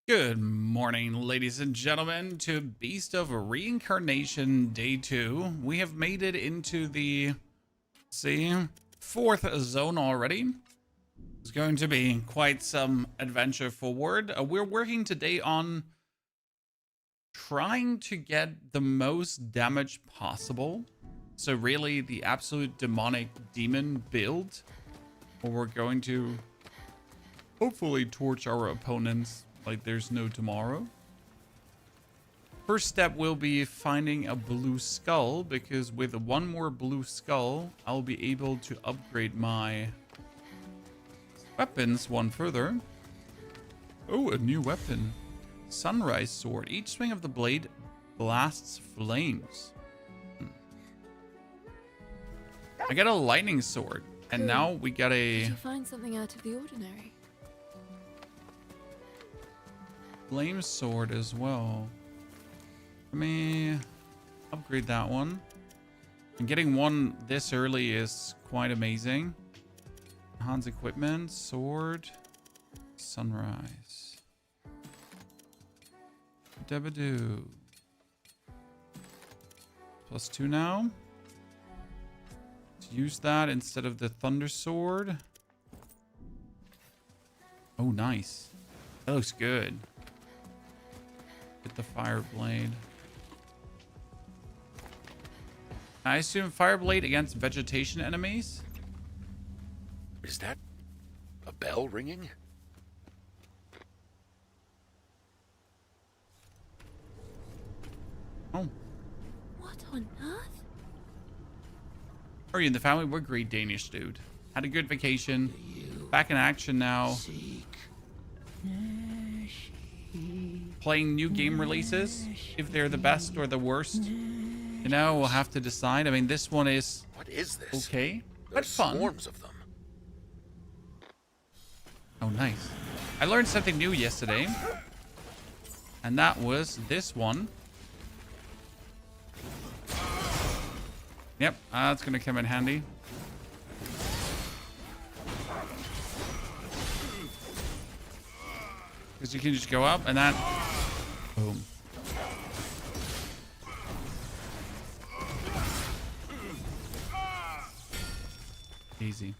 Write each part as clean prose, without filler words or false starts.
Good morning, ladies and gentlemen, to Beast of Reincarnation Day 2. We have made it into the, fourth zone already. It's going to be quite some adventure forward. We're working today on trying to get the most damage possible. So really the absolute demonic demon build, where we're going to hopefully torch our opponents like there's no tomorrow. First step will be finding a blue skull, because with one more blue skull, I'll be able to upgrade my weapons one further. Oh, a new weapon. Sunrise sword. Each swing of the blade blasts flames. I got a lightning sword, and now we got a... Did you find something out of the ordinary? flame sword as well. Let me upgrade that one. And getting one this early is quite amazing. Hans equipment, sword, sunrise. Debadoo. +2 now. Let's use that instead of the thunder sword. Oh, nice. That looks good. Get the fire blade. I assume fire blade against vegetation enemies. Is that a bell ringing? Oh. What on earth? Are you in the family? We're great Danish, dude. Had a good vacation. Back in action now. Playing new game releases. If they're the best or the worst, you know, we'll have to decide. I mean, this one is... What is this? okay, but There's fun. swarms of them. Oh, nice. I learned something new yesterday. And that was this one. Yep, that's going to come in handy. Because you can just go up and that... boom. Easy.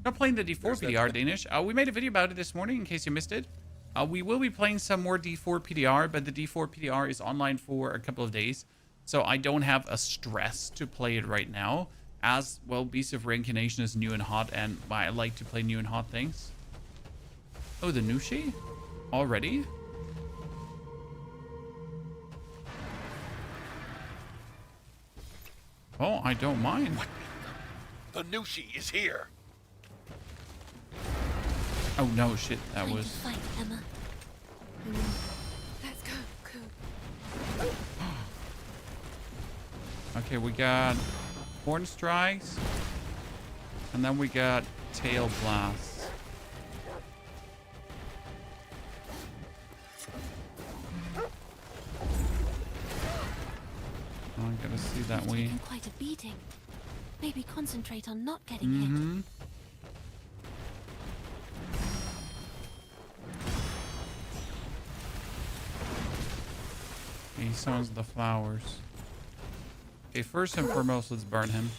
Not playing the D4 PDR, Danish. We made a video about it this morning in case you missed it. We will be playing some more D4 PDR, but the D4 PDR is online for a couple of days. So I don't have a stress to play it right now. As well, Beast of Reincarnation is new and hot, and I like to play new and hot things. Oh, the Nushi? Already? Oh, I don't mind. What? The Nushi is here. Oh no, shit, that Time was... to fight, Emma. Let's go. Cool. Okay, we got horn strikes, and then we got tail blasts. Oh, I gotta see that You've we... taken quite a beating. Maybe concentrate on not getting hit. He summons the flowers. Okay, first and foremost, let's burn him.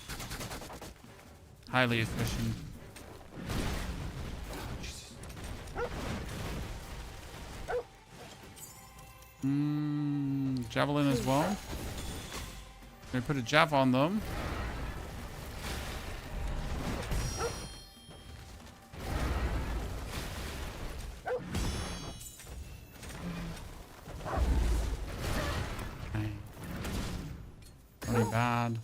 Highly efficient. Javelin as well. Gonna put a jav on them. Really bad.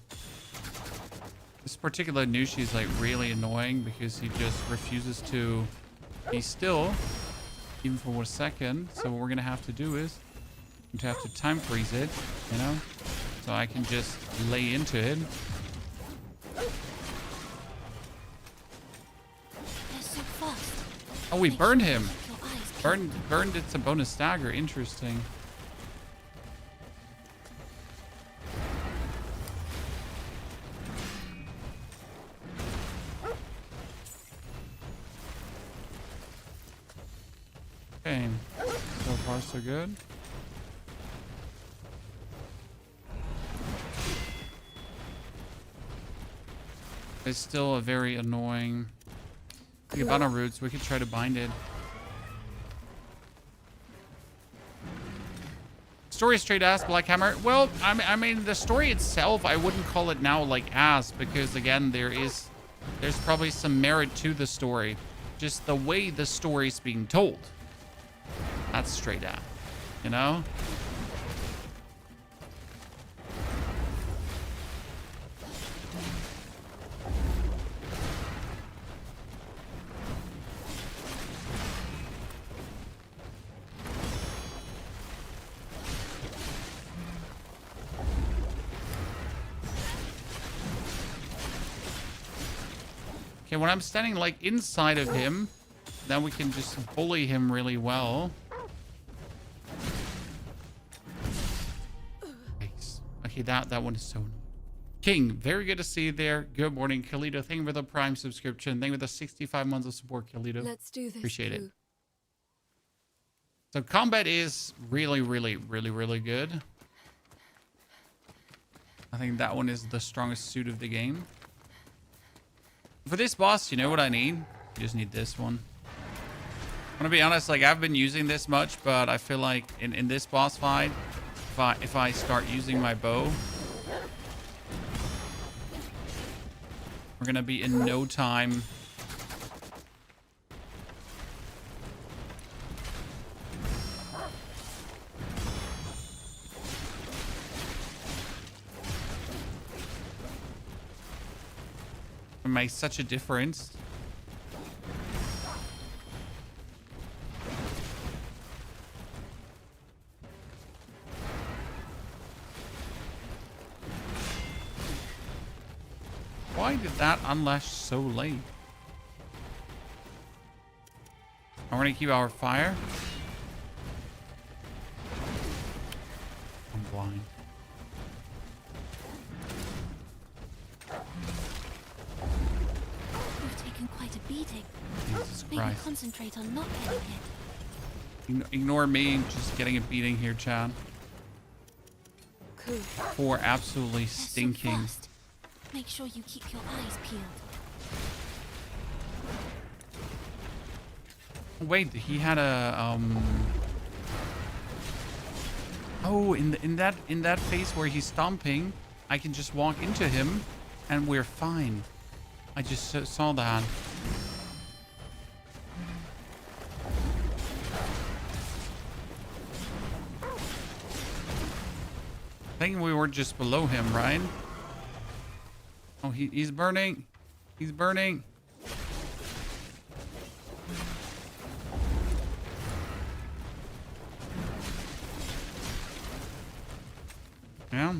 This particular Nushi is like really annoying because he just refuses to be still, even for 1 second. So what we're gonna have to do is to have to time freeze it, you know, so I can just lay into it. They're so fast. Oh, we burned him. Your eyes Burned. It's a bonus stagger. Interesting. Okay. So far, so good. It's still a very annoying Hibana roots. We could try to bind it. Story straight ass, Black Hammer. Well, I mean, the story itself, I wouldn't call it now like ass, because again, there's probably some merit to the story. Just the way the story's being told. That's straight ass, you know? Okay, when I'm standing like inside of him, then we can just bully him really well. Nice. Okay, that one is so annoying. King, very good to see you there. Good morning, Kalito. Thank you for the Prime subscription. Thank you for the 65 months of support, Kalito. Let's do this. Appreciate it. So combat is really, really, really, really good. I think that one is the strongest suit of the game. For this boss, you know what I need? You just need this one. I'm gonna be honest, like I've been using this much, but I feel like in this boss fight, if I start using my bow, we're gonna be in no time. It makes such a difference. Why did that unlash so late? I want to keep our fire. I'm blind. We've taken quite a beating. Jesus Maybe Christ. concentrate on not getting hit. Ignore me just getting a beating here, Chad. Cool. For absolutely They're so stinking. fast. Make sure you keep your eyes peeled. Wait, he had a Oh, in that phase where he's stomping, I can just walk into him, and we're fine. I just saw that. I think we were just below him, right? Oh, he's burning. He's burning. Yeah.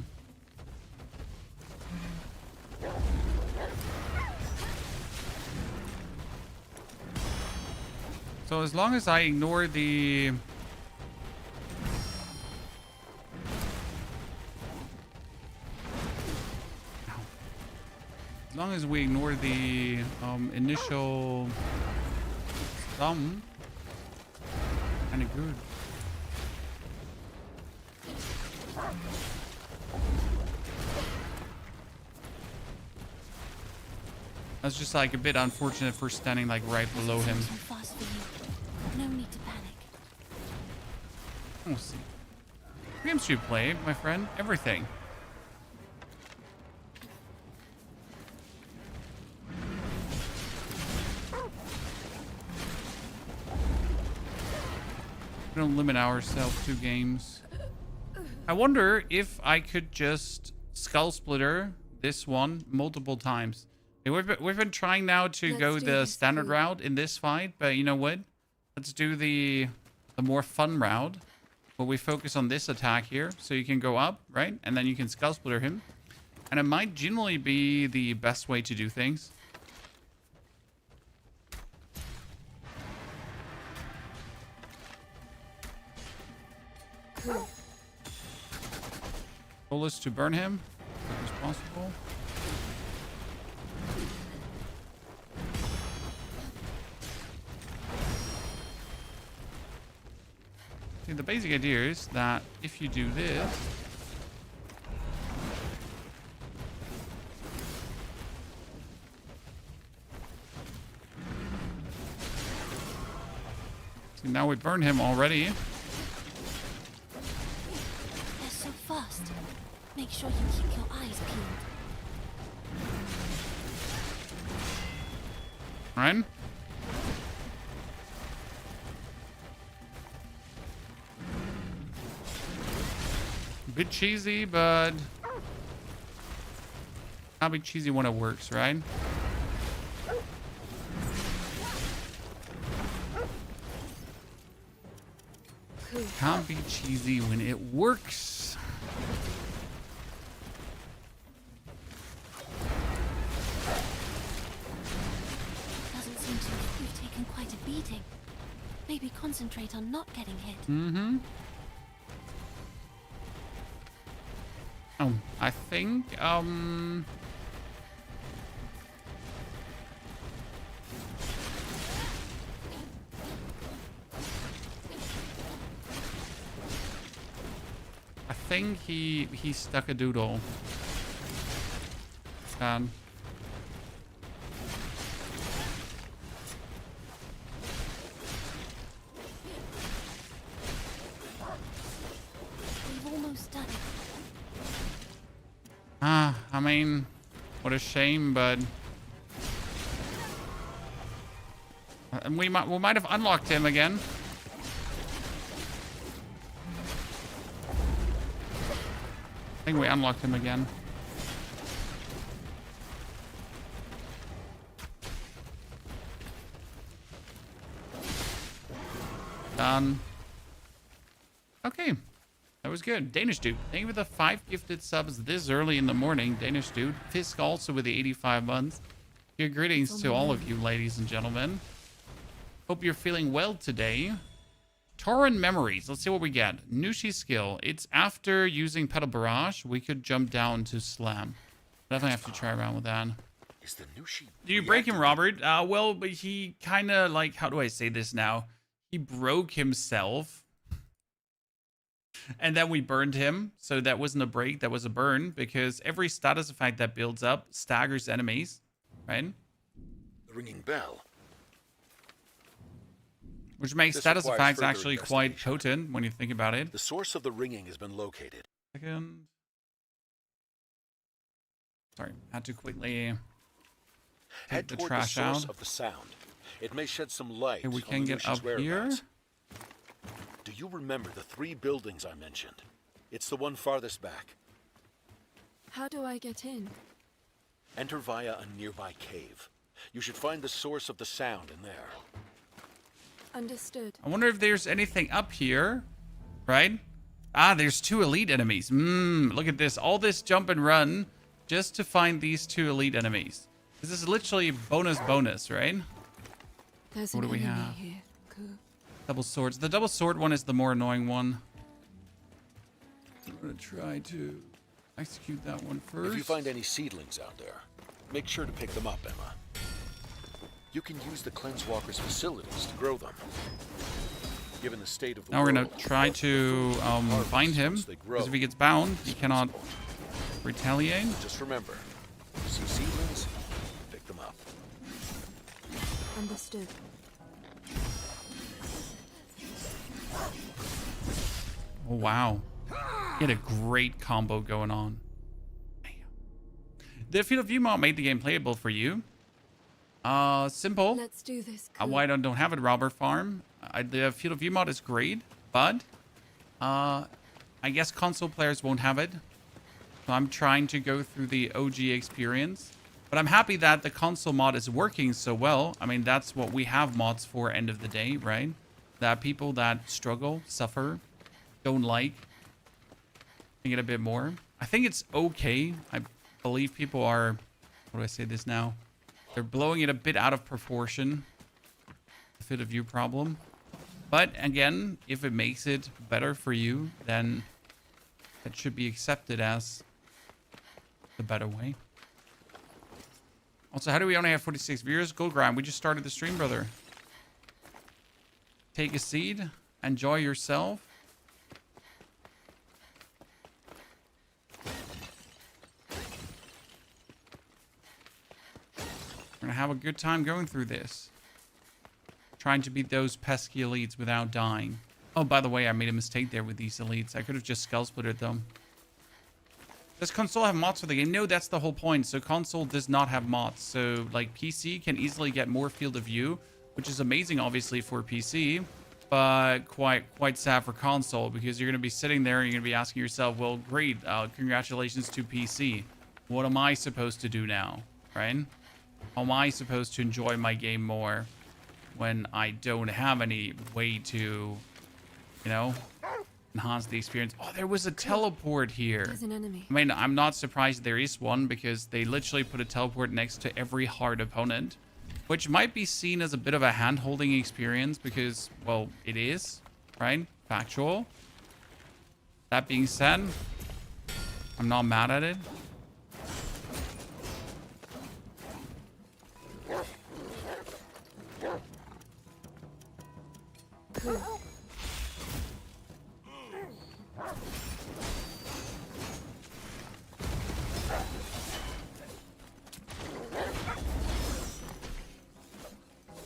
So as long as I ignore the... As long as we ignore the initial thumb, kind of good. That's just like a bit unfortunate for standing like right below him. Too fast for you. No need to panic. We'll see. Games you play, my friend. Everything. We don't limit ourselves to games. I wonder if I could just skull splitter this one multiple times. We've been trying now to Let's go do the this, standard Pooh. route in this fight, but you know what? Let's do the more fun route, where we focus on this attack here, so you can go up, right? And then you can skull splitter him. And it might generally be the best way to do things. Goal is to burn him as quick as possible. See, the basic idea is that if you do this, see, now we burn him already. They're so fast. Make sure you keep your eyes peeled. Right? Bit cheesy, but not be cheesy when it works, right? Can't be cheesy when it works. Doesn't seem to you've taken quite a beating. Maybe concentrate on not getting hit. Mm-hmm. Oh, I think, he stuck a doodle. Um, We've almost done it. I mean, what a shame, but we might have unlocked him again. I think we unlocked him again. Done. Okay. That was good. Danish Dude, thank you for the 5 gifted subs this early in the morning. Danish Dude. Fisk also with the 85 months. Good greetings to all of you, ladies and gentlemen. Hope you're feeling well today. Tauren Memories. Let's see what we get. Nushi skill. It's after using Pedal Barrage. We could jump down to Slam. Definitely have to try around with that. Is the Nushi Do you break him, Robert? Well, but he kind of like, how do I say this now? He broke himself. And then we burned him. So that wasn't a break, that was a burn. Because every status effect that builds up staggers enemies. Right? The ringing bell. Which makes This status requires effects further actually quite investigation. potent when you think about it. The source of the ringing has been located. Second. Sorry, had to quickly Head take the toward trash the source out. of the sound. It may shed some light Okay, we on can the get Nushi's up whereabouts. here. Do you remember the 3 buildings I mentioned? It's the one farthest back. How do I get in? Enter via a nearby cave. You should find the source of the sound in there. Understood. I wonder if there's anything up here, right? Ah, there's 2 elite enemies. Look at this. All this jump and run just to find these 2 elite enemies. This is literally bonus, right? There's What an do we enemy have? here. Cool. Double swords. The double sword one is the more annoying one. I'm gonna try to execute that one first. If you find any seedlings out there, make sure to pick them up, Emma. You can use the Cleansewalker's facilities to grow them. Given the state of the Now we're gonna world, try to harvest bind him, once they grow. because if he gets bound, he cannot retaliate. Just remember, see seedlings, pick them up. Understood. Oh, wow. He had a great combo going on. The Field of View mod made the game playable for you. Simple. Let's do this. Cool. Why don't have it, Robber Farm? The Field of View mod is great, but I guess console players won't have it. So I'm trying to go through the OG experience. But I'm happy that the console mod is working so well. I mean, that's what we have mods for, end of the day, right? That people that struggle, suffer, don't like, can get a bit more. I think it's okay. I believe people are, how do I say this now? They're blowing it a bit out of proportion. The Field of View problem. But again, if it makes it better for you, then it should be accepted as the better way. Also, how do we only have 46 viewers? Gold Grind, we just started the stream, brother. Take a seat. Enjoy yourself. We're gonna have a good time going through this. Trying to beat those pesky elites without dying. Oh, by the way, I made a mistake there with these elites. I could have just skull splittered them. Does console have mods for the game? No, that's the whole point. So console does not have mods. So like PC can easily get more field of view, which is amazing obviously for PC, but quite sad for console, because you're going to be sitting there and you're going to be asking yourself, well, great, congratulations to PC. What am I supposed to do now, right? How am I supposed to enjoy my game more when I don't have any way to, you know, enhance the experience? Oh, there was a teleport here. There's an enemy. I mean, I'm not surprised there is one, because they literally put a teleport next to every hard opponent, which might be seen as a bit of a hand-holding experience because, well, it is, right? Factual. That being said, I'm not mad at it.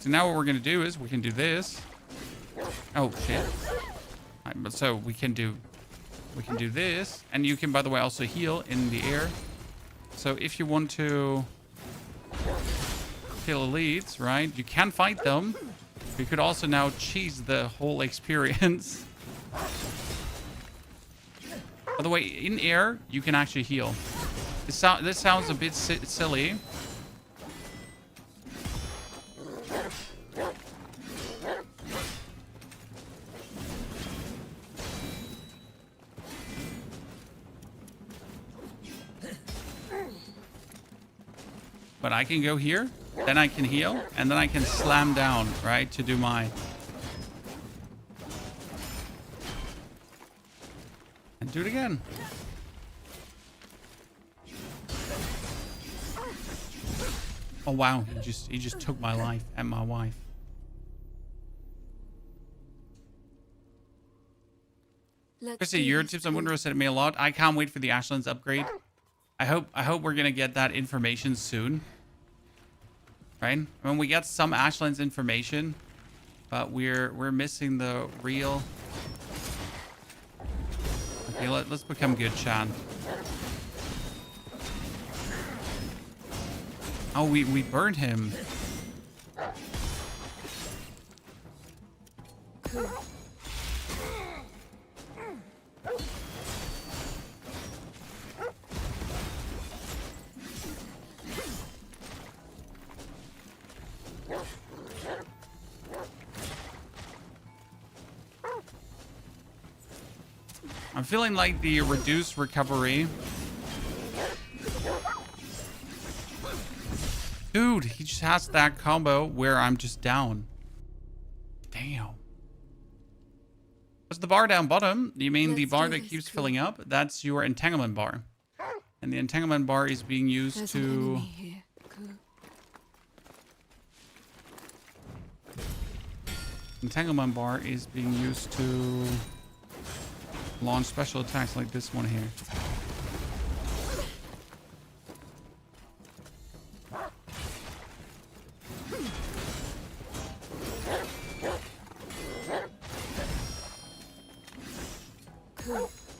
So now what we're gonna do is we can do this. Oh shit! But so we can do this, and you can, by the way, also heal in the air. So if you want to kill elites, right? You can fight them. You could also now cheese the whole experience. By the way, in air you can actually heal. This sounds a bit silly. But I can go here, then I can heal, and then I can slam down, right, to do my... And do it again. Oh wow, he just took my life and my wife. Chrissy, your tips on Windrose helped me a lot. I can't wait for the Ashlands upgrade. I hope we're gonna get that information soon. Right? When we get some Ashlands information, but we're missing the real. Okay, let's become good, Chan. Oh, we burned him. I'm feeling like the reduced recovery. Dude, he just has that combo where I'm just down. Damn. What's the bar down bottom? You mean the bar that keeps filling up? That's your entanglement bar. And the entanglement bar is being used to... Entanglement bar is being used to launch special attacks like this one here.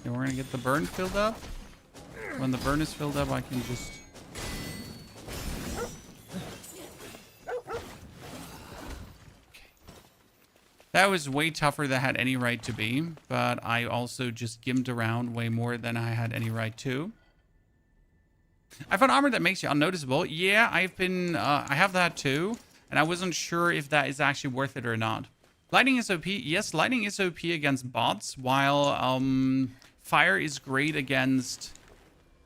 And we're gonna get the burn filled up. When the burn is filled up, I can just... That was way tougher than I had any right to be, but I also just gimped around way more than I had any right to. I found armor that makes you unnoticeable. Yeah, I have that too, and I wasn't sure if that is actually worth it or not. Lightning is OP. Yes, lightning is OP against bots, while fire is great against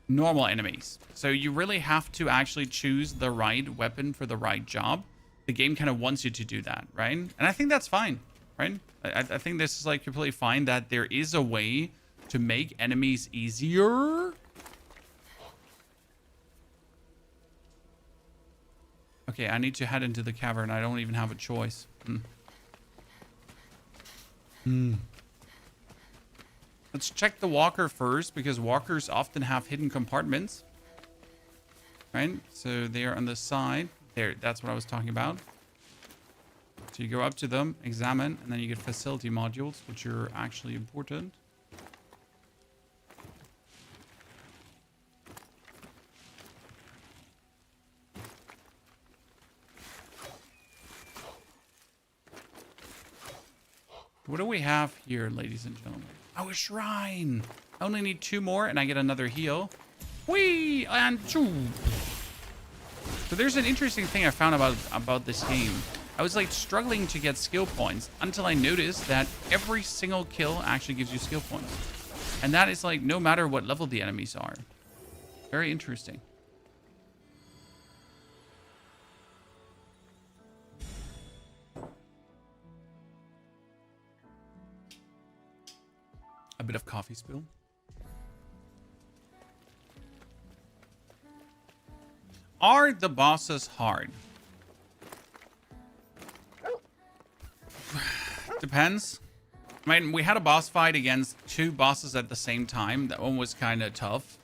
normal enemies. So you really have to actually choose the right weapon for the right job. The game kind of wants you to do that, right? And I think that's fine. Right? I think this is like completely fine that there is a way to make enemies easier. Okay, I need to head into the cavern. I don't even have a choice. Let's check the walker first, because walkers often have hidden compartments. Right? So they are on the side. There, that's what I was talking about. So you go up to them, examine, and then you get facility modules, which are actually important. What do we have here, ladies and gentlemen? Oh, a shrine. I only need 2 more and I get another heal. Whee! And choo! So there's an interesting thing I found about this game. I was like struggling to get skill points until I noticed that every single kill actually gives you skill points. And that is like no matter what level the enemies are. Very interesting. A bit of coffee spill. Are the bosses hard? Depends. I mean, we had a boss fight against 2 bosses at the same time. That one was kind of tough.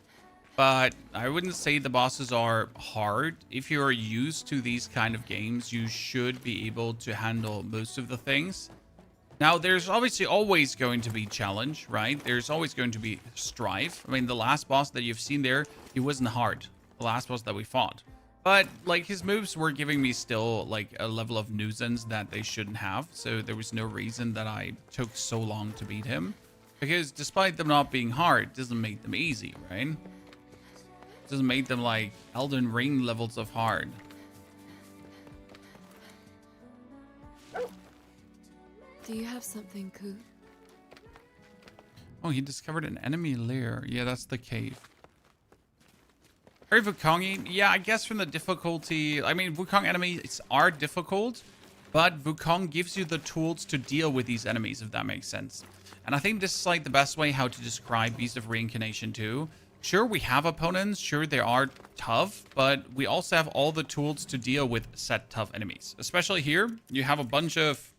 But I wouldn't say the bosses are hard. If you're used to these kind of games, you should be able to handle most of the things. Now, there's obviously always going to be challenge, right? There's always going to be strife. I mean, the last boss that you've seen there, he wasn't hard. The last boss that we fought. But, like, his moves were giving me still, like, a level of nuisance that they shouldn't have. So there was no reason that I took so long to beat him. Because despite them not being hard, it doesn't make them easy, right? It doesn't make them, like, Elden Ring levels of hard. Do you have something, Ku? Oh, he discovered an enemy lair. Yeah, that's the cave. Very Wukong-y. Yeah, I guess from the difficulty... I mean, Wukong enemies are difficult, but Wukong gives you the tools to deal with these enemies, if that makes sense. And I think this is like the best way how to describe Beast of Reincarnation 2. Sure, we have opponents. Sure, they are tough, but we also have all the tools to deal with set tough enemies. Especially here, you have a bunch of...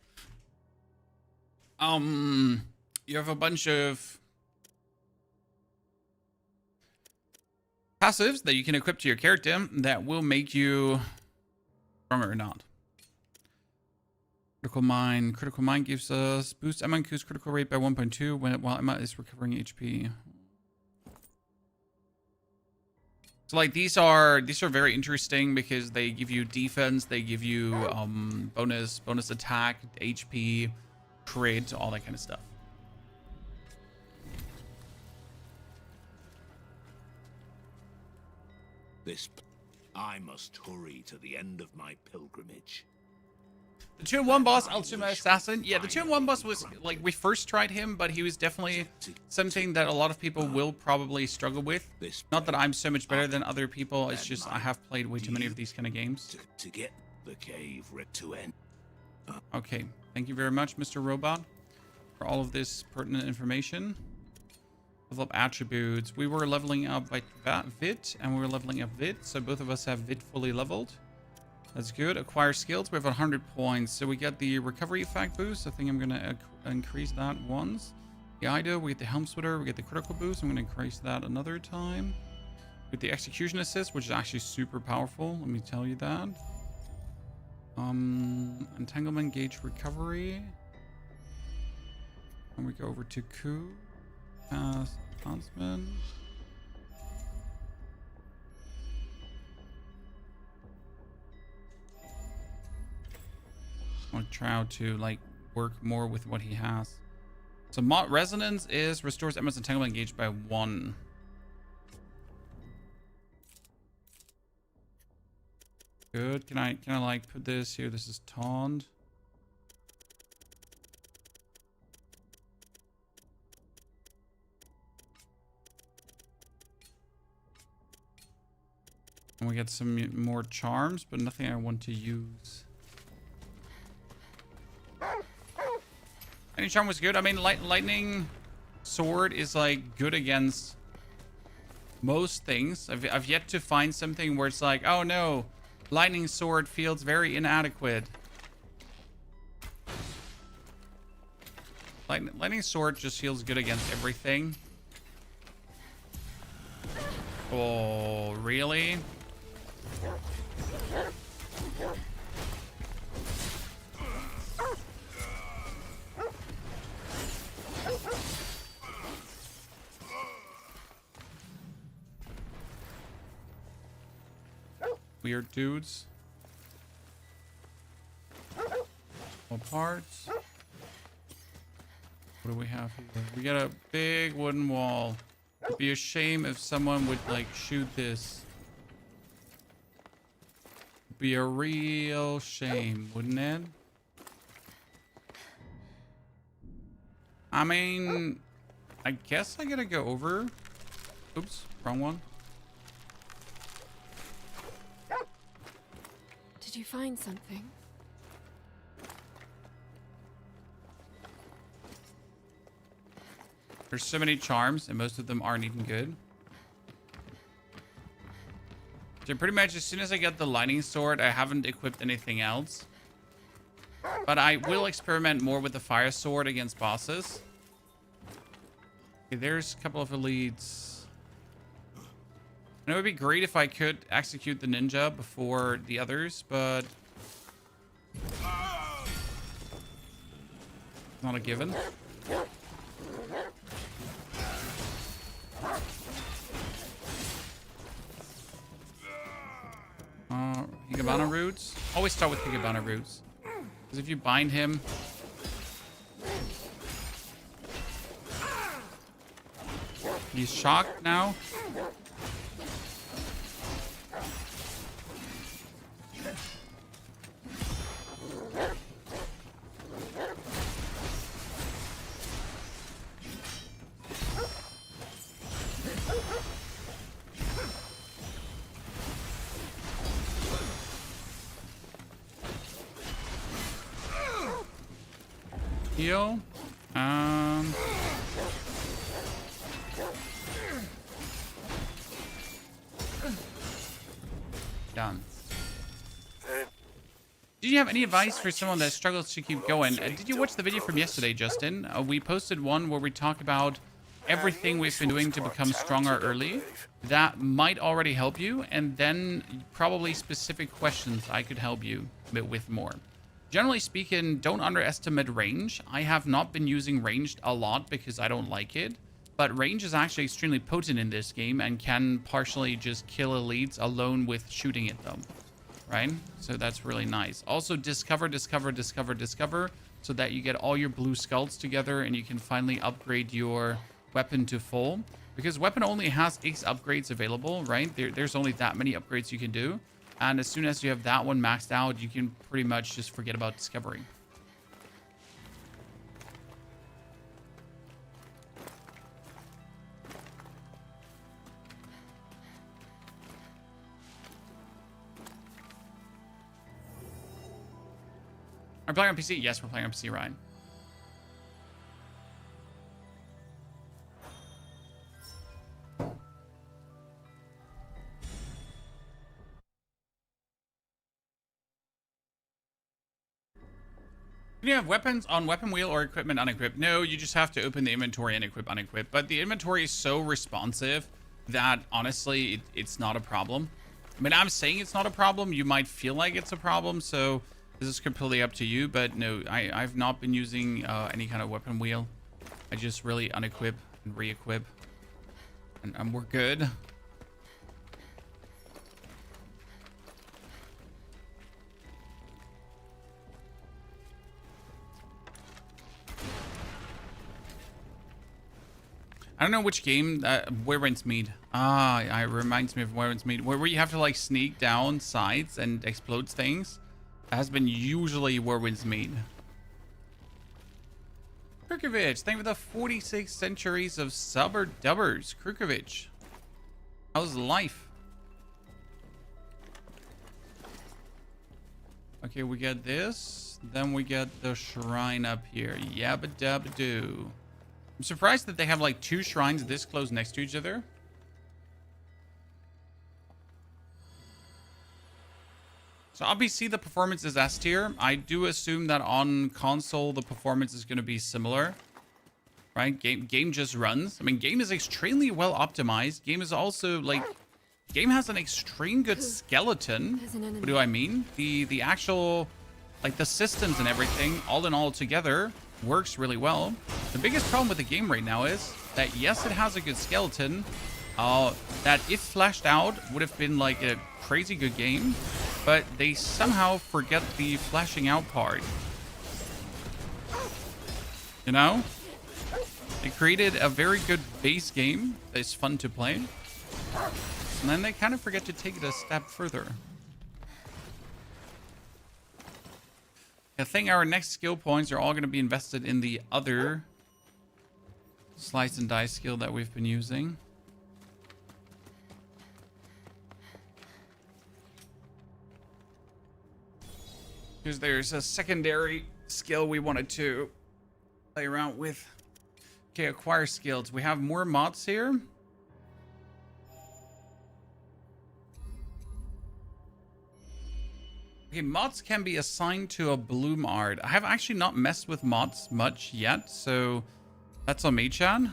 passives that you can equip to your character that will make you stronger or not. Critical Mind gives us boost Emma and Ku's critical rate by 1.2 while Emma is recovering HP. So like these are very interesting because they give you defense, they give you bonus attack, HP, crit, all that kind of stuff. I must hurry to the end of my pilgrimage. The 2-in-1 boss, Ultima Assassin. Yeah, the 2-in-1 boss was, like, we first tried him, but he was definitely something that a lot of people will probably struggle with. Not that I'm so much better than other people, it's just I have played way too many of these kind of games. To get the cave to end. Okay, thank you very much, Mr. Robot, for all of this pertinent information. Level up attributes. We were leveling up by Vit, and we were leveling up Vit, so both of us have Vit fully leveled. That's good. Acquire skills. We have 100 points. So we get the recovery effect boost. I think I'm going to increase that once. The Ida, we get the Helm Splitter. We get the critical boost. I'm going to increase that another time. With the execution assist, which is actually super powerful. Let me tell you that. Entanglement gauge recovery. And we go over to Ku. Huntsman. I want to try to like work more with what he has. So resonance is restores Emma's entanglement engaged by 1. Good. Can I like put this here? This is taunt. And we get some more charms, but nothing I want to use. Any charm was good. I mean, lightning sword is like good against most things. I've yet to find something where it's like, oh no, lightning sword feels very inadequate. Lightning sword just feels good against everything. Oh, really? Weird dudes. More parts. What do we have here? We got a big wooden wall. It'd be a shame if someone would like shoot this. It'd be a real shame, wouldn't it? I mean, I guess I gotta go over. Oops, wrong one. Did you find something? There's so many charms, and most of them aren't even good. So pretty much as soon as I get the lightning sword, I haven't equipped anything else. But I will experiment more with the fire sword against bosses. Okay, there's a couple of elites. And it would be great if I could execute the ninja before the others, but... not a given. Higabana roots. Always start with Higabana roots. Because if you bind him... he's shocked now. Heal. Done. Did you have any advice for someone that struggles to keep going? Did you watch the video from yesterday, Justin? We posted one where we talk about everything we've been doing to become stronger early. That might already help you, and then probably specific questions I could help you with more. Generally speaking, don't underestimate range. I have not been using ranged a lot because I don't like it. But range is actually extremely potent in this game and can partially just kill elites alone with shooting at them. Right? So that's really nice. Also, discover, so that you get all your blue skulls together and you can finally upgrade your weapon to full. Because weapon only has X upgrades available, right? There's only that many upgrades you can do. And as soon as you have that one maxed out, you can pretty much just forget about discovery. Are we playing on PC? Yes, we're playing on PC, Ryan. Can you have weapons on weapon wheel or equipment unequipped? No, you just have to open the inventory and equip unequipped. But the inventory is so responsive that honestly, it's not a problem. I mean, I'm saying it's not a problem. You might feel like it's a problem, so this is completely up to you. But no, I've not been using any kind of weapon wheel. I just really unequip and re-equip, and we're good. I don't know which game, Werewolf's Mead. Ah, it reminds me of Werewolf's Mead, where you have to like sneak down sides and explode things. That has been usually Werewolf's Mead. Krukovich, thank you for the 46 centuries of subber dubbers. Krukovich, how's life? Okay, we get this. Then we get the shrine up here. Yabba dabba doo. I'm surprised that they have like 2 shrines this close next to each other. So obviously the performance is S tier. I do assume that on console the performance is going to be similar. Right? Game just runs. I mean, game is extremely well optimized. Game is also like The game has an extreme good skeleton. There's an enemy. What do I mean? The actual, like the systems and everything, all in all together, works really well. The biggest problem with the game right now is that yes, it has a good skeleton. That if fleshed out would have been like a crazy good game, but they somehow forget the fleshing out part. You know? They created a very good base game that's fun to play. And then they kind of forget to take it a step further. I think our next skill points are all going to be invested in the other slice and dice skill that we've been using. Because there's a secondary skill we wanted to play around with. Okay, acquire skills. We have more mods here. Okay, mods can be assigned to a bloom art. I have actually not messed with mods much yet, so that's on me, Chad.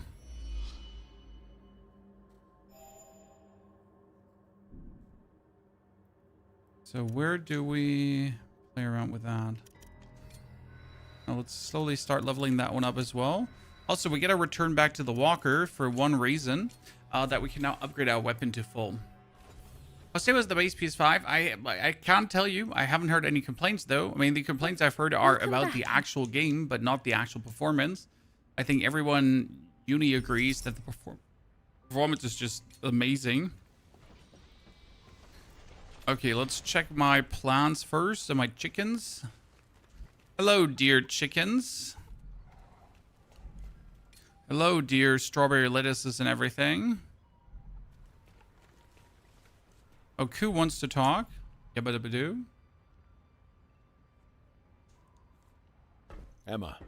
So where do we play around with that? Now let's slowly start leveling that one up as well. Also, we get a return back to the walker for one reason, that we can now upgrade our weapon to full. I'll say it was the base PS5. I can't tell you. I haven't heard any complaints though. I mean, the complaints I've heard are about the actual game, but not the actual performance. I think everyone uni agrees that the performance is just amazing. Okay, let's check my plants first and my chickens. Hello, dear chickens. Hello, dear strawberry lettuces and everything. Oh, Koo wants to talk. Yabba-dabba-doo. Emma,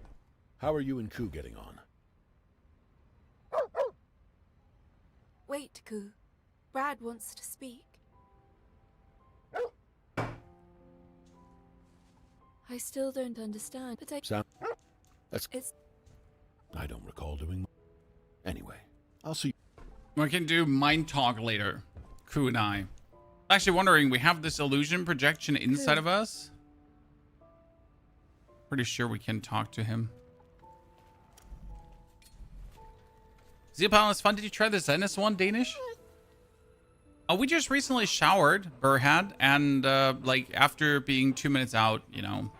how are you and Koo getting on? Wait, Koo. Brad wants to speak. I still don't understand, but Sam? That's... It's... I don't recall doing... Anyway, I'll see... We can do mind talk later. Koo and I. Actually wondering, we have this illusion projection inside of us. Pretty sure we can talk to him. Zeopal is fun. Did you try the Zenith one, Danish? Oh, we just recently showered, Burhad, and like after being 2 minutes out, you know. Do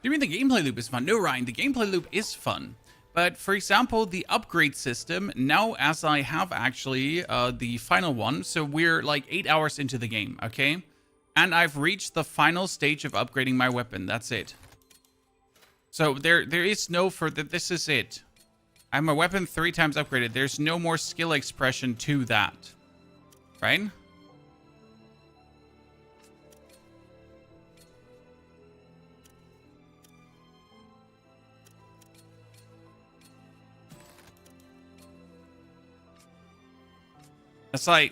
you mean the gameplay loop is fun? No, Ryan, the gameplay loop is fun. But for example, the upgrade system, now as I have actually the final one, so we're like 8 hours into the game, okay? And I've reached the final stage of upgrading my weapon. That's it. So there is no further, this is it. I have my weapon 3 times upgraded. There's no more skill expression to that. Right?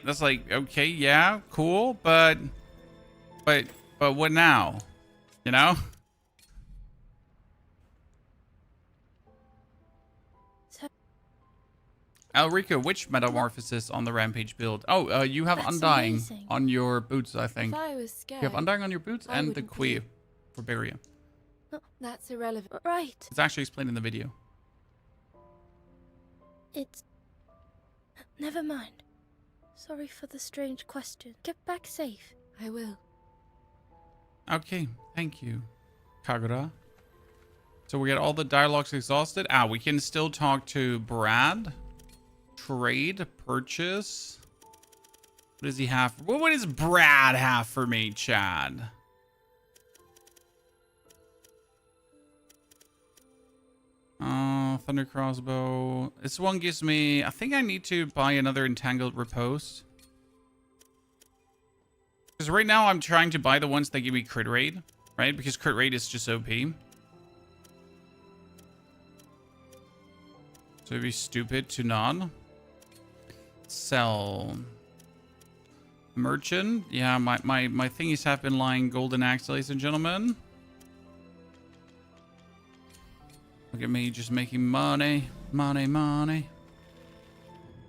That's like, okay, yeah, cool, but what now? You know? Alrica, which metamorphosis on the Rampage build? Oh, you have That's Undying amazing. on your boots, I think. if I was scared... You have Undying on your boots I and the wouldn't be. Queer for Barrier. That's irrelevant. Right. It's actually explained in the video. It's... Never mind. Sorry for the strange question. Get back safe. I will. Okay, thank you, Kagura. So we got all the dialogues exhausted. We can still talk to Brad. Trade, purchase. What does he have? What does Brad have for me, Chad? Thunder crossbow. This one gives me... I think I need to buy another entangled riposte. Because right now I'm trying to buy the ones that give me crit rate, right? Because crit rate is just OP. So it'd be stupid to not. Sell. Merchant. Yeah, my thingies have been lying golden axe, ladies and gentlemen. Look at me just making money. Money, money.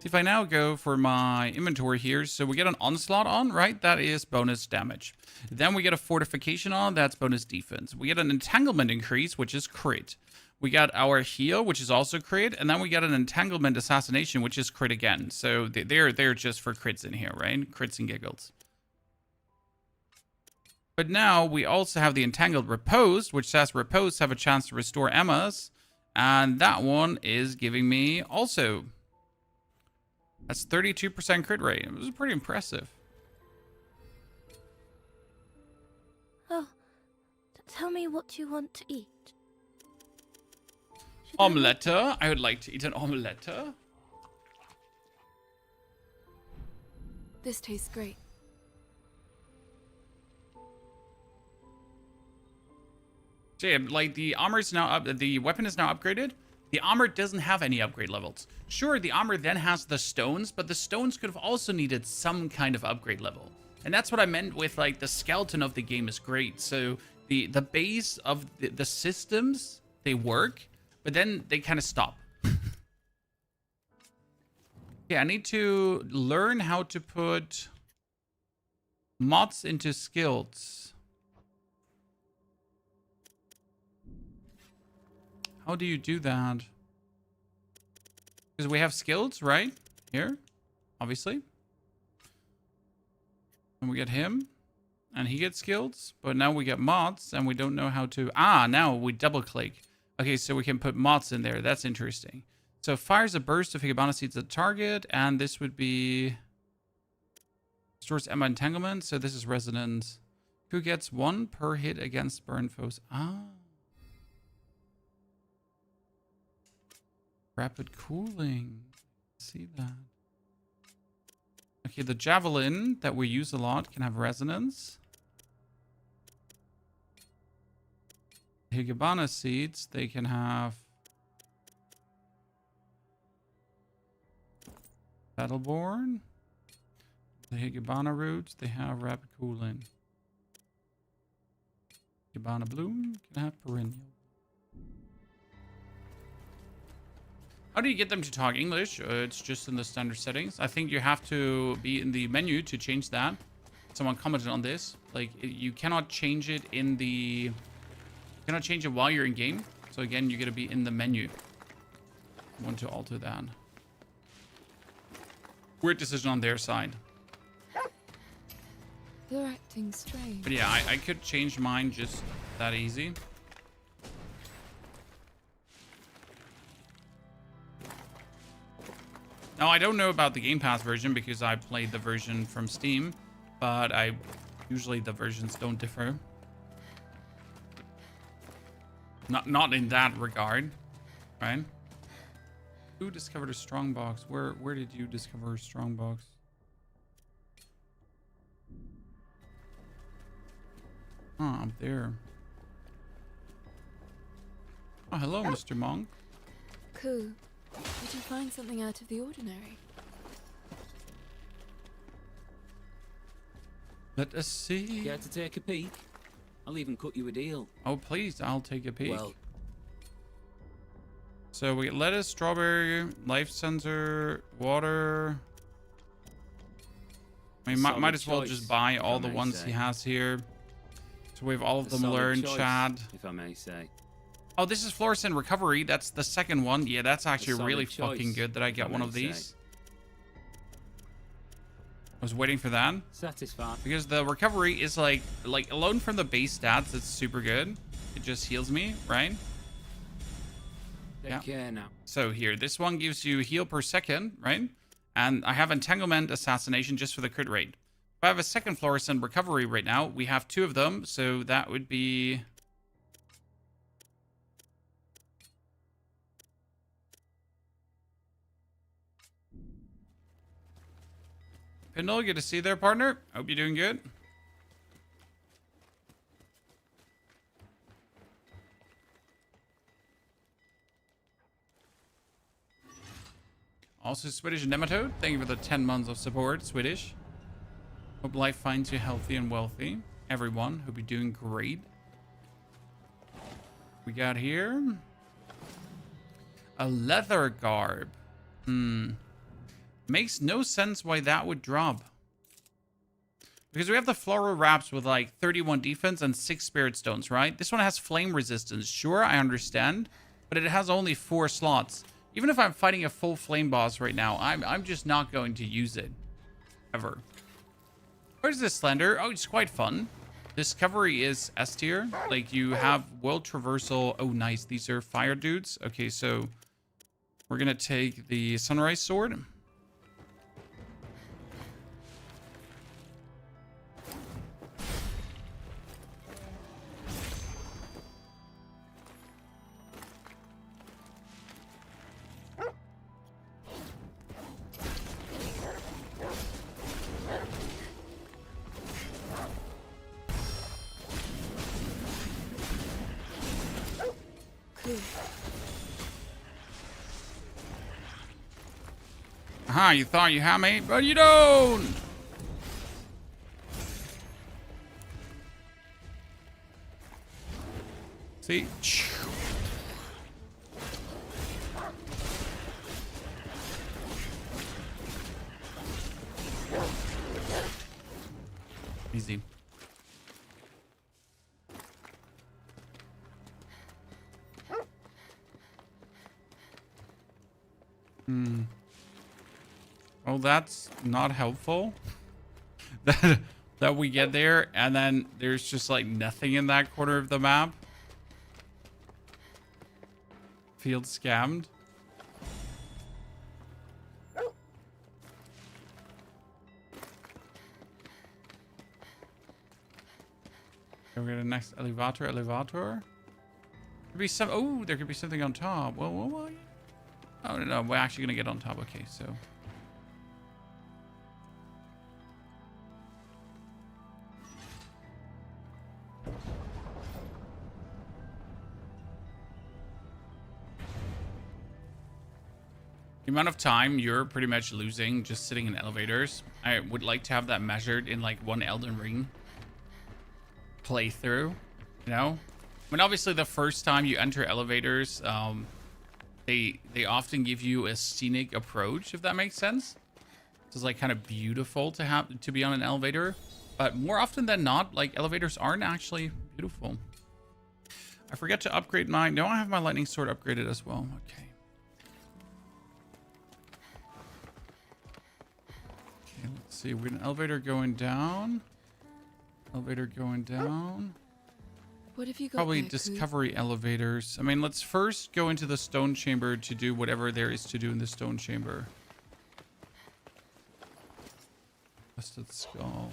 If I now go for my inventory here, so we get an onslaught on, right? That is bonus damage. Then we get a fortification on, that's bonus defense. We get an entanglement increase, which is crit. We got our heal, which is also crit, and then we got an entanglement assassination, which is crit again. So they're just for crits in here, right? Crits and giggles. But now we also have the entangled repose, which says repose have a chance to restore Emma's, and that one is giving me also. That's 32% crit rate. It was pretty impressive. Oh, tell me what you want to eat. Should Omelette. I would like to eat an omelette. This tastes great. So yeah, like the armor is now up. The weapon is now upgraded. The armor doesn't have any upgrade levels. Sure, the armor then has the stones, but the stones could have also needed some kind of upgrade level. And that's what I meant with like the skeleton of the game is great. So the base of the systems, they work, but then they kind of stop. Yeah, I need to learn how to put mods into skills. How do you do that? Because we have skills, right? Here, obviously. And we get him. And he gets skills. But now we get mods. And we don't know how to... Ah, now we double click. Okay, so we can put mods in there. That's interesting. So fires a burst of Higabana seeds at target. And this would be... Stores Emma entanglement. So this is resonance. Who gets 1 per hit against burn foes? Ah. Rapid cooling. See that. Okay, the javelin that we use a lot can have resonance. Higabana seeds, they can have Battleborn. The Higabana roots, they have rapid cooling. Higabana bloom can have perennial. How do you get them to talk English? It's just in the standard settings. I think you have to be in the menu to change that. Someone commented on this. Like, you cannot change it in the... You cannot change it while you're in game. So again, you're going to be in the menu. I want to alter that. Weird decision on their side. They're acting strange. But yeah, I could change mine just that easy. Now, I don't know about the Game Pass version because I played the version from Steam, but usually the versions don't differ. Not in that regard, right? Who discovered a strongbox? Where did you discover a strongbox? Oh, up there. Oh, hello, Mr. Monk. Cool. Did you find something out of the ordinary? Let us see. Care to take a peek? I'll even cut you a deal. Oh, please, I'll take a peek. Well, So we get lettuce, strawberry, life sensor, water. I mean, Solid might as well choice, just buy all if I the may ones say. he has here. So we have all of a them solid learned, choice, Chad. if I may say. Oh, this is fluorescent recovery. That's the second one. Yeah, that's actually solid really choice, fucking good that I if get I one may of say. these. I was waiting for that. Satisfied. Because the recovery is like alone from the base stats, it's super good. It just heals me, right? Take Yeah. care now. So here, this one gives you heal per second, right? And I have entanglement assassination just for the crit rate. If I have a second fluorescent recovery right now, we have 2 of them, so that would be... Pindle, good to see you there, partner. Hope you're doing good. Also, Swedish Nematode, thank you for the 10 months of support, Swedish. Hope life finds you healthy and wealthy. Everyone, hope you're doing great. We got here a leather garb. Makes no sense why that would drop. Because we have the floral wraps with like 31 defense and 6 spirit stones, right? This one has flame resistance. Sure, I understand. But it has only 4 slots. Even if I'm fighting a full flame boss right now, I'm just not going to use it. Ever. Where's this Slender? Oh, it's quite fun. Discovery is S tier. Like, you have world traversal. Oh, nice. These are fire dudes. Okay, so we're going to take the Sunrise Sword. Aha, you thought you had me, but you don't! See? Easy. Well, that's not helpful. that we get there and then there's just like nothing in that corner of the map. Field scammed. Can we get a next elevator? Could be some. Oh, there could be something on top. Well. Oh no, we're actually gonna get on top. Okay, so. The amount of time you're pretty much losing just sitting in elevators, I would like to have that measured in like one Elden Ring playthrough, you know? I mean, obviously the first time you enter elevators, they often give you a scenic approach, if that makes sense. It's like kind of beautiful to be on an elevator, but more often than not, like elevators aren't actually beautiful. I forget to upgrade mine. No, I have my lightning sword upgraded as well. Okay. Let's see, we're in an elevator going down. Elevator going down. What have you got Probably there, discovery elevators. I mean, let's first go into the stone chamber to do whatever there is to do in the stone chamber. Busted skull.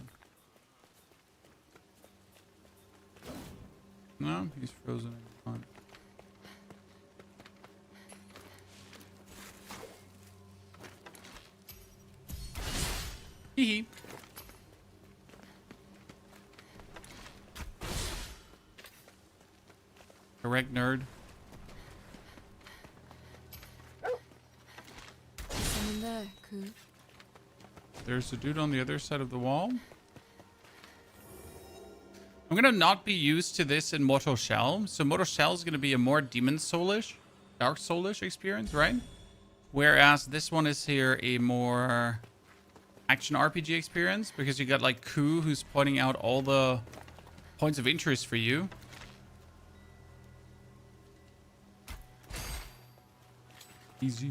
No, he's frozen. On. Hee. Correct, nerd. Someone there, Ku. There's a dude on the other side of the wall. I'm gonna not be used to this in Mortal Shell. So Mortal Shell is gonna be a more Demon Soulish, Dark Soulish experience, right? Whereas this one is here a more action RPG experience because you got like Ku who's pointing out all the points of interest for you. Easy.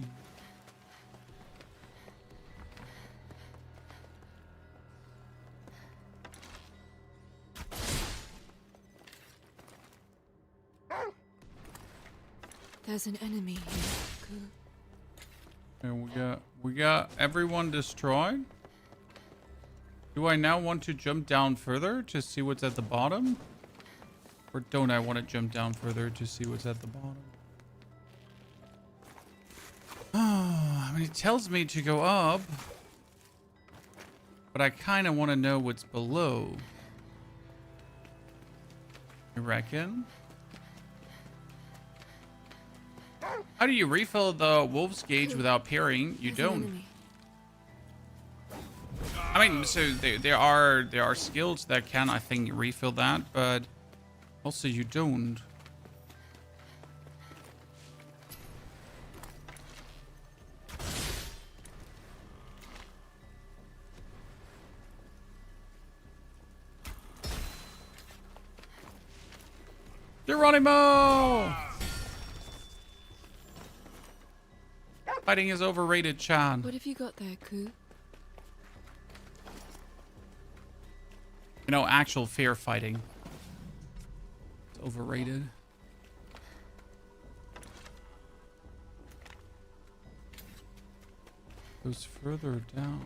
There's an enemy here, Ku. And we got everyone destroyed. Do I now want to jump down further to see what's at the bottom? Or don't I want to jump down further to see what's at the bottom? Oh, I mean, it tells me to go up. But I kind of want to know what's below. You reckon? How do you refill the wolf's gauge without parrying? You There's an don't. enemy. I mean, so there are skills that can, I think, refill that, but also you don't. Geronimo! Fighting is overrated, Chan. What have you got there, Ku? You know, actual fair fighting. It's overrated. Goes further down.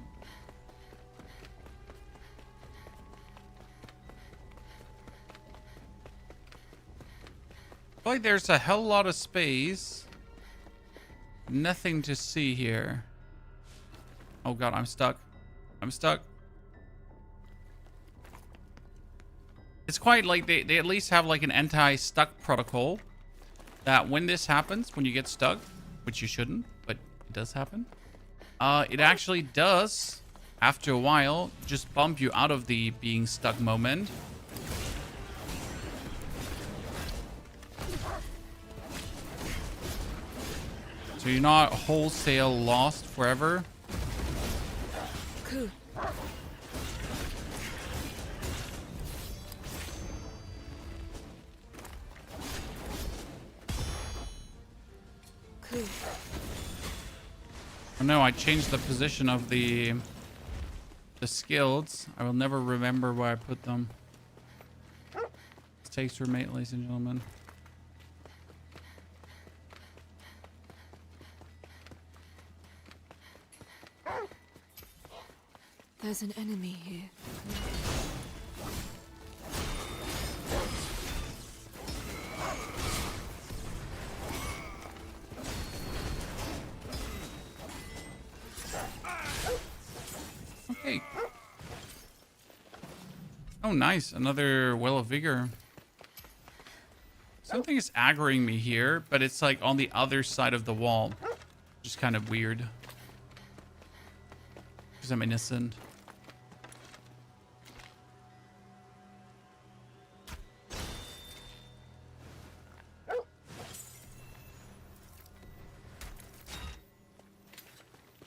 I feel like there's a hell lot of space. Nothing to see here. Oh god, I'm stuck. I'm stuck. It's quite like they at least have like an anti-stuck protocol. That when this happens, when you get stuck, which you shouldn't, but it does happen. It actually does, after a while, just bump you out of the being stuck moment. So you're not wholesale lost forever. Ku. Ku. Oh no, I changed the position of the skills. I will never remember where I put them. Takes your mate, ladies and gentlemen. There's an enemy here. Okay. Oh, nice. Another Well of Vigor. Something is aggroing me here, but it's like on the other side of the wall. Just kind of weird. Because I'm innocent.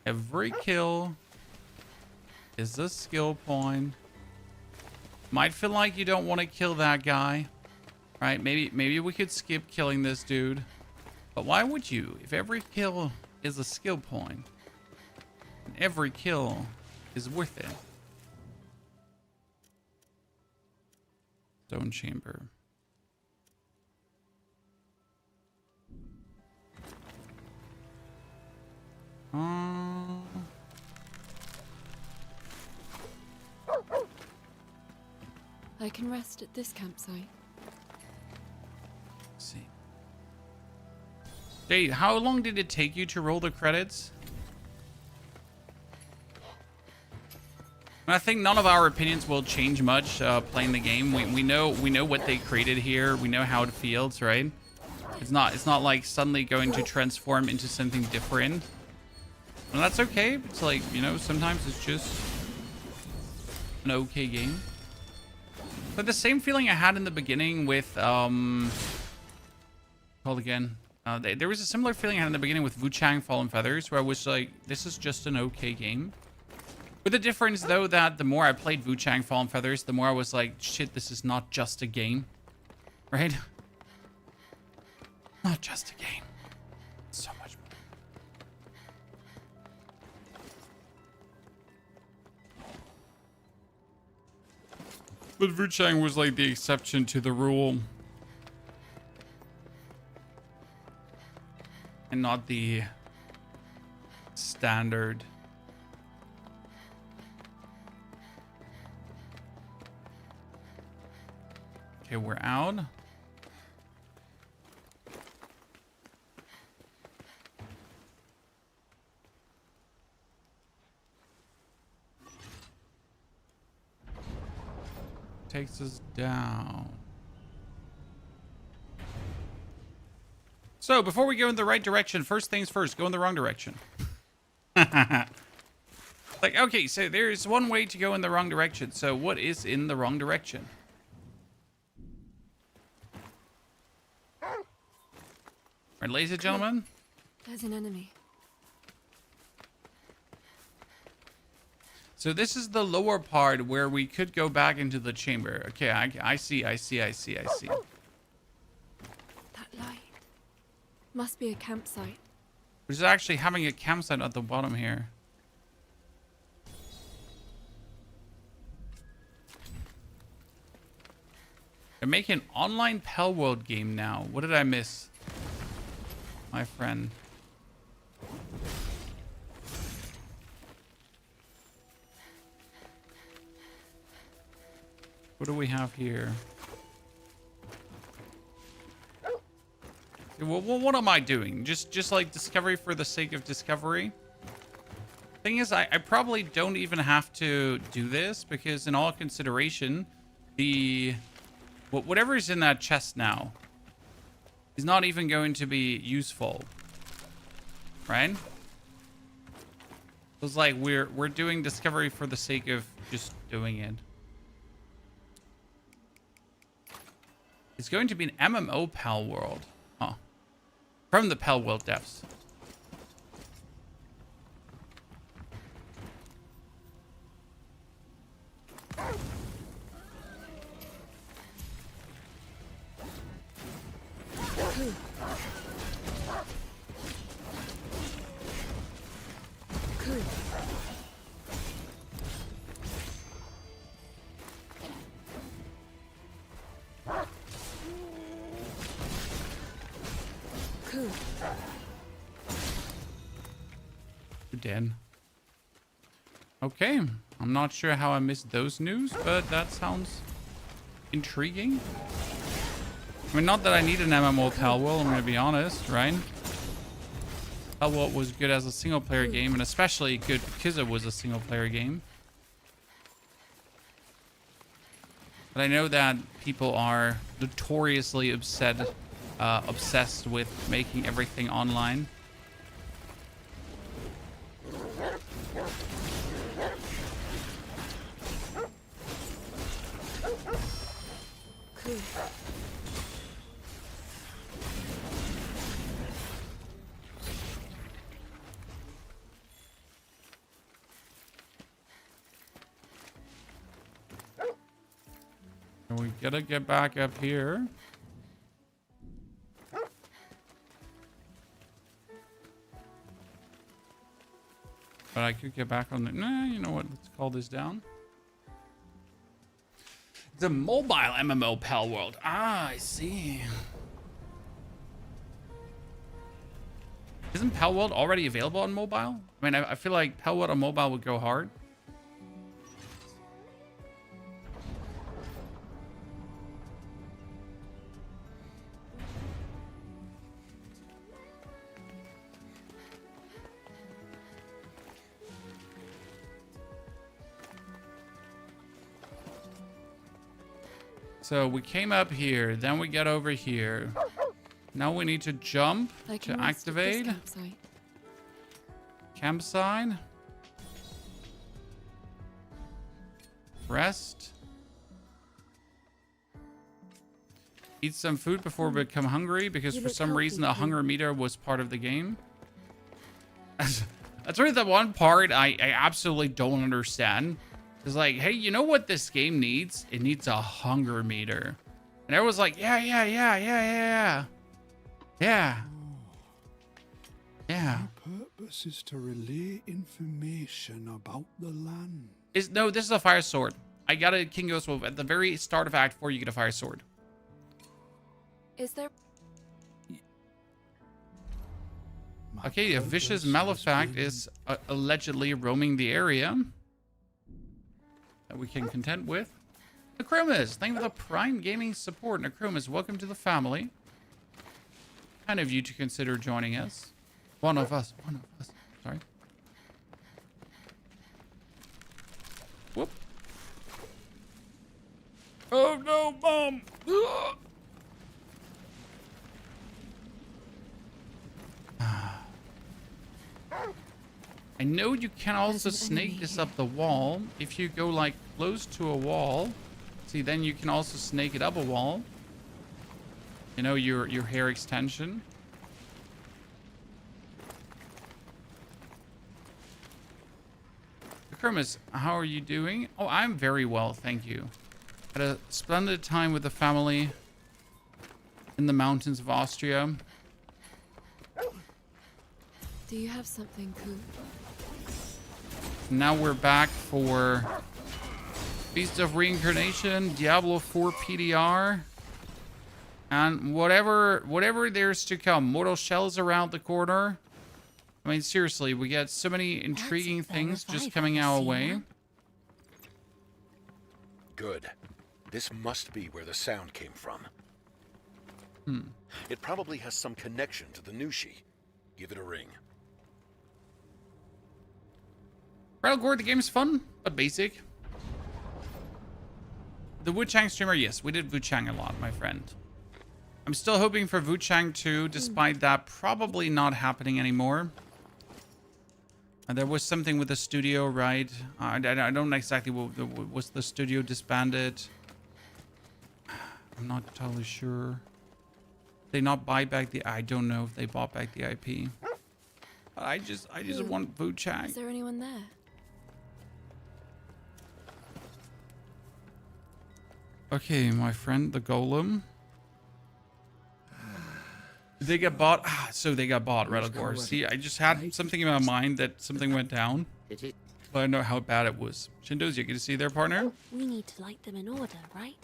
Every kill is a skill point. Might feel like you don't want to kill that guy. Right? Maybe we could skip killing this dude. But why would you? If every kill is a skill point, and every kill is worth it. Stone chamber. I can rest at this campsite. Let's see. Hey, how long did it take you to roll the credits? I think none of our opinions will change much playing the game. We know what they created here. We know how it feels, right? It's not like suddenly going to transform into something different. And that's okay. It's like, you know, sometimes it's just an okay game. But the same feeling I had in the beginning with called again. There was a similar feeling I had in the beginning with Wuchang Fallen Feathers, where I was like, this is just an okay game. With the difference, though, that the more I played Wuchang Fallen Feathers, the more I was like, shit, this is not just a game. Right? Not just a game. So much more. But Wuchang was like the exception to the rule. And not the standard. Okay, we're out. Takes us down. So, before we go in the right direction, first things first, go in the wrong direction. Like, okay, so there's one way to go in the wrong direction. So, what is in the wrong direction? Right, ladies and gentlemen. There's an enemy. So this is the lower part where we could go back into the chamber. Okay, I see. light. Must be a campsite. We're just actually having a campsite at the bottom here. They're making an online Pell World game now. What did I miss, my friend? What do we have here? Well, what am I doing? Just like discovery for the sake of discovery? Thing is, I probably don't even have to do this because in all consideration, whatever is in that chest now is not even going to be useful, right? It's like we're doing discovery for the sake of just doing it. It's going to be an MMO Pal World. Huh. From the Pal World devs. Den. Okay, I'm not sure how I missed those news, but that sounds intriguing. I mean, not that I need an MMO Pal World, I'm gonna be honest, right? Pal World was good as a single player game, and especially good because it was a single player game. But I know that people are notoriously obsessed with making everything online. Cool. And we gotta get back up here. But I could get back on the... Nah, you know what? Let's call this down. The mobile MMO Pal World. Ah, I see. Isn't Pal World already available on mobile? I mean, I feel like Pal World on mobile would go hard. So we came up here, then we get over here. Now we need to jump to activate. Campsite. Rest. Eat some food before we become hungry, because for some reason a hunger meter was part of the game. That's really the one part I absolutely don't understand. It's like, hey, you know what this game needs? It needs a hunger meter. And everyone's like, yeah. Yeah. The purpose is to relay information about the land. No, this is a fire sword. I got a King Ghost Wolf. At the very start of Act 4, you get a fire sword. Is there... Okay, a vicious malefact is allegedly roaming the area. That we can contend with. Necromus, thank you for the Prime Gaming support. Necromus, welcome to the family. Kind of you to consider joining us. One of us. Sorry. Whoop. Oh no, Mom! I know you can also snake this up the wall. If you go like close to a wall, see, then you can also snake it up a wall. You know, your hair extension. Kermis, how are you doing? Oh, I'm very well, thank you. Had a splendid time with the family. in the mountains of Austria. Do you have something, Ku? Now we're back for Beast of Reincarnation, Diablo 4 PDR, and whatever there's to come. Mortal Shells around the corner. I mean, seriously, we get so many intriguing things just coming our way. Good. This must be where the sound came from. It probably has some connection to the Nushi. Give it a ring. Railgore, the game's fun, but basic. The Wuchang streamer, yes, we did Wuchang a lot, my friend. I'm still hoping for Wuchang 2, despite that probably not happening anymore. There was something with the studio, right? I don't know exactly what was the studio disbanded. I'm not totally sure. They not buy back the... I don't know if they bought back the IP. I just want Wuchang. Is there anyone there? Okay, my friend, the golem. Did they get bought? Ah, so they got bought, Railgore. See, I just had something in my mind that something went down. Did it? But I know how bad it was. Shindo's, you get to see their partner? We need to light them in order, right?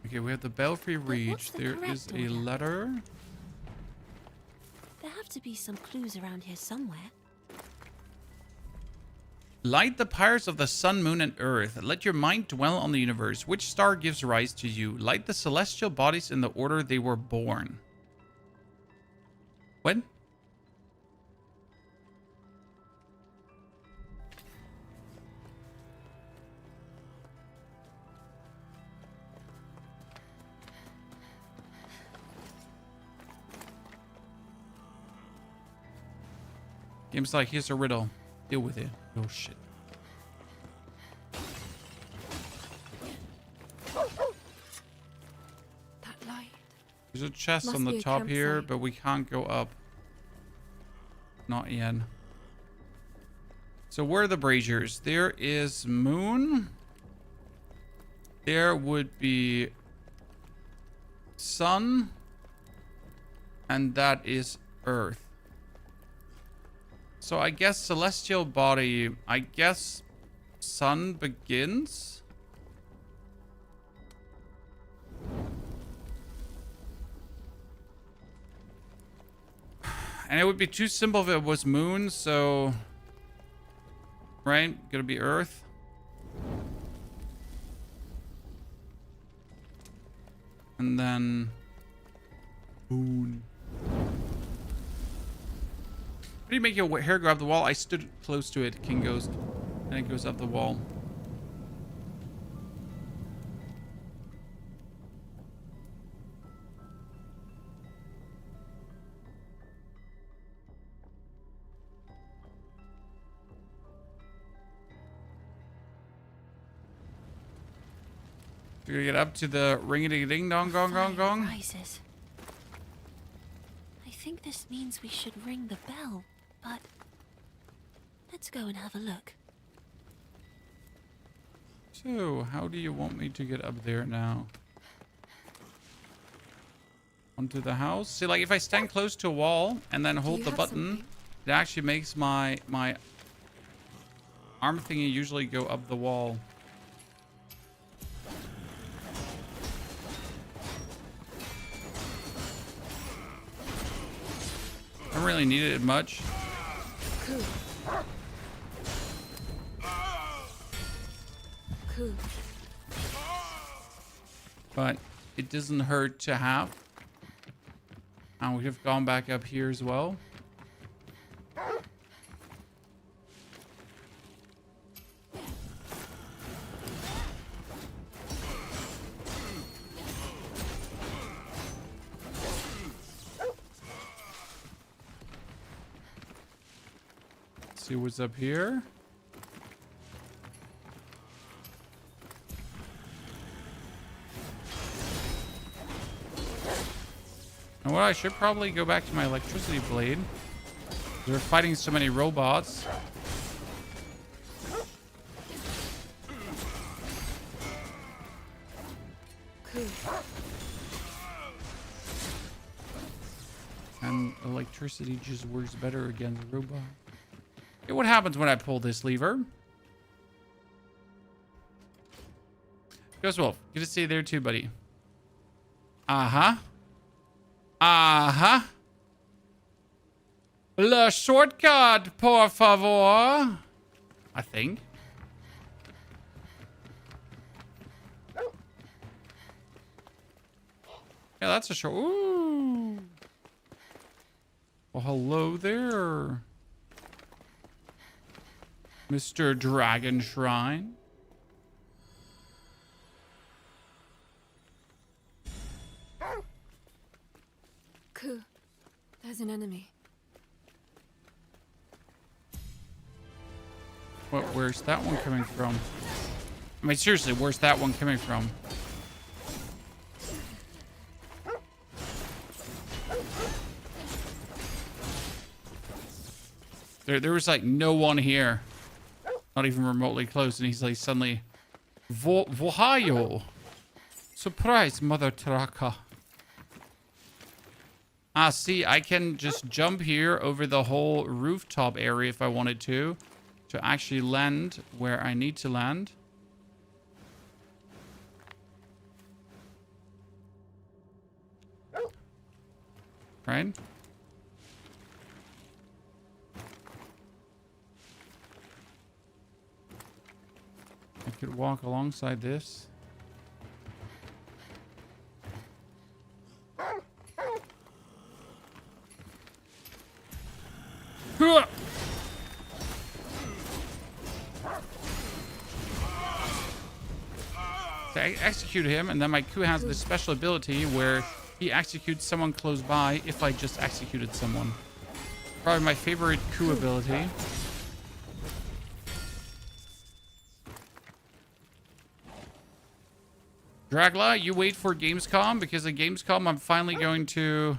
Okay, we have the Belfry Reach. what's the There correct is a order? letter. There have to be some clues around here somewhere. Light the pyres of the sun, moon, and earth. Let your mind dwell on the universe. Which star gives rise to you? Light the celestial bodies in the order they were born. What? Game's like, here's a riddle. Deal with it. Oh, shit. That light. There's a chest Must on be the a top here, campsite. but we can't go up. Not yet. So where are the braziers? There is moon. There would be sun. And that is earth. So I guess celestial body, I guess sun begins. And it would be too simple if it was moon, so... Right? Gonna be earth. And then... moon. How do you make your hair go up the wall? I stood close to it, King Ghost. And it goes up the wall. We're gonna get up to the ring-a-ding-ding-dong-gong-gong-gong. Rises. I think this means we should ring the bell, but let's go and have a look. So, how do you want me to get up there now? Onto the house? See, like, if I stand close to a wall and then hold you the have button, something? it actually makes my arm thingy usually go up the wall. I don't really need it much. Cool. Cool. But it doesn't hurt to have. And we have gone back up here as well. See what's up here. And what I should probably go back to my electricity blade. They're fighting so many robots. Cool. And electricity just works better against robots. Okay, what happens when I pull this lever? Ghost Wolf, good to see you there too, buddy. Uh-huh. Uh-huh. Le shortcut, por favor. I think. Yeah, that's a short. Ooh. Well, hello there, Mr. Dragon Shrine. Ku, there's an enemy. What? Where's that one coming from? I mean, seriously, where's that one coming from? There was like no one here. Not even remotely close, and he's like suddenly... Vohayo! Surprise, Mother Taraka. Ah, see, I can just jump here over the whole rooftop area if I wanted to actually land where I need to land. Right? I could walk alongside this. Huh! So I execute him, and then my Ku has this special ability where he executes someone close by if I just executed someone. Probably my favorite Ku ability. Dragla, you wait for Gamescom, because at Gamescom I'm finally going to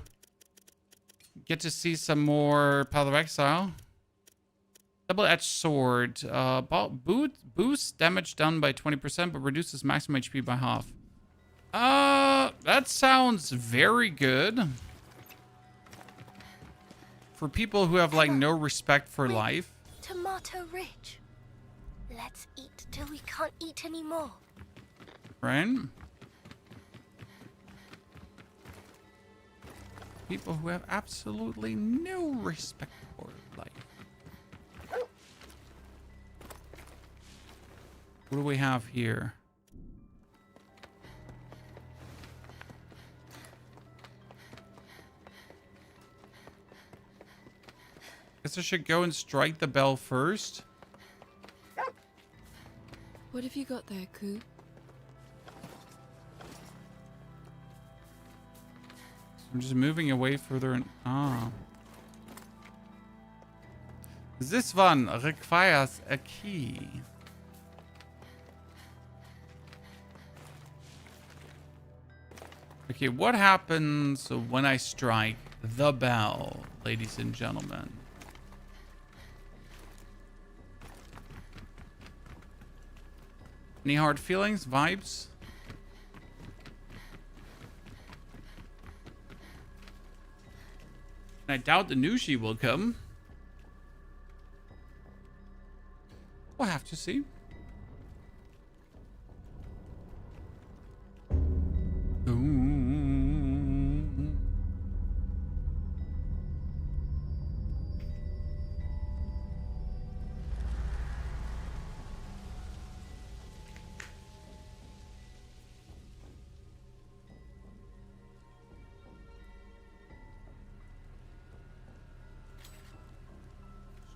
get to see some more Path of Exile. Double-edged sword. Boosts damage done by 20%, but reduces maximum HP by half. That sounds very good. For people who have, like, no respect for life. Tomato rich. Let's eat till we can't eat anymore. Right? People who have absolutely no respect for life. What do we have here? Guess I should go and strike the bell first. What have you got there, Ku? I'm just moving away further and... Ah. This one requires a key. Okay, what happens when I strike the bell, ladies and gentlemen? Any hard feelings, vibes? I doubt the Nushi will come. We'll have to see. Ooh.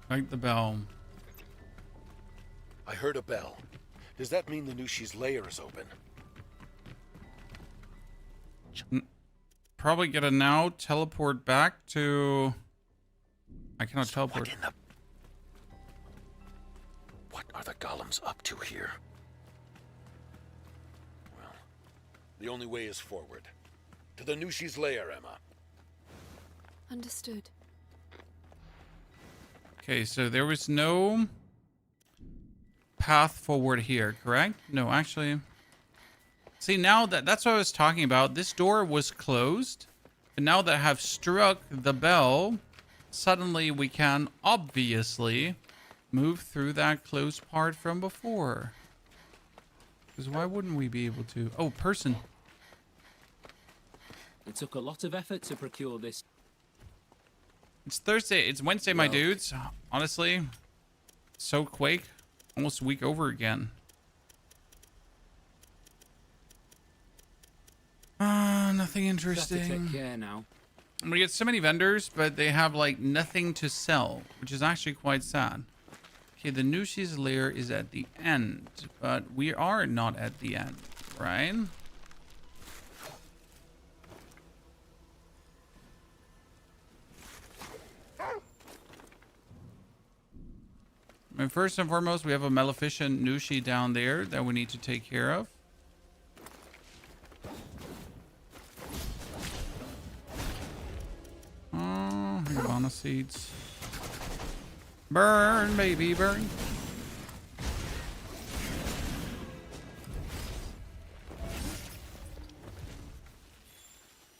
Strike the bell. I heard a bell. Does that mean the Nushi's lair is open? Probably gonna now teleport back to... I cannot teleport. What are the golems up to here? Well, the only way is forward. To the Nushi's lair, Emma. Understood. Okay, so there was no path forward here, correct? No, actually. See, now that's what I was talking about. This door was closed. But now that I have struck the bell, suddenly we can obviously move through that closed part from before. Because why wouldn't we be able to? Oh, person. It took a lot of effort to procure this. It's Thursday. It's Wednesday, my dudes. Honestly, so quick. Almost a week over again. Nothing Have to interesting. take care now. I'm gonna get so many vendors, but they have like nothing to sell, which is actually quite sad. Okay, the Nushi's lair is at the end, but we are not at the end, right? And first and foremost, we have a Maleficent Nushi down there that we need to take care of. Oh, Hibana seeds. Burn, baby, burn.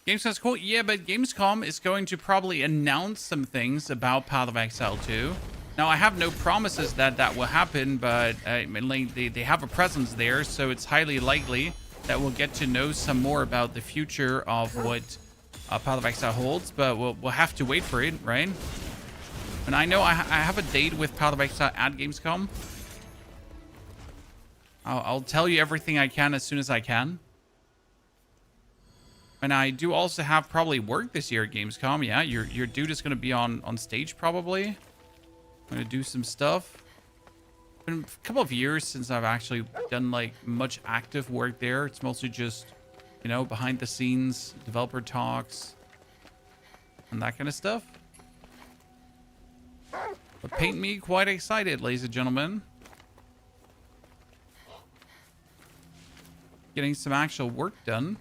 Gamescom's cool. Yeah, but Gamescom is going to probably announce some things about Path of Exile 2. Now, I have no promises that that will happen, but they have a presence there, so it's highly likely that we'll get to know some more about the future of what Path of Exile holds, but we'll have to wait for it, right? And I know I have a date with Path of Exile at Gamescom. I'll tell you everything I can as soon as I can. And I do also have probably work this year at Gamescom. Yeah, your dude is going to be on stage probably. I'm going to do some stuff. It's been a couple of years since I've actually done like much active work there. It's mostly just, you know, behind the scenes, developer talks, and that kind of stuff. But paint me quite excited, ladies and gentlemen. Getting some actual work done.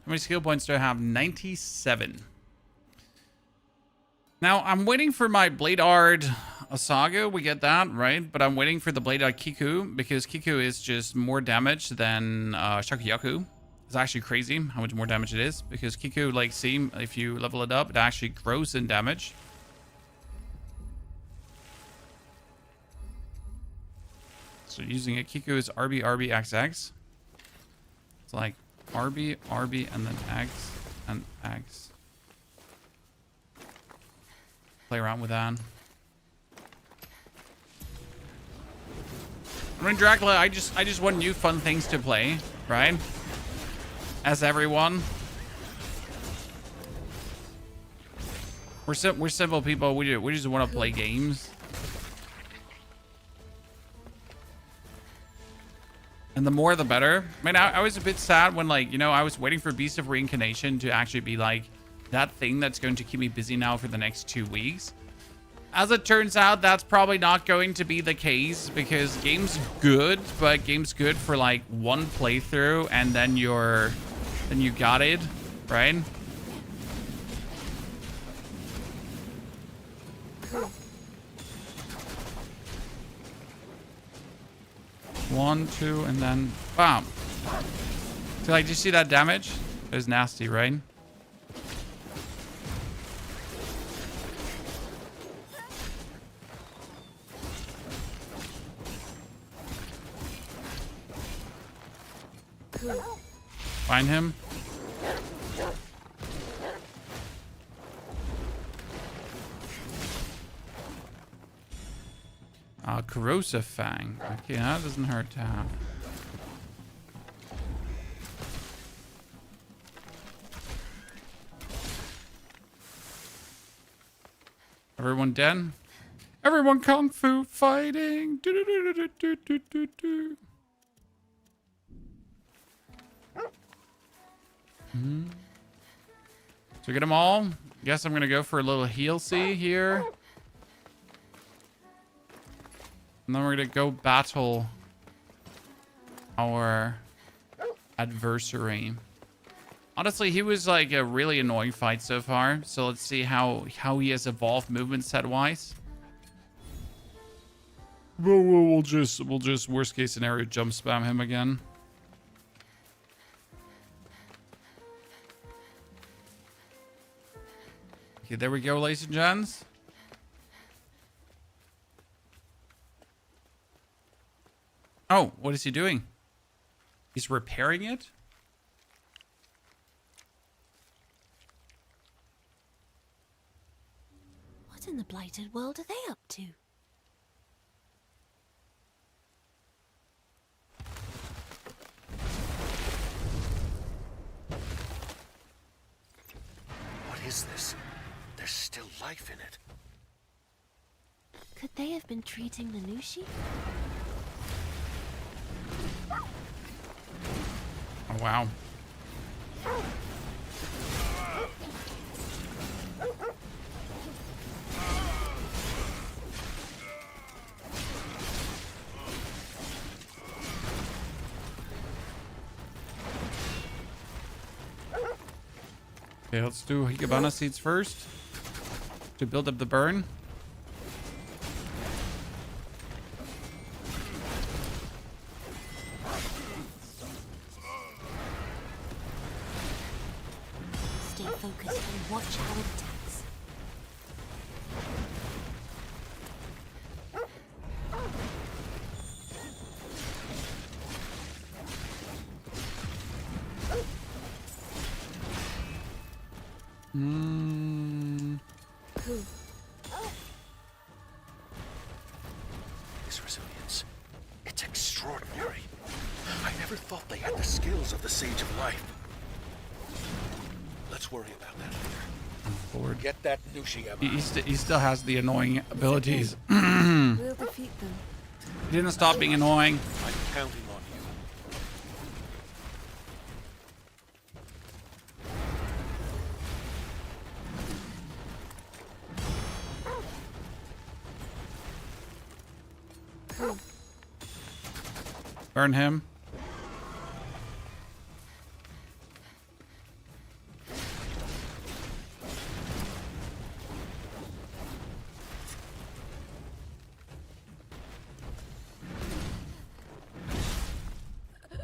How many skill points do I have? 97. Now, I'm waiting for my Blade Ard Asaga. We get that, right? But I'm waiting for the Blade Ard Kiku, because Kiku is just more damage than Shakuyaku. It's actually crazy how much more damage it is, because Kiku, like, see, if you level it up, it actually grows in damage. So using a Kiku is RB, RB, XX. It's like RB, RB, and then X, and X. Play around with that. I mean, Dracula, I just want new fun things to play, right? As everyone. We're simple people. We just want to play games. And the more, the better. I mean, I was a bit sad when, like, you know, I was waiting for Beast of Reincarnation to actually be, like, that thing that's going to keep me busy now for the next 2 weeks. As it turns out, that's probably not going to be the case, because game's good, but game's good for, like, one playthrough, and then you got it, right? One, two, and then bam. So, like, do you see that damage? It was nasty, right? Find him. Corrosive Fang. Okay, that doesn't hurt to have. Everyone dead? Everyone kung fu fighting. So get them all. Guess I'm gonna go for a little heal C here. And then we're gonna go battle our adversary. Honestly, he was like a really annoying fight so far. So let's see how he has evolved movement set wise. We'll just worst case scenario jump spam him again. Okay, there we go, ladies and gents. Oh, what is he doing? He's repairing it? What in the blighted world are they up to? What is this? There's still life in it. Could they have been treating the Nushi? Oh, wow. Okay, let's do Hikebana seeds first to build up the burn. Stay focused and watch how it attacks. This resilience, it's extraordinary. I never thought they had the skills of the Sage of Life. Let's worry about that later. Lord. Get that Nushi, Emma. He still has the annoying abilities. We'll defeat them. He didn't stop being annoying. I'm counting on you. Burn him.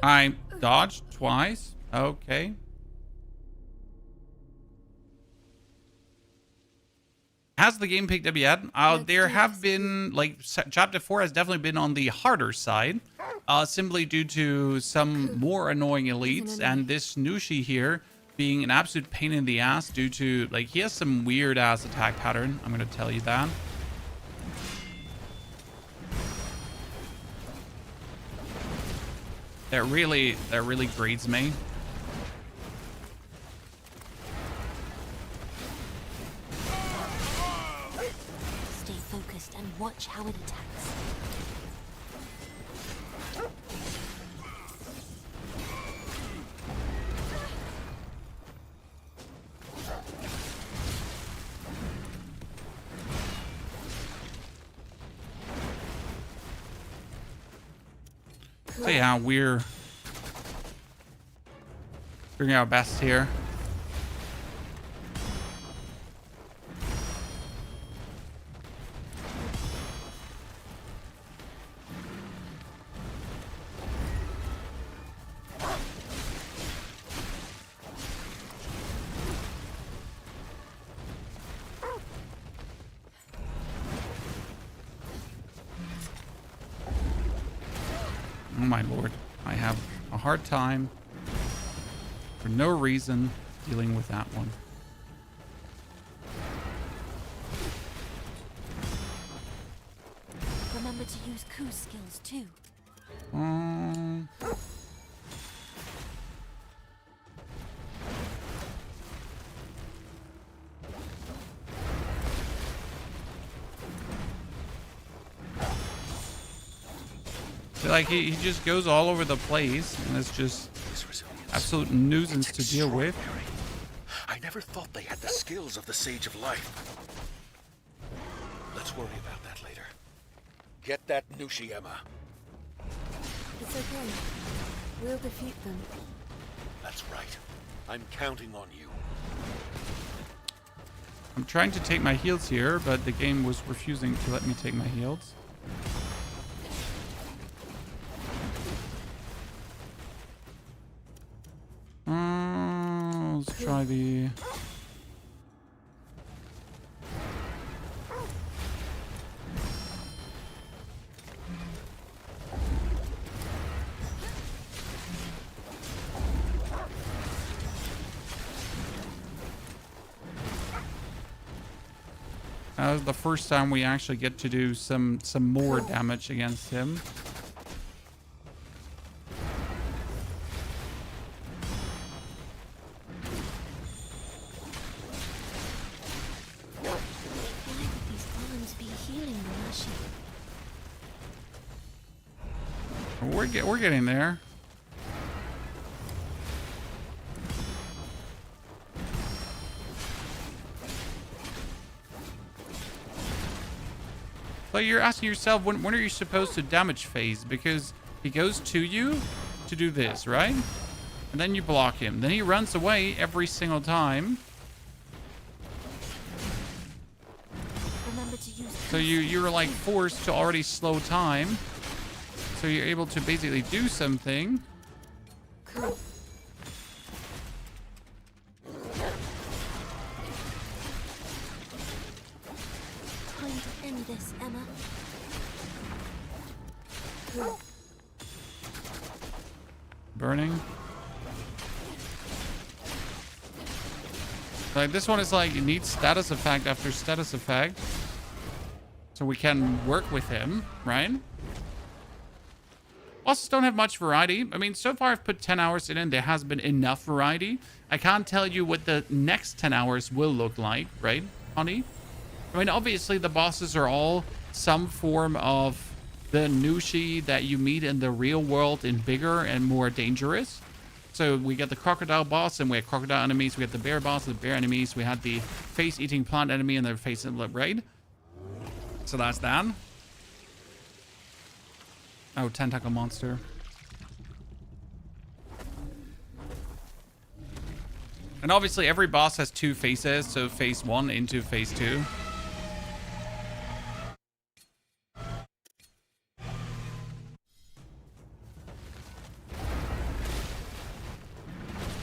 I dodged twice. Okay. Has the game picked up yet? There have been, like, chapter 4 has definitely been on the harder side. Simply due to some more annoying elites, and this Nushi here being an absolute pain in the ass due to, like, he has some weird ass attack pattern. I'm gonna tell you that. That really grades me. Stay focused and watch how it attacks. So yeah, we're doing our best here. Oh my lord, I have a hard time for no reason dealing with that one. Remember to use Ku's skills too. Like he just goes all over the place, and it's just absolute nuisance to deal with. I never thought they had the skills of the Sage of Life. Let's worry about that later. Get that Nushi, Emma. It's okay. We'll defeat them. That's right. I'm counting on you. I'm trying to take my heals here, but the game was refusing to let me take my heals. Let's try the... That was the first time we actually get to do some more damage against him. Why would these golems be healing the Nashi? We're getting there. But you're asking yourself, when are you supposed to damage phase? Because he goes to you to do this, right? And then you block him. Then he runs away every single time. Remember to use So you're like forced to already slow time. So you're able to basically do something. Cool. Time to end this, Emma. Cool. Burning. Like this one is like, it needs status effect after status effect. So we can work with him, right? Bosses don't have much variety. I mean, so far I've put 10 hours in and there has been enough variety. I can't tell you what the next 10 hours will look like, right, honey? I mean, obviously the bosses are all some form of the Nushi that you meet in the real world in bigger and more dangerous. So we get the crocodile boss and we had crocodile enemies. We had the bear boss and the bear enemies. We had the face-eating plant enemy and the face-eating raid. So that's that. Oh, tentacle monster. And obviously every boss has two phases. So phase 1 into phase 2.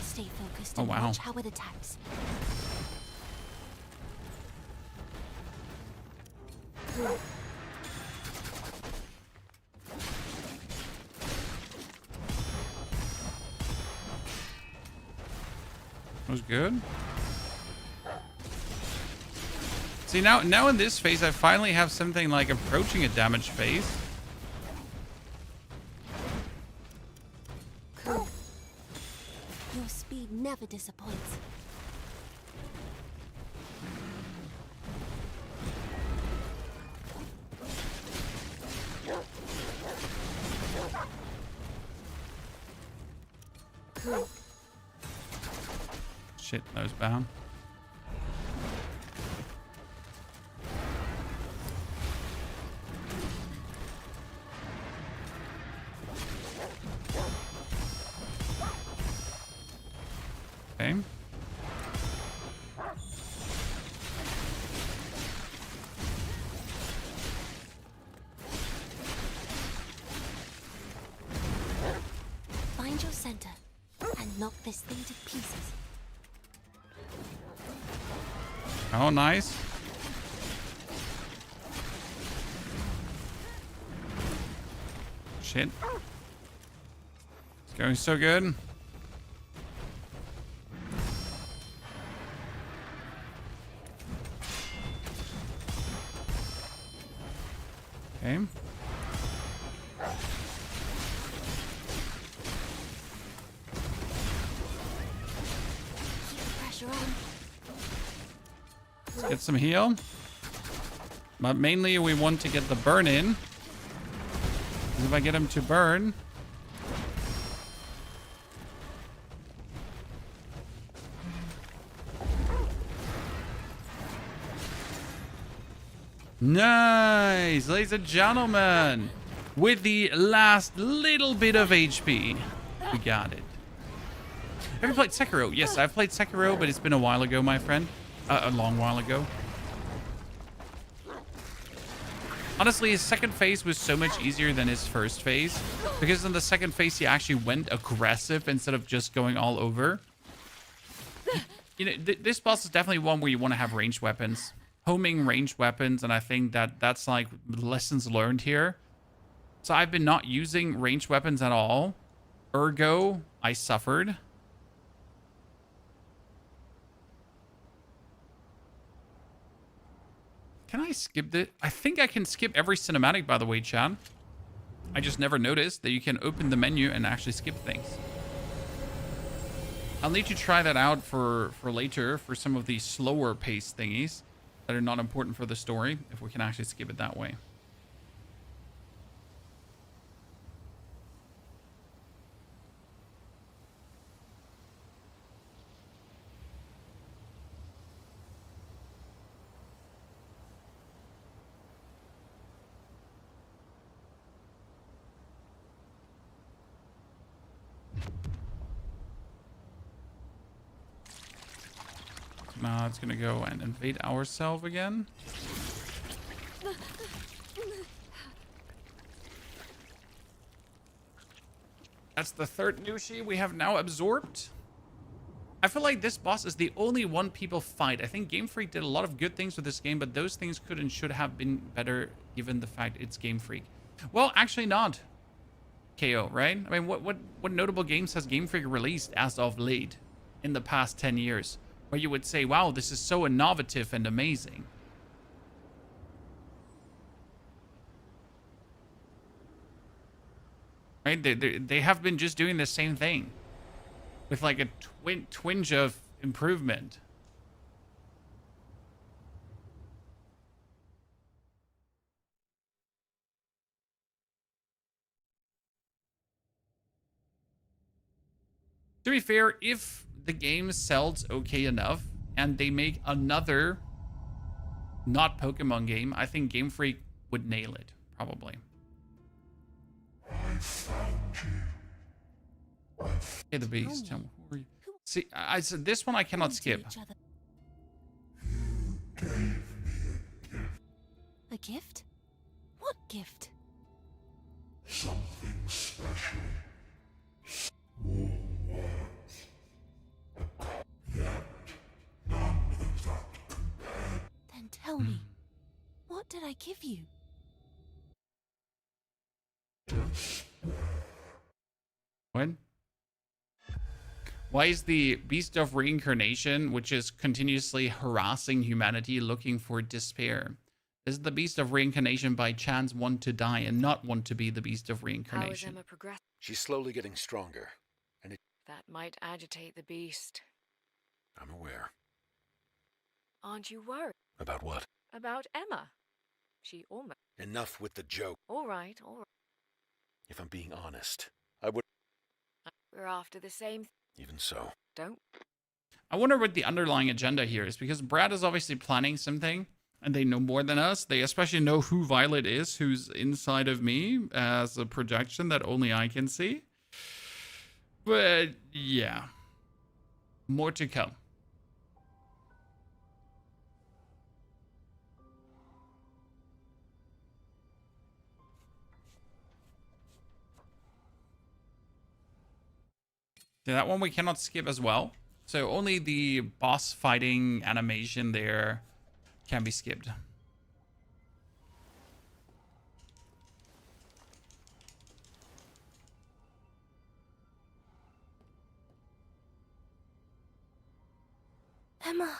Stay focused Oh, and wow. watch how it attacks. Cool. Was good. See, now in this phase, I finally have something like approaching a damage phase. Cool. Your speed never disappoints. Cool. Shit, nose bound. Okay. Find your center and knock this thing to pieces. Oh, nice. Shit. It's going so good. Okay. Keep the pressure on. Let's get some heal. But mainly we want to get the burn in. 'Cause if I get him to burn... Nice, ladies and gentlemen. With the last little bit of HP, we got it. Have you played Sekiro? Yes, I've played Sekiro, but it's been a while ago, my friend. A long while ago. Honestly, his second phase was so much easier than his first phase. Because in the second phase, he actually went aggressive instead of just going all over. You know, this boss is definitely one where you want to have ranged weapons. Homing ranged weapons, and I think that that's like lessons learned here. So I've been not using ranged weapons at all. Ergo, I suffered. Can I skip this? I think I can skip every cinematic, by the way, Chad. I just never noticed that you can open the menu and actually skip things. I'll need to try that out for later for some of the slower paced thingies that are not important for the story, if we can actually skip it that way. Now it's gonna go and invade ourselves again. That's the third Nushi we have now absorbed. I feel like this boss is the only one people fight. I think Game Freak did a lot of good things with this game, but those things could and should have been better given the fact it's Game Freak. Well, actually not. KO, right? I mean, what notable games has Game Freak released as of late in the past 10 years? Where you would say, wow, this is so innovative and amazing. Right? They have been just doing the same thing. With like a twinge of improvement. To be fair, if the game sells okay enough and they make another not Pokemon game, I think Game Freak would nail it, probably. I found you. Hey, the Beast. Who are you? See, I said this one I cannot skip. You gave me a gift. A gift? What gift? Something special. More words. Yet none of that compared. Then tell me, what did I give you? When? Why is the Beast of Reincarnation, which is continuously harassing humanity, looking for despair? Is the Beast of Reincarnation by chance want to die and not want to be the Beast of How is Reincarnation? Emma progress? She's slowly getting stronger, and That might agitate the beast. I'm aware. Aren't you worried About what? about Emma? She almost... Enough with the joke. All right, all right. If I'm being honest, I would... We're after the same... Even so. Don't... I wonder what the underlying agenda here is, because Brad is obviously planning something, and they know more than us. They especially know who Violet is, who's inside of me as a projection that only I can see. But yeah, more to come. Yeah, that one we cannot skip as well. So only the boss fighting animation there can be skipped. Emma.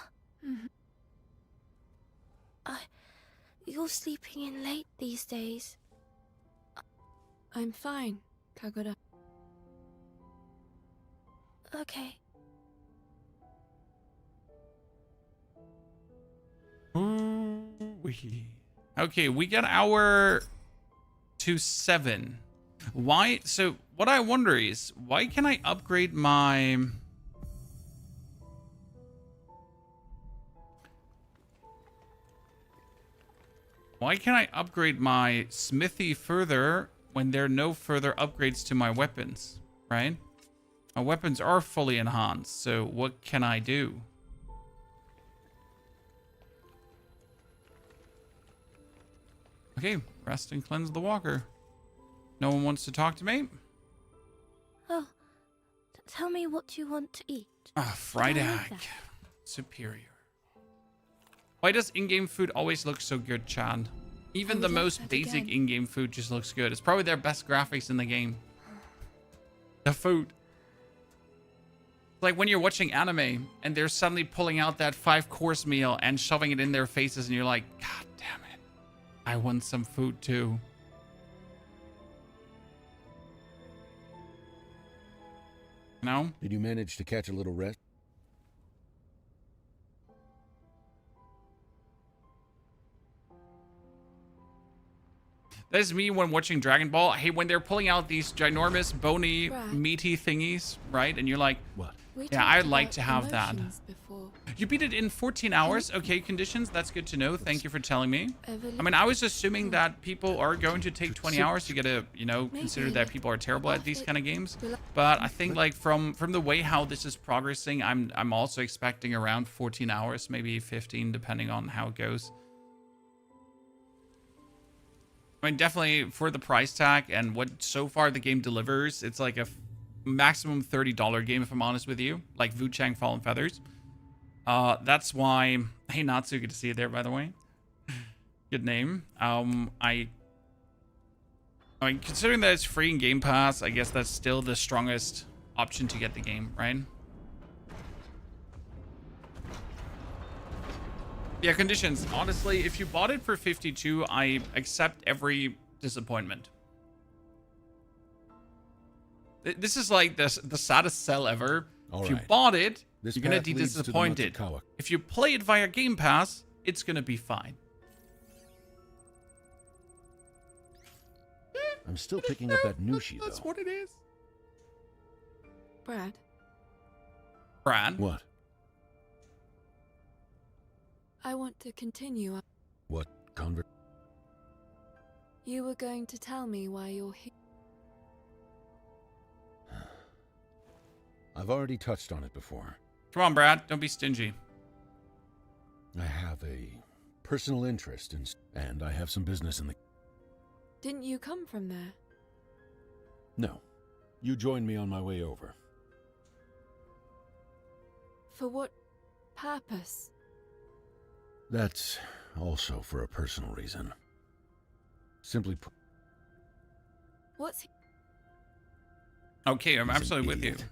You're sleeping in late these days. I'm fine, Kagoda. Okay. Ooh-wee. Okay, we got our 2-7. Why? So what I wonder is, why can I upgrade my... Why can I upgrade my smithy further when there are no further upgrades to my weapons, right? My weapons are fully enhanced, so what can I do? Okay, rest and cleanse the walker. No one wants to talk to me? Oh, tell me what you want to eat. Ah, fried I like egg. that. Superior. Why does in-game food always look so good, Chad? Even I the would like most that basic again. in-game food just looks good. It's probably their best graphics in the game. The food. Like when you're watching anime and they're suddenly pulling out that 5-course meal and shoving it in their faces and you're like, God damn it. I want some food too. No? Did you manage to catch a little rest? That's me when watching Dragon Ball. Hey, when they're pulling out these ginormous, bony, Right. meaty thingies, right? And you're like, What? We yeah, talked I'd like about to have that. emotions before. You beat it in 14 hours? Okay, conditions. That's good to know. Thank you for telling me. I mean, I was assuming that people are going to take 20 hours. You gotta, you know, consider that people are terrible at these kind of games. But I think like from the way how this is progressing, I'm also expecting around 14 hours, maybe 15, depending on how it goes. I mean, definitely for the price tag and what so far the game delivers, it's like a maximum $30 game, if I'm honest with you. Like Wu Chang Fallen Feathers. That's why... Hey, Natsu, good to see you there, by the way. Good name. I mean, considering that it's free in Game Pass, I guess that's still the strongest option to get the game, right? Yeah, conditions. Honestly, if you bought it for 52, I accept every disappointment. This is like the saddest sell ever. All if you right. bought it, This you're gonna path be leads to the disappointed. Matsukawa. If you play it via Game Pass, it's gonna be fine. I'm still picking up that Nushi, That's though. what it is. Brad, Brad. What? I want to continue. What You were going to tell me why you're here. I've already touched on it before. Come on, Brad. Don't be stingy. I have a personal interest in... And I have some business in the... Didn't you come from there? No. You joined me on my way over. For what purpose? That's also for a personal reason. Simply put... What's he? Okay, I'm he's an absolutely with you. idiot.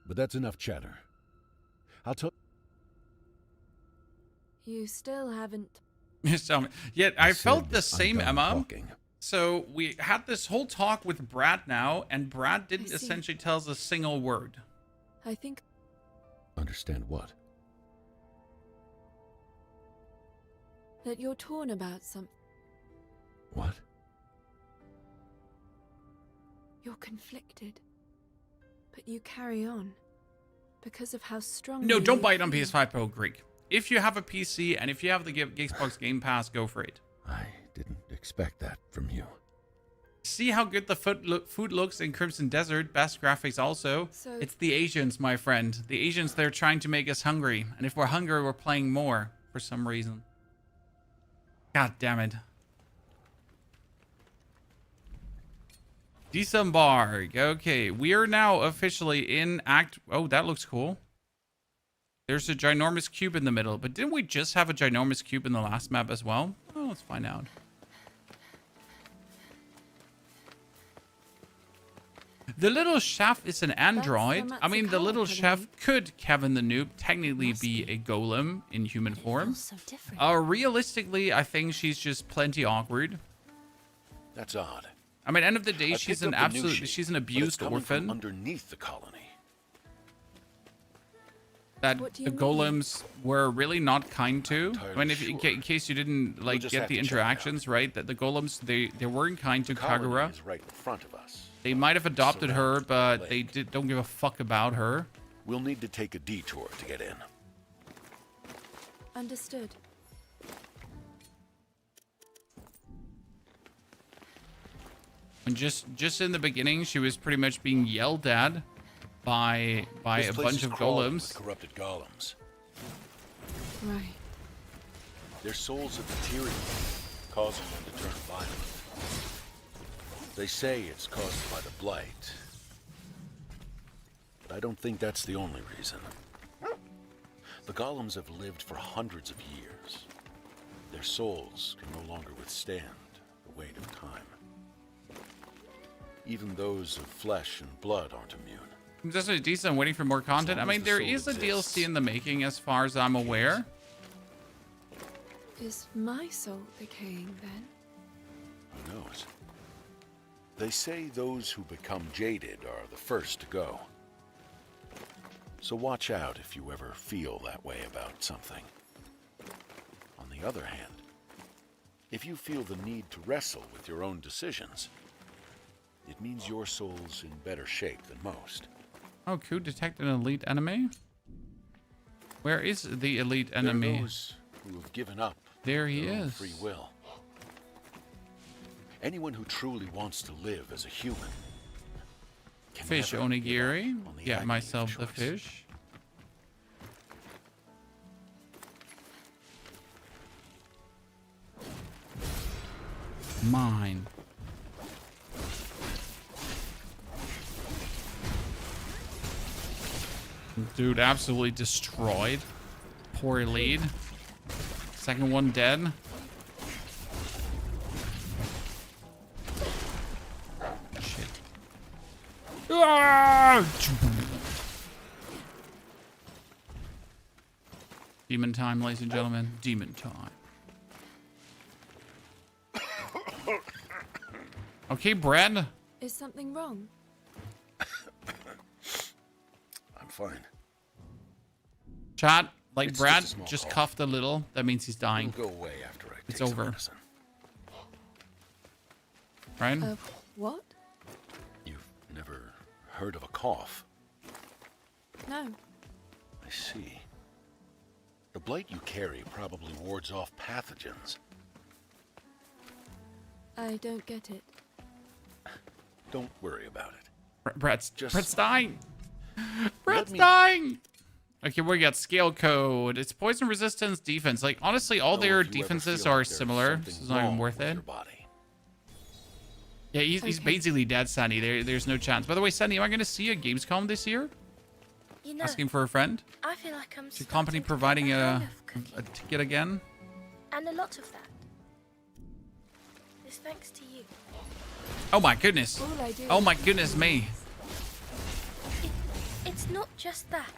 But that's enough chatter. I'll tell... You still haven't. Just tell me. Yet I felt said the I'm same, done Emma. talking. So we had this whole talk with Brad now, and Brad didn't I see. essentially tell us a single word. I think Understand what? that you're torn about something. What? You're conflicted. But you carry on. Because of how strong. No, you don't buy it on feel. PS5 Pro, Greek. If you have a PC and if you have the Xbox Game Pass, go for it. I didn't expect that from you. See how good the food looks in Crimson Desert. Best graphics also. So- It's the Asians, my friend. The Asians, they're trying to make us hungry. And if we're hungry, we're playing more for some reason. God damn it. Disembark. Okay, we are now officially in Act... Oh, that looks cool. There's a ginormous cube in the middle. But didn't we just have a ginormous cube in the last map as well? Oh, let's find out. The little chef is an android. I mean, the Matsukawa little Academy. chef could, Kevin the Noob, technically Must be be. a golem in human form. Feels so different. Realistically, I think she's just plenty awkward. That's odd. I mean, end of the day, I she's picked an up the absolute, Nushi, she's an but it's abused coming from orphan. underneath the colony. That What do the you mean? golems were really not kind to. Not I mean, if entirely in case you didn't like just get have the to check it out. interactions, right? That the golems they weren't kind to The colony Kagura. is right in front of us. They might have adopted her, Surrounded but by they lake. don't give a fuck about her. We'll need to take a detour to get in. Understood. And just in the beginning, she was pretty much being yelled at by This a place bunch is of crawling with golems. corrupted golems. Right. Their souls are deteriorating, causing them to turn violent. They say it's caused by the blight. But I don't think that's the only reason. The golems have lived for hundreds of years. Their souls can no longer withstand the weight of time. Even those of flesh and blood aren't immune. That's a decent. I'm waiting for more content. I long mean, as the there soul is a exists. DLC in the making, as far as I'm aware. Is my soul decaying then? Who knows? They say those who become jaded are the first to go. So watch out if you ever feel that way about something. On the other hand, if you feel the need to wrestle with your own decisions, it means your soul's in better shape than most. Oh, cool. Detect an elite enemy. Where is the elite There are enemy? those who have given up There he their own is. free will. Anyone who truly wants to live as a human can Fish never give onigiri. up on the Get agony myself of the choice. fish. Mine. Dude, absolutely destroyed. Poor lead. Second one dead. Shit. Ah! Demon time, ladies and gentlemen. Demon time. Okay, Brad. Is something wrong? I'm fine. Chat, like It's Brad just a small just cough. coughed a little. That means he's dying. It'll go away after I It's take some over. medicine. Right? What? You've never heard of a cough? No. I see. The blight you carry probably wards off pathogens. I don't get it. Don't worry about it. Brett's Just- dying. Brett's me- dying. Okay, we got scale code. It's poison resistance, defense. Like, honestly, all Know their if you ever defenses feel are like there's similar. something This is not even wrong worth with it. your body. Yeah, he's Okay. basically dead, Sandy. There's no chance. By the way, Sandy, am I going to see you at Gamescom this year? You know, Asking for a friend? I feel like I'm Is your company starting to get providing the hang a of cooking, ticket again? and a lot of that is thanks to you. Oh my goodness. All I do Oh is- my goodness me. It's not just that.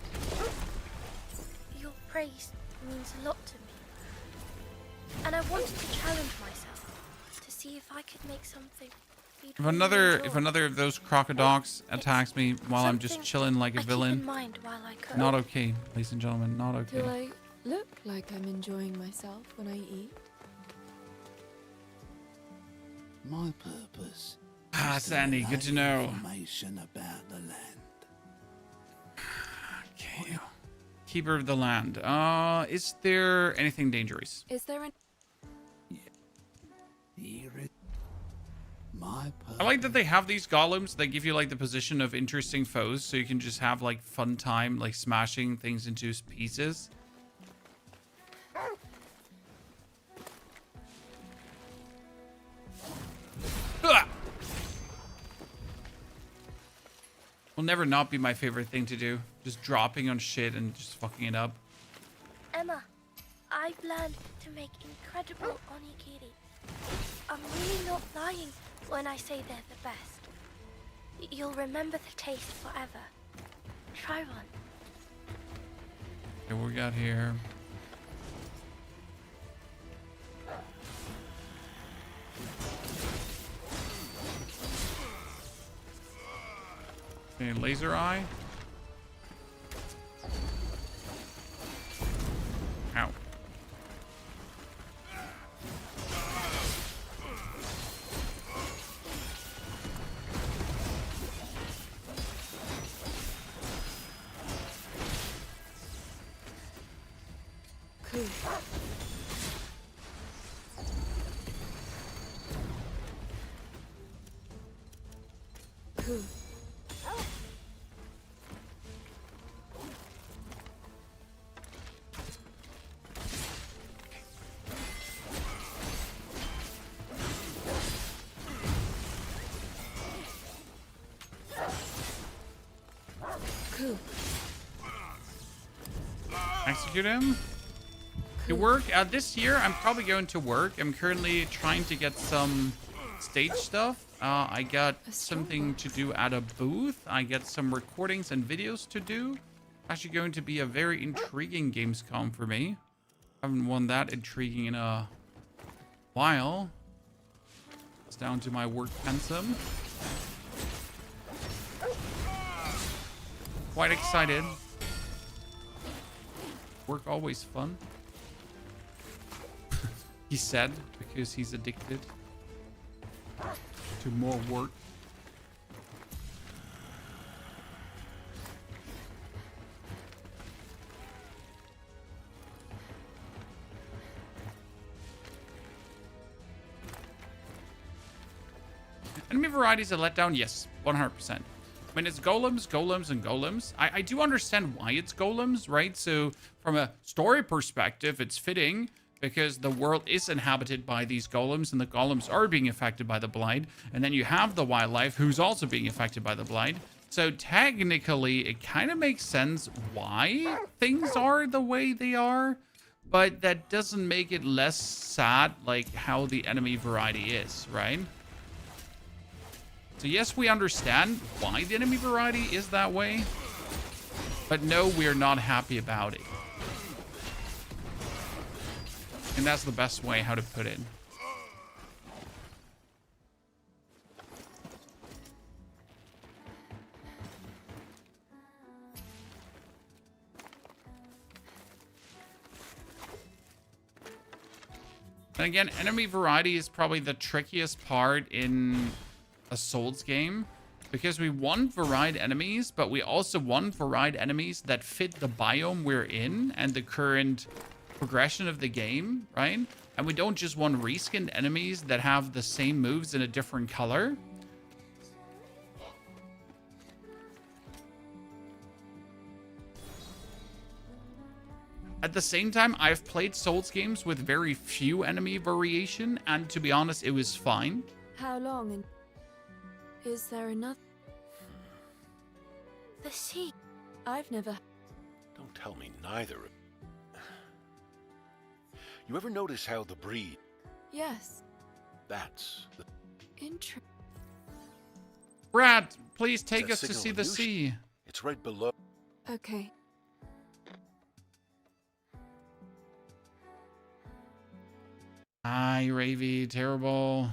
Your praise means a lot to me. And I wanted to challenge myself to see if I could make something you'd If really another enjoy. of those crocodogs attacks me while I'm just Something chilling like a I keep villain, in mind while I cook. not okay, ladies and gentlemen, not Do okay. I look like I'm enjoying myself when I eat? My purpose. Ah, is to Sandy, good to relay know. Information about the land. Okay. Keeper of the land. Is there anything dangerous? Is there an Hear it. My purpose. I like that they have these golems that give you like the position of interesting foes, so you can just have like fun time, like smashing things into pieces. Ah! Will never not be my favorite thing to do. Just dropping on shit and just fucking it up. Emma, I've learned to make incredible onigiri. I'm really not lying when I say they're the best. You'll remember the taste forever. Try one. Okay, what we got here? Okay, laser eye. Ow. cool? Cool. Cool. Execute him. To work this year, I'm probably going to work. I'm currently trying to get some stage stuff. I got something to do at a booth. I get some recordings and videos to do. Actually going to be a very intriguing Gamescom for me. Haven't won that intriguing in a while. It's down to my work pensum. Quite excited. Work always fun. He said, because he's addicted to more work. Enemy varieties a letdown? Yes, 100%. I mean, it's golems, golems, and golems. I do understand why it's golems, right? So from a story perspective, it's fitting because the world is inhabited by these golems and the golems are being affected by the blight. And then you have the wildlife who's also being affected by the blight. So technically, it kind of makes sense why things are the way they are. But that doesn't make it less sad, like how the enemy variety is, right? So yes, we understand why the enemy variety is that way, but no, we're not happy about it. And that's the best way how to put it. And again, enemy variety is probably the trickiest part in a Souls game, because we want varied enemies, but we also want varied enemies that fit the biome we're in and the current progression of the game, right? And we don't just want reskinned enemies that have the same moves in a different color. At the same time, I've played Souls games with very few enemy variation, and to be honest, it was fine. How long and is there another? The sea. I've never. Don't tell me neither. You ever notice how the breed... Yes. That's the... Brad, please take That us to signal see the illusion? sea. It's right below... Okay. Hi, Ravy, terrible.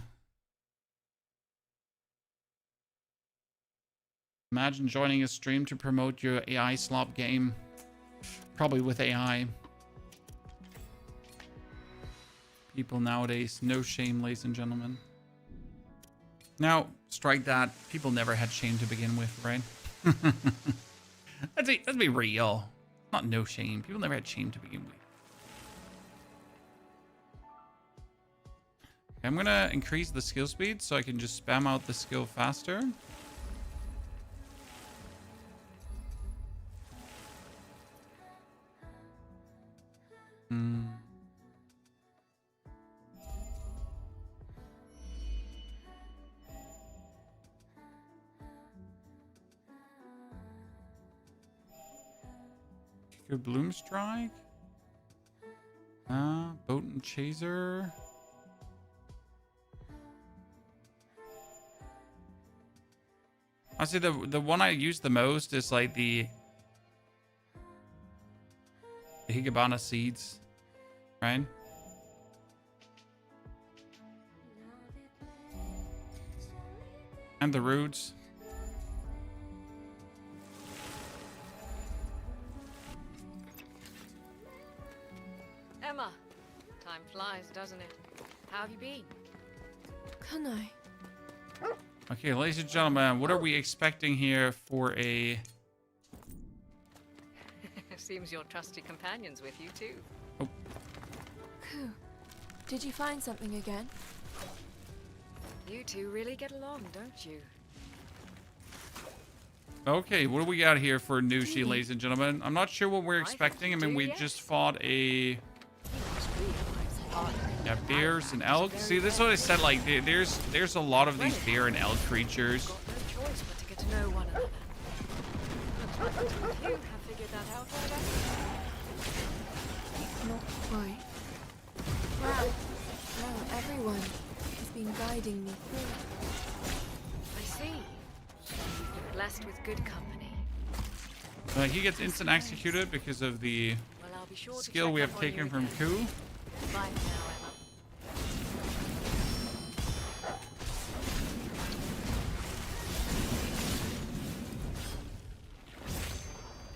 Imagine joining a stream to promote your AI slop game. Probably with AI. People nowadays, no shame, ladies and gentlemen. Now, strike that. People never had shame to begin with, right? Let's be real. Not no shame. People never had shame to begin with. I'm gonna increase the skill speed so I can just spam out the skill faster. Good Bloom Strike. Boat and Chaser. Honestly, the one I use the most is like the Higabana Seeds, right? And the roots. Emma, time flies, doesn't it? How have you been? Can I? Okay, ladies and gentlemen, what are we expecting here for a... Seems your trusty companion's with you too. Cool. Did you find something again? You two really get along, don't you? Okay, what do we got here for Nushi, ladies and gentlemen? I'm not sure what we're expecting. I mean, we just fought a... Yeah, bears and elk. See, this is what I said. Like, there's a lot of these bear and elk creatures. Got no choice but to get to know one another. Looks like you have figured that out already. Not quite. Wow. Now everyone has been guiding me through. I see. You've been blessed with good company. He gets instant executed because of the Well, I'll be sure to skill check we up have on you taken from again. Ku. Bye for now, Emma.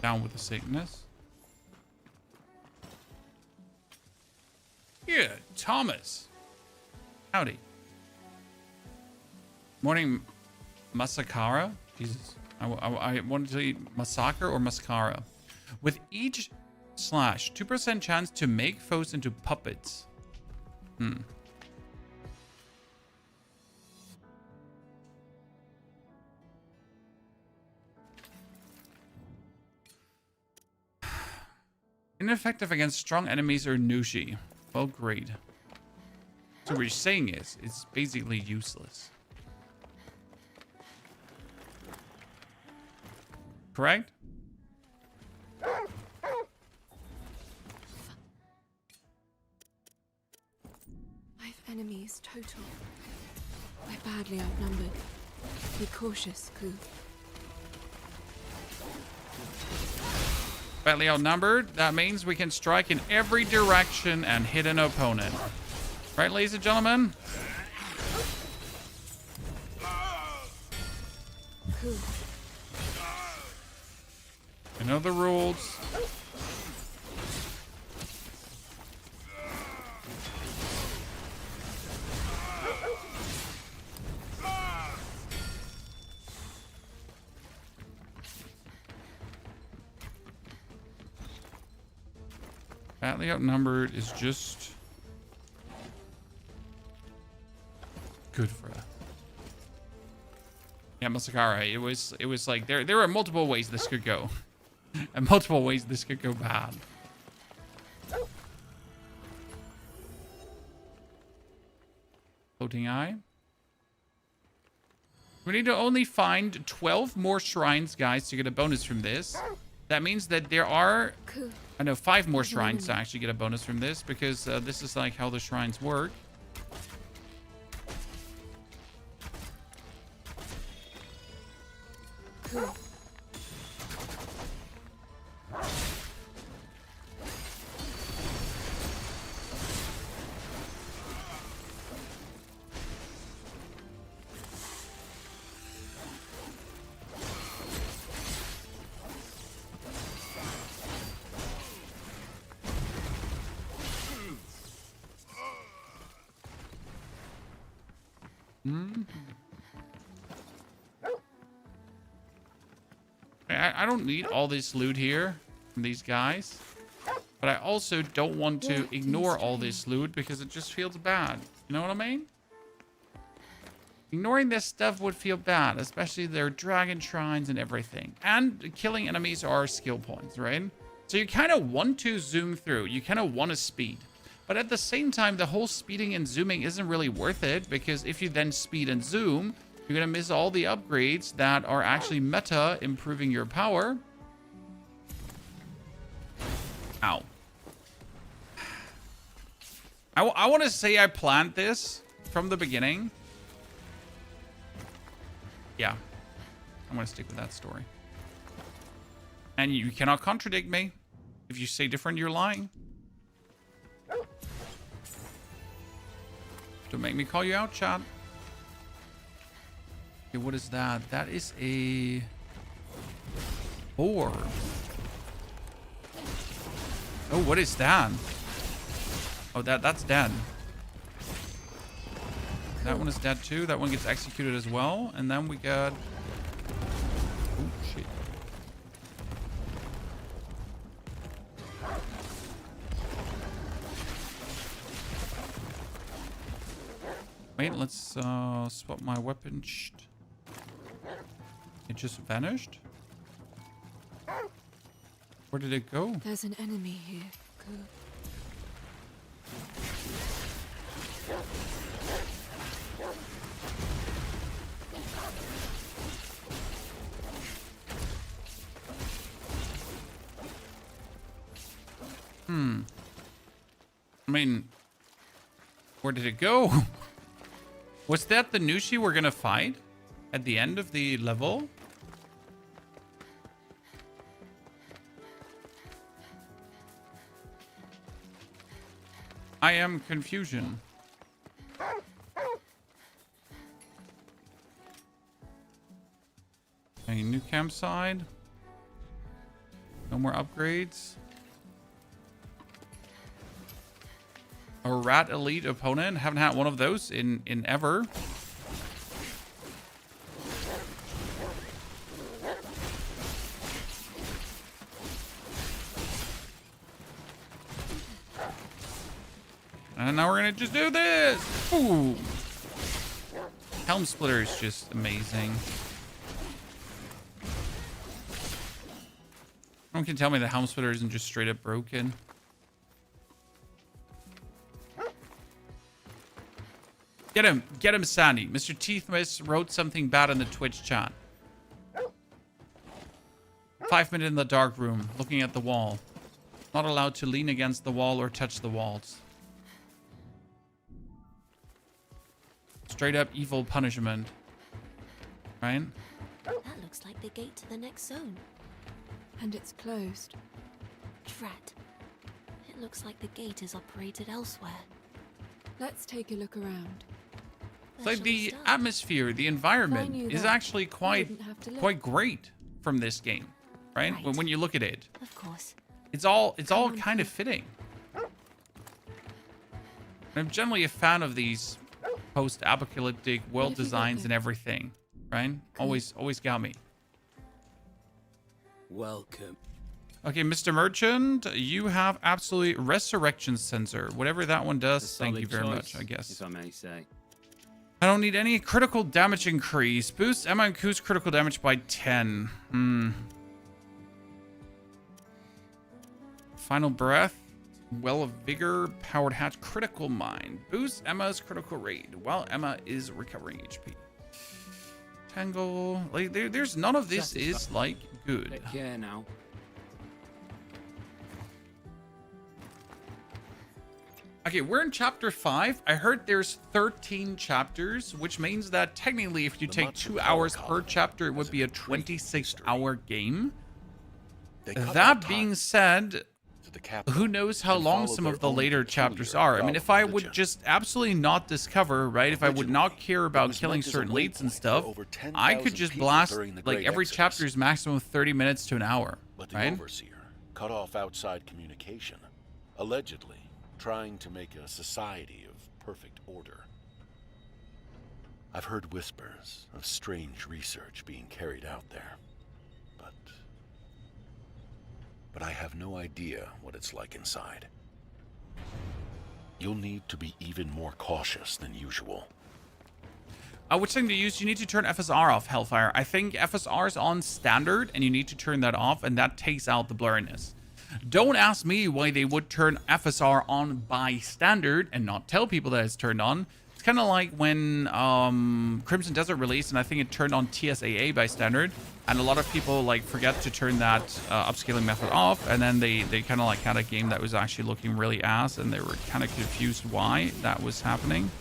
Down with the sickness. Yeah, Thomas. Howdy. Morning, Masakara. Jesus. I wanted to eat massacre or mascara. With each slash, 2% chance to make foes into puppets. Ineffective against strong enemies or Nushi. Well, great. So what you're saying is, it's basically useless. Correct? 5 enemies total. We're badly outnumbered. Be cautious, Ku. Badly outnumbered. That means we can strike in every direction and hit an opponent. Right, ladies and gentlemen? Ku. You know the rules. Badly outnumbered is just good for us. Yeah, Masakara, it was like there are multiple ways this could go. And multiple ways this could go bad. Floating eye. We need to only find 12 more shrines, guys, to get a bonus from this. That means that there are, Ku. I know, 5 more shrines to actually get a bonus from this, because this is like how the shrines work. Ku. I don't need all this loot here from these guys. But I also don't want to ignore all this loot because it just feels bad. You know what I mean? Ignoring this stuff would feel bad, especially their dragon shrines and everything. And killing enemies are skill points, right? So you kind of want to zoom through. You kind of want to speed. But at the same time, the whole speeding and zooming isn't really worth it, because if you then speed and zoom, you're going to miss all the upgrades that are actually meta improving your power. Ow. I want to say I planned this from the beginning. Yeah. I'm going to stick with that story. And you cannot contradict me. If you say different, you're lying. Don't make me call you out, chat. Okay, what is that? That is a orb. Oh, what is that? Oh, that's dead. That one is dead too. That one gets executed as well. And then we got... Oh, shit. Wait, let's swap my weapon. It just vanished. Where did it go? There's an enemy here. Good. I mean, where did it go? Was that the Nushi we're gonna fight at the end of the level? I am confusion. A new campsite. No more upgrades. A rat elite opponent. Haven't had one of those in ever. And now we're gonna just do this. Ooh. Helm Splitter is just amazing. No one can tell me the Helm Splitter isn't just straight up broken. Get him, Sandy. Mr. Teethmas wrote something bad in the Twitch chat. 5 minutes in the dark room, looking at the wall. Not allowed to lean against the wall or touch the walls. Straight up evil punishment. Right? That looks like the gate to the next zone. And it's closed. Drat. It looks like the gate is operated elsewhere. Let's take a look around. It's like the atmosphere, the environment is actually quite great from this game, right? When you look at it, of course, it's all kind of fitting. I'm generally a fan of these post-apocalyptic world designs and everything, right? Always got me. Welcome. Okay, Mr. Merchant, you have absolutely resurrection sensor. Whatever that one does, thank you very much, I guess. If I may say. I don't need any critical damage increase. Boost Emma and Koo's critical damage by 10. Final breath. Well of vigor. Powered hatch. Critical mind. Boost Emma's critical rate while Emma is recovering HP. Tangle. Like there's none of this is like good. Take care now. Okay, we're in chapter 5. I heard there's 13 chapters, which means that technically if you take 2 hours per chapter, it would be a 26-hour game. That being said, who knows how long some of the later chapters are. I mean, if I would just absolutely not discover, right, if I would not care about killing certain leads and stuff, I could just blast, like, every chapter's maximum 30 minutes to an hour, But the right? Overseer cut off outside communication, allegedly trying to make a society of perfect order. I've heard whispers of strange research being carried out there, but I have no idea what it's like inside. You'll need to be even more cautious than usual. Which thing to use? You need to turn FSR off, Hellfire. I think FSR is on standard, and you need to turn that off, and that takes out the blurriness. Don't ask me why they would turn FSR on by standard and not tell people that it's turned on. It's kind of like when Crimson Desert released, and I think it turned on TSAA by standard, and a lot of people like forget to turn that upscaling method off, and then they kind of like had a game that was actually looking really ass, and they were kind of confused why that was happening.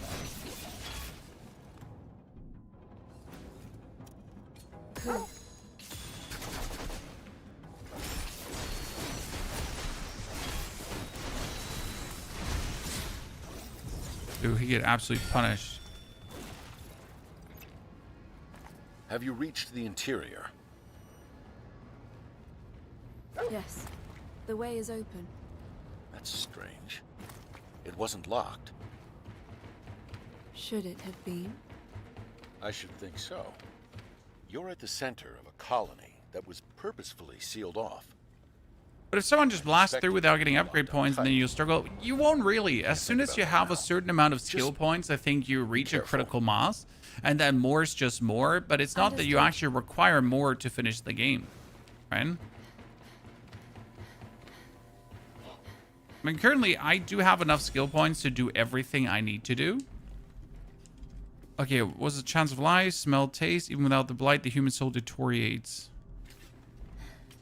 Dude, he get absolutely punished. Have you reached the interior? Yes. The way is open. That's strange. It wasn't locked. Should it have been? I should think so. You're at the center of a colony that was purposefully sealed off. But if someone just blasts through without getting upgrade points and then you struggle, you won't really. As soon as you have a certain amount of skill points, I think you reach a critical mass. And then more is just more. But it's not that you actually require more to finish the game. Right? I mean, currently, I do have enough skill points to do everything I need to do. Okay, was a chance of life, smell, taste. Even without the blight, the human soul deteriorates.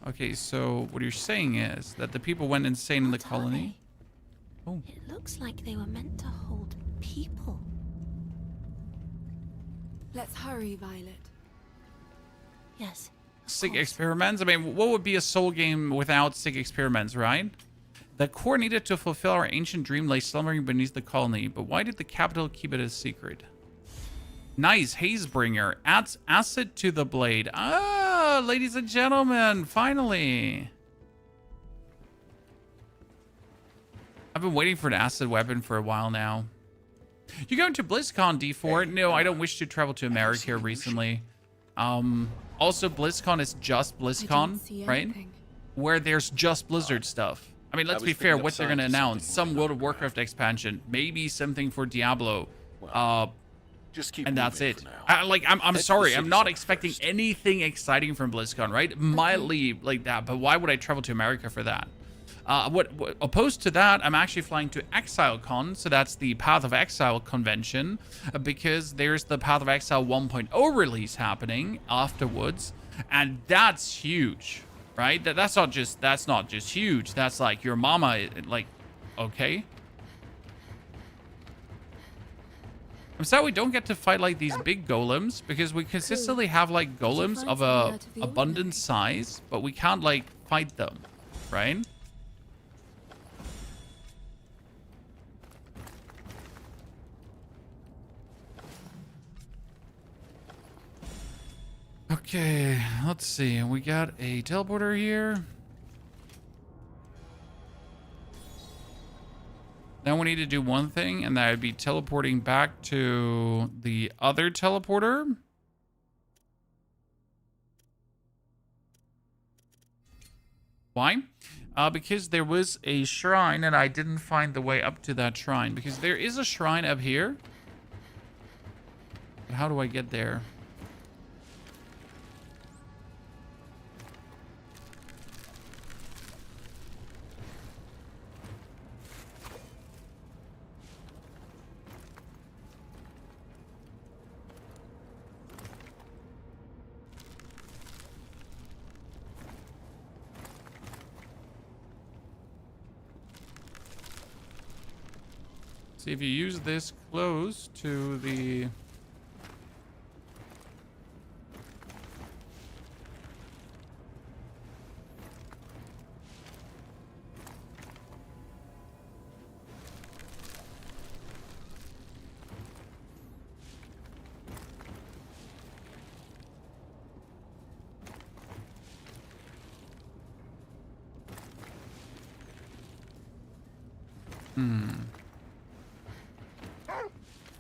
Okay, so what you're saying is that the people went insane in the What are colony. Oh. It looks like they were meant to hold people. Let's hurry, Violet. Yes. of Sick course. experiments? I mean, what would be a soul game without sick experiments, right? The core needed to fulfill our ancient dream lay slumbering beneath the colony, but why did the capital keep it a secret? Nice, Hazebringer. Adds acid to the blade. Ah, ladies and gentlemen, finally. I've been waiting for an acid weapon for a while now. You going to BlizzCon, D4? No, I don't wish to travel to America recently. Also, BlizzCon is just BlizzCon, right? Where there's just Blizzard stuff. I mean, let's be fair, what they're going to announce. Some World of Warcraft expansion. Maybe something for Diablo. Just keep and that's moving it. for now. I'm Head to sorry. the I'm city not center expecting first. anything exciting from BlizzCon, right? Mildly like that. But why would I travel to America for that? What opposed to that, I'm actually flying to ExileCon, so that's the Path of Exile convention, because there's the Path of Exile 1.0 release happening afterwards, and that's huge, right? That's not just huge. That's like your mama, like, okay. I'm sad we don't get to fight like these big golems, because we consistently have like golems find of something a out of the abundant ordinary? size, but we can't like fight them, right? Okay, let's see. We got a teleporter here. Then we need to do one thing, and that would be teleporting back to the other teleporter. Why? Because there was a shrine, and I didn't find the way up to that shrine. Because there is a shrine up here. But how do I get there? See, if you use this close to the...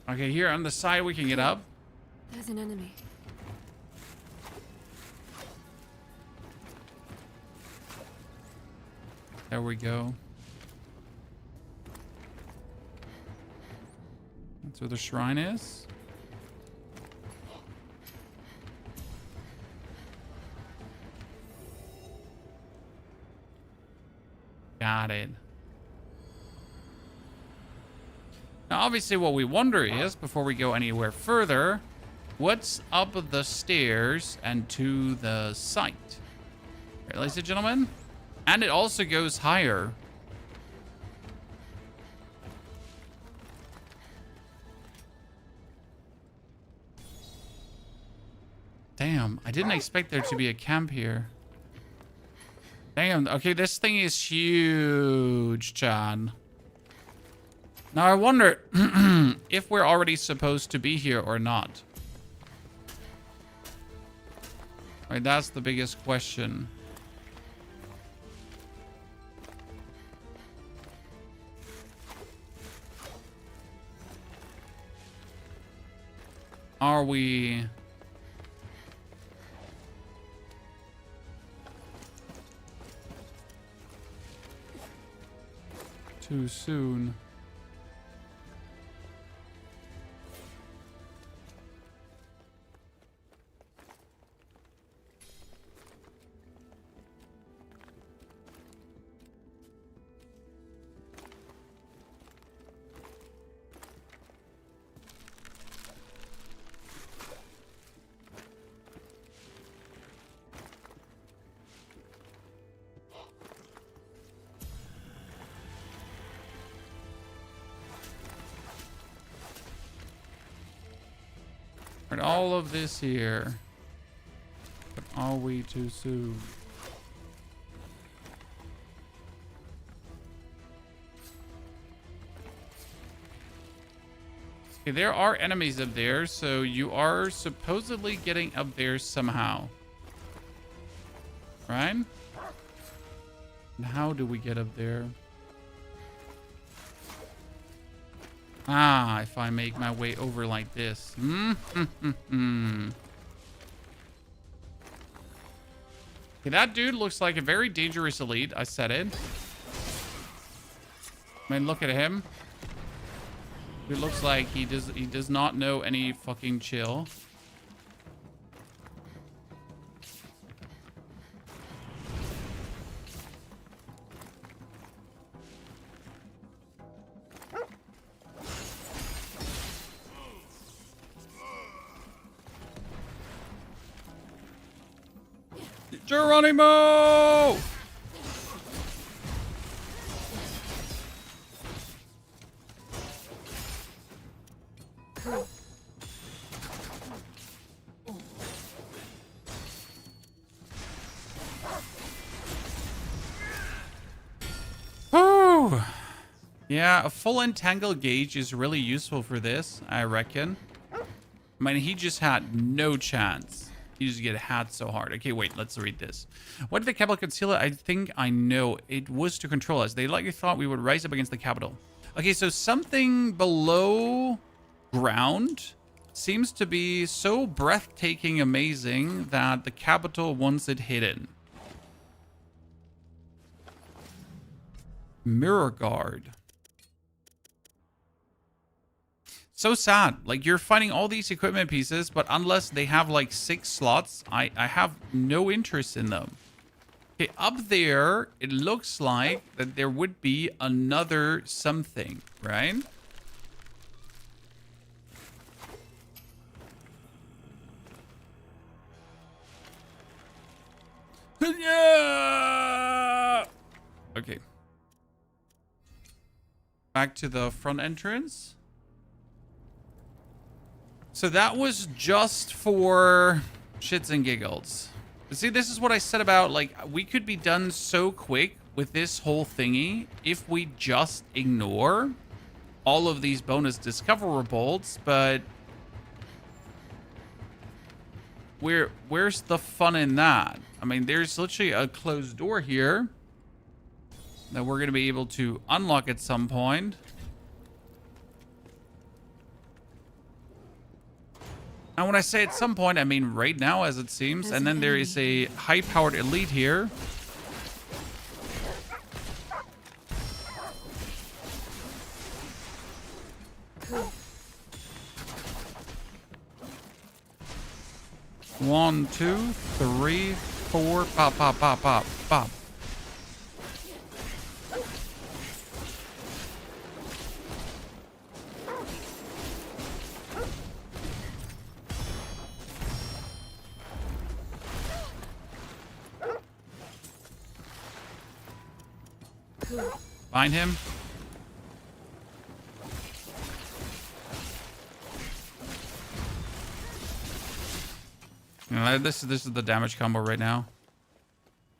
Okay, here on the side we can get up. There's an enemy. There we go. That's where the shrine is. Got it. Now, obviously, what we wonder is, before we go anywhere further, what's up the stairs and to the site? Right, ladies and gentlemen? And it also goes higher. Damn, I didn't expect there to be a camp here. Damn, okay, this thing is huge, Chan. Now I wonder if we're already supposed to be here or not. Right, that's the biggest question. Are we... too soon? Alright, all of this here. But are we too soon? Okay, there are enemies up there, so you are supposedly getting up there somehow. Right? And how do we get up there? Ah, if I make my way over like this. Okay, that dude looks like a very dangerous elite. I said it. I mean, look at him. It looks like he does not know any fucking chill. Geronimo! Whew. Yeah, a full entangle gauge is really useful for this, I reckon. I mean, he just had no chance. He just get had so hard. Okay, wait, let's read this. What did the capital conceal? I think I know. It was to control us. They likely thought we would rise up against the capital. Okay, so something below ground seems to be so breathtaking amazing that the capital wants it hidden. Mirror guard. So sad. Like, you're finding all these equipment pieces, but unless they have like 6 slots, I have no interest in them. Okay, up there, it looks like that there would be another something, right? Yeah! Okay. Back to the front entrance. So that was just for shits and giggles. See, this is what I said about, like, we could be done so quick with this whole thingy if we just ignore all of these bonus discoverables, but where's the fun in that? I mean, there's literally a closed door here that we're going to be able to unlock at some point. And when I say at some point, I mean right now, as it seems. And then there is a high-powered elite here. One, 2, 3, 4. Pop, pop, pop, pop, pop. Find him. This is the damage combo right now.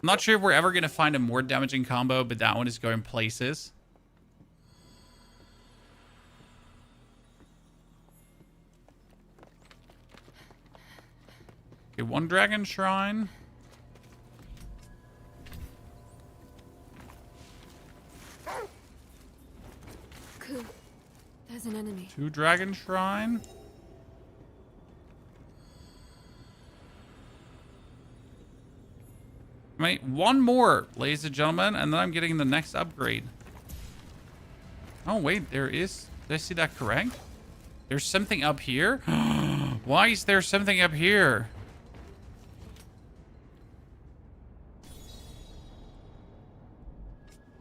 I'm not sure if we're ever going to find a more damaging combo, but that one is going places. Okay, 1 dragon shrine. Cool. There's an enemy. 2 dragon shrine. Wait, 1 more, ladies and gentlemen, and then I'm getting the next upgrade. Oh, wait, there is... Did I see that correct? There's something up here? Why is there something up here?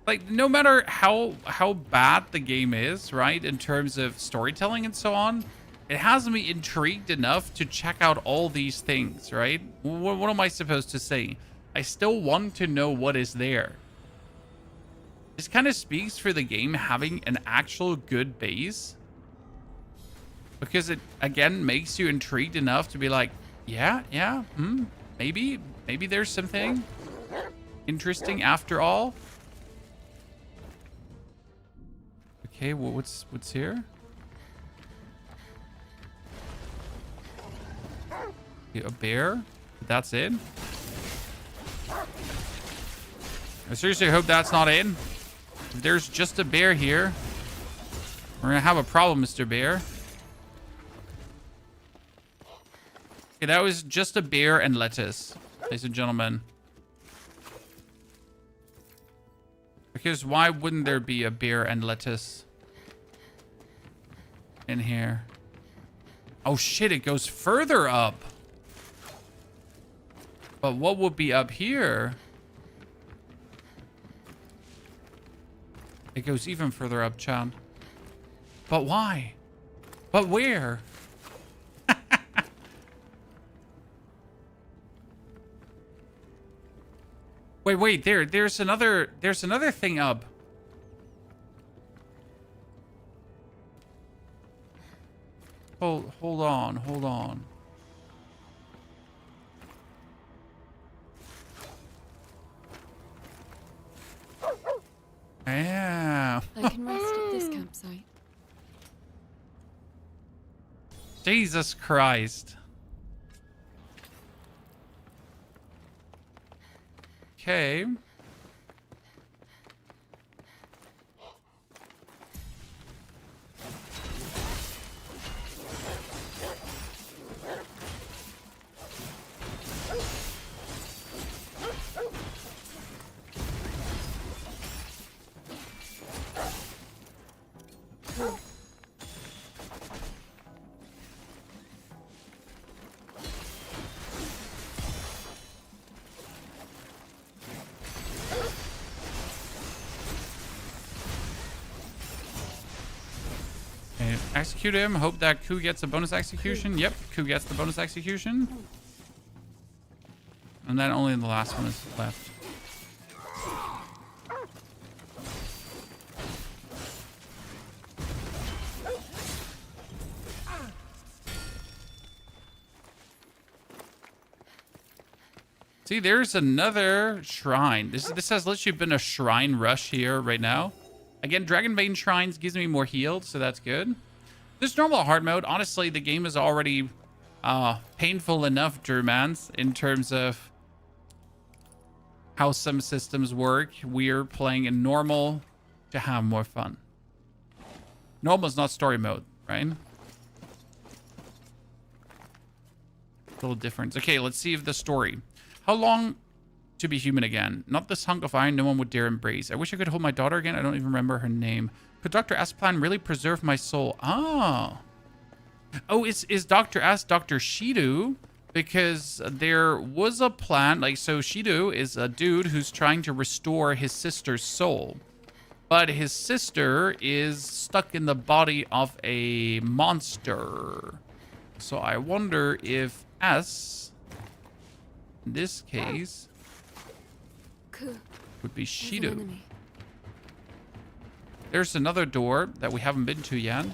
Like, no matter how bad the game is, right, in terms of storytelling and so on, it has me intrigued enough to check out all these things, right? What am I supposed to say? I still want to know what is there. This kind of speaks for the game having an actual good base. Because it, again, makes you intrigued enough to be like, yeah, maybe there's something interesting after all. Okay, well, what's here? Okay, a bear? That's it? I seriously hope that's not in. If there's just a bear here, we're gonna have a problem, Mr. Bear. Okay, that was just a bear and lettuce, ladies and gentlemen. Because why wouldn't there be a bear and lettuce in here? Oh shit, it goes further up. But what would be up here? It goes even further up, Chan. But why? But where? Wait, there's another thing up. Hold on. Yeah. I can rest at this campsite. Jesus Christ. Okay. Execute him. Hope that Ku gets a bonus execution. Yep, Ku gets the bonus execution. And then only the last one is left. See, there's another shrine. This has literally been a shrine rush here right now. Again, Dragonbane Shrines gives me more healed, so that's good. This normal hard mode, honestly, the game is already painful enough, Germans, in terms of how some systems work. We're playing in normal to have more fun. Normal is not story mode, right? Little difference. Okay, let's see if the story. How long to be human again? Not this hunk of iron no one would dare embrace. I wish I could hold my daughter again. I don't even remember her name. Could Dr. Asplan really preserve my soul? Oh, is Dr. S Dr. Shido? Because there was a plan. Like, so Shido is a dude who's trying to restore his sister's soul. But his sister is stuck in the body of a monster. So I wonder if S, in this case, would be Shido. There's another door that we haven't been to yet.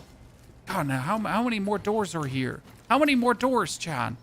Oh, now how many more doors are here? How many more doors, Chan?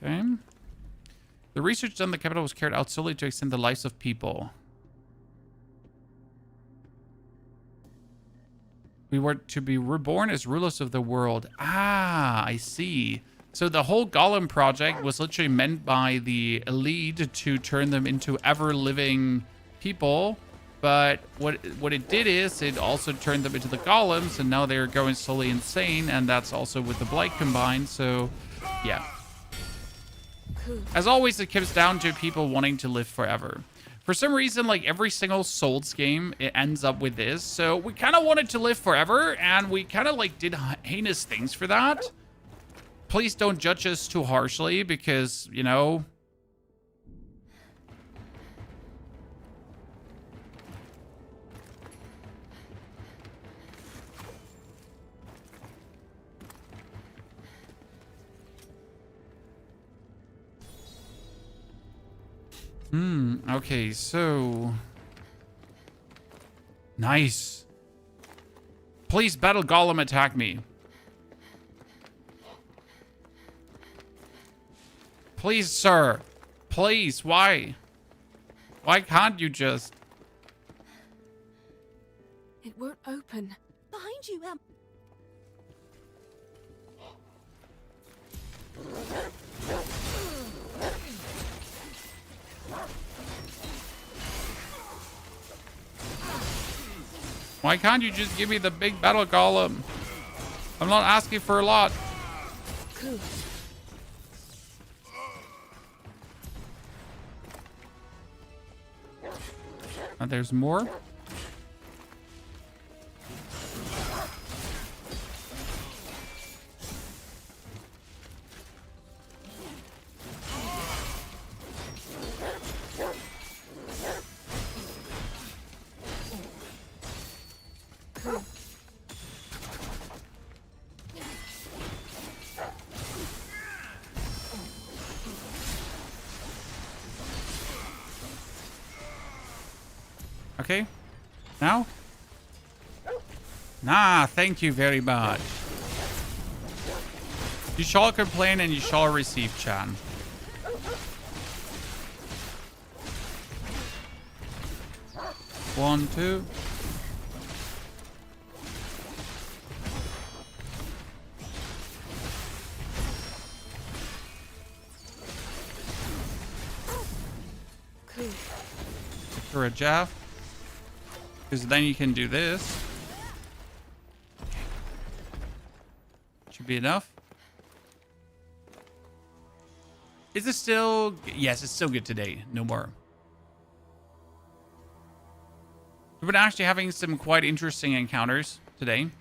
Okay. The research done in the capital was carried out solely to extend the lives of people. We were to be reborn as rulers of the world. Ah, I see. So the whole Golem project was literally meant by the elite to turn them into ever-living people. But what it did is it also turned them into the Golems, and now they're going slowly insane, and that's also with the Blight combined. So, yeah. As always, it comes down to people wanting to live forever. For some reason, like every single Souls game, it ends up with this. So we kind of wanted to live forever, and we kind of like did heinous things for that. Please don't judge us too harshly because, you know... Okay, so... Nice. Please, Battle Golem, attack me. Please, sir. Please, why? Why can't you just... It won't open. Behind you, Why can't you just give me the big battle golem? I'm not asking for a lot. Cool. There's more. Okay. Now? Nah, thank you very much. You shall complain and you shall receive, Chan. One, two. Cool. For a jab. Because then you can do this. Should be enough. Is it still... Yes, it's still good today. No more. We've been actually having some quite interesting encounters today.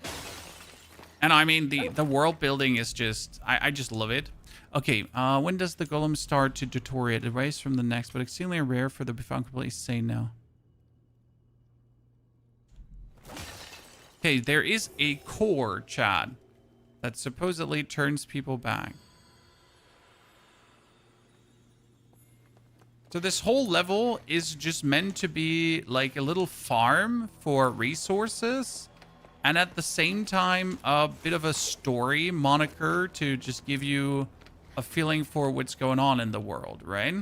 And I mean, the world building is just... I just love it. Okay, when does the golem start to deteriorate? It raised from the next, but extremely rare for the found completely sane now. Okay, there is a core, Chad, that supposedly turns people back. So this whole level is just meant to be like a little farm for resources. And at the same time, a bit of a story moniker to just give you a feeling for what's going on in the world, right?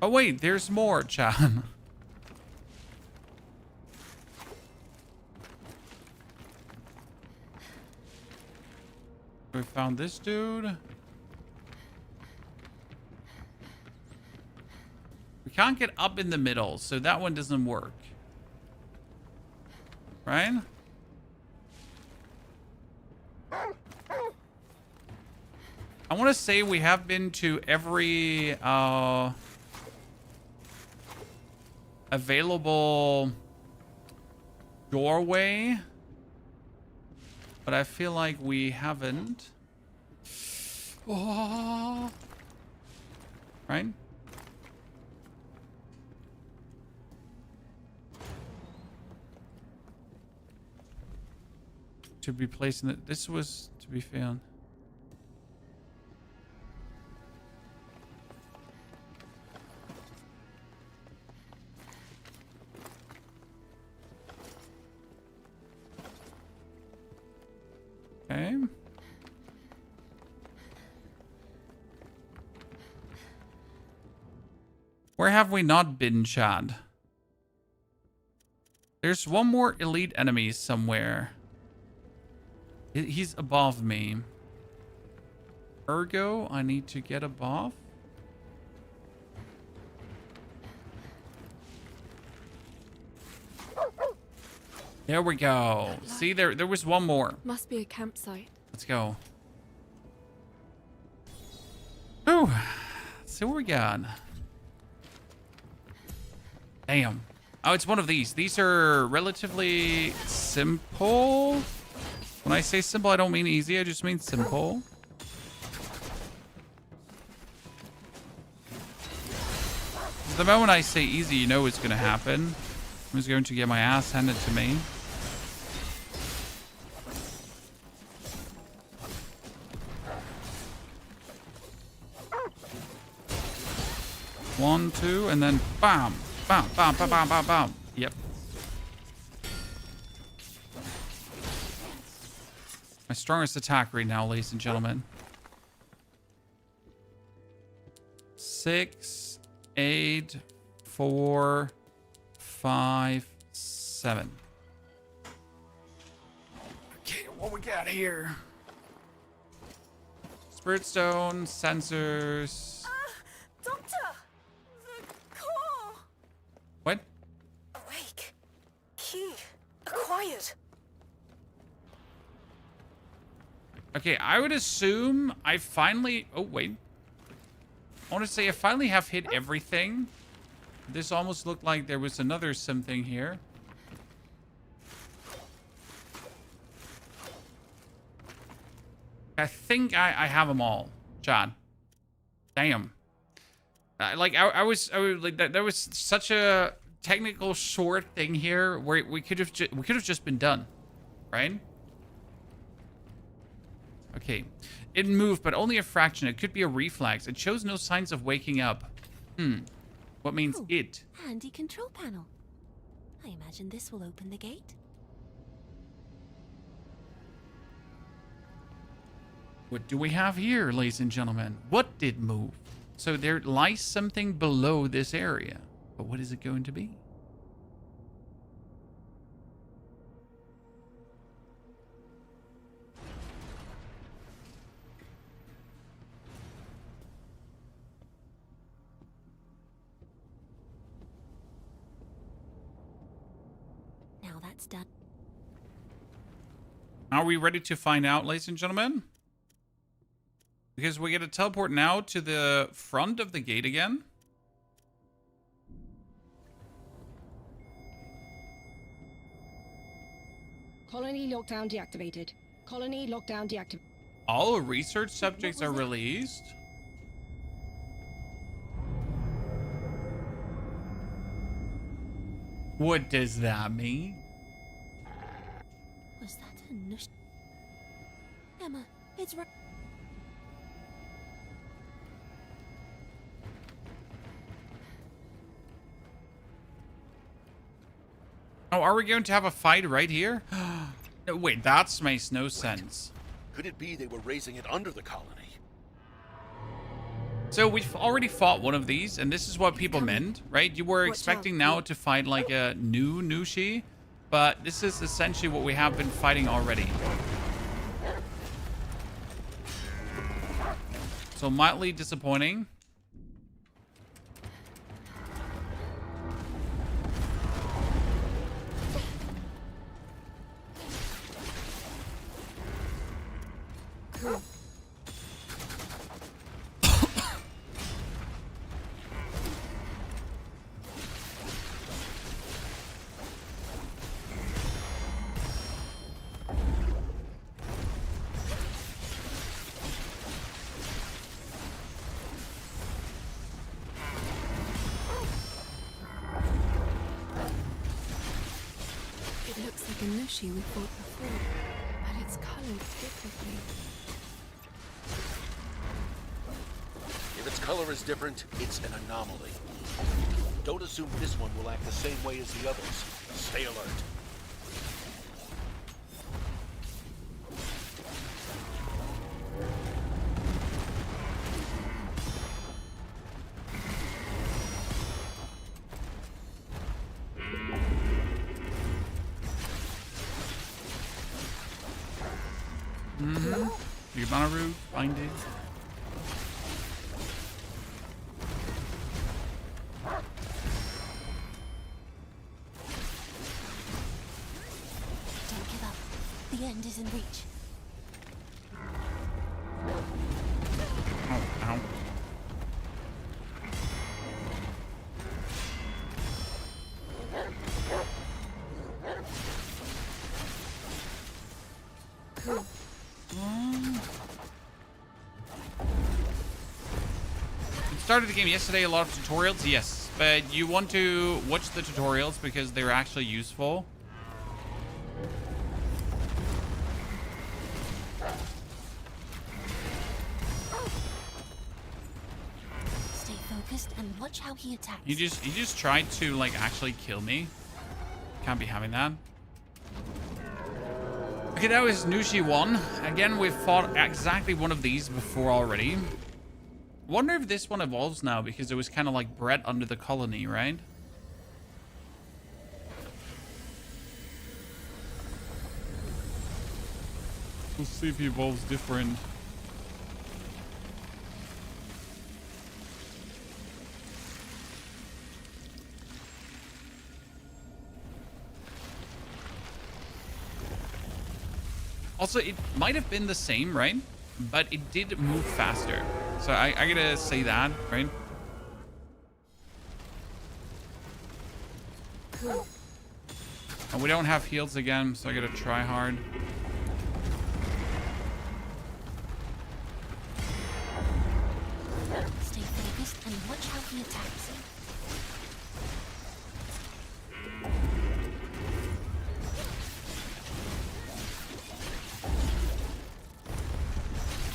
Oh wait, there's more, Chan. We found this dude. We can't get up in the middle, so that one doesn't work. Right? I want to say we have been to every available doorway, but I feel like we haven't. Oh. Right? To be placed in the... This was to be found. Okay. Where have we not been, Chad? There's one more elite enemy somewhere. He's above me. Ergo, I need to get above. There we go. See, there was one more. Must be a campsite. Let's go. Ooh. Let's see what we got. Damn. Oh, it's one of these. These are relatively simple. When I say simple, I don't mean easy. I just mean simple. The moment I say easy, you know it's going to happen. I'm just going to get my ass handed to me. One, two, and then bam, bam, bam, bam, bam, bam, bam. Yep. My strongest attack right now, ladies and gentlemen. 6, 8, 4, 5, 7. Okay, what we got here? Spirit stone, sensors. Doctor! The core! What? Awake. Key. Acquired. Okay, I would assume I finally... Oh, wait. I want to say I finally have hit everything. This almost looked like there was another something here. I think I have them all, John. Damn. I was like that was such a technical short thing here where we could have just been done, right? Okay. It moved, but only a fraction. It could be a reflex. It shows no signs of waking up. What means it? Handy control panel. I imagine this will open the gate. What do we have here, ladies and gentlemen? What did move? So there lies something below this area. But what is it going to be? Now that's done. Are we ready to find out, ladies and gentlemen? Because we get to teleport now to the front of the gate again. Colony lockdown deactivated. Colony lockdown deactivated. All research subjects are released. What does that mean? Was that a nush? Emma, it's right. Oh, are we going to have a fight right here? No, wait, that makes no sense. Could it be they were raising it under the colony? So we've already fought one of these, and this is what people meant, right? You were expecting now to fight like a new Nushi, but this is essentially what we have been fighting already. So mildly disappointing. It looks like a Nushi we fought before, but it's colored differently. If its color is different, it's an anomaly. Don't assume this one will act the same way as the others. Stay alert. Yubanaru, find it. The end is in reach. Oh, ow. Started the game yesterday, a lot of tutorials, yes, but you want to watch the tutorials because they're actually useful. Stay focused and watch how he attacks. You just tried to like actually kill me. Can't be having that. Okay, that was Nushi 1. Again, we've fought exactly one of these before already. Wonder if this one evolves now because it was kind of like bred under the colony, right? We'll see if he evolves different. Also, it might have been the same, right? But it did move faster. So I gotta say that, right? And we don't have heals again, so I gotta try hard. Stay focused and watch how he attacks.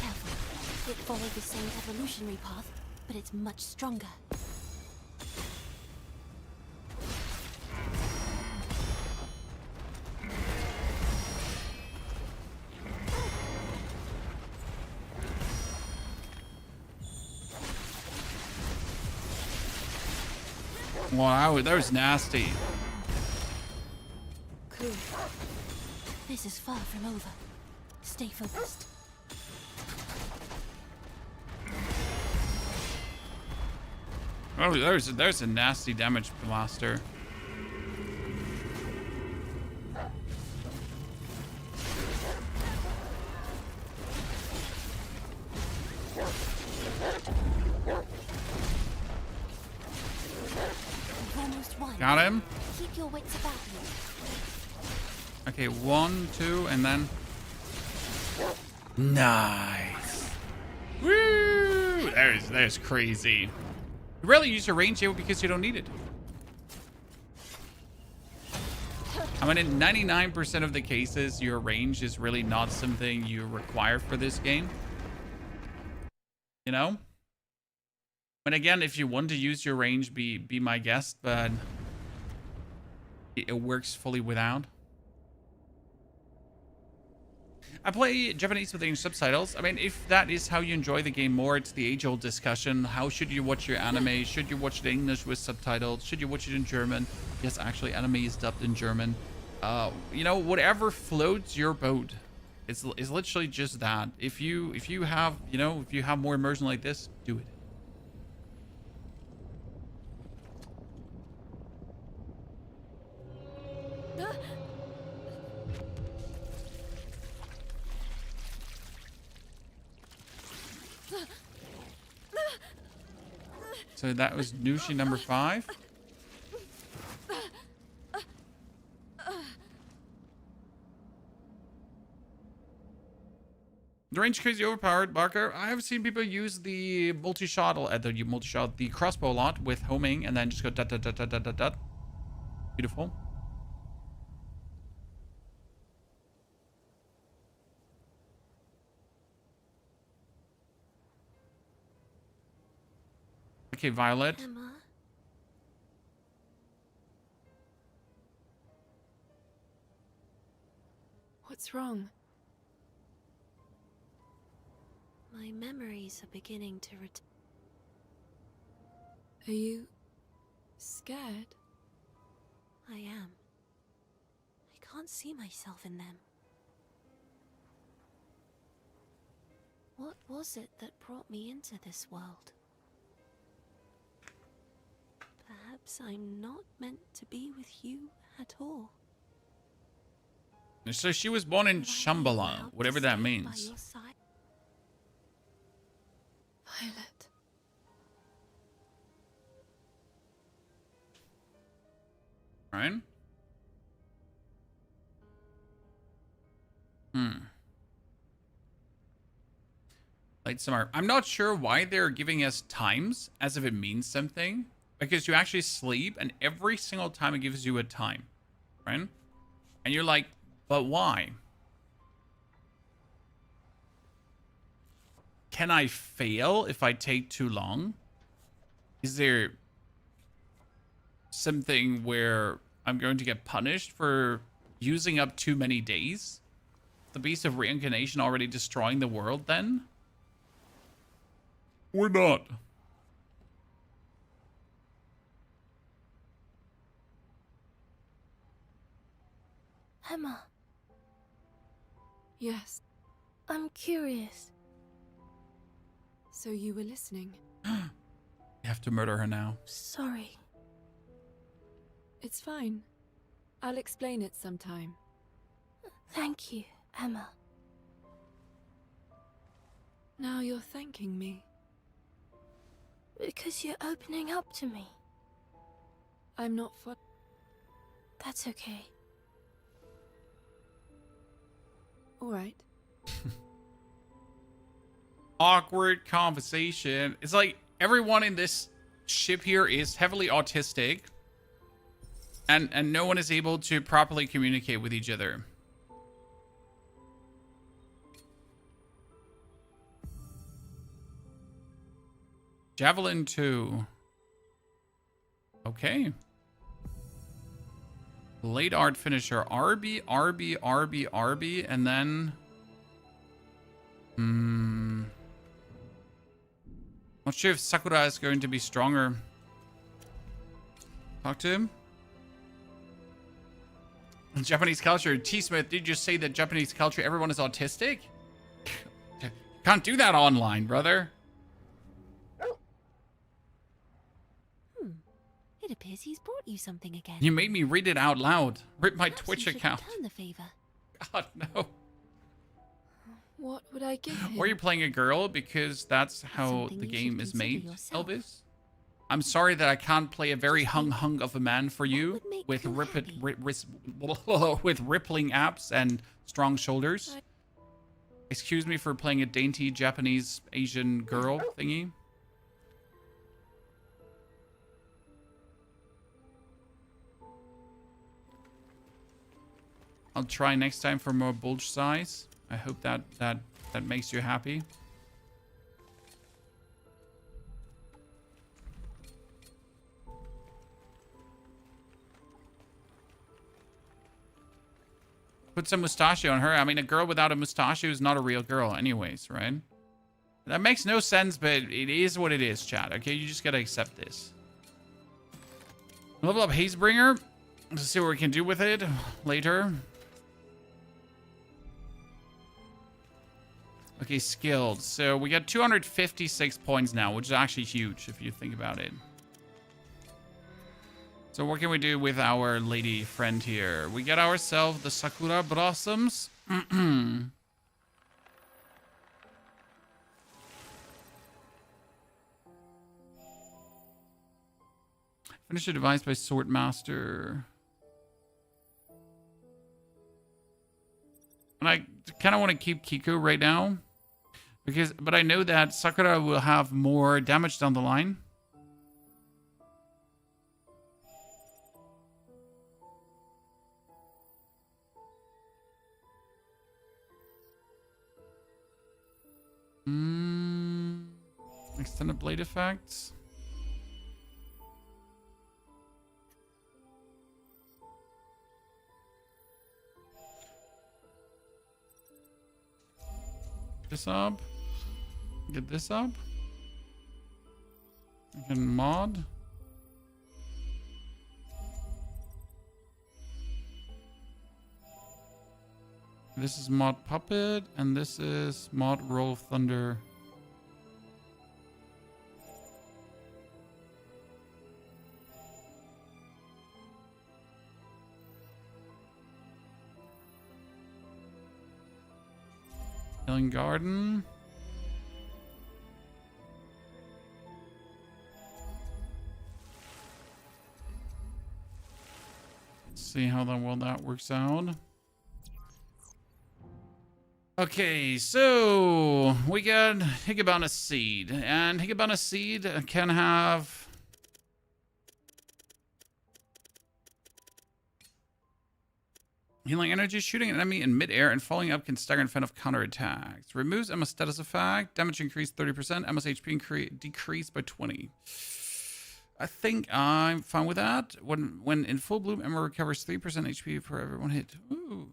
Careful. It followed the same evolutionary path, but it's much stronger. Wow, that was nasty. Cool. This is far from over. Stay focused. Oh, there's a nasty damage blaster. Almost won. Got him. Keep your wits about you. Okay, 1, 2, and then... Nice. Woo! There's crazy. You rarely use your range here because you don't need it. I mean, in 99% of the cases, your range is really not something you require for this game. You know? But again, if you want to use your range, be my guest, but it works fully without. I play Japanese with English subtitles. I mean, if that is how you enjoy the game more, it's the age-old discussion. How should you watch your anime? Should you watch it in English with subtitles? Should you watch it in German? Yes, actually, anime is dubbed in German. You know, whatever floats your boat. It's literally just that. If you have, you know, if you have more immersion like this, do it. So that was Nushi number 5. The range crazy overpowered, Barker. I have seen people use the multi-shot, the crossbow a lot with homing and then just go dot dot dot dot dot dot dot. Beautiful. Okay, Violet. Emma. What's wrong? My memories are beginning to return. Are you scared? I am. I can't see myself in them. What was it that brought me into this world? Perhaps I'm not meant to be with you at all. So she was born in Shambhala, whatever that means. Violet. Right? Late summer. I'm not sure why they're giving us times as if it means something. Because you actually sleep and every single time it gives you a time. Right? And you're like, but why? Can I fail if I take too long? Is there something where I'm going to get punished for using up too many days? The Beast of Reincarnation already destroying the world then? Or not? Emma, Yes. I'm curious. So you were listening. You have to murder her now. Sorry. It's fine. I'll explain it sometime. Thank you, Emma. Now you're thanking me. Because you're opening up to me. I'm not for... That's okay. All right. Awkward conversation. It's like everyone in this ship here is heavily autistic. And no one is able to properly communicate with each other. Javelin 2. Okay. Late art finisher. RB, RB, RB, RB, and then... Not sure if Sakura is going to be stronger. Talk to him. Japanese culture. T-Smith, did you just say that Japanese culture, everyone is autistic? Can't do that online, brother. It appears he's brought you something again. You made me read it out loud. Rip my Perhaps Twitch you should account. return the favor. God, no. What would I give him? Or you're playing a girl because that's how Something the you game should is consider made, yourself. Elvis. I'm sorry that I can't play a very hung of a man for you would make with you happy? with rippling abs and strong shoulders. Excuse me for playing a dainty Japanese Asian girl thingy. I'll try next time for more bulge size. I hope that makes you happy. Put some mustachio on her. I mean, a girl without a mustachio is not a real girl anyways, right? That makes no sense, but it is what it is, chat. Okay, you just gotta accept this. Level up Hazebringer. Let's see what we can do with it later. Okay, skilled. So we got 256 points now, which is actually huge if you think about it. So what can we do with our lady friend here? We get ourselves the Sakura Blossoms. Finish a device by Swordmaster. And I kind of want to keep Kiko right now. But I know that Sakura will have more damage down the line. Extended blade effects. This up. Get this up. We can mod. This is mod puppet, and this is mod roll of thunder. Healing Garden. Let's see how that works out. Okay, so we got Higabana Seed, and Higabana Seed can have healing energy, shooting an enemy in midair and following up can stagger and fend off counterattacks. Removes Emma's status effect, damage increased 30%, Emma's HP decreased by 20. I think I'm fine with that. When in full bloom, Emma recovers 3% HP for every one hit. Ooh.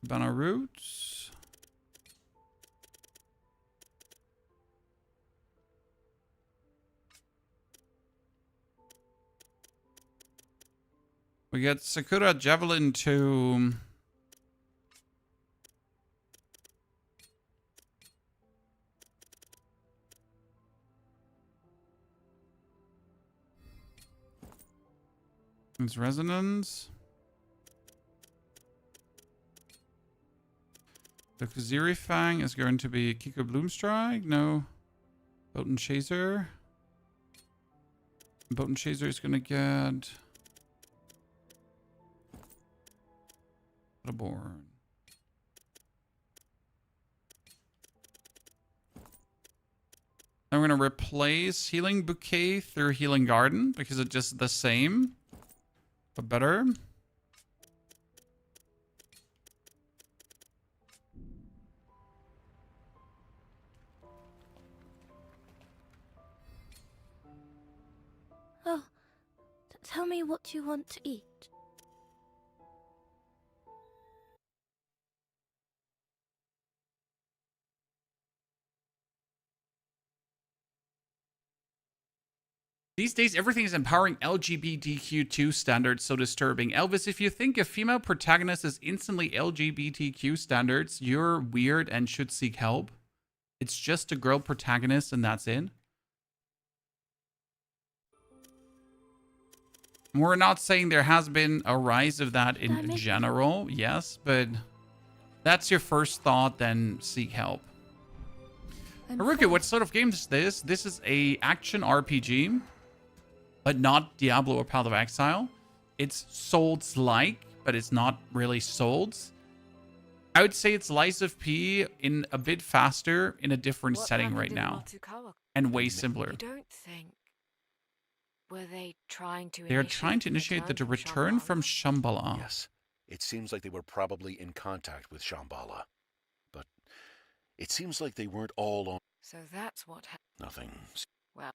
Banner roots. We get Sakura Javelin to its resonance. The Kaziri Fang is going to be Kiko Bloomstrike. No. Botan Chaser. Botan Chaser is going to get Battleborn. I'm going to replace Healing Bouquet through Healing Garden because it's just the same, but better. Oh, tell me what you want to eat. These days, everything is empowering LGBTQ2 standards, so disturbing. Elvis, if you think a female protagonist is instantly LGBTQ standards, you're weird and should seek help. It's just a girl protagonist and that's it. We're not saying there has been a rise of that in general, yes, but that's your first thought, then seek help. Haruka, what sort of game is this? This is a action RPG, but not Diablo or Path of Exile. It's Souls-like, but it's not really Souls. I would say it's Lies of P in a bit faster in a different setting right now, and way simpler. You don't think... Were they trying to They're trying to initiate the return from Shambhala. Yes. It seems like they were probably in contact with Shambhala. But it seems like they weren't all on... So that's what happened. Nothing. Well...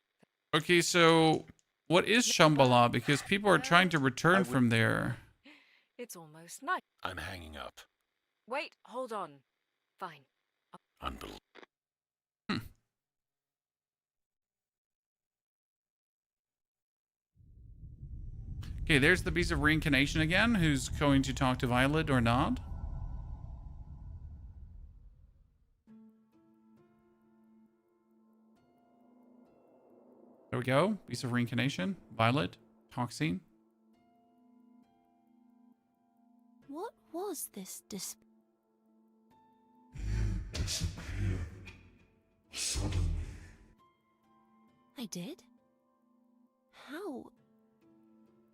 Okay, so what is Shambhala? Because people are trying to return from there. It's almost night. I'm hanging up. Wait, hold on. Fine. Unbelievable. Okay, there's the Beast of Reincarnation again, who's going to talk to Violet or not. There we go. Beast of Reincarnation. Violet. Talk scene. What was this You disappeared. Suddenly. I did? How?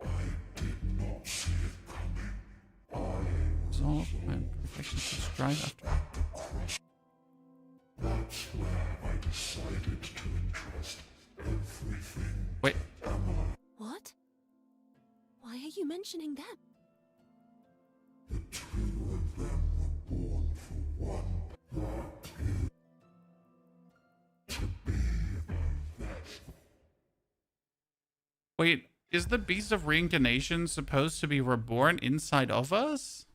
I did not see it coming. Resolve and perfection subscribe after. That's where I decided to entrust everything. Wait. What? Why are you mentioning them? The two of them were born for one. That is to be that. Wait, is the Beast of Reincarnation supposed to be reborn inside of us?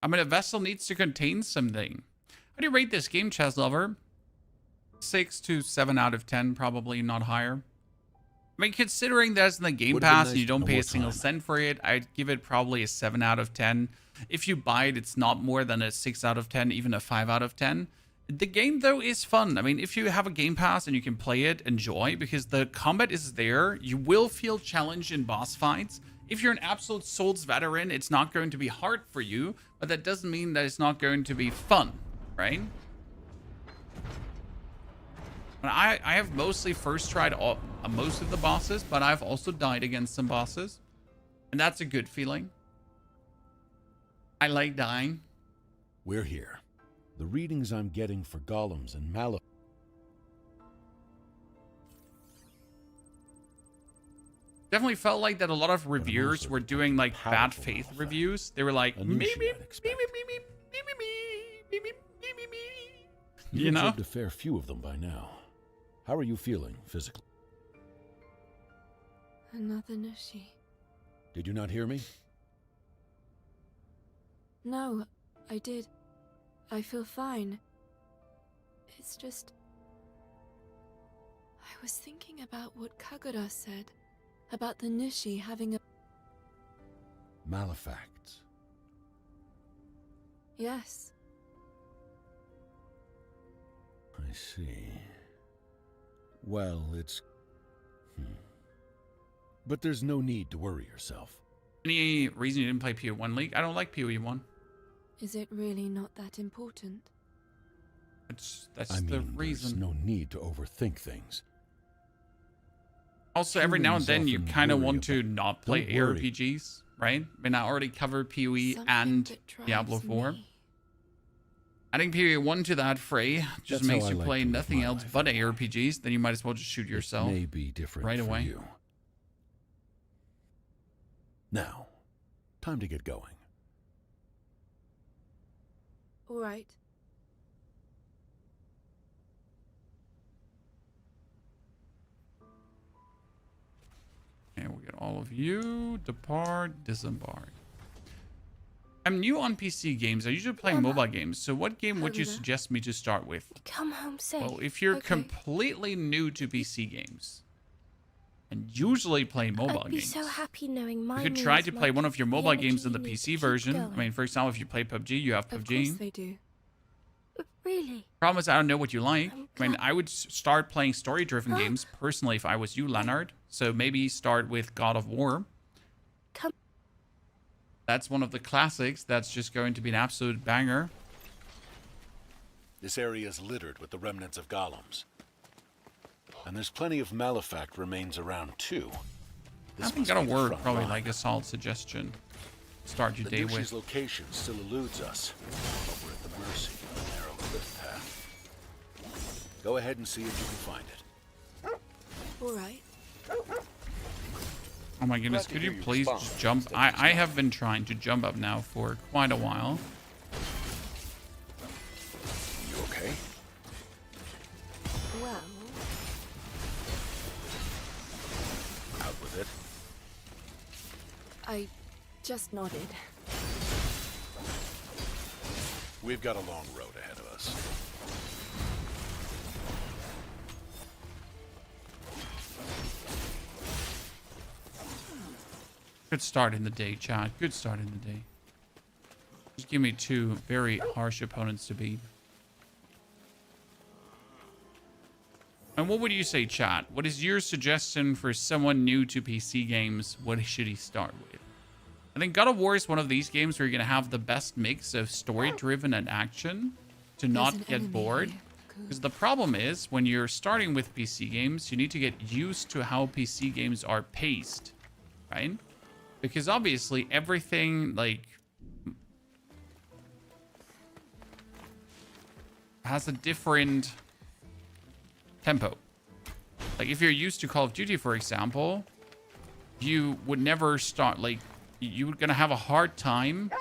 I mean, a vessel needs to contain something. How do you rate this game, Chess Lover? 6 to 7 out of 10, probably, not higher. I mean, considering that's in the Game Pass and you don't pay a single cent for it, I'd give it probably a 7 out of 10. If you buy it, it's not more than a 6 out of 10, even a 5 out of 10. The game, though, is fun. I mean, if you have a Game Pass and you can play it, enjoy, because the combat is there. You will feel challenged in boss fights. if you're an absolute Souls veteran, it's not going to be hard for you, but that doesn't mean that it's not going to be fun, right? And I have mostly first tried most of the bosses, but I've also died against some bosses. And that's a good feeling. I like dying. We're here. The readings I'm getting for golems and malef... Definitely felt like that a lot of reviewers were doing like bad faith reviews. They were like, me. You know? You've observed a fair few of them by now. How are you feeling physically? Another Nushi. Did you not hear me? No, I did. I feel fine. It's just... I was thinking about what Kagura said. About the Nushi having a... Malefacts. Yes. I see. Well, it's... But there's no need to worry yourself. Any reason you didn't play PoE1 League? I don't like PoE1. Is it really not that important? That's I mean, the reason. there's no need to overthink things. Also, every now and then you Humans kind of often want to worry not play Don't worry. ARPGs, right? I mean, I already covered PoE Something and that drives Diablo 4. me. Adding PoE1 to that fray just That's how makes I you like play to live nothing my else life. but ARPGs. Then you might as well just shoot yourself. It may be different right for away. you. Now, time to get going. All right. And we'll get all of you. Depart, disembark. I'm new on PC games. I usually play mobile games. So what game would you Hello. suggest me to start with? Come home safe. Well, if you're Okay. completely new to PC games and usually play mobile I'd be games, so happy knowing my you could try meals to might play one give of your the mobile energy games in the you need to PC keep version. I going. mean, for example, if you play PUBG, you have Of PUBG. course they do. Really? Problem is, I don't know what you like. I'm I mean, glad- I would start playing story-driven games personally if I was you, Leonard. So maybe start with God of War. Come. That's one of the classics. That's just going to be an absolute banger. This area is littered with the remnants of golems. And there's plenty of malefact remains around, too. I This think must God be of the War front probably line. like a solid suggestion. Start your The day Nushi's with. location still eludes us, but we're at the mercy of a narrow cliff path. Go ahead and see if you can find it. All right. Oh my goodness, Glad to could hear you you please respond just jump? instead of I have been trying to jump up now for quite a while. You okay? Well, Out with it. I just nodded. We've got a long road ahead of us. Good start in the day, Chad. Good start in the day. Just give me two very harsh opponents to beat. And what would you say, chat? What is your suggestion for someone new to PC games? What should he start with? I think God of War is one of these games where you're going to have the best mix of story-driven and action to not an get enemy bored. here. Because the problem is, when you're starting with PC games, you need to get used to how PC games are paced, right? Because obviously everything, like, has a different tempo. Like, if you're used to Call of Duty, for example, you would never start, like, you're gonna have a hard time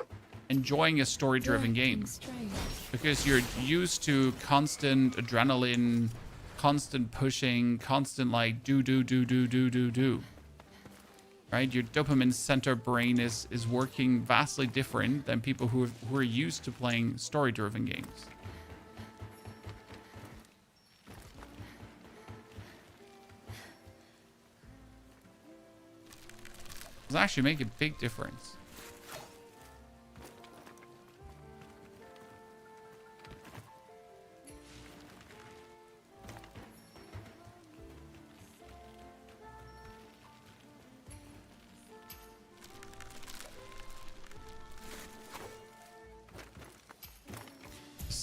enjoying a story-driven game. Strange. Because you're used to constant adrenaline, constant pushing, constant, like, do. Right? Your dopamine center brain is working vastly different than people who are used to playing story-driven games. Does actually make a big difference.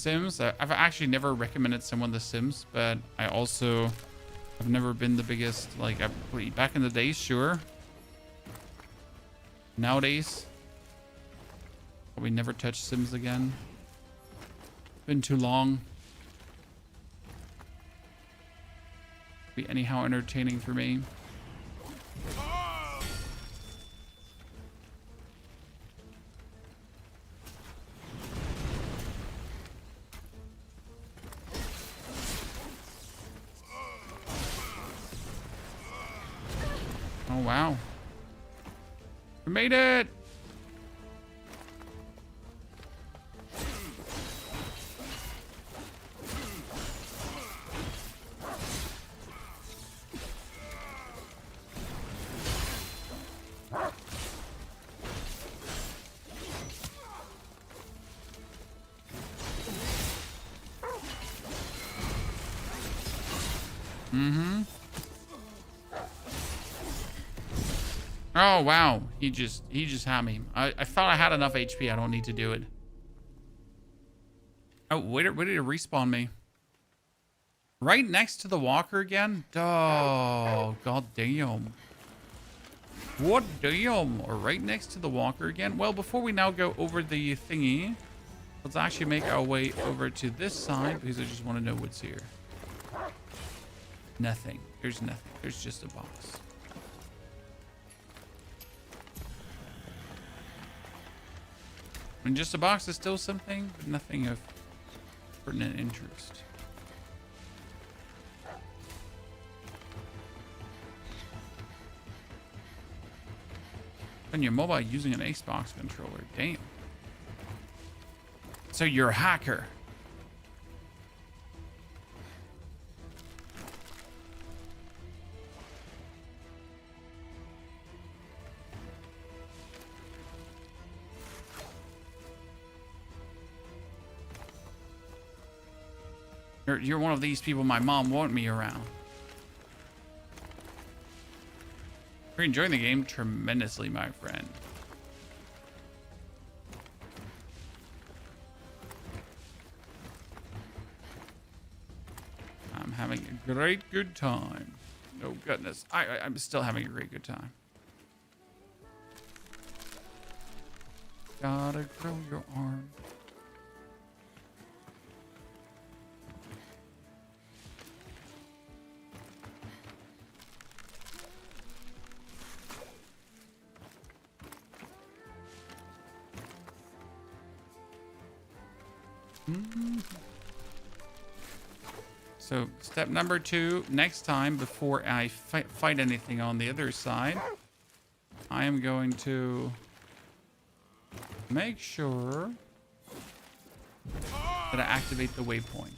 Sims. I've actually never recommended someone The Sims, but I also have never been the biggest, like, back in the days, sure. Nowadays, probably never touch Sims again. Been too long. Be anyhow entertaining for me. Oh, wow. We made it! Mm-hmm. Oh, wow. He just had me. I thought I had enough HP. I don't need to do it. Oh, wait, ready to respawn me. Right next to the walker again? Oh, god damn. What damn? Or right next to the walker again? Well, before we now go over the thingy, let's actually make our way over to this side because I just want to know what's here. Nothing. There's nothing. There's just a box. And just a box is still something, but nothing of pertinent interest. On your mobile using an Xbox controller. Damn. So you're a hacker. You're one of these people my mom want me around. You're enjoying the game tremendously, my friend. I'm having a great good time. Oh goodness, I'm still having a great good time. Gotta grow your arm. So step number 2, next time before I fight anything on the other side, I am going to make sure that I activate the waypoint.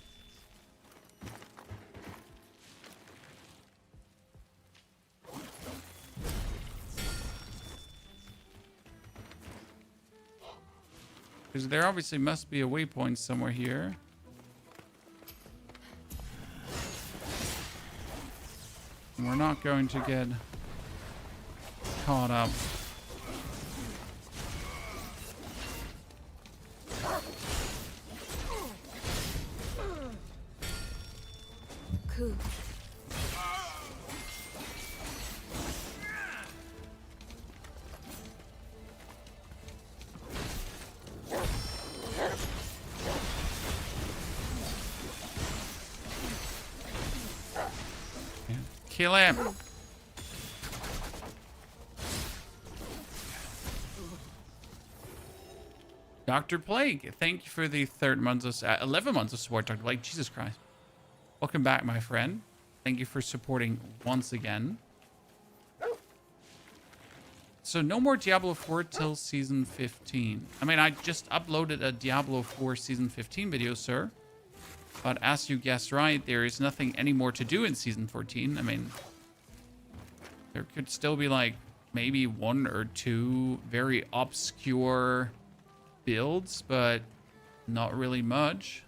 Because there obviously must be a waypoint somewhere here. And we're not going to get caught up. Cool. Kill him. Dr. Plague, thank you for the 11 months of support, Dr. Plague. Jesus Christ. Welcome back, my friend. Thank you for supporting once again. So no more Diablo 4 till season 15. I mean, I just uploaded a Diablo 4 season 15 video, sir. But as you guessed right, there is nothing anymore to do in season 14. I mean, there could still be like maybe 1 or 2 very obscure builds, but not really much.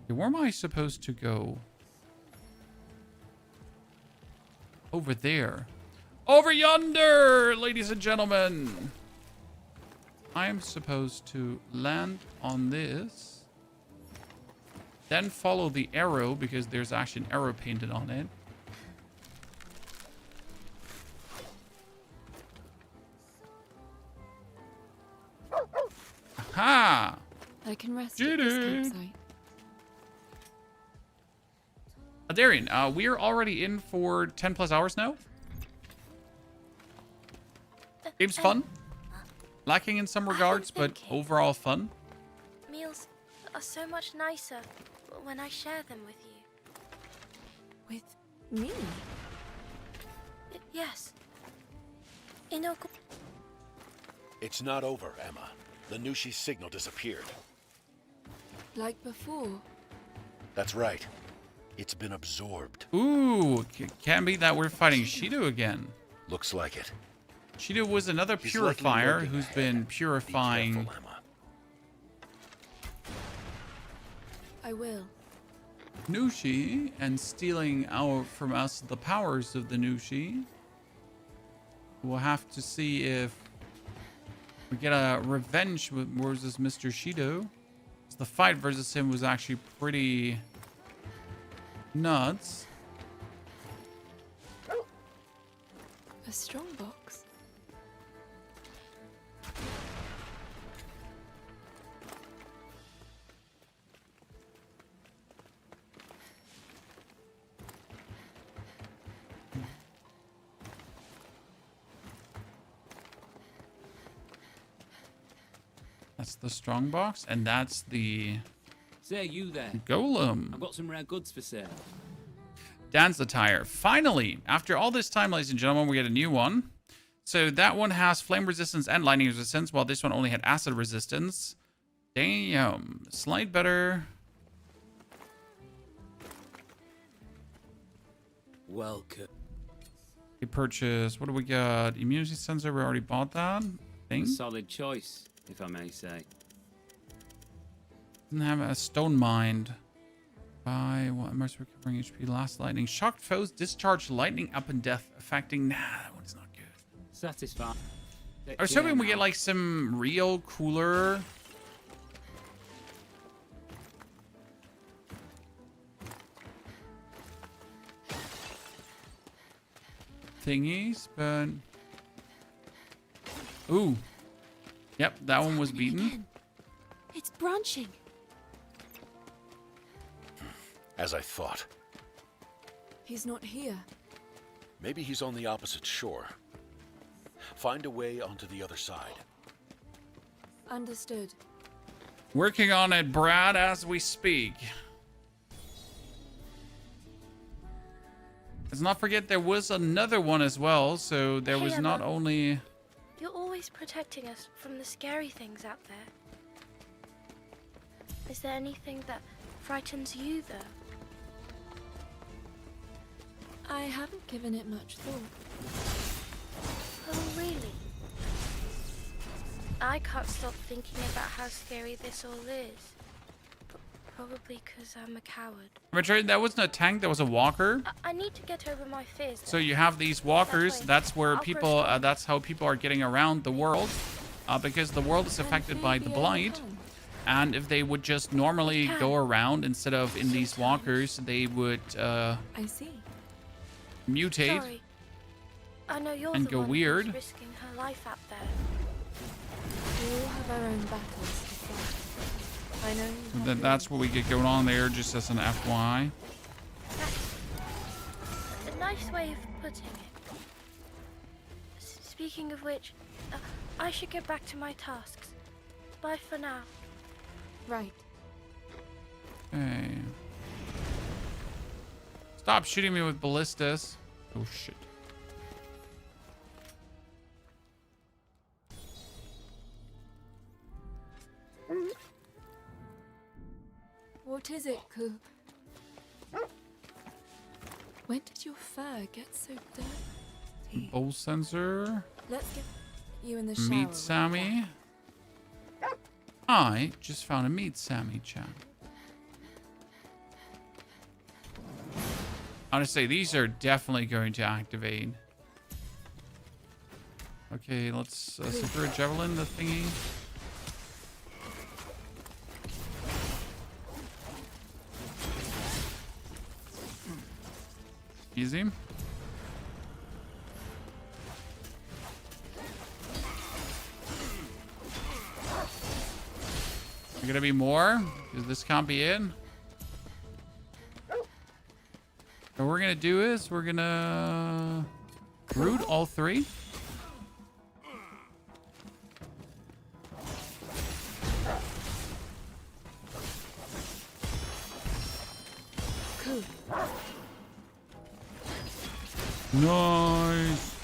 Okay, where am I supposed to go? Over there. Over yonder, ladies and gentlemen. I am supposed to land on this. Then follow the arrow because there's actually an arrow painted on it. Aha! I can rest Did at this it. campsite. Darian, we are already in for 10 plus hours now. Game's fun. Lacking in some regards, but overall fun. Meals are so much nicer when I share them with you. With me? Yes. Inoku. It's not over, Emma. The Nushi's signal disappeared. Like before? That's right. It's been absorbed. Ooh, can be that we're fighting Shido again. Looks like it. Shido was another He's purifier likely who's lurking been ahead. purifying. Be careful, Emma. I will. Nushi and stealing from us the powers of the Nushi. We'll have to see if we get a revenge versus Mr. Shido. The fight versus him was actually pretty nuts. A strong box. That's the strong box, and that's the Say you there. golem. I've got some rare goods for sale. Dan's attire. Finally, after all this time, ladies and gentlemen, we get a new one. So that one has flame resistance and lightning resistance, while this one only had acid resistance. Damn. Slight better. Welcome. We purchased, what do we got? Immunity sensor, we already bought that. Thing. Solid choice, if I may say. Doesn't have a stone mind. By what immersive recovering HP, last lightning. Shocked foes discharge lightning up and death, affecting. Nah, that one's not good. Satisfied. I was hoping we get like some real cooler. Thingies, but. Ooh. Yep, that one was beaten. Again. It's branching. As I thought. He's not here. Maybe he's on the opposite shore. Find a way onto the other side. Understood. Working on it, Brad, as we speak. Let's not forget there was another one as well, so there Hey, was not Emma. only... You're always protecting us from the scary things out there. Is there anything that frightens you, though? I haven't given it much thought. Oh, really? I can't stop thinking about how scary this all is. Probably because I'm a coward. Richard, that wasn't a tank, that was a walker. I need to get over my fears. So you have these walkers. That's where I'll people, proceed. that's how people are getting around the world. Because the world is affected by the blight. And if they would just normally go around instead of in these walkers, they would I see. mutate. Sorry. I know you're and the go one weird. who's risking her life out there. We all have our own battles to fight. I know you have That's what we get going on there, just as an FYI. That's a nice way of putting it. Speaking of which, I should get back to my tasks. Bye for now. Right. Okay. Stop shooting me with ballistas. Oh shit. What is it, Ku? When did your fur get so dirty? Bowl sensor. Let's get you in the shower. Meat right Sammy. now. I just found a meat Sammy chat. Honestly, these are definitely going to activate. Okay, let's secure a javelin, the thingy. Easy. There gonna be more? Because this can't be it. What we're gonna do is we're gonna root all three. Cool. Nice.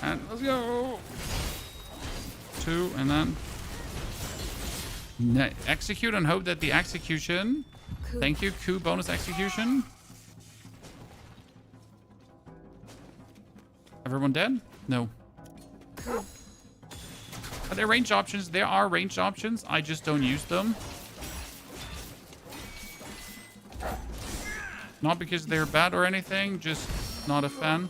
And let's go. 2 and then execute and hope that the execution. Cool. Thank you, coup bonus execution. Everyone dead? No. Cool. Are there range options? There are range options. I just don't use them. Not because they're bad or anything, just not a fan.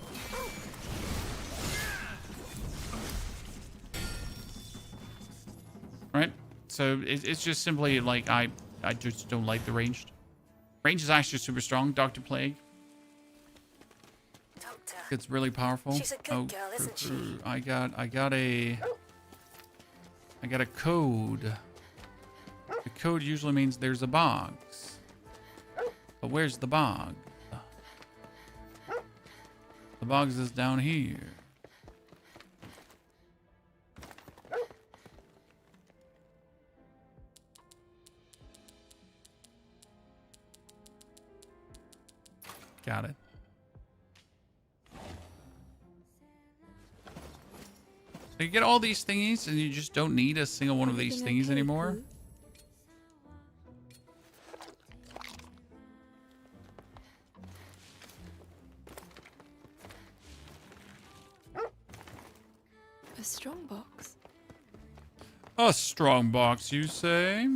Right? So it's just simply like I just don't like the ranged. Range is actually super strong. Dr. Plague. Doctor, It's really powerful. she's a good girl, isn't she? I got a code. The code usually means there's a box. But where's the box? The box is down here. Got it. So you get all these thingies and you just don't need a single one of these Everything thingies okay, anymore. Cool? A strong box. A strong box, you say?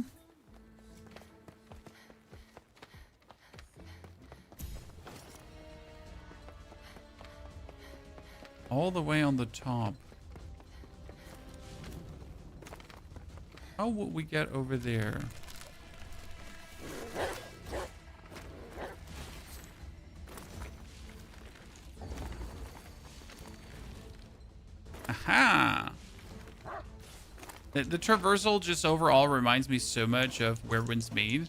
All the way on the top. How will we get over there? Aha! The traversal just overall reminds me so much of Where Winds Meet.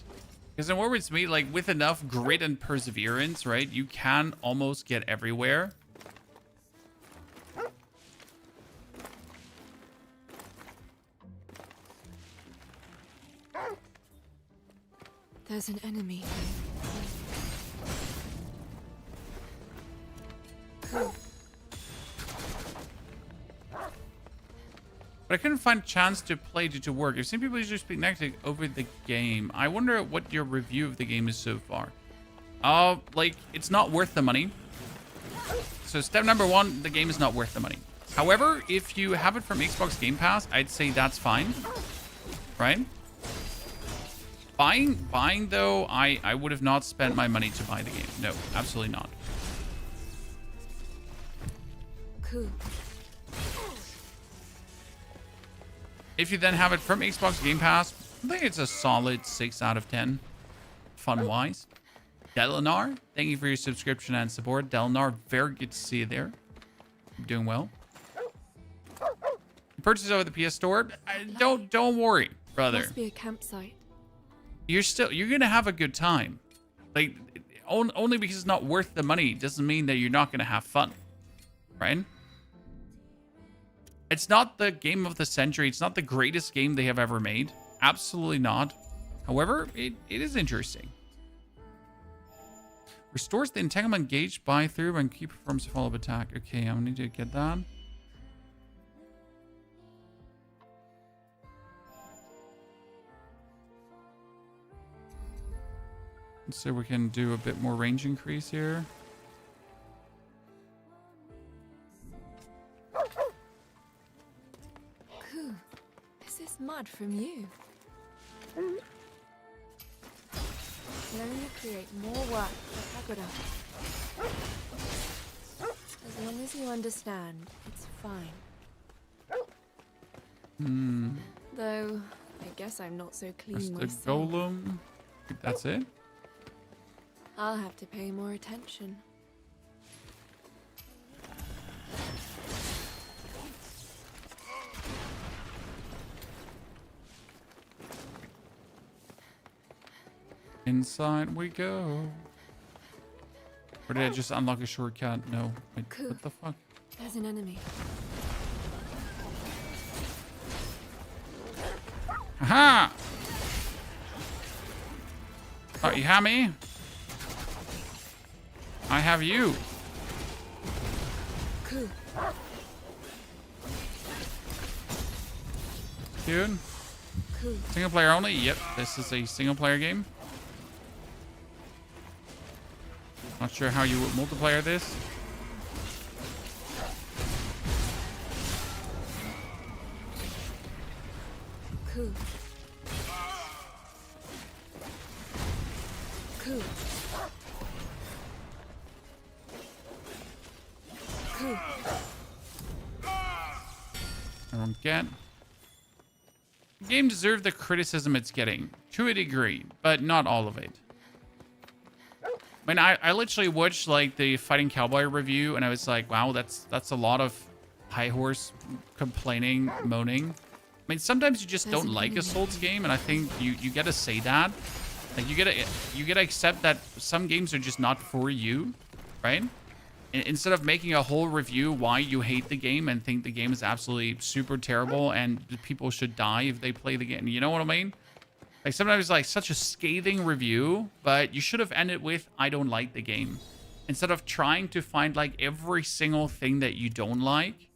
Because in Where Winds Meet, like with enough grit and perseverance, right, you can almost get everywhere. There's an enemy. Cool. But I couldn't find a chance to play due to work. I've seen people usually speak negative over the game. I wonder what your review of the game is so far. Like, it's not worth the money. So step number 1, the game is not worth the money. However, if you have it from Xbox Game Pass, I'd say that's fine. Right? Buying though, I would have not spent my money to buy the game. No, absolutely not. Cool. If you then have it from Xbox Game Pass, I think it's a solid 6 out of 10. Fun-wise. Delinar, thank you for your subscription and support. Delinar, very good to see you there. You're doing well. Purchase over the PS Store. Don't worry, brother. Must be a campsite. You're gonna have a good time. Like, only because it's not worth the money doesn't mean that you're not gonna have fun, right? It's not the game of the century. It's not the greatest game they have ever made. Absolutely not. However, it is interesting. Restores the entanglement gauge by through and keep performs a follow-up attack. Okay, I need to get that. Let's see if we can do a bit more range increase here. Cool. This is mud from you. will only create more work for Pagoda. As long as you understand, it's fine. Though, I guess I'm not so There's clean the myself. golem. That's it. I'll have to pay more attention. Inside we go. Or did I just unlock a shortcut? No. Wait, what the fuck? There's an enemy. Aha! Oh, you have me? I have you. Cool. Dude. Cool. Single player only? Yep, this is a single player game. Not sure how you would multiplayer this. Cool. Cool. Cool. I don't get. The game deserved the criticism it's getting, to a degree, but not all of it. I mean, I literally watched like the Fighting Cowboy review, and I was like, wow, that's a lot of high horse complaining, moaning. I mean, sometimes you just don't like a Souls game, and I think you gotta say that. Like you gotta accept that some games are just not for you, right? Instead of making a whole review why you hate the game and think the game is absolutely super terrible and people should die if they play the game. You know what I mean? Like sometimes it's like such a scathing review, but you should have ended with, I don't like the game. Instead of trying to find like every single thing that you don't like,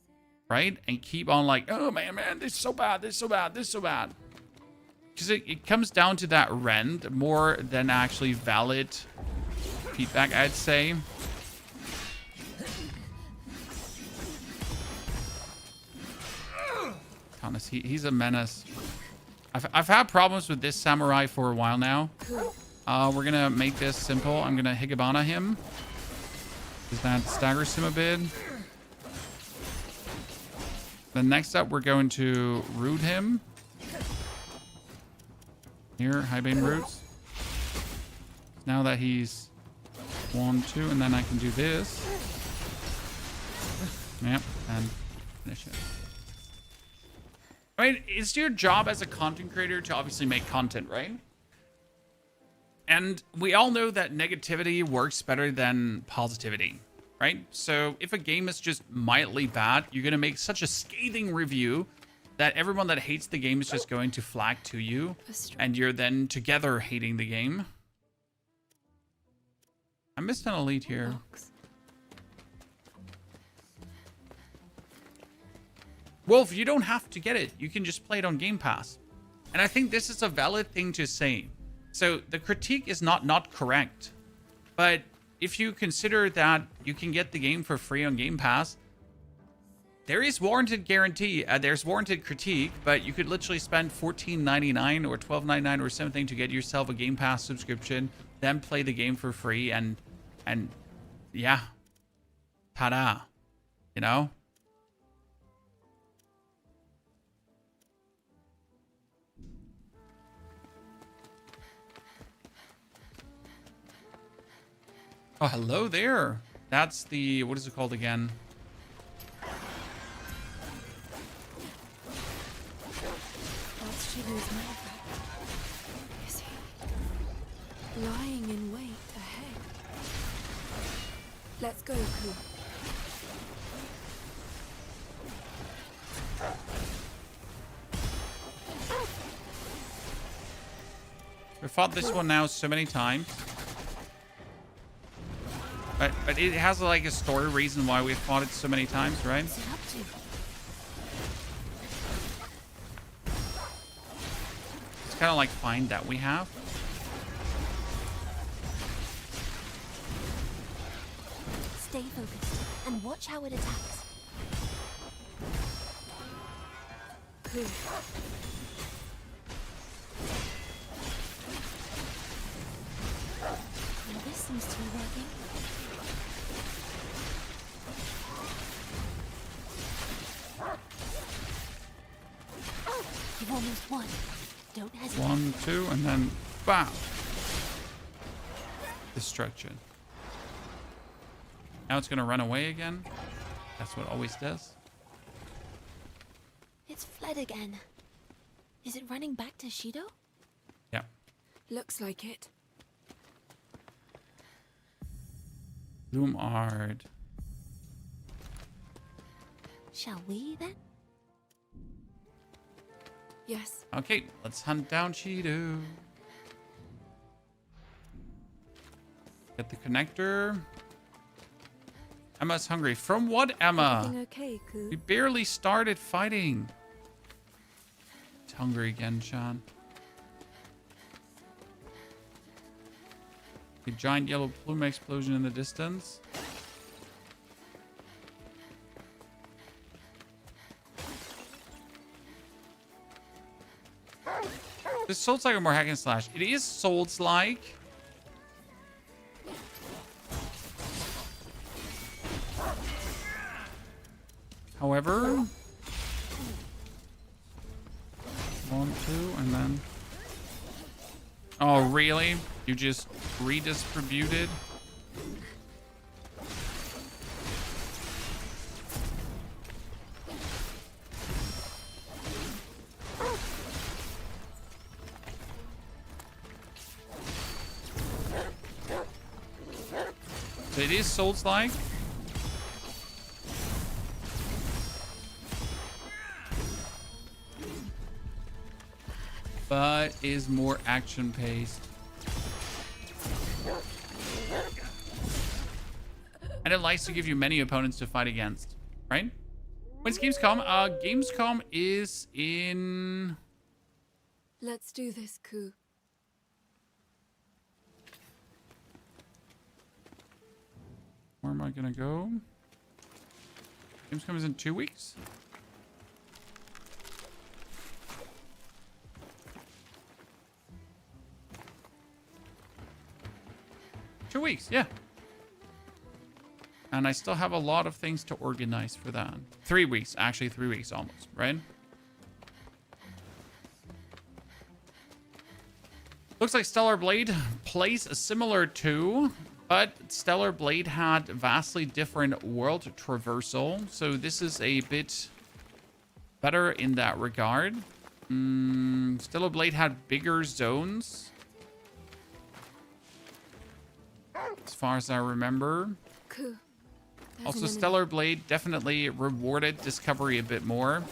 right? And keep on like, oh man, this is so bad, this is so bad, this is so bad. Because it comes down to that rant more than actually valid feedback, I'd say. Thomas, he's a menace. I've had problems with this samurai for a while now. We're gonna make this simple. I'm gonna Higabana him, because that staggers him a bit. Then next up, we're going to root him. Here, Highbane roots. Now that he's 1, 2, and then I can do this. Yep, and finish it. I mean, it's your job as a content creator to obviously make content, right? And we all know that negativity works better than positivity, right? So if a game is just mildly bad, you're going to make such a scathing review that everyone that hates the game is just going to flag to you. And you're then together hating the game. I missed an elite here. Wolf, you don't have to get it. You can just play it on Game Pass. And I think this is a valid thing to say. So the critique is not correct. But if you consider that you can get the game for free on Game Pass, there is warranted guarantee. There's warranted critique, but you could literally spend $14.99 or $12.99 or something to get yourself a Game Pass subscription, then play the game for free, and yeah, ta-da, you know? Oh, hello there. That's the, what is it called again? Whilst she lose Malphite, is he lying in wait ahead? Let's go, Ku. We fought this one now so many times. But it has like a story reason why we fought it so many times, right? It's kind of like find that we have. Stay focused and watch how it attacks. Ku. seems to be working. You've almost won. Don't hesitate. 1, 2, and then bam. Destruction. Now it's gonna run away again. That's what it always does. It's fled again. Is it running back to Shido? Yeah. Looks like it. Loomard. Shall we then? Yes. Okay, let's hunt down Cheeto. Get the connector. Emma's hungry. From what, Emma? Everything okay, Ku? We barely started fighting. It's hungry again, Sean. A giant yellow plume explosion in the distance. This Souls-like or more hack and slash? It is Souls-like. However, 1, 2, and then. Oh, really? You just redistributed? So it is Souls-like. But is more action-paced. And it likes to give you many opponents to fight against, right? When's Gamescom? Gamescom is in... Let's do this, Ku. Where am I gonna go? Gamescom is in 2 weeks? Two weeks, yeah. And I still have a lot of things to organize for that. 3 weeks, actually 3 weeks almost, right? Looks like Stellar Blade plays similar to, but Stellar Blade had vastly different world traversal. So this is a bit better in that regard. Stellar Blade had bigger zones, as far as I remember. Ku. Also, Stellar Blade definitely rewarded Discovery a bit more.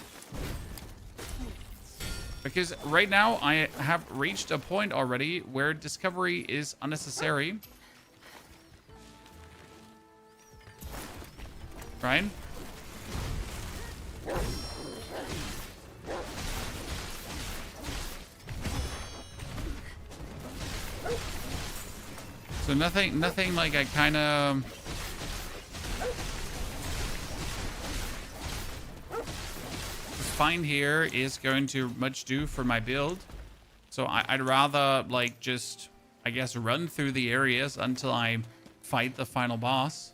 Because right now, I have reached a point already where Discovery is unnecessary. Right? So nothing like I kind of... find here is going to much do for my build. So I'd rather like just, I guess, run through the areas until I fight the final boss.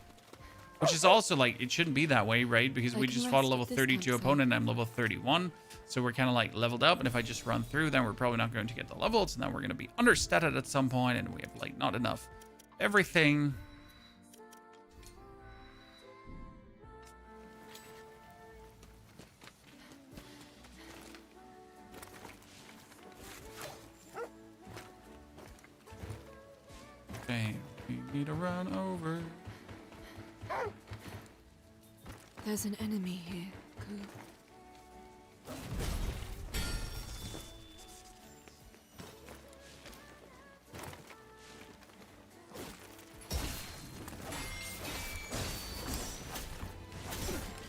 Which is also like, it shouldn't be that way, right? Because we just fought a level 32 opponent and I'm level 31. So we're kind of like leveled up. And if I just run through, then we're probably not going to get the levels. And then we're going to be understated at some point and we have like not enough everything. Okay, we need to run over. There's an enemy here, Ku.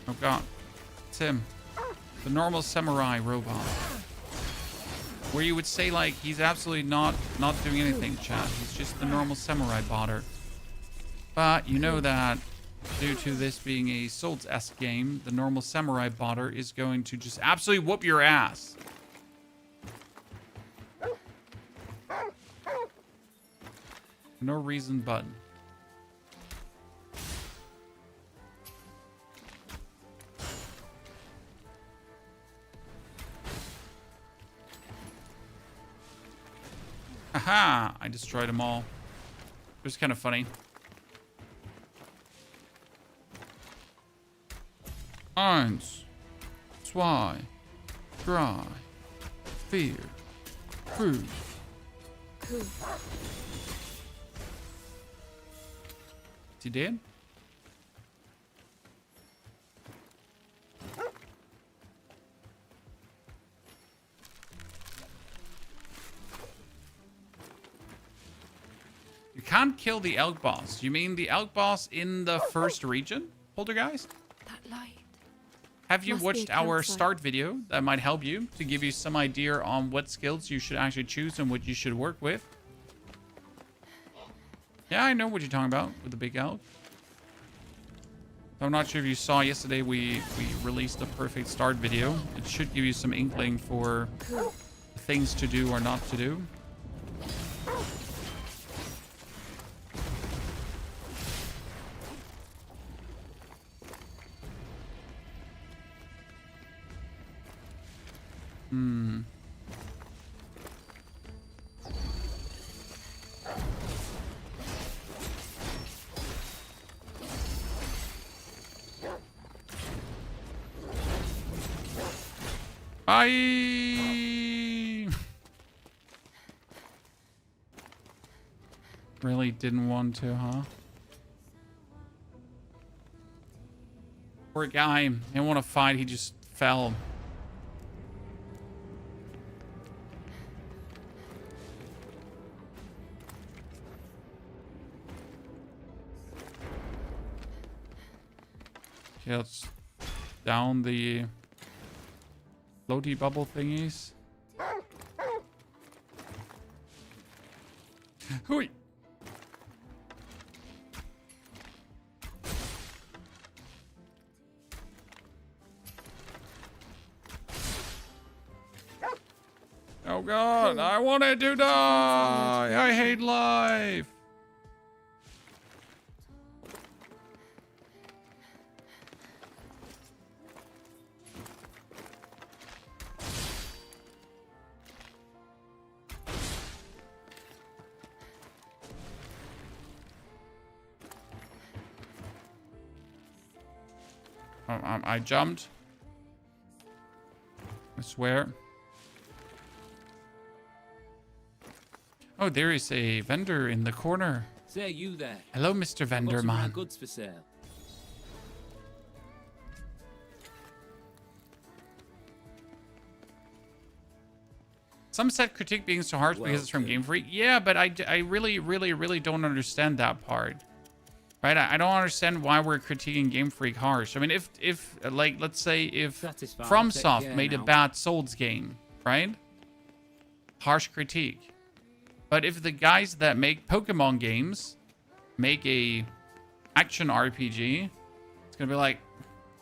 Oh god. It's him. The normal samurai robot. Where you would say like he's absolutely not doing anything, chat. He's just the normal samurai botter. But you know that due to this being a Souls-esque game, the normal samurai botter is going to just absolutely whoop your ass. No reason but. I destroyed them all. It was kind of funny. Eins, zwei, drei, vier, fünf. Who? Is he dead? You can't kill the elk boss. You mean the elk boss in the first region, Poltergeist? That light. Have you Must be watched a our campsite. start video? That might help you to give you some idea on what skills you should actually choose and what you should work with. Yeah, I know what you're talking about with the big elk. I'm not sure if you saw yesterday we released a perfect start video. It should give you some inkling for things to do or not to do. Bye. Really didn't want to, huh? Poor guy. He didn't want to fight. He just fell. Okay, let's down the floaty bubble thingies. Hooey. Oh god, I wanted to die. I hate life. I jumped. I swear. Oh, there is a vendor in the corner. Say, you there. Hello, Mr. I've got Vendor some rare Man. goods for sale. Some said critique being so harsh because it's from Game Freak. Yeah, but I really, really, really don't understand that part. Right? I don't understand why we're critiquing Game Freak harsh. I mean, if like, let's say if Satisfied. FromSoft Take care made a now. bad Souls game, right? Harsh critique. But if the guys that make Pokemon games make a action RPG, it's gonna be like,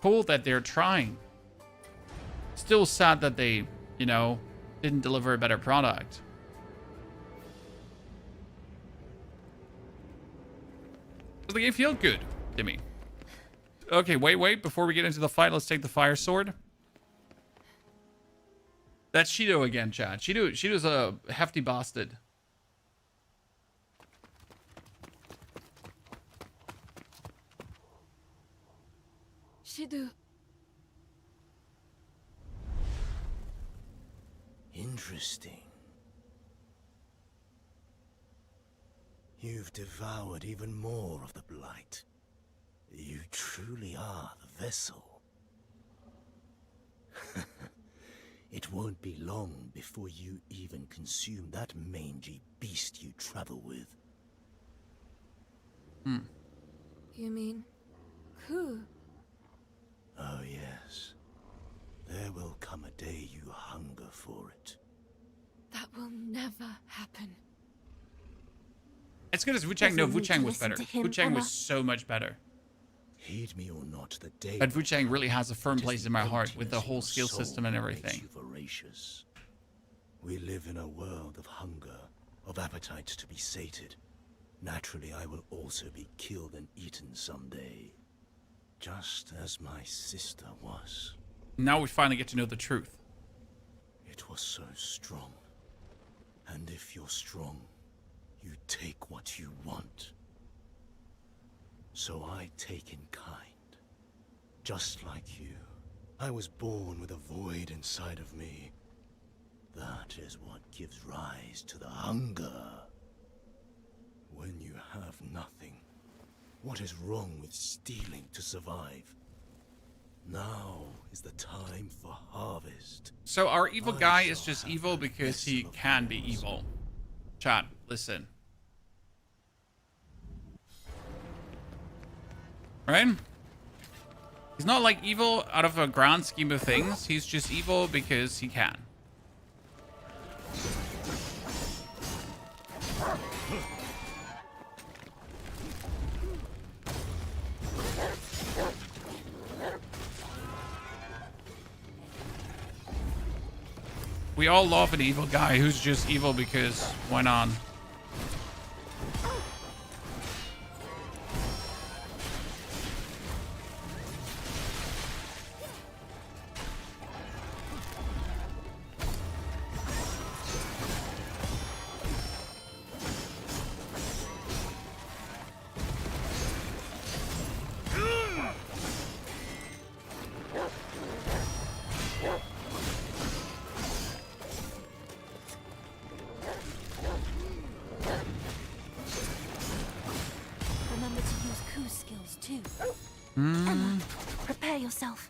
cool that they're trying. Still sad that they, you know, didn't deliver a better product. Does the game feel good, Timmy? Okay, wait. Before we get into the fight, let's take the fire sword. That's Shido again, Chad. Shido's a hefty bastard. Shidu. Interesting. You've devoured even more of the Blight. You truly are the vessel. It won't be long before you even consume that mangy beast you travel with. You mean who? Oh yes. There will come a day you hunger for it. That will never happen. It's good as Wuchang. No, Doesn't need to Wuchang was listen better. to him, Wuchang Emma. was so much better. Heed me or not, the day. But Wuchang really has a firm It is place the in my heart with the emptiness in whole your skill soul system and that makes everything. you voracious. We live in a world of hunger, of appetites to be sated. Naturally, I will also be killed and eaten someday. Just as my sister was. Now we finally get to know the truth. It was so strong. And if you're strong, You take what you want. So I take in kind. Just like you, I was born with a void inside of me. That is what gives rise to the hunger. When you have nothing, what is wrong with stealing to survive? Now is the time for harvest. So our evil guy is just evil because he can be evil. Chat, listen. Right? He's not like evil out of a grand scheme of things. He's just evil because he can. We all love an evil guy who's just evil because why not? Remember to use Ku's skills too. Emma, prepare yourself.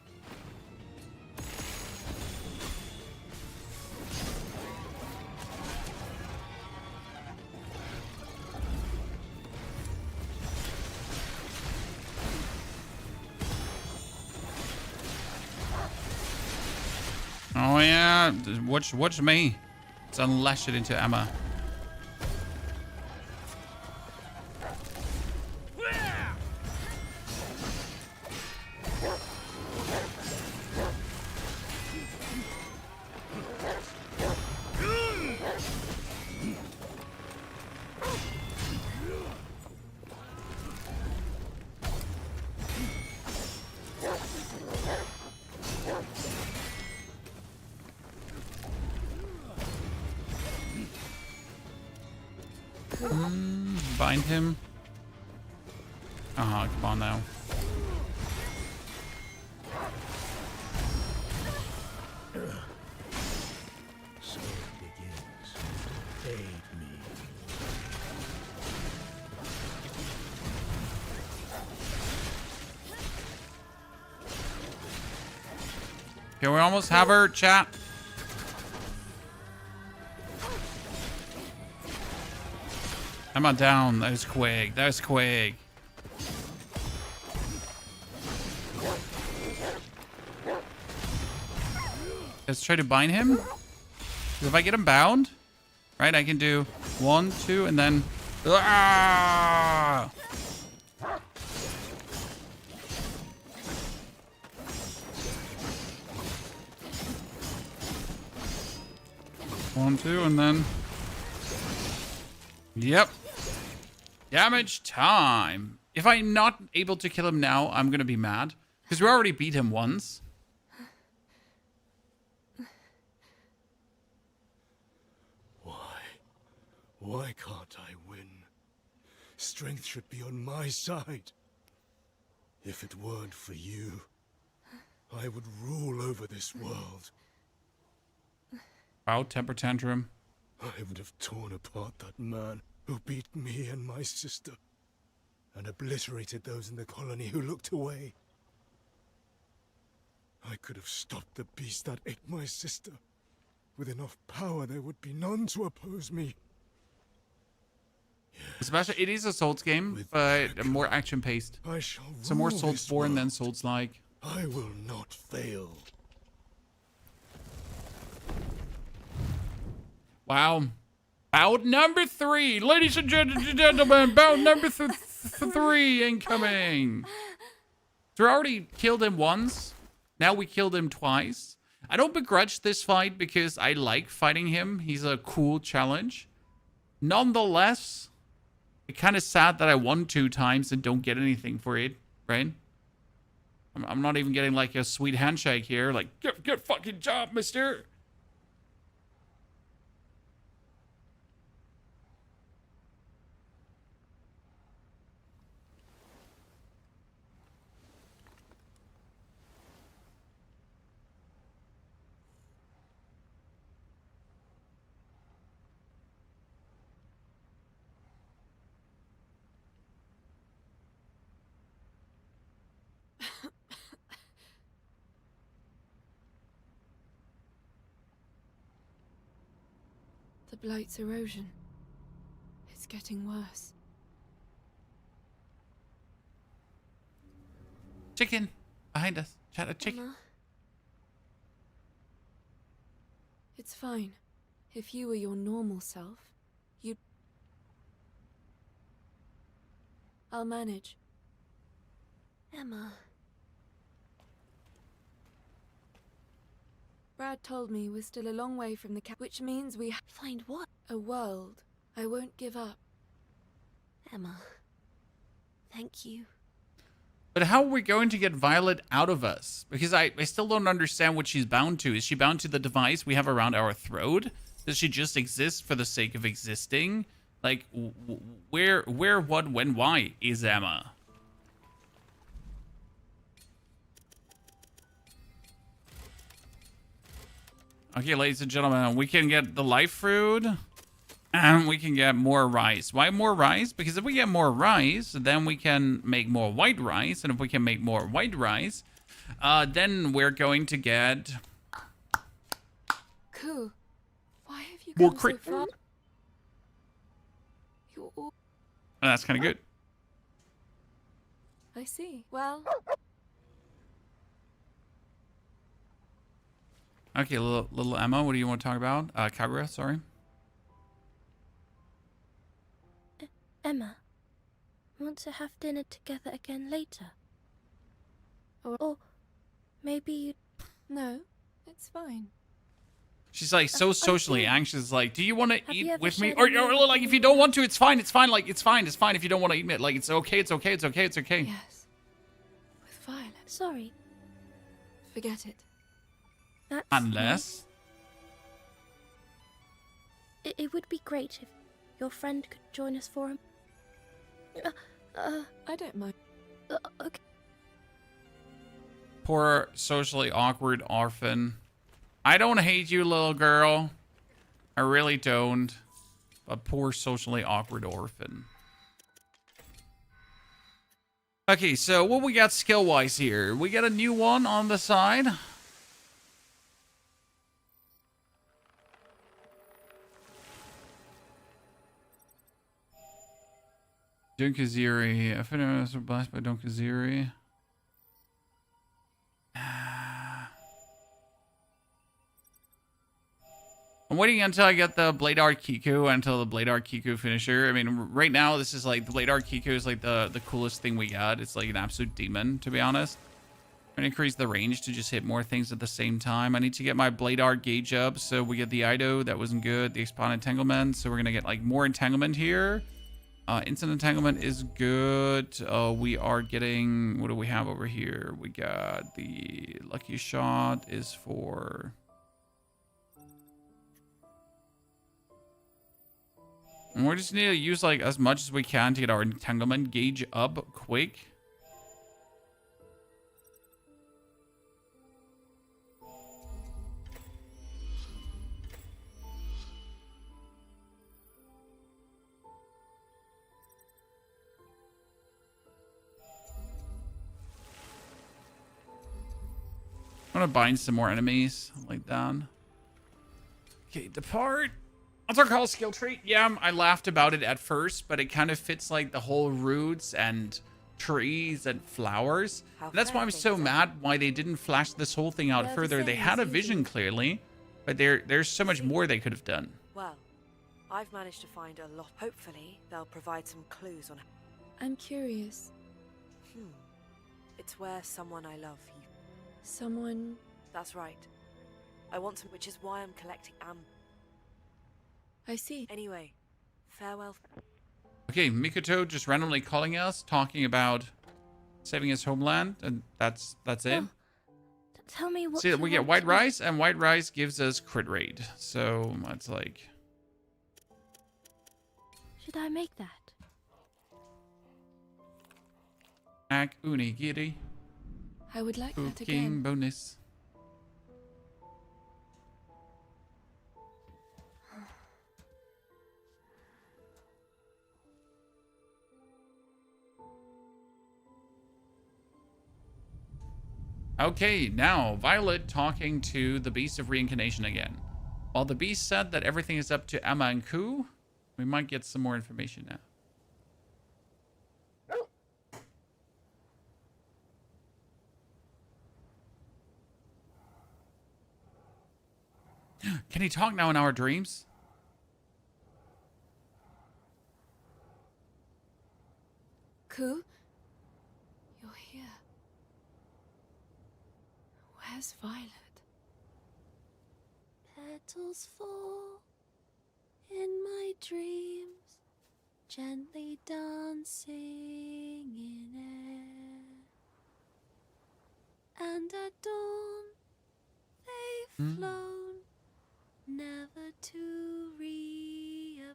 Oh yeah, watch me. Let's unlash it into Emma. Bind him. Come on now. So it begins. Aid me. Okay, we almost have her, chat. I'm not down. That was Quig. That was Quig. Let's try to bind him. If I get him bound, right, I can do 1, 2, and then... Ah! One, two, and then... Yep. Damage time. If I'm not able to kill him now, I'm going to be mad. Because we already beat him once. Why can't I win? Strength should be on my side. If it weren't for you, I would rule over this world. Wow, temper tantrum. I would have torn apart that man who beat me and my sister, and obliterated those in the colony who looked away. I could have stopped the beast that ate my sister. With enough power, there would be none to oppose me. Especially, it is a Souls game, but more action-paced. So more Soulsborne than Souls-like. I will not fail. Wow. Bout number 3. Ladies and gentlemen, bout number 3 incoming. So we already killed him once. Now we killed him twice. I don't begrudge this fight because I like fighting him. He's a cool challenge. Nonetheless, it's kind of sad that I won 2 times and don't get anything for it, right? I'm not even getting like a sweet handshake here. Like, good fucking job, mister. The blight's erosion. It's getting worse. Chicken behind us. Chat a chicken. Emma, It's fine. If you were your normal self, you'd... I'll manage. Emma. Brad told me we're still a long way from the which means we Find what? a world. I won't give up. Emma. Thank you. But how are we going to get Violet out of us? Because I still don't understand what she's bound to. Is she bound to the device we have around our throat? Does she just exist for the sake of existing? Like, where, what, when, why is Emma? Okay, ladies and gentlemen, we can get the life fruit. And we can get more rice. Why more rice? Because if we get more rice, then we can make more white rice. And if we can make more white rice, then we're going to get... Cool. Why have you More come so far? You're all... Oh, that's kind of good. I see. Well... Okay, little Emma, what do you want to talk about? Kagura, sorry. Emma, want to have dinner together again later? Or maybe you... No, it's fine. She's like so socially anxious. Like, do you want to you eat ever with me? shared Or any like, if you don't want to, it's fine. It's fine. Like, it's fine. It's fine if you don't want to eat it. Like, it's okay. It's okay. It's okay. It's okay. Yes. With Violet. Sorry. Forget it. That's Unless... It would be great if your friend could join us for him. I don't mind. Okay. Poor socially awkward orphan. I don't hate you, little girl. I really don't. But poor socially awkward orphan. Okay, so what we got skill-wise here? We got a new one on the side. Dunkaziri. I think I was blessed by Dunkaziri. I'm waiting until I get the Blade Art Kiku, until the Blade Art Kiku finisher. I mean, right now, this is like, the Blade Art Kiku is like the coolest thing we got. It's like an absolute demon, to be honest. I'm gonna increase the range to just hit more things at the same time. I need to get my Blade Art gauge up, so we get the Ido, that wasn't good. The Expand Entanglement, so we're gonna get like more Entanglement here. Instant Entanglement is good. We are getting, what do we have over here? We got the Lucky Shot is for... And we just need to use like as much as we can to get our Entanglement gauge up quick. I'm gonna bind some more enemies like that. Okay, depart. What's our call skill tree? Yeah, I laughed about it at first, but it kind of fits like the whole roots and trees and flowers. And that's why I'm so mad why they didn't flash this whole thing out further. They had a vision clearly, but there's so much more they could have done. Well, I've managed to find a lot. Hopefully, they'll provide some clues on... I'm curious. It's where someone I love... Someone... That's right. I want to... Which is why I'm collecting I see. Anyway, farewell. Okay, Mikoto just randomly calling us, talking about saving his homeland, and that's it. Oh, tell me what... See, we get white rice, and white rice gives us crit rate. So, it's like... Should I make that? Ak unigiri. I would like that Cooking again. bonus. Okay, now Violet talking to the Beast of Reincarnation again. While the beast said that everything is up to Emma and Ku, we might get some more information now. Can he talk now in our dreams? Ku? You're here. Where's Violet? Petals fall in my dreams, gently dancing in air. And at dawn, they've flown, never to reappear.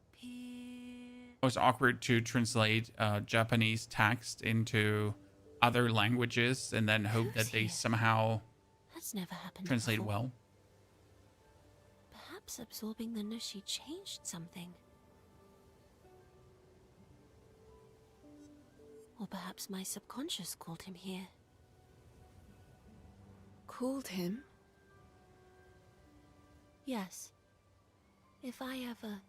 It was awkward to translate Japanese text into other languages and then hope that they somehow That's never happened translate before. well. Perhaps absorbing the Nushi changed something. Or perhaps my subconscious called him here. Called him? Yes. If I ever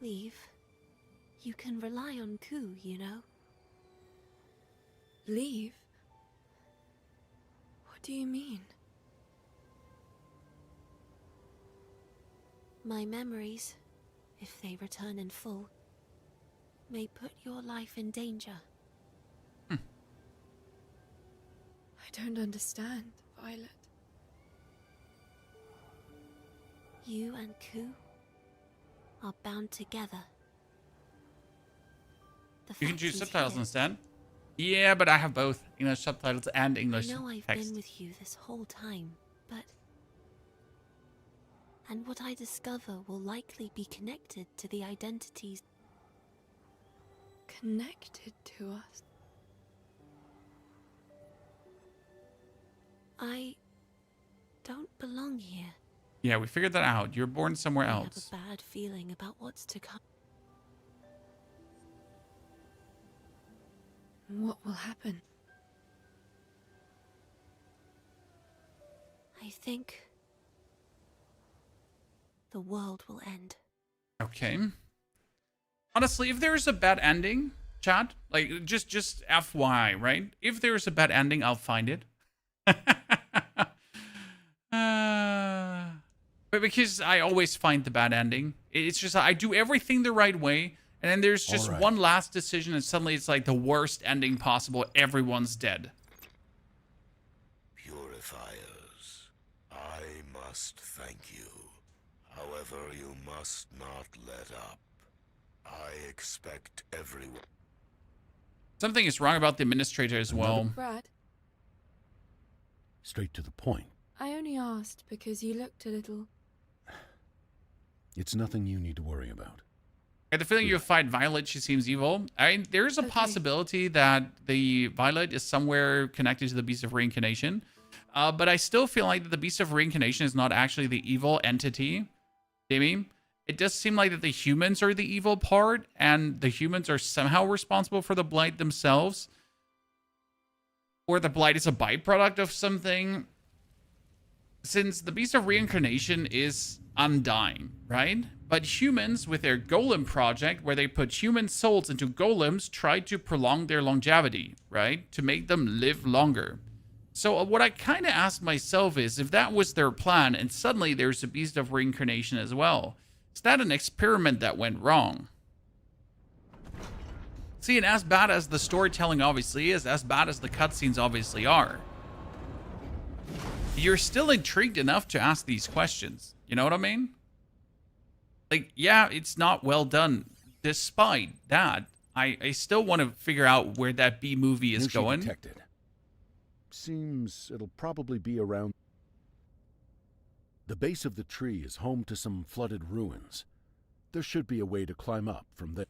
leave, you can rely on Ku, you know? Leave? What do you mean? My memories, if they return in full, may put your life in danger. I don't understand, Violet. You and Ku are bound together. You can choose subtitles instead. Yeah, but I have both English subtitles and English I know I've text. been with you this whole time, but... And what I discover will likely be connected to the identities... Connected to us? I don't belong here. Yeah, we figured that out. You're born somewhere I else. have a bad feeling about what's to come. What will happen? I think the world will end. Okay. Honestly, if there's a bad ending, chat, like just FYI, right? If there's a bad ending, I'll find it. But because I always find the bad ending, it's just I do everything the right way, and then there's just one last decision, and suddenly it's like the worst ending possible. Everyone's dead. Purifiers, I must thank you. However, you must not let up. I expect everyone. Something is wrong about the administrator as well. Brad, Straight to the point. I only asked because you looked a little... It's nothing you need to worry about. I had the feeling you fight Violet. She seems evil. There's a possibility that the Violet is somewhere connected to the Beast of Reincarnation. But I still feel like that the Beast of Reincarnation is not actually the evil entity. Jamie, it does seem like that the humans are the evil part, and the humans are somehow responsible for the blight themselves. Or the blight is a byproduct of something. Since the Beast of Reincarnation is undying, right? But humans, with their golem project, where they put human souls into golems, try to prolong their longevity, right? To make them live longer. So what I kind of asked myself is, if that was their plan, and suddenly there's a Beast of Reincarnation as well, is that an experiment that went wrong? See, and as bad as the storytelling obviously is, as bad as the cutscenes obviously are, you're still intrigued enough to ask these questions. You know what I mean? Like, yeah, it's not well done. Despite that, I still want to figure out where that B movie is going. Detected. Seems it'll probably be around. The base of the tree is home to some flooded ruins. There should be a way to climb up from there.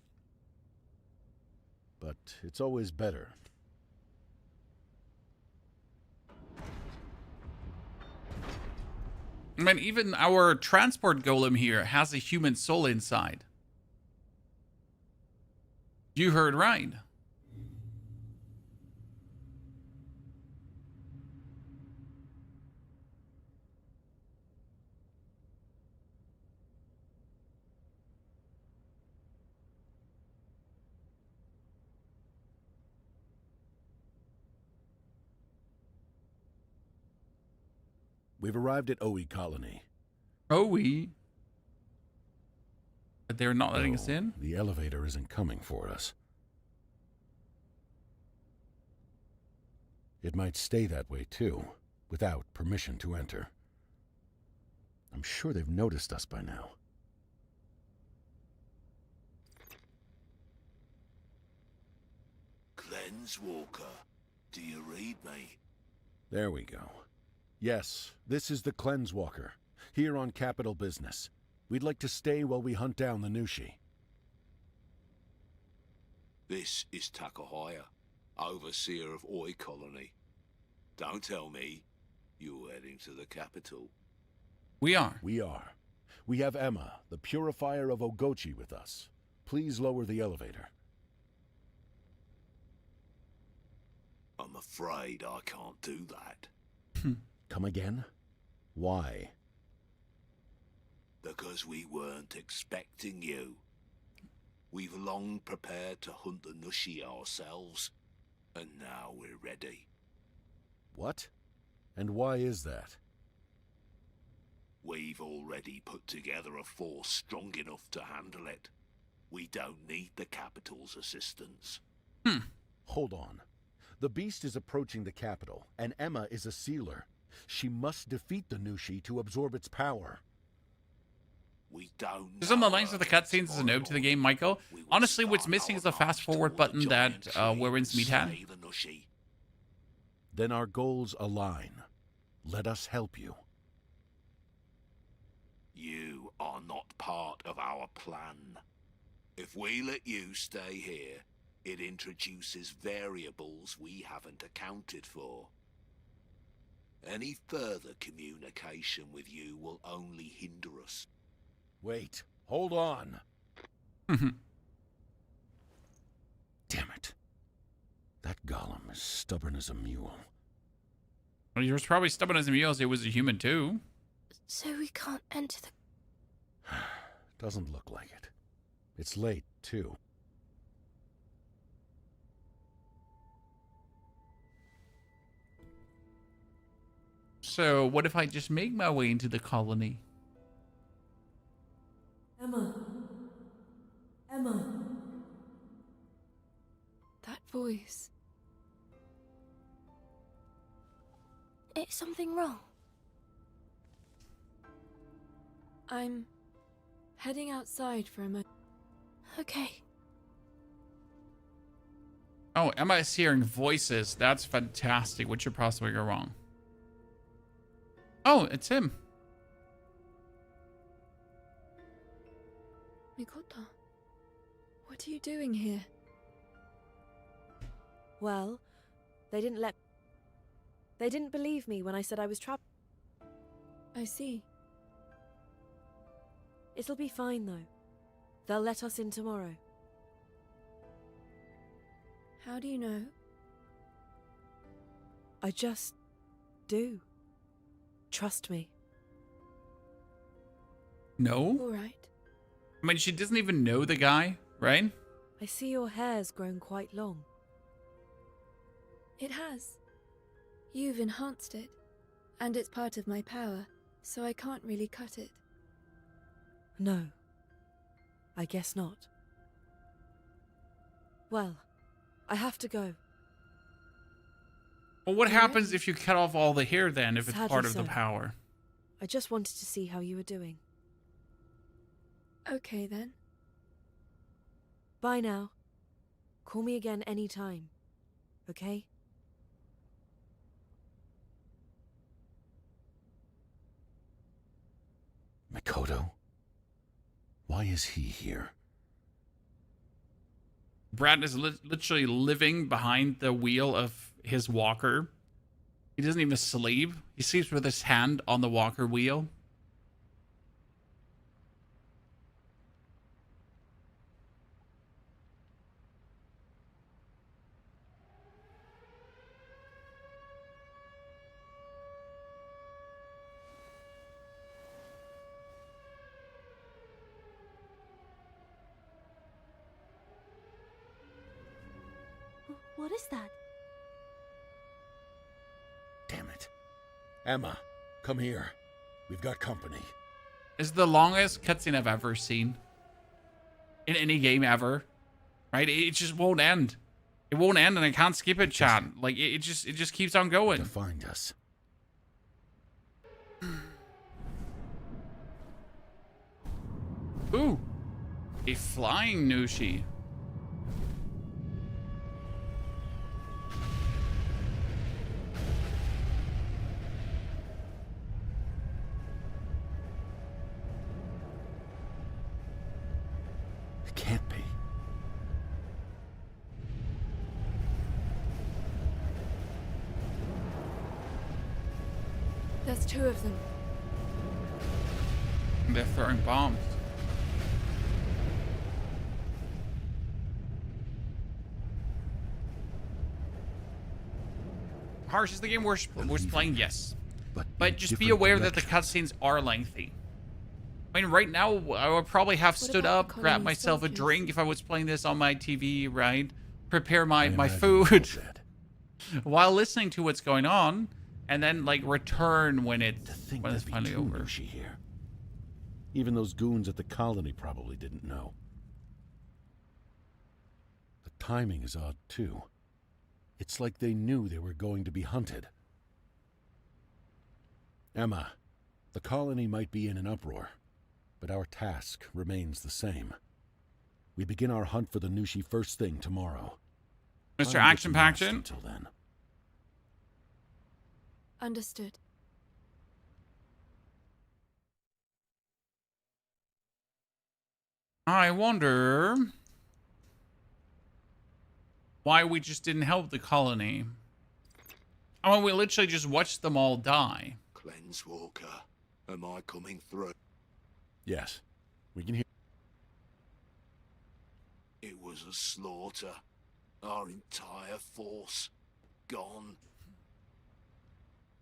But it's always better. I mean, even our transport golem here has a human soul inside. You heard right. We've arrived at OE Colony. OE? But they're not letting us in? The elevator isn't coming for us. It might stay that way too, without permission to enter. I'm sure they've noticed us by now. Cleanswalker, do you read me? There we go. Yes, this is the Cleanswalker, here on Capital Business. We'd like to stay while we hunt down the Nushi. This is Takahaya, overseer of Oi Colony. Don't tell me you're heading to the capital. We are. We are. We have Emma, the purifier of Ogochi, with us. Please lower the elevator. I'm afraid I can't do that. Come again? Why? Because we weren't expecting you. We've long prepared to hunt the Nushi ourselves, and now we're ready. What? And why is that? We've already put together a force strong enough to handle it. We don't need the capital's assistance. Hold on. The Beast is approaching the capital, and Emma is a sealer. She must defeat the Nushi to absorb its power. We don't. Just on the length of the cutscenes as a note to the game, Michael. Honestly, what's missing is the fast forward button that Warren's had. Then our goals align. Let us help you. You are not part of our plan. If we let you stay here, it introduces variables we haven't accounted for. Any further communication with you will only hinder us. Wait, hold on. Mhm. Damn it. That golem is stubborn as a mule. Well, he was probably stubborn as a mule as he was a human too. So we can't enter the... Doesn't look like it. It's late, too. So what if I just make my way into the colony? Emma. Emma. That voice. Is something wrong? I'm heading outside for a moment. Okay. Oh, Emma is hearing voices. That's fantastic. What could possibly go wrong? Oh, it's him. Mikoto, what are you doing here? Well, they didn't believe me when I said I was trapped. I see. It'll be fine, though. They'll let us in tomorrow. How do you know? I just do. Trust me. No? All right. I mean, she doesn't even know the guy, right? I see your hair's grown quite long. It has. You've enhanced it, and it's part of my power, so I can't really cut it. No. I guess not. Well, I have to go. Well, what happens if you cut off all the hair then, if it's Sadly part of the so. power? I just wanted to see how you were doing. Okay, then. Bye now. Call me again anytime. Okay? Mikoto? Why is he here? Brad is literally living behind the wheel of his walker. He doesn't even sleep. He sleeps with his hand on the walker wheel. What is that? Damn it. Emma, Come here. We've got company. It's the longest cutscene I've ever seen in any game ever. Right? It just won't end. It won't end, and I can't skip it, chat. Like it just keeps on going. To find us. Ooh, a flying Nushi. It can't be. There's 2 of them. They're throwing bombs. Harsh, is the game worth playing? Yes. But just be aware that the cutscenes are lengthy. I mean, right now, I would probably have stood up, grabbed myself a drink if I was playing this on my TV, right? Prepare my food while listening to what's going on, and then, like, return when it's finally over. Nushi here. Even those goons at the colony probably didn't know. The timing is odd, too. It's like they knew they were going to be hunted. Emma, the colony might be in an uproar, but our task remains the same. We begin our hunt for the Nushi first thing tomorrow. Mr. Action Paction? Until then. Understood. I wonder why we just didn't help the colony. I mean, we literally just watched them all die. Cleanswalker, am I coming through? Yes, we can hear. It was a slaughter. Our entire force gone.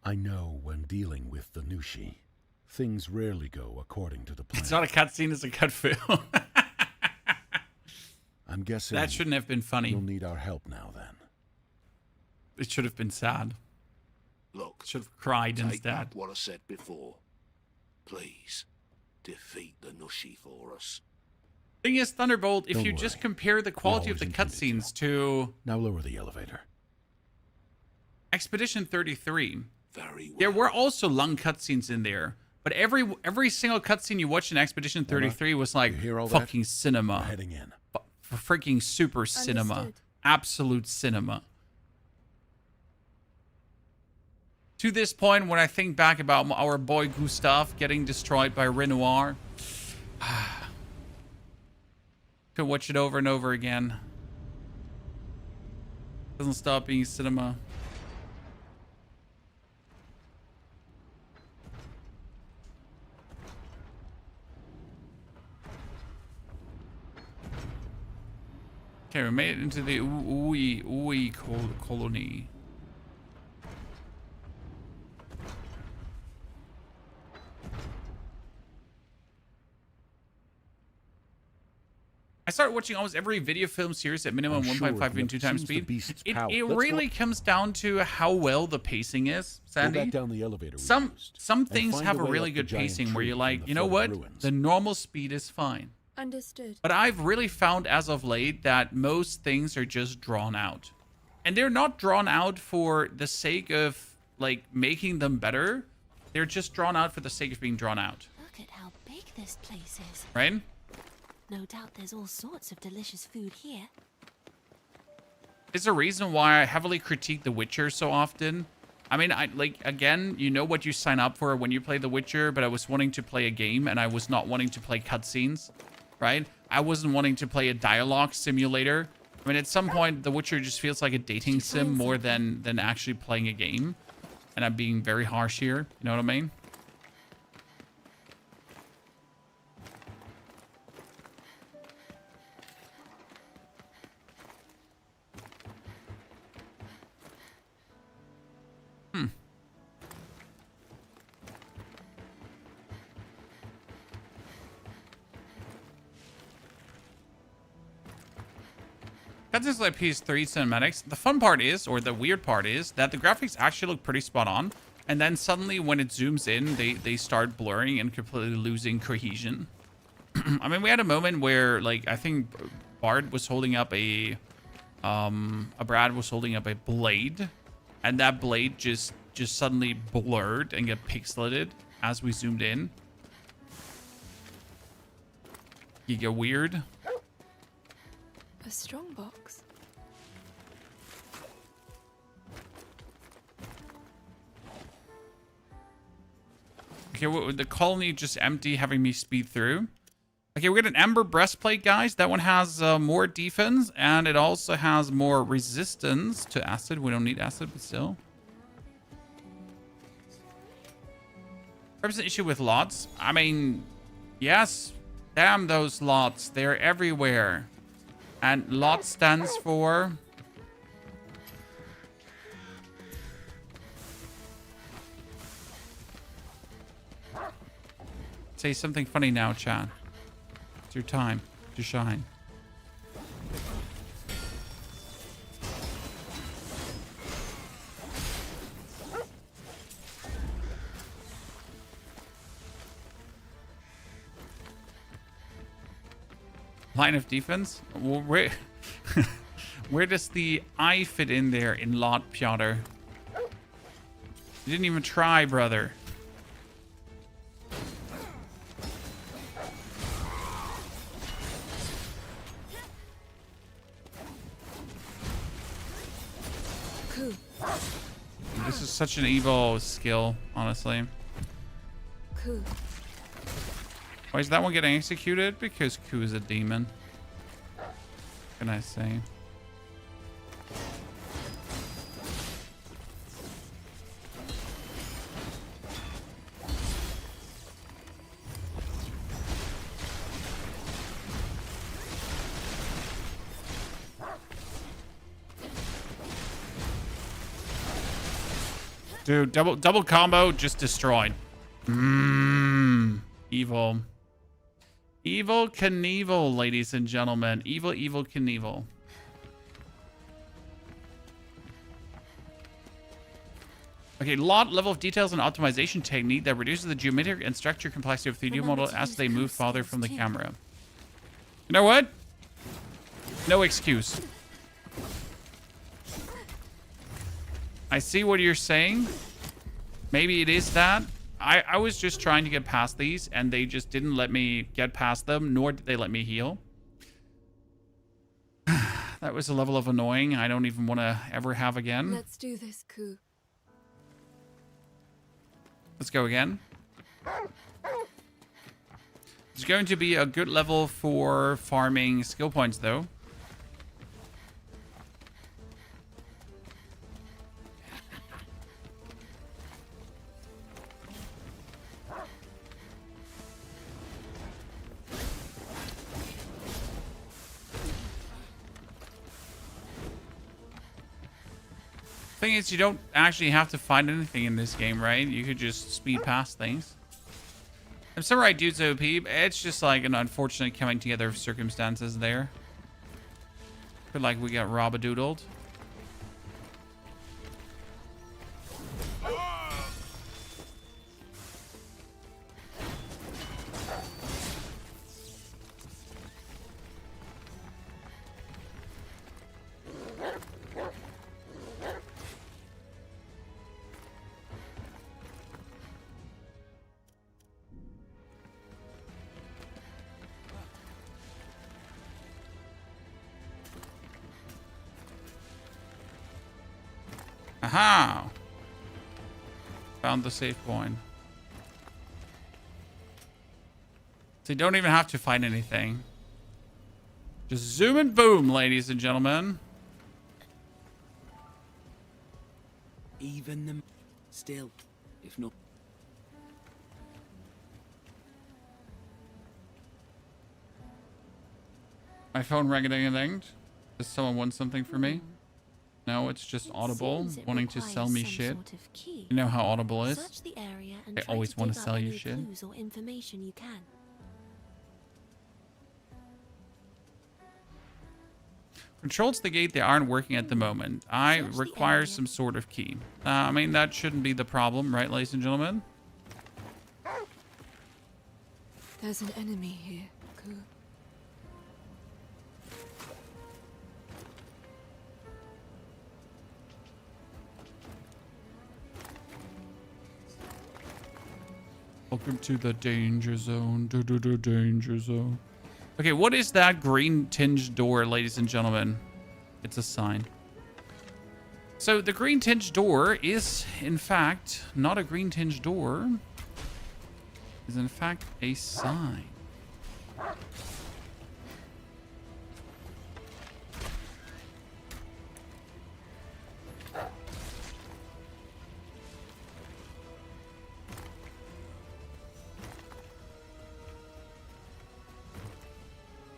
I know when dealing with the Nushi, things rarely go according to the plan. It's not a cutscene, it's a cut film. I'm guessing that shouldn't have been funny. You'll need our help now, then. It should have been sad. Look, should have cried take instead. back what I said before. Please, defeat the Nushi for us. Thing is, Thunderbolt, if Don't you worry. just compare the quality of always the intended cutscenes to Now lower the elevator. Expedition 33, Very well. there were also long cutscenes in there, but every single cutscene you watched in Expedition 33 was like you hear all that? fucking cinema. We're heading in. Freaking super cinema. Understood. Absolute cinema. To this point, when I think back about our boy Gustav getting destroyed by Renoir, could watch it over and over again. Doesn't stop being cinema. Okay, we made it into the Ui colony. I started watching almost every video film series at minimum I'm sure 1.5 if we and 2 times seize the speed. beast's It power- really Let's comes down to how well the pacing is, Go Sandy. back down the elevator. we Some used, some and things find have a a way really up the good giant pacing where tree you're in like, the you know what? flooded ruins. The normal speed is fine. Understood. But I've really found as of late that most things are just drawn out. And they're not drawn out for the sake of like making them better. They're just drawn out for the sake of being drawn out. Look at how big this place is. Right? No doubt there's all sorts of delicious food here. There's a reason why I heavily critique The Witcher so often. I mean, again, you know what you sign up for when you play The Witcher, but I was wanting to play a game and I was not wanting to play cutscenes, right? I wasn't wanting to play a dialogue simulator. I mean, at some point, The Witcher just feels like a dating sim more than actually playing a game. And I'm being very harsh here, you know what I mean? That's just like PS3 cinematics. The fun part is, or the weird part is, that the graphics actually look pretty spot on. And then suddenly when it zooms in, they start blurring and completely losing cohesion. I mean, we had a moment where, like, I think Brad was holding up a blade, and that blade just suddenly blurred and get pixelated as we zoomed in. You get weird. A strong box. Okay, the colony just empty, having me speed through. Okay, we got an Ember Breastplate, guys. That one has more defense, and it also has more resistance to acid. We don't need acid, but still. Perhaps an issue with lots. I mean, yes, damn those lots. They're everywhere. And lot stands for... Say something funny now, chat. It's your time to shine. Line of defense? Well, where does the I fit in there in Lot, Piotr? You didn't even try, brother. This is such an evil skill, honestly. Why is that one getting executed? Because Ku is a demon. What can I say? Dude, double combo just destroyed. Evil. Evil Knievel, ladies and gentlemen. Evil Knievel. Okay, lot level of details and optimization technique that reduces the geometric and structure complexity of 3D model as they move farther from the camera. You know what? No excuse. I see what you're saying. Maybe it is that. I was just trying to get past these, and they just didn't let me get past them, nor did they let me heal. That was a level of annoying I don't even want to ever have again. Let's do this, Ku. Let's go again. It's going to be a good level for farming skill points, though. Thing is, you don't actually have to find anything in this game, right? You could just speed past things. If Samurai Dude's OP, it's just like an unfortunate coming together of circumstances there. Feel like we got robadoodled. Aha! Found the safe point. So you don't even have to find anything. Just zoom and boom, ladies and gentlemen. Even them still, if not. My phone rang-a-ding-a-dinged. Does someone want something for me? No, it's just Audible wanting to sell me shit. You know how Audible is? Search the area and They try always to want dig to up sell you any shit. clues or information you can. Controls the gate, they aren't working at the moment. I require some sort of key. I mean, that shouldn't be the problem, right, ladies and gentlemen? There's an enemy here, Ku. Welcome to the danger zone. Danger zone. Okay, what is that green tinged door, ladies and gentlemen? It's a sign. So the green tinged door is, in fact, not a green tinged door. Is in fact a sign.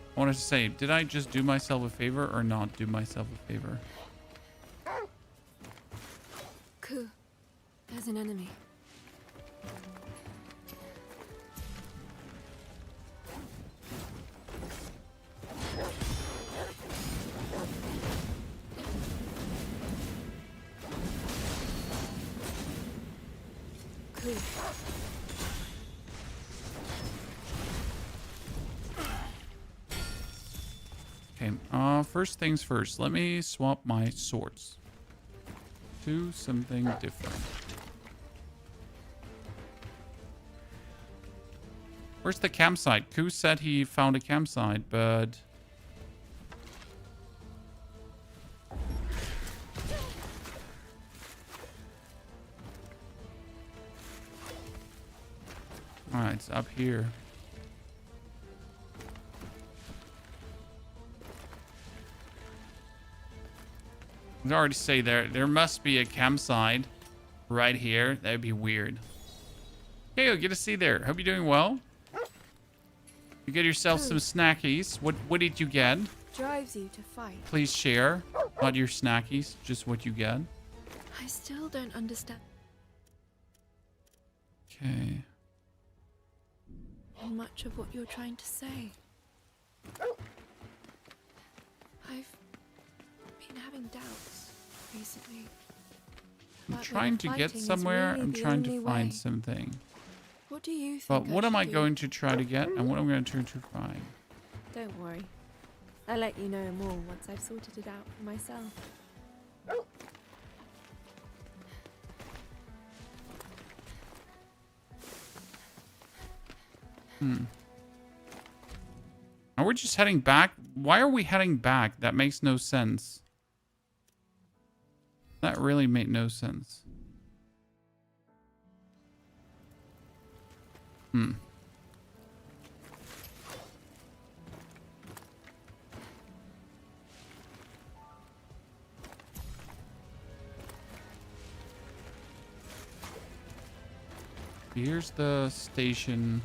I wanted to say, did I just do myself a favor or not do myself a favor? Ku, there's an enemy. Ku. Okay, first things first. Let me swap my swords to something different. Where's the campsite? Ku said he found a campsite, but... Alright, it's up here. I already say there must be a campsite right here. That would be weird. Hey, good to see you there. Hope you're doing well. You get yourself some snackies. What did you get? Drives you to fight. Please share. Not your snackies, just what you get. I still don't understand. Okay. Much of what you're trying to say. I've been having doubts recently. I'm trying to get somewhere. I'm trying to find something. What do you think? But what am I going to try to get and what I'm going to try to find? Don't worry. I'll let you know more once I've sorted it out for myself. Are we just heading back? Why are we heading back? That makes no sense. That really made no sense. Here's the station.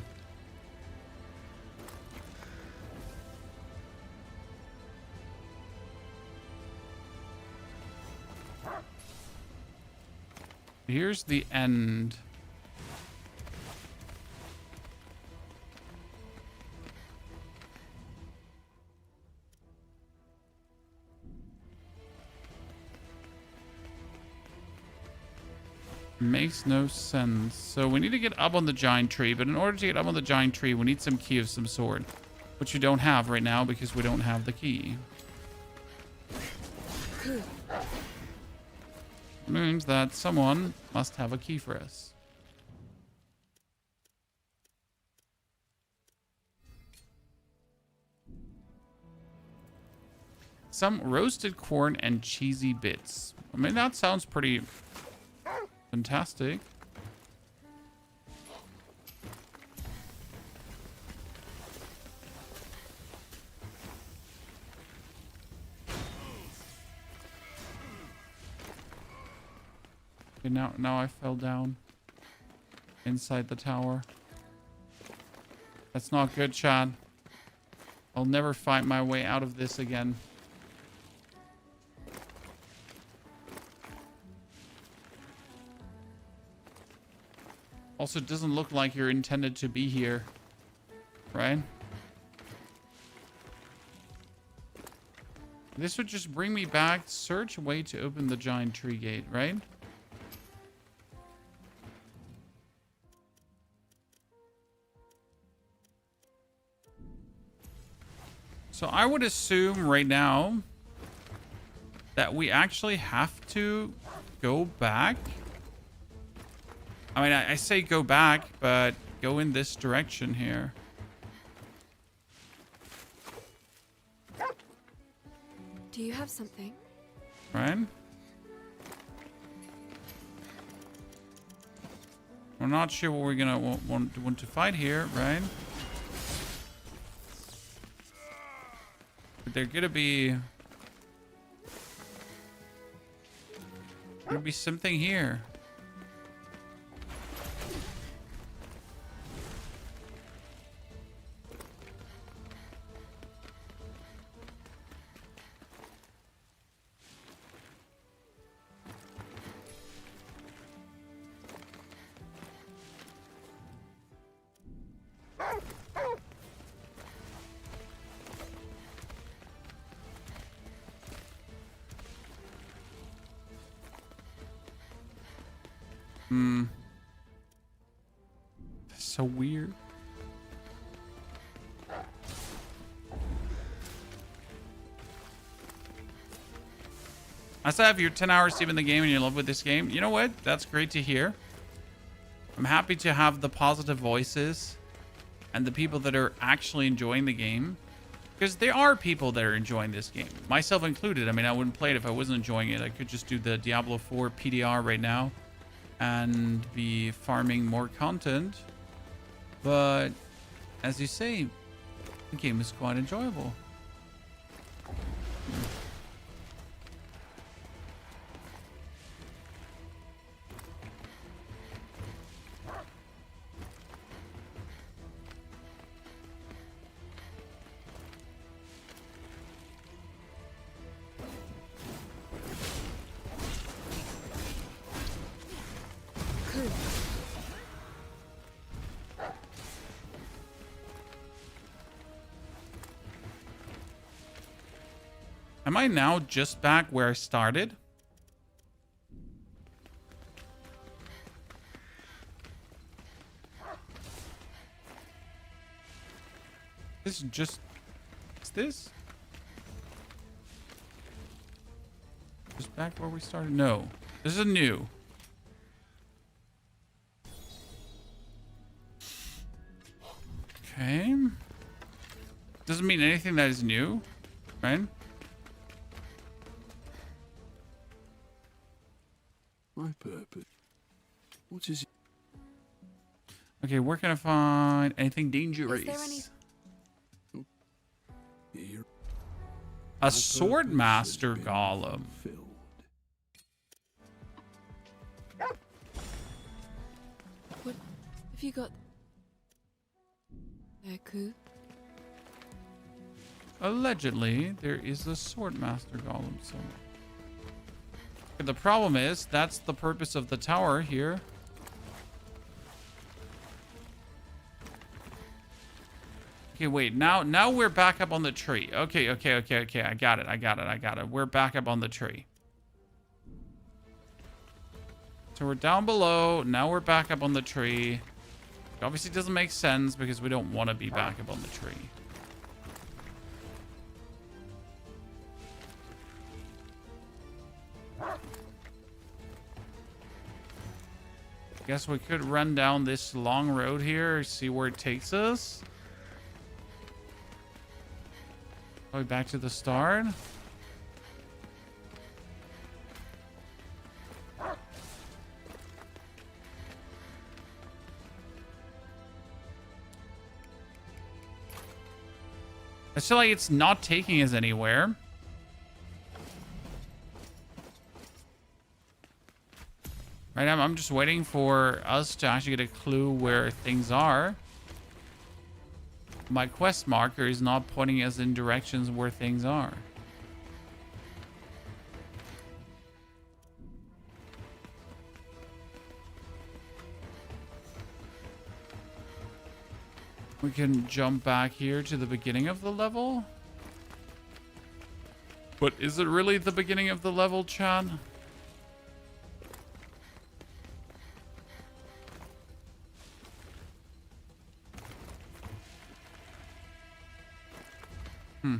Here's the end. Makes no sense. So we need to get up on the giant tree, but in order to get up on the giant tree, we need some key of some sort, which we don't have right now because we don't have the key. Means that someone must have a key for us. Some roasted corn and cheesy bits. I mean, that sounds pretty fantastic. Okay, now I fell down inside the tower. That's not good, Chad. I'll never fight my way out of this again. Also, it doesn't look like you're intended to be here, right? This would just bring me back. Search a way to open the giant tree gate, right? So I would assume right now that we actually have to go back. I mean, I say go back, but go in this direction here. Do you have something? Right? We're not sure what we're gonna want to fight here, right? But they're gonna be something here. That's so weird. I saw if you're 10 hours deep in the game and you're in love with this game, you know what? That's great to hear. I'm happy to have the positive voices and the people that are actually enjoying the game. Because there are people that are enjoying this game, myself included. I mean, I wouldn't play it if I wasn't enjoying it. I could just do the Diablo 4 PDR right now and be farming more content. But as you say, the game is quite enjoyable. Am I now just back where I started? This is just... Is this? Just back where we started? No. This is new. Okay. Doesn't mean anything that is new, right? My purpose. What is it? Okay, where can I find anything dangerous? Is there any... Here. A sword master golem. Filled. What have you got there, Ku? Allegedly, there is a sword master golem somewhere. The problem is, that's the purpose of the tower here. Okay, wait. Now we're back up on the tree. Okay. I got it. We're back up on the tree. So we're down below. Now we're back up on the tree. It obviously doesn't make sense because we don't want to be back up on the tree. Guess we could run down this long road here, see where it takes us. Going back to the start. I feel like it's not taking us anywhere. Right, I'm just waiting for us to actually get a clue where things are. My quest marker is not pointing us in directions where things are. We can jump back here to the beginning of the level. But is it really the beginning of the level, Chad? Hmm.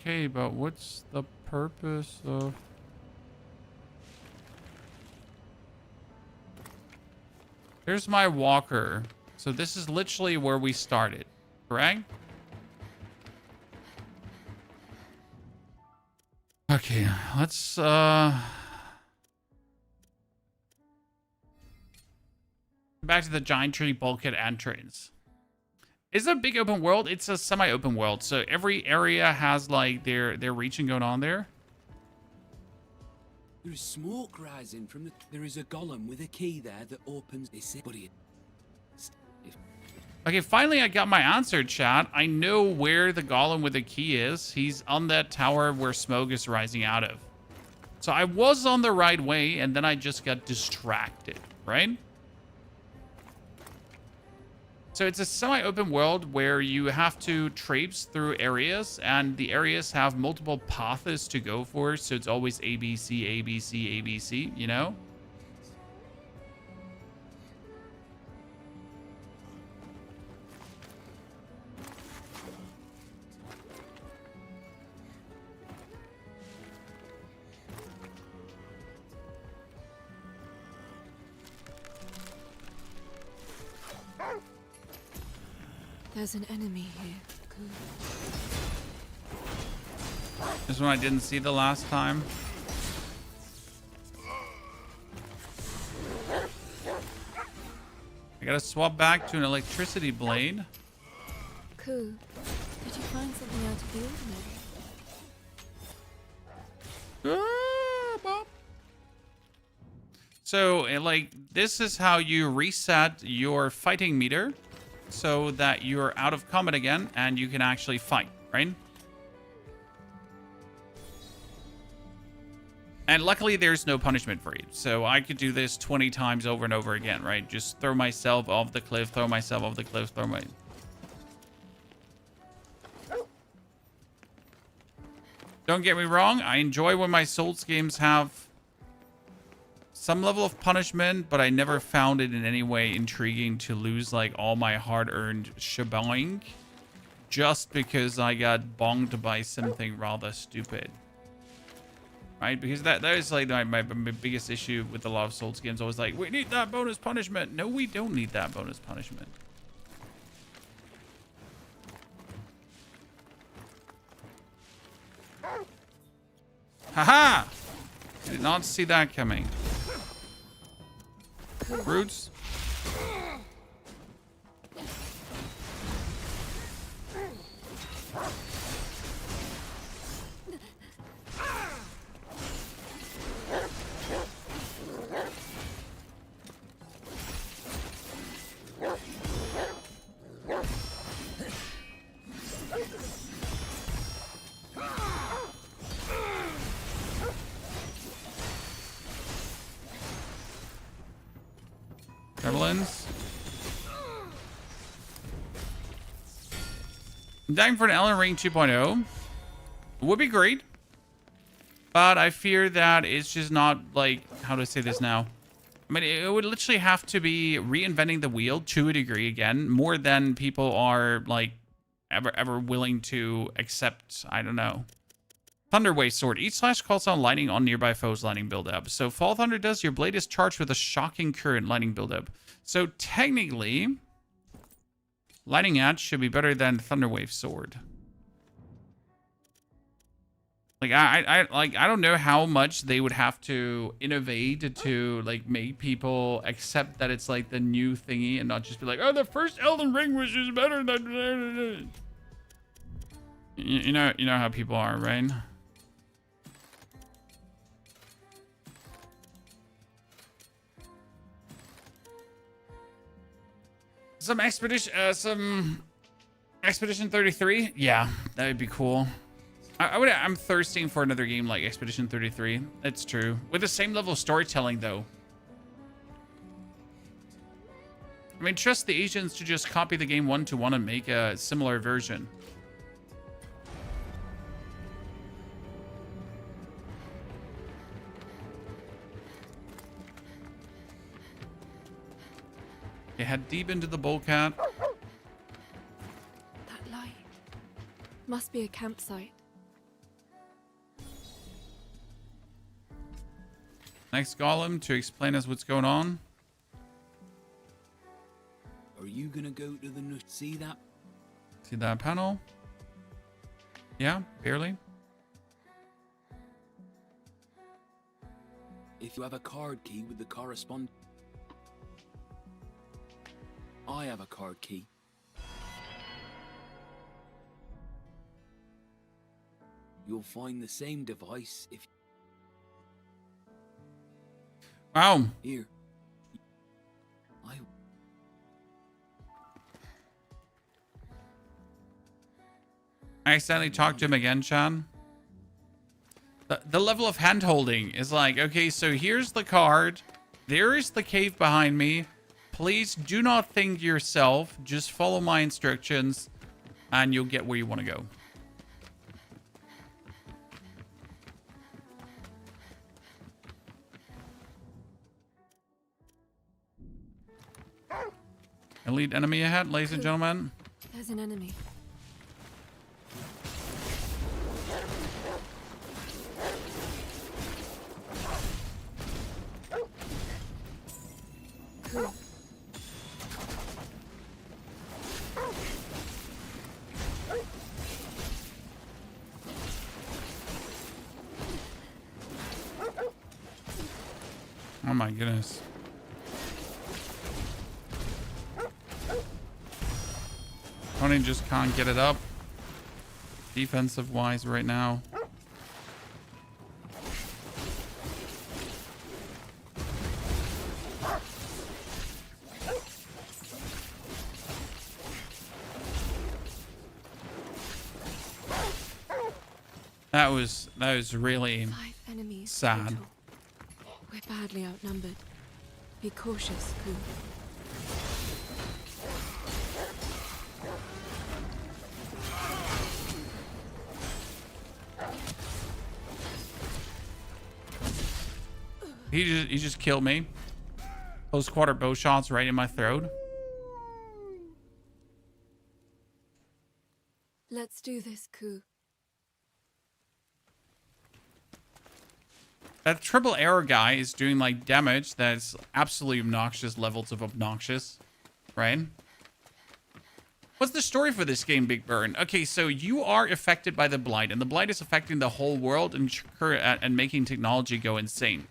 Okay, but what's the purpose of... Here's my walker. So this is literally where we started, correct? Okay, let's back to the giant tree bulkhead entrance. It's a big open world. It's a semi-open world, so every area has like their region going on there. There is smoke rising from the... There is a golem with a key there that opens... Okay, finally I got my answer, chat. I know where the golem with the key is. He's on that tower where smoke is rising out of. So I was on the right way, and then I just got distracted, right? So it's a semi-open world where you have to traipse through areas, and the areas have multiple paths to go for, so it's always A, B, C, A, B, C, A, B, C, you know? There's an enemy here. This one I didn't see the last time. I gotta swap back to an electricity blade. Ku, did you find something out of the ordinary? So, like, this is how you reset your fighting meter so that you're out of combat again and you can actually fight, right? And luckily, there's no punishment for you. So I could do this 20 times over and over again, right? Just throw myself off the cliff, throw myself off the cliff, throw my... Don't get me wrong. I enjoy when my Souls games have some level of punishment, but I never found it in any way intriguing to lose like all my hard-earned shebang just because I got bonged by something rather stupid. Right? Because that is like my biggest issue with a lot of Souls games. Always like, we need that bonus punishment. No, we don't need that bonus punishment. Haha! Did not see that coming. Roots. Gremlins. I'm dying for an Elden Ring 2.0. It would be great. But I fear that it's just not like, how do I say this now? I mean, it would literally have to be reinventing the wheel to a degree again, more than people are like ever willing to accept. I don't know. Thunderwave Sword. Each slash calls down lightning on nearby foes' lightning buildup. So Fall Thunder does, your blade is charged with a shocking current lightning buildup. So technically, Lightning Edge should be better than Thunderwave Sword. Like I don't know how much they would have to innovate to like make people accept that it's like the new thingy and not just be like, oh, the first Elden Ring was just better than. You know how people are, right? Some Expedition 33. Yeah, that would be cool. I'm thirsting for another game like Expedition 33. That's true. With the same level of storytelling, though. I mean, trust the agents to just copy the game 1-to-1 and make a similar version. Okay, head deep into the Bullcat. That light must be a campsite. Next golem to explain us what's going on. Are you gonna go to the see that? See that panel? Yeah, barely. If you have a card key with the correspond, I have a card key. You'll find the same device if. Wow. Here. I accidentally talked to him again, Sean. The level of hand-holding is like, okay, so here's the card. There is the cave behind me. Please do not think yourself. Just follow my instructions and you'll get where you want to go. Elite enemy ahead, ladies and gentlemen. There's an enemy. Cool. Oh my goodness. Tony just can't get it up. Defensive wise right now. That was really 5 enemies sad. total. We're badly outnumbered. Be cautious, Ku. He just killed me. Close quarter bow shots right in my throat. Let's do this, Ku. That triple arrow guy is doing like damage that's absolutely obnoxious levels of obnoxious, right? What's the story for this game, Big Burn? Okay, so you are affected by the Blight, and the Blight is affecting the whole world and making technology go insane.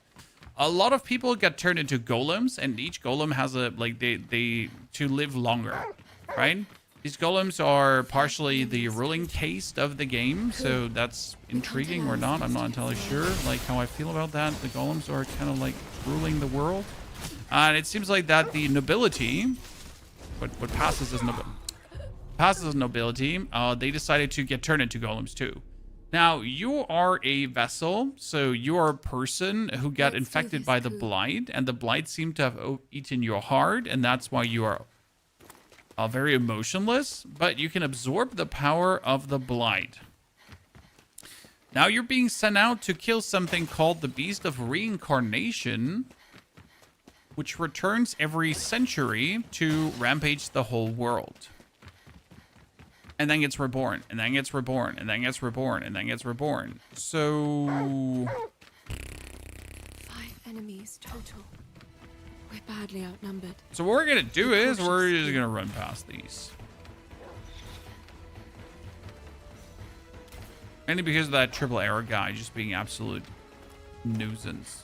A lot of people get turned into golems, and each golem has a like they to live longer, right? These golems are partially the ruling caste of the game, so that's intriguing or not. I'm not entirely sure, like how I feel about that. The golems are kind of like ruling the world, and it seems like that the nobility, what passes as nobility, they decided to get turned into golems too. Now you are a vessel, so you are a person who got infected by the Blight, and the Blight seemed to have eaten your heart, and that's why you are very emotionless, but you can absorb the power of the Blight. Now you're being sent out to kill something called the Beast of Reincarnation, which returns every century to rampage the whole world. And then gets reborn, and then gets reborn, and then gets reborn, and then gets reborn. So 5 enemies total. We're badly outnumbered. So what we're gonna do is we're just gonna run past these. Mainly because of that triple arrow guy just being absolute nuisance.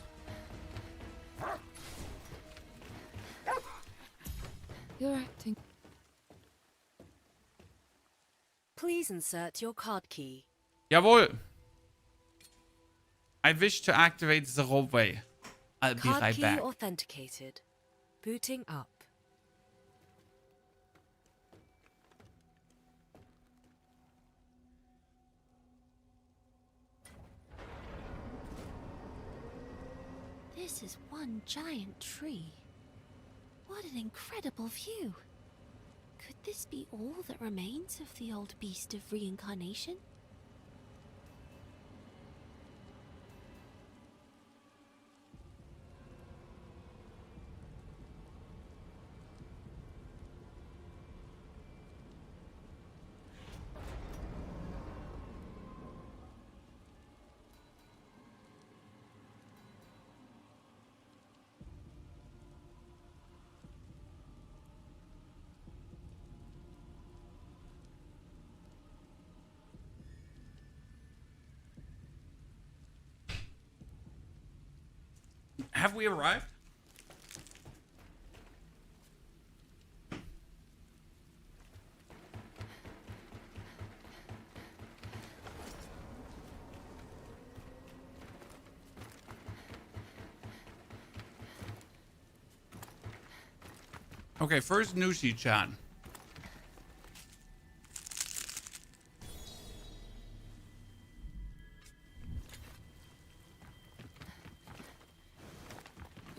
You're acting. Please insert your card key. Jawohl. I wish to activate the roadway. I'll be Card right key back. authenticated. Booting up. This is one giant tree. What an incredible view. Could this be all that remains of the old Beast of Reincarnation? Have we arrived? Okay, first Nushi-chan.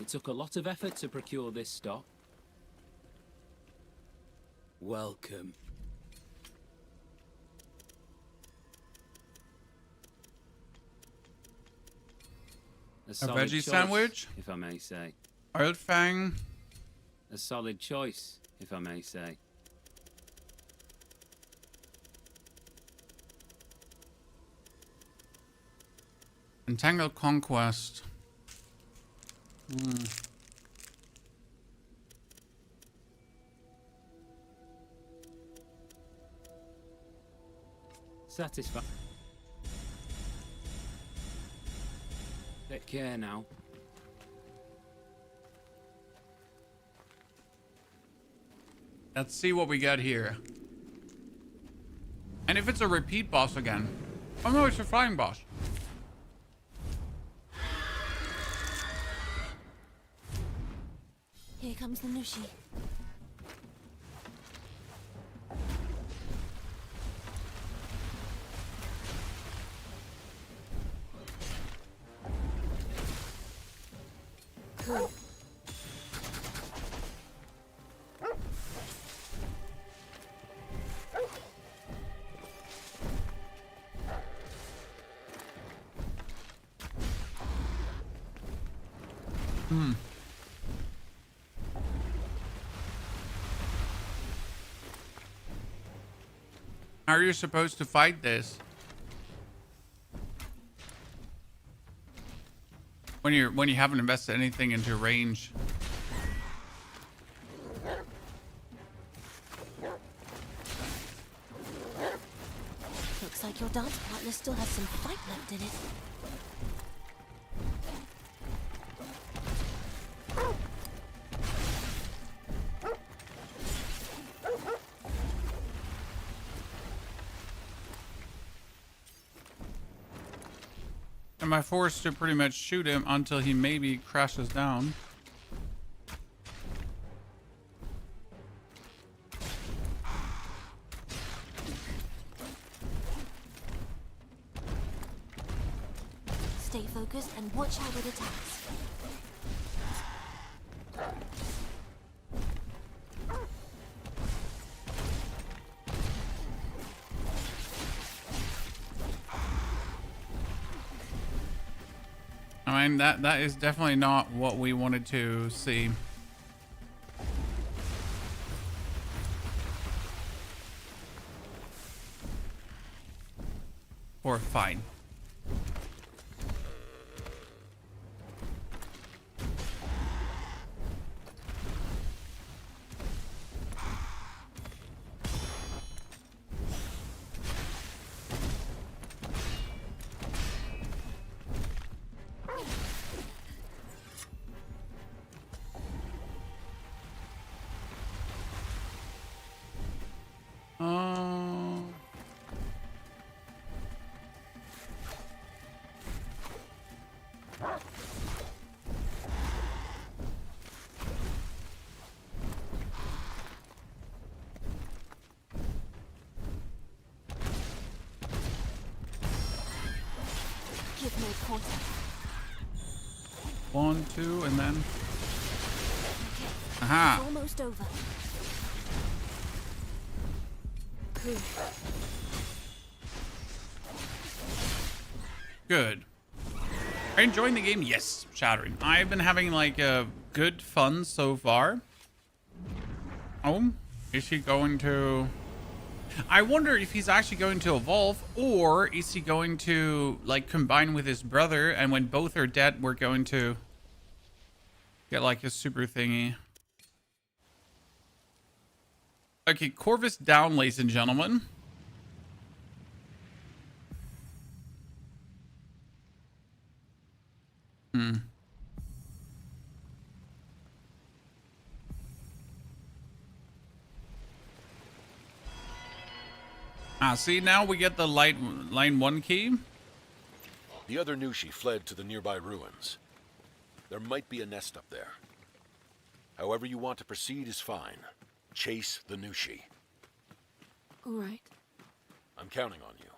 It took a lot of effort to procure this stock. Welcome. A solid veggie choice, sandwich? if I may say. Oiled Fang. A solid choice, if I may say. Entangled Conquest. Satisfied. Take care now. Let's see what we got here. And if it's a repeat boss again. Oh no, it's a flying boss. Here comes the Nushi. Cool. How are you supposed to fight this? When you haven't invested anything into range. Looks like your dance partner still has some fight left in it. Am I forced to pretty much shoot him until he maybe crashes down? Stay focused and watch out with attacks. I mean, that is definitely not what we wanted to see. Or fine. quarter. 1, 2, and then. Okay. Aha. It's almost over. Good. Are you enjoying the game? Yes, Shattering. I've been having like a good fun so far. Oh, is he going to? I wonder if he's actually going to evolve, or is he going to like combine with his brother, and when both are dead, we're going to get like a super thingy. Okay, Corvus down, ladies and gentlemen. See, now we get the line 1 key. The other Nushi fled to the nearby ruins. There might be a nest up there. However you want to proceed is fine. Chase the Nushi. All right. I'm counting on you.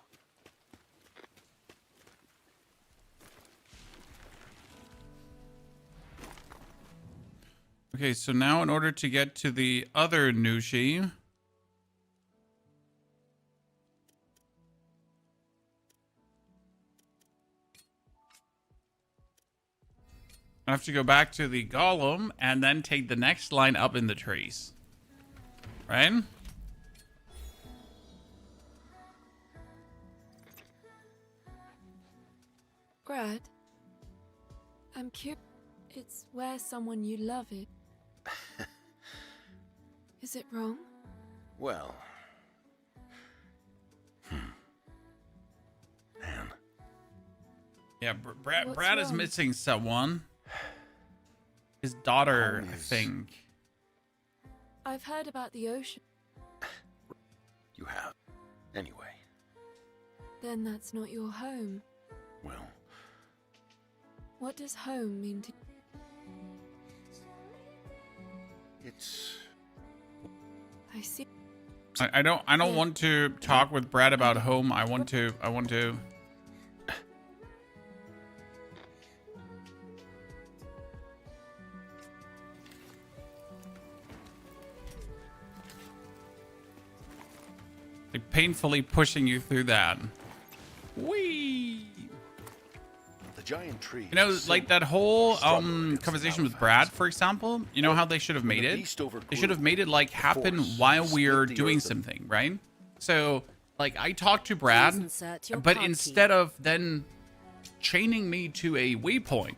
Okay, so now in order to get to the other Nushi, I have to go back to the golem and then take the next line up in the trees. Right? Brad, I'm curious. It's where someone you love it. Is it wrong? Well... Man. Yeah, Brad is wrong? missing someone. His daughter, I Always. think. I've heard about the ocean. You have. Anyway. Then that's not your home. Well... What does home mean to you? It's... I see. I don't want to talk with Brad about home. I want to like painfully pushing you through that. Whee! The giant tree... You know, is like that whole stronger against conversation the with Brad, Malefacts. for example. You know how they should have When made the it? beast overgrew, They should have made it like happen force while split we're the doing earth and- something, right? So, like, I talked to Brad, Please insert your but card key. instead of then chaining me to a waypoint,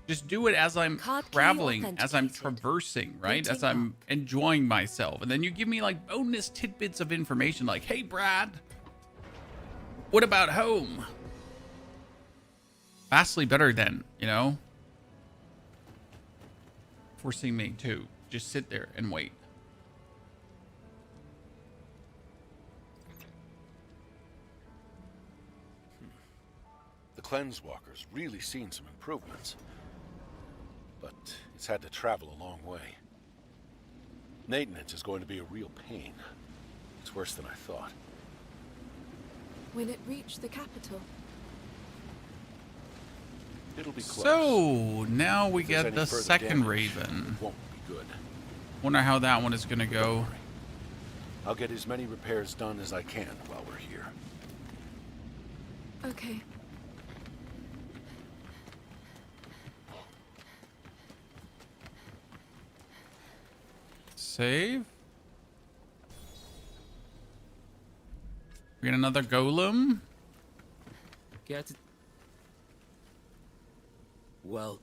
just do it as I'm Card key traveling, as I'm authenticated. traversing, right? As Booting I'm enjoying myself. And then you give me like bonus tidbits of information like, hey, Brad, what about home? Vastly better than, you know, forcing me to just sit there and wait. The Cleanse Walker's really seen some improvements. But it's had to travel a long way. Maintenance is going to be a real pain. It's worse than I thought. Will it reach the capital? It'll be close. So now we If there's get any the further second damage, Raven. it won't be good. Wonder how that one is gonna Don't go. worry. I'll get as many repairs done as I can while we're here. Okay. Save. We get another golem. Get it. Well,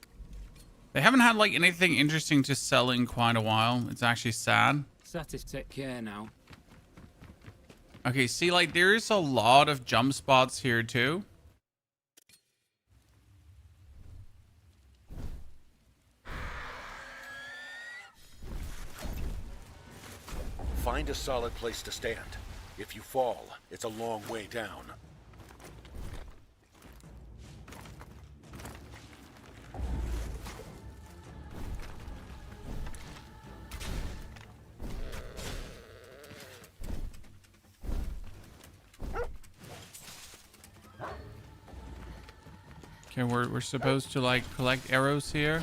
They haven't had like anything interesting to sell in quite a while. It's actually sad. take care now. Okay, see, like there is a lot of jump spots here too. Find a solid place to stand. If you fall, it's a long way down. Okay, we're supposed to like collect arrows here.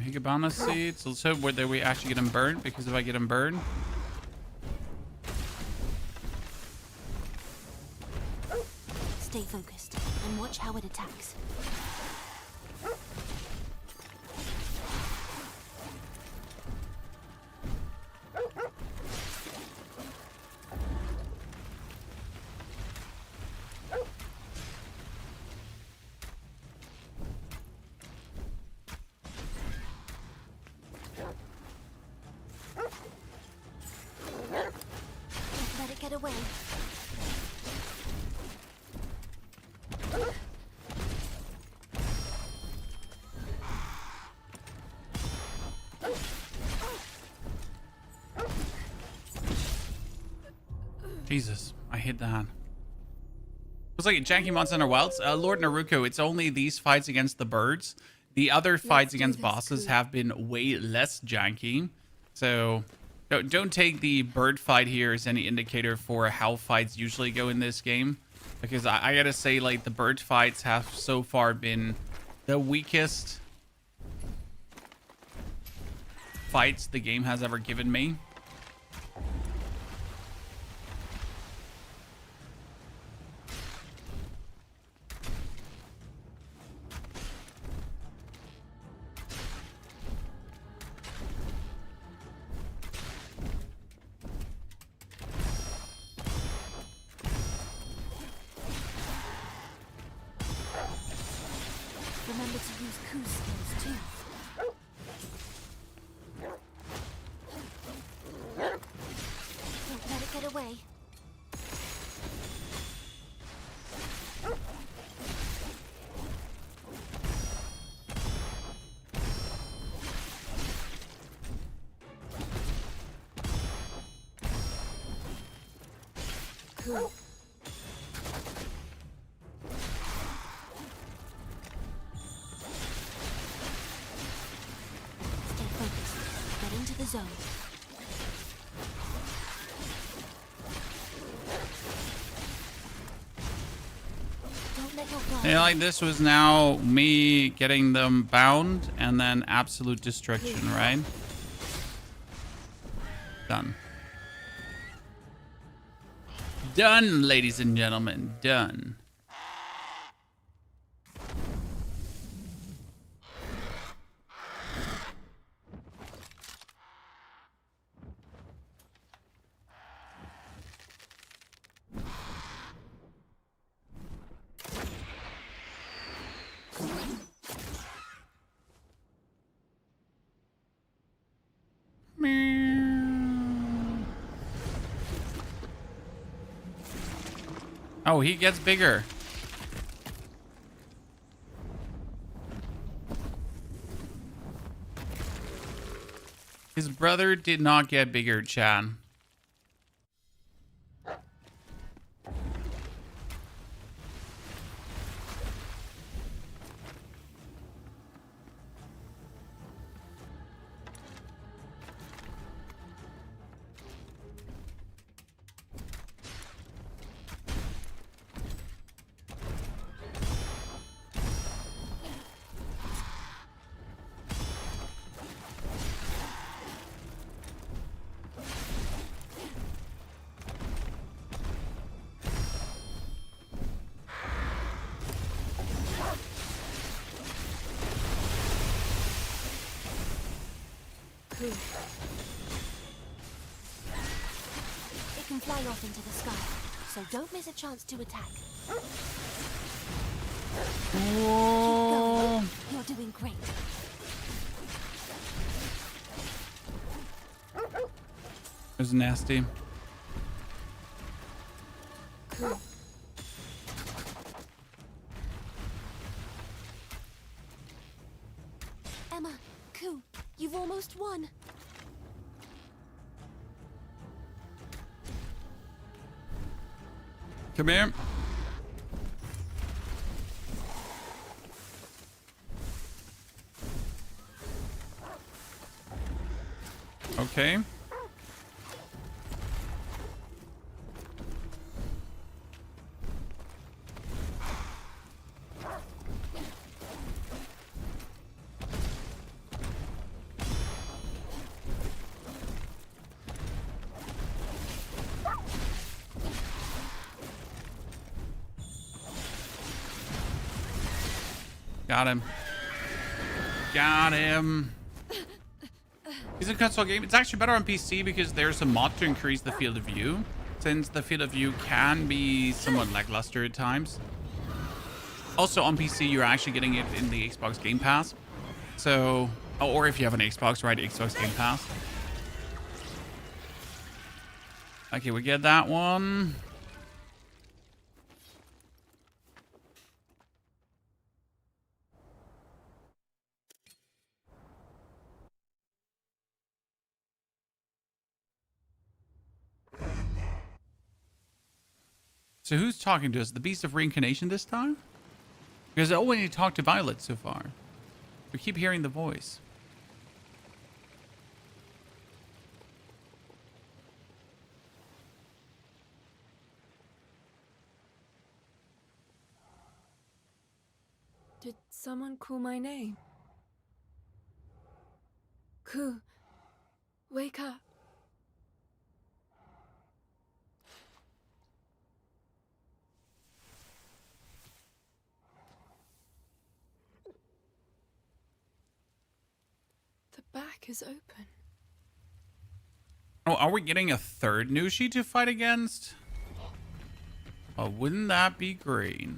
Higabana seeds. Let's hope that we actually get them burned, because if I get them burned, Stay focused and watch how it attacks. Don't let it get away. Jesus, I hit that. It's like janky monster Hunter Wilds. Lord Naruko, it's only these fights against the birds. The other fights against bosses have been way less janky. So don't take the bird fight here as any indicator for how fights usually go in this game. Because I gotta say, like, the bird fights have so far been the weakest fights the game has ever given me. Remember to use coup skills too. Don't let it get away. Cool. Stay focused. Get into the zone. Don't let your guard. Yeah, like this was now me getting them bound and then absolute destruction, right? Done. Done, ladies and gentlemen. Done. Oh, he gets bigger. His brother did not get bigger, Chan. It can fly off into the sky, so don't miss a chance to attack. Whoa. Keep going. You're doing great. It was nasty. Cool. Emma, Ku, you've almost won. Come here. Okay. Got him. Got him. It's a console game. It's actually better on PC because there's a mod to increase the field of view, since the field of view can be somewhat lackluster at times. Also on PC, you're actually getting it in the Xbox Game Pass. So, or if you have an Xbox, right? Xbox Game Pass. Okay, we get that one. So who's talking to us? The Beast of Reincarnation this time? Because I only talked to Violet so far. We keep hearing the voice. Did someone call my name? Ku, wake up. The back is open. Oh, are we getting a third Nushi to fight against? Oh, wouldn't that be great?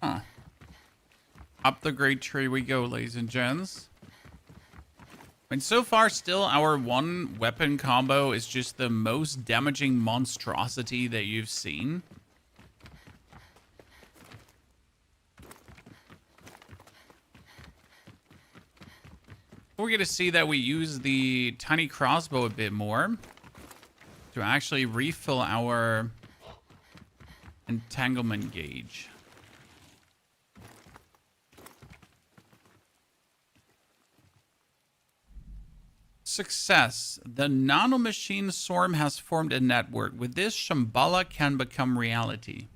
Huh. Up the great tree we go, ladies and gents. And so far, still, our one weapon combo is just the most damaging monstrosity that you've seen. We're going to see that we use the tiny crossbow a bit more to actually refill our entanglement gauge. Success. The nanomachine swarm has formed a network. With this, Shambhala can become reality.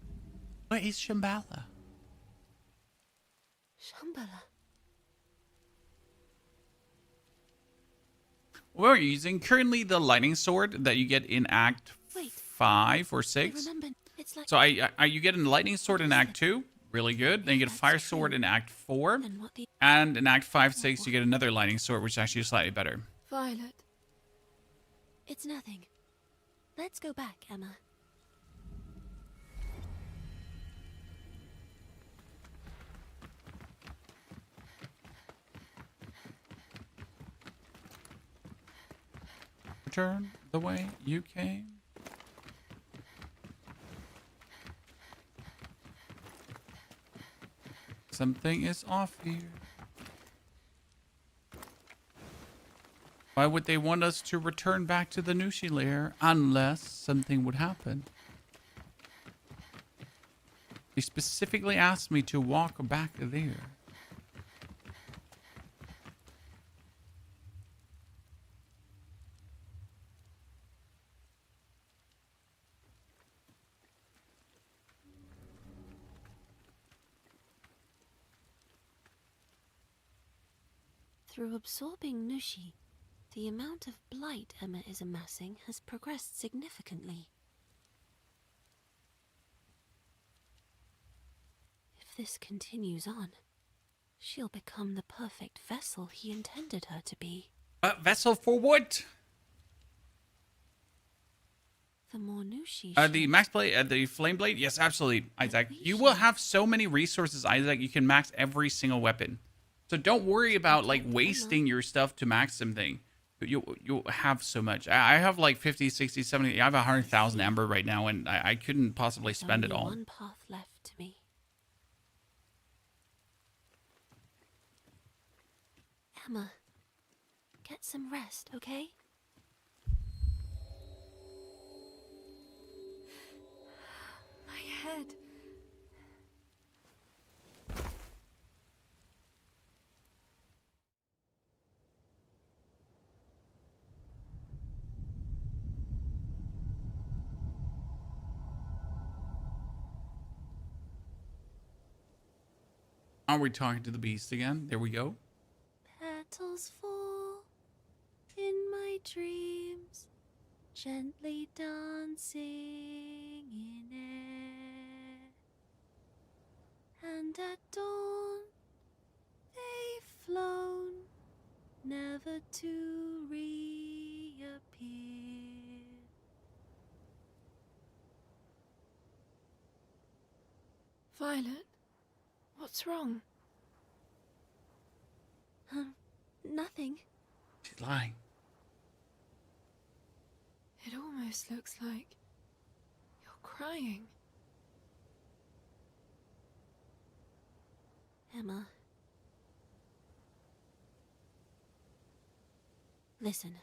What is Shambhala? Shambhala. We're using currently the lightning sword that you get in Act 5 or 6. It's like So you get a lightning sword in Act 2. Really good. Then you get a fire sword in Act 4. And in Act 5, 6, you get another lightning sword, which is actually slightly better. Violet. It's nothing. Let's go back, Emma. Return the way you came. Something is off here. Why would they want us to return back to the Nushi lair unless something would happen? They specifically asked me to walk back there. Through absorbing Nushi, the amount of blight Emma is amassing has progressed significantly. If this continues on, she'll become the perfect vessel he intended her to be. Vessel for what? The more Nushi The max blade, the flame blade? Yes, absolutely, Isaac. You will have so many resources, Isaac, you can max every single weapon. So don't worry about like wasting your stuff to max something. You'll have so much. I have like 50, 60, 70. I have 100,000 amber right now, and I couldn't possibly spend it all. One path left to me. Emma, get some rest, okay? I Are we talking to the beast again? There we go. Petals fall in my dreams, gently dancing in air. And at dawn, they've flown, never to reappear. Violet, what's wrong? Nothing. She's lying. It almost looks like you're crying. Emma. Listen.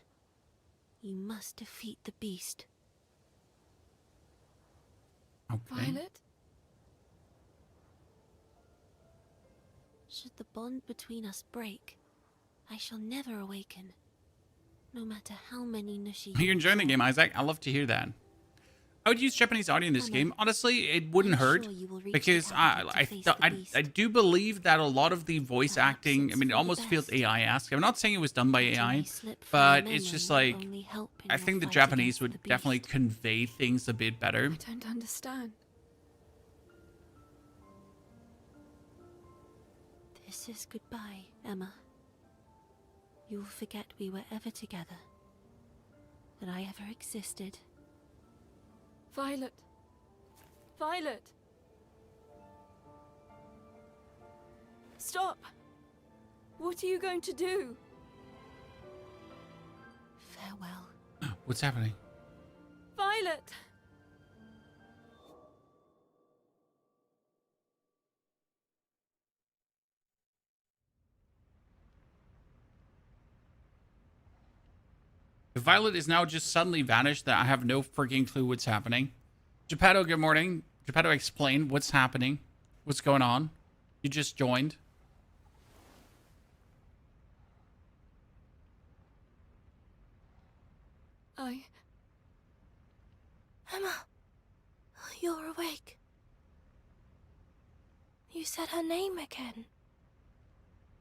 You must defeat the beast. Okay. Violet? Should the bond between us break, I shall never awaken. No matter how many Nushi. You're enjoying the game, Isaac. I love to hear that. I would use Japanese audio in this game. Honestly, it wouldn't hurt because I do believe that a lot of the voice acting, I mean, it almost feels AI-esque. I'm not saying it was done by AI, but it's just like, I think the Japanese would definitely convey things a bit better. I don't understand. This is goodbye, Emma. You'll forget we were ever together. That I ever existed. Violet. Violet. Stop. What are you going to do? Farewell. What's happening? Violet. Violet is now just suddenly vanished that I have no freaking clue what's happening. Geppetto, good morning. Geppetto, explain what's happening. What's going on? You just joined. Emma, you're awake. You said her name again.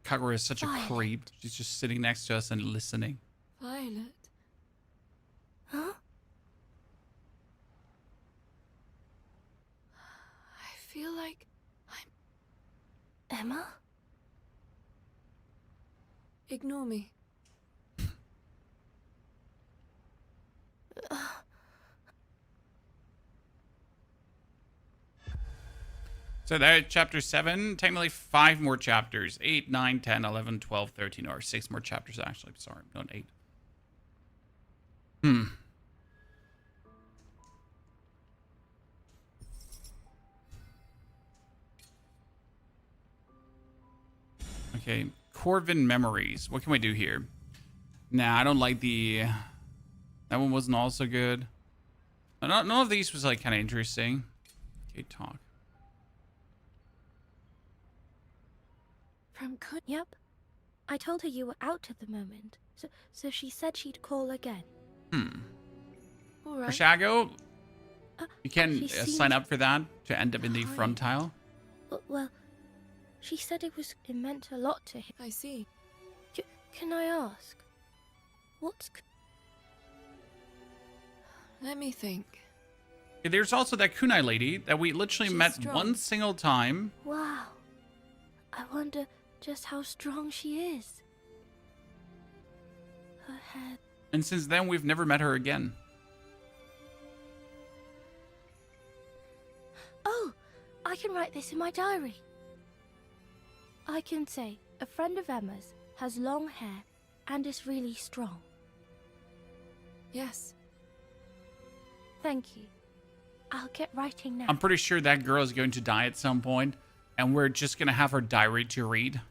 Kagura is such a Violet. creep. She's just sitting next to us and listening. Violet. Huh? I feel like Emma? Ignore me. So there, chapter 7. Technically 5 more chapters. 8, 9, 10, 11, 12, 13, or 6 more chapters actually. Sorry, not 8. Okay, Corvin Memories. What can we do here? Nah, I don't like the... That one wasn't also good. None of these was like kind of interesting. Okay, talk. From Yep. I told her you were out at the moment, so she said she'd call again. All right. Shago, you can she sign up for that to end up in the Hi. front tile. Well, she said it meant a lot to him. I see. Can I ask? What's... Let me think. There's also that kunai lady that we literally met strong. one single time. Wow. I wonder just how strong she is. Her head... And since then, we've never met her again. Oh! I can write this in my diary. I can say, a friend of Emma's has long hair and is really strong. Yes. Thank you. I'll get writing now. I'm pretty sure that girl is going to die at some point, and we're just going to have her diary to read.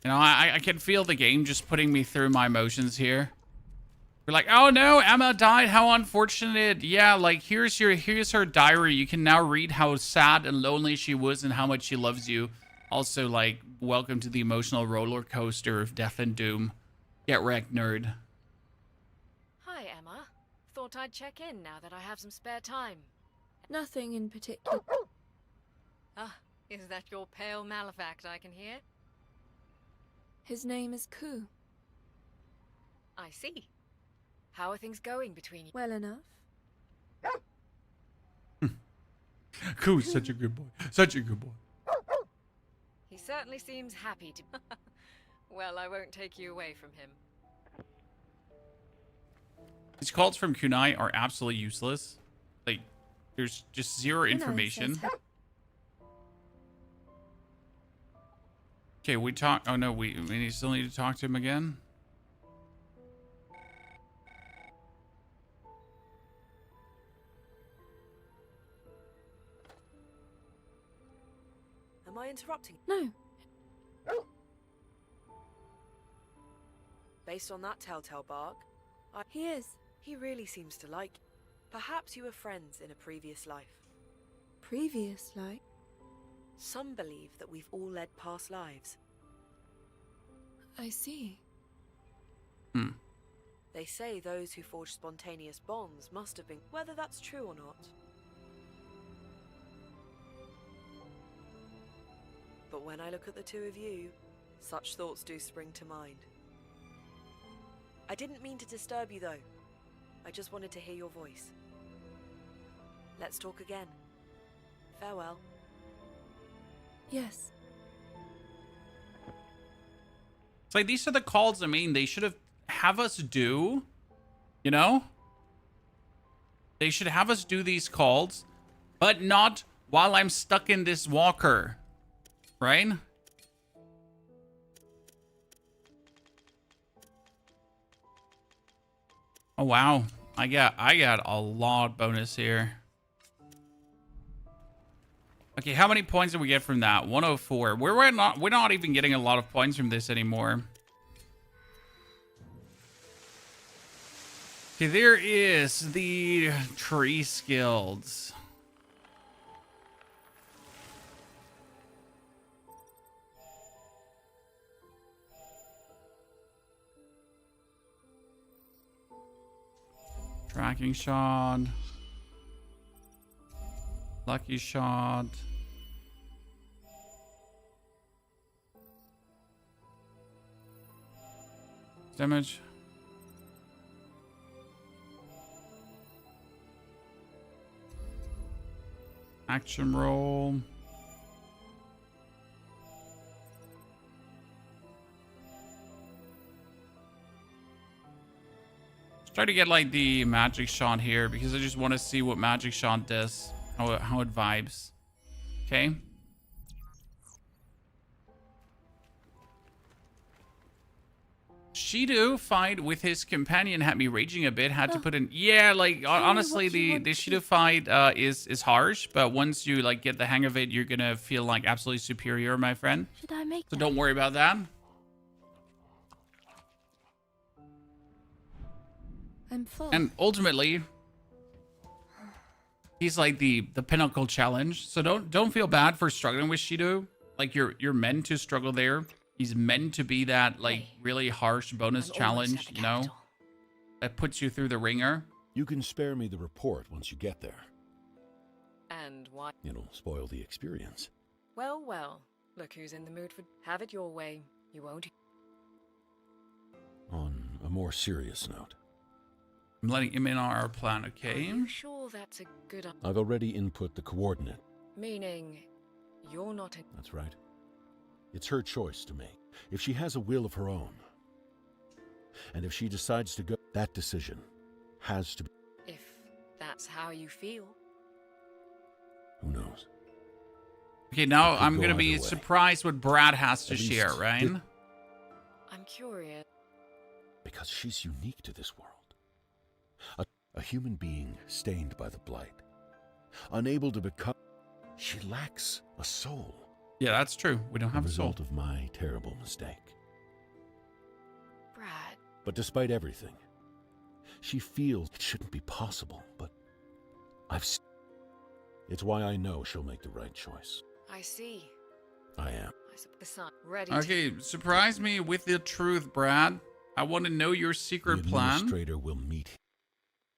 You know, I can feel the game just putting me through my emotions here. We're like, oh no, Emma died. How unfortunate. Yeah, like here's her diary. You can now read how sad and lonely she was and how much she loves you. Also, like, welcome to the emotional roller coaster of death and doom. Get wrecked, nerd. Hi, Emma. Thought I'd check in now that I have some spare time. Nothing in particular. Ah, Is that your pale malefact I can hear? His name is Ku. I see. How are things going between you? Well enough. Cool's such a good boy. Such a good boy. He certainly seems happy to... Well, I won't take you away from him. These calls from Kunai are absolutely useless. Like, there's just zero information. Okay, we talk. Oh no, we still need to talk to him again. Am I interrupting? No. Based on that telltale bark, He is. he really seems to like you. Perhaps you were friends in a previous life. Previous life? Some believe that we've all led past lives. I see. They say those who forge spontaneous bonds must have been, whether that's true or not. But when I look at the two of you, such thoughts do spring to mind. I didn't mean to disturb you though. I just wanted to hear your voice. Let's talk again. Farewell. Yes. It's like, these are the calls, I mean, they should have us do, you know? They should have us do these calls, but not while I'm stuck in this walker, right? Oh, wow. I got a lot bonus here. Okay, how many points did we get from that? 104. We're not even getting a lot of points from this anymore. Okay, there is the tree skills. Tracking shot. Lucky shot. Damage. Action roll. Let's try to get like the magic shot here because I just want to see what magic shot does. How it vibes. Okay. Shido fight with his companion had me raging a bit. Had to put in, yeah, like honestly, the Shido fight is harsh, but once you like get the hang of it, you're gonna feel like absolutely superior, my friend. Should I make So don't worry about that. I'm full. And ultimately, he's like the pinnacle challenge. So don't feel bad for struggling with Shido. Like you're meant to struggle there. He's meant to be that like really harsh bonus challenge, you know, that puts you through the ringer. You can spare me the report once you get there. And why? It'll spoil the experience. Well, well. Look who's in the mood for... Have it your way. You won't... On a more serious note, I'm letting him in on our plan, Are okay? you sure that's a good... I've already input the coordinate. Meaning, you're not... That's right. It's her choice to make. If she has a will of her own, and if she decides to go, that decision has to be... If that's how you feel. Who knows? Okay, now It could I'm go going to be either way. surprised what Brad has to At least share, right? I'm curious. Because she's unique to this world. A human being stained by the blight. Unable to become... She lacks a soul. Yeah, that's true. We don't have a soul. result of my terrible mistake. Brad. But despite everything, she feels it shouldn't be possible, but it's why I know she'll make the right choice. I see. I am. The sun. Ready Okay, surprise me with the truth, Brad. I want to know your secret The plan. administrator will meet.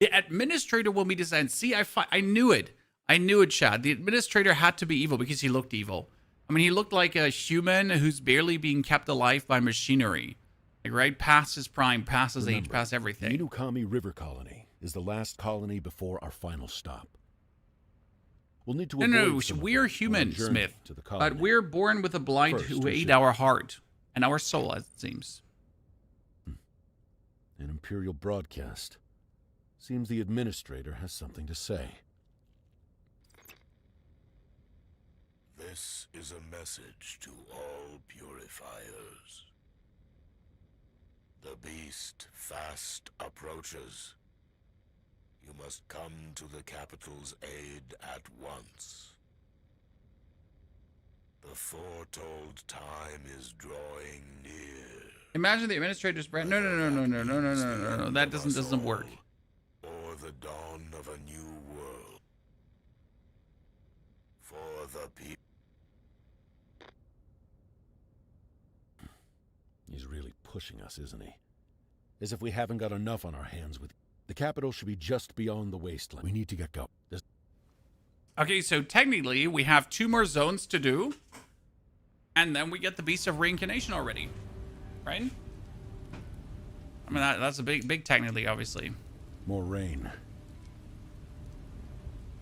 The administrator will meet his end. See, I knew it. I knew it, Chad. The administrator had to be evil because he looked evil. I mean, he looked like a human who's barely being kept alive by machinery. Like, right past his prime, past his age, Remember, past the everything. Inukami River Colony is the last colony before our final stop. We'll need to No, avoid some of we're them on our human, journey Smith. to the But colony. we're born with a blind First, who we ate should- our heart and our soul, as it seems. An Imperial broadcast. Seems the administrator has something to say. This is a message to all purifiers. The beast fast approaches. You must come to the capital's aid at once. The foretold time is drawing near. Imagine the administrator's brand. No. That doesn't work. Or the dawn of a new world. For the people. He's really pushing us, isn't he? As if we haven't got enough on our hands with... The capital should be just beyond the wasteland. We need to get going. Okay, so technically, we have 2 more zones to do. And then we get the Beast of Reincarnation already. Right? I mean, that's a big technically, obviously. More rain.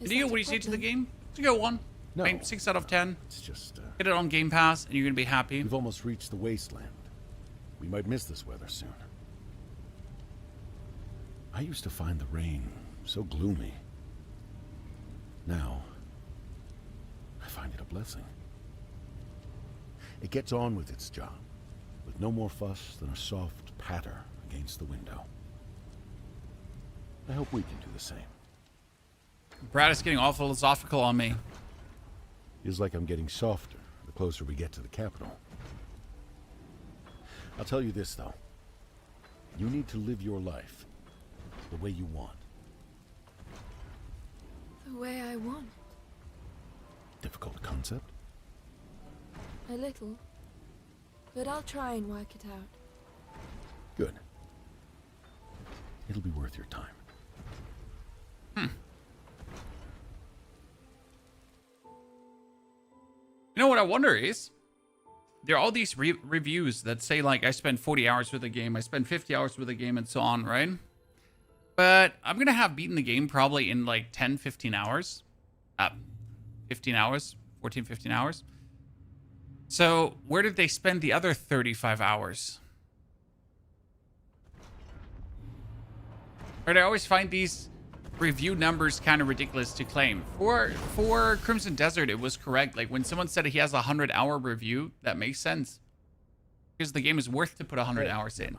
What do you say to the game? It's a good one. No. I mean, 6 out of 10. It's just... Get it on Game Pass, and you're going to be happy. We've almost reached the wasteland. We might miss this weather soon. I used to find the rain so gloomy. Now, I find it a blessing. It gets on with its job, with no more fuss than a soft patter against the window. I hope we can do the same. Brad is getting all philosophical on me. Feels like I'm getting softer the closer we get to the capital. I'll tell you this, though. You need to live your life the way you want. The way I want. Difficult concept? A little. But I'll try and work it out. Good. It'll be worth your time. You know what I wonder is, there are all these reviews that say, like, I spent 40 hours with the game, I spent 50 hours with the game, and so on, right? But I'm going to have beaten the game probably in, like, 10, 15 hours. 15 hours. 14, 15 hours. So, where did they spend the other 35 hours? Right, I always find these review numbers kind of ridiculous to claim. For Crimson Desert, it was correct. Like, when someone said he has a 100-hour review, that makes sense. Because the game is worth to put 100 hours in.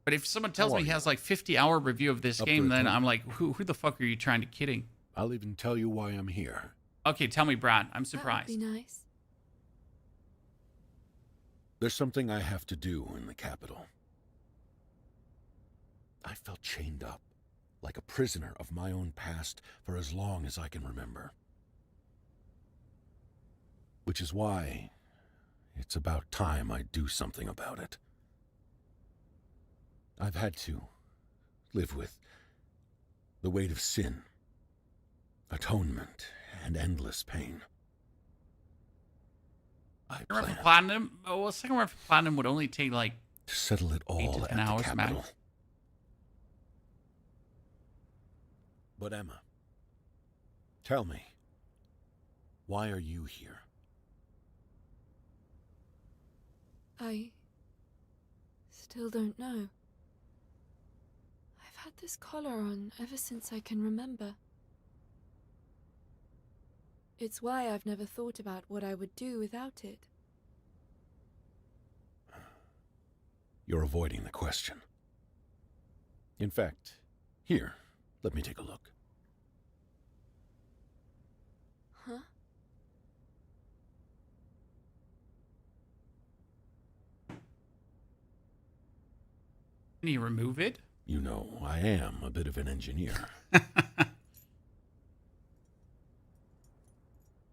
But if someone tells me he has, like, 50-hour review of this game, then I'm like, who the fuck are you trying to kidding? I'll even tell you why I'm here. Okay, tell me, Brad. I'm surprised. That would be nice. There's something I have to do in the capital. I felt chained up, like a prisoner of my own past for as long as I can remember. Which is why it's about time I do something about it. I've had to live with the weight of sin, atonement, and endless pain. Second Run for Platinum? Oh, well, Second Run for Platinum would only take, like, to settle it 8 all to 10 at hours the capital. max. But Emma, tell me, why are you here? I still don't know. I've had this collar on ever since I can remember. It's why I've never thought about what I would do without it. You're avoiding the question. In fact, here, let me take a look. Huh? Can you remove it? You know, I am a bit of an engineer.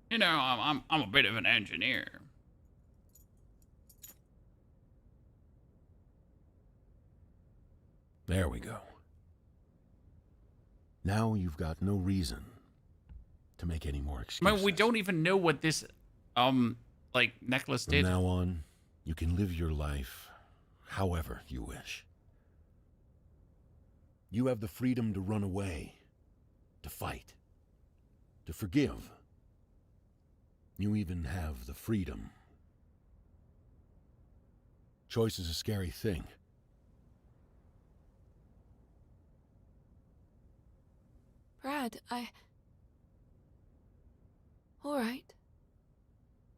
You know, I'm a bit of an engineer. There we go. Now you've got no reason to make any more I excuses. mean, we don't even know what this like necklace From did. now on, you can live your life however you wish. You have the freedom to run away, to fight, to forgive. You even have the freedom. Choice is a scary thing. Brad, all right.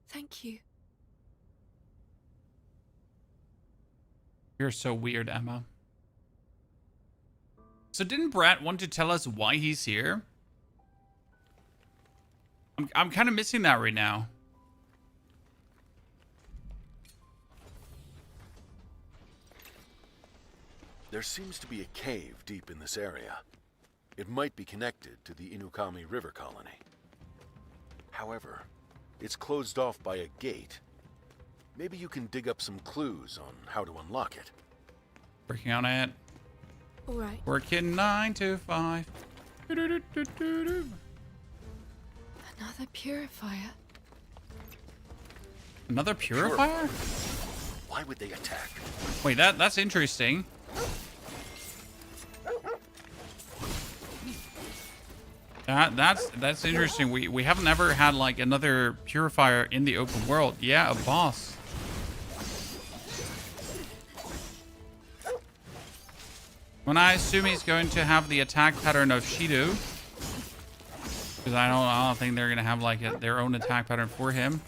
Thank you. You're so weird, Emma. So didn't Brad want to tell us why he's here? I'm kind of missing that right now. There seems to be a cave deep in this area. It might be connected to the Inukami River colony. However, it's closed off by a gate. Maybe you can dig up some clues on how to unlock it. Working on it. All right. Working 9 to 5. Another purifier. Another purifier? Why would they attack? Wait, that's interesting. That's interesting. We haven't ever had like another purifier in the open world. Yeah, a boss. When I assume he's going to have the attack pattern of Shido, because I don't think they're gonna have like their own attack pattern for him.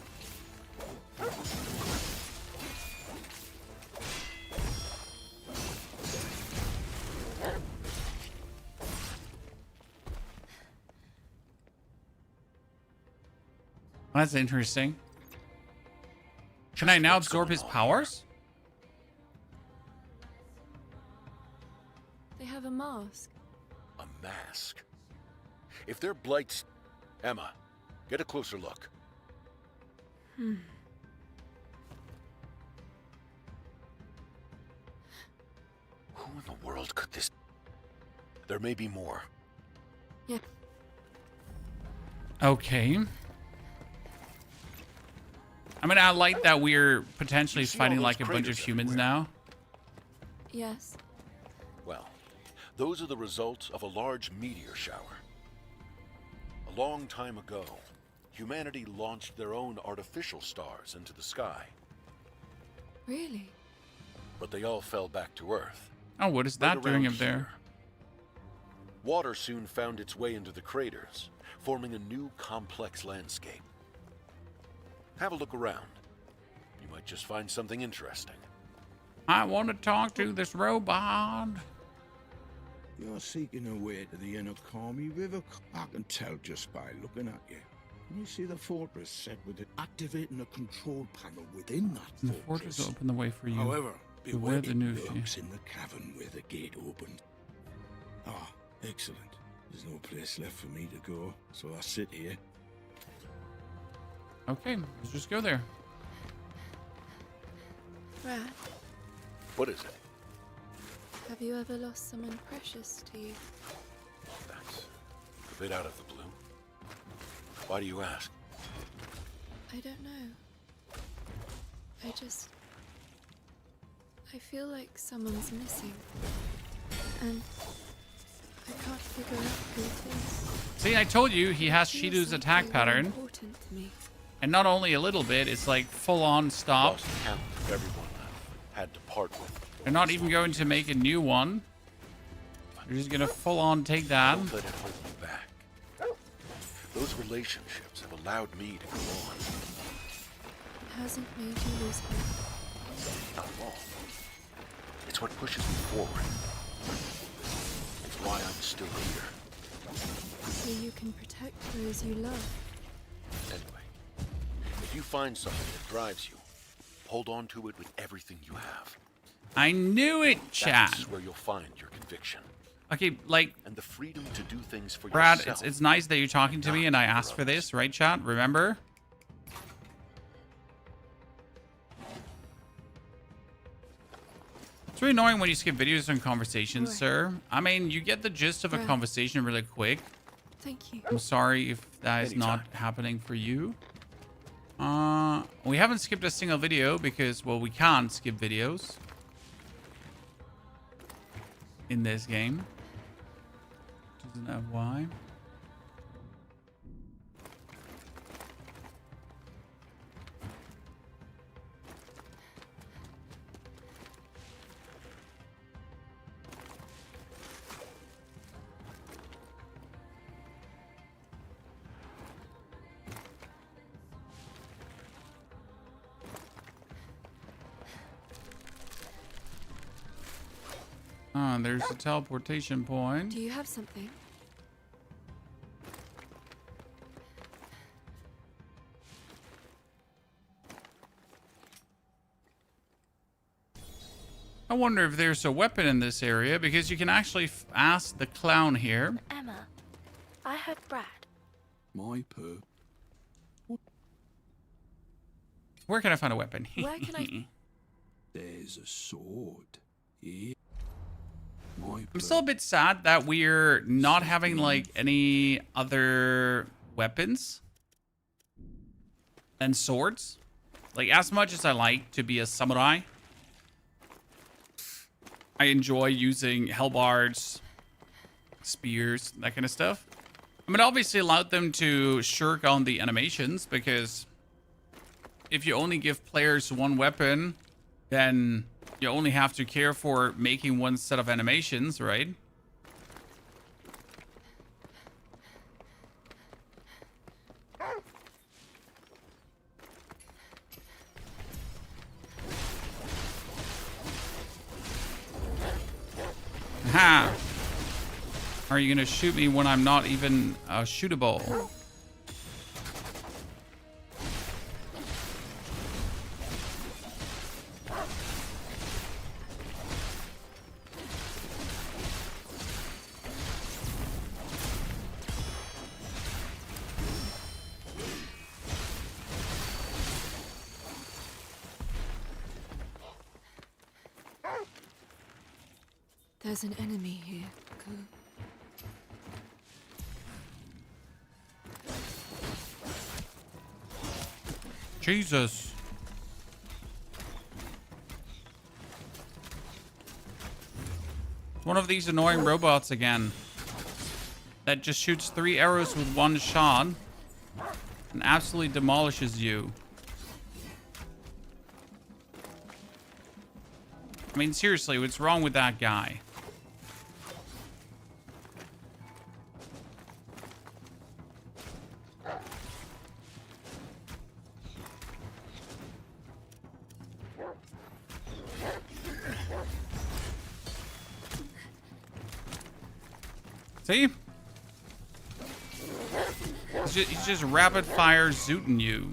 That's interesting. Can I now absorb his powers? They have a mask. A mask? If they're blights... Emma, get a closer look. Hmm. Who in the world could this... There may be more. Yeah. Okay. I mean, I like that we're potentially fighting like a bunch of humans now. Yes. Well, those are the results of a large meteor shower. A long time ago, humanity launched their own artificial stars into the sky. Really? But they all fell back to Earth. Oh, what is that doing up there? Here. Water soon found its way into the craters, forming a new complex landscape. Have a look around. You might just find something interesting. I want to talk to this robot. You're seeking a way to the Inukami River. I can tell just by looking at you. You see the fortress set with it, activating a control panel within that The fortress will open the way for you. However, beware the new lurks in the cavern where the gate opened. Ah, excellent. There's no place left for me to go, so I sit here. Okay, let's just go there. Brad, What is it? have you ever lost someone precious to you? That's a bit out of the blue. Why do you ask? I don't know. I feel like someone's missing. And I can't figure out who it is. See, I told you he has Feels Shido's like attack they were pattern. important to me. And not only a little bit, it's like full on stop. Lost count of everyone I've had to part with. They're not even going to make a new one. They're just gonna full on take that. Don't let it hold you back. Those relationships have allowed me to go on. It hasn't made you lose hope. Not at all. It's what pushes me forward. It's why I'm still here. So you can protect those you love. Anyway, if you find something that drives you, hold on to it with everything you have. I knew it, Chad. That's where you'll find your conviction. Okay, like, And the freedom to do things for Brad, yourself. it's nice that you're talking to me and I asked for this, right, chat? Remember? It's really annoying when you skip videos and conversations, Right. sir. I mean, you get the gist of a Right. conversation really quick. Thank you. I'm sorry if that is not Anytime. happening for you. We haven't skipped a single video because, well, we can't skip videos in this game. Doesn't know why. There's a teleportation point. Do you have something? I wonder if there's a weapon in this area, because you can actually ask the clown here. Emma, I heard Brad. My perp. Where can I find a weapon? Where can I... There's a sword. Here. I'm still a bit sad that we're not having like any other weapons than swords. Like, as much as I like to be a samurai, I enjoy using hellbards, spears, that kind of stuff. I mean, obviously allowed them to shirk on the animations, because if you only give players one weapon, then you only have to care for making one set of animations, right? Ha! Are you gonna shoot me when I'm not even shootable? There's an enemy here. Cool. Jesus. One of these annoying robots again. That just shoots 3 arrows with one shot and absolutely demolishes you. I mean, seriously, what's wrong with that guy? See? He's just rapid fire zooting you.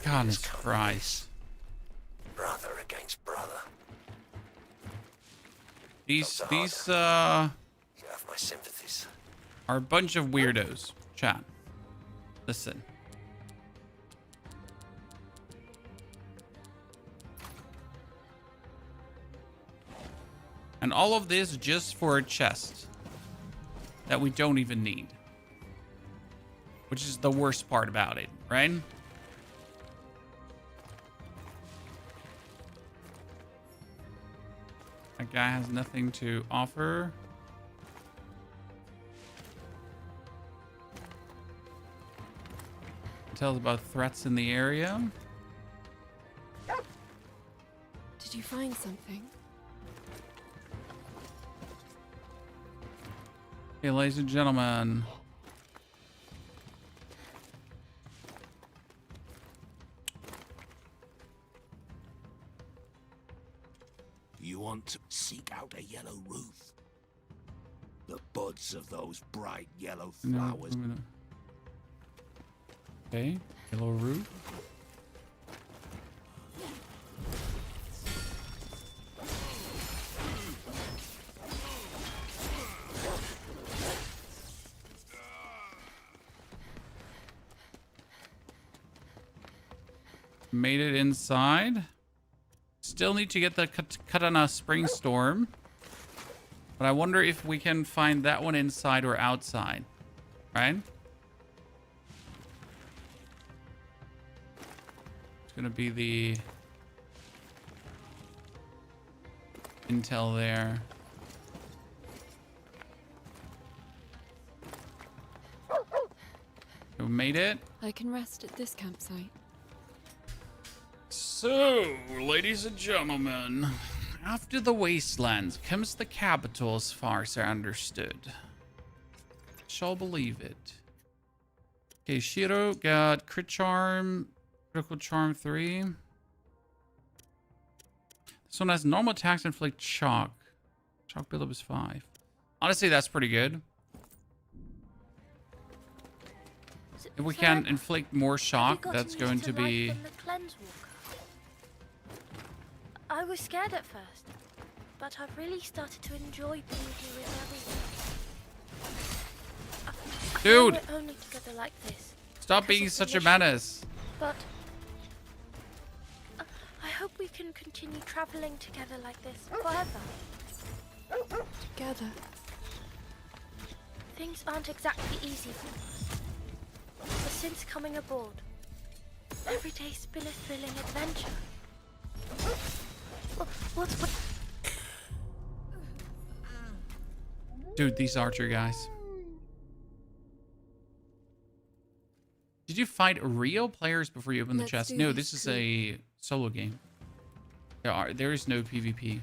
God Christ. Brother against brother. These You have my sympathies. are a bunch of weirdos. Chat. Listen. And all of this just for a chest that we don't even need. Which is the worst part about it, right? That guy has nothing to offer. Tells about threats in the area. Did you find something? Hey, ladies and gentlemen. You want to seek out a yellow roof? The buds of those bright yellow flowers. Okay, yellow roof. Made it inside. Still need to get the Katana Spring Storm. But I wonder if we can find that one inside or outside. Right? It's gonna be the intel there. We made it. I can rest at this campsite. So, ladies and gentlemen, after the wastelands comes the capital as far as I understood. Shall believe it. Okay, Shiro got crit charm, critical charm 3. This one has normal attacks inflict shock. Shock buildup is 5. Honestly, that's pretty good. If we can inflict more shock, that's going to be... I was scared at first, but I've really started to enjoy being here with everyone. Dude! We're only together like this. Stop being such a menace. But I hope we can continue traveling together like this forever. Together. Things aren't exactly easy for us. But since coming aboard, every day's been a thrilling adventure. What? Dude, these Archer guys. Did you fight real players before you open the chest? No, this is a solo game. There is no PvP.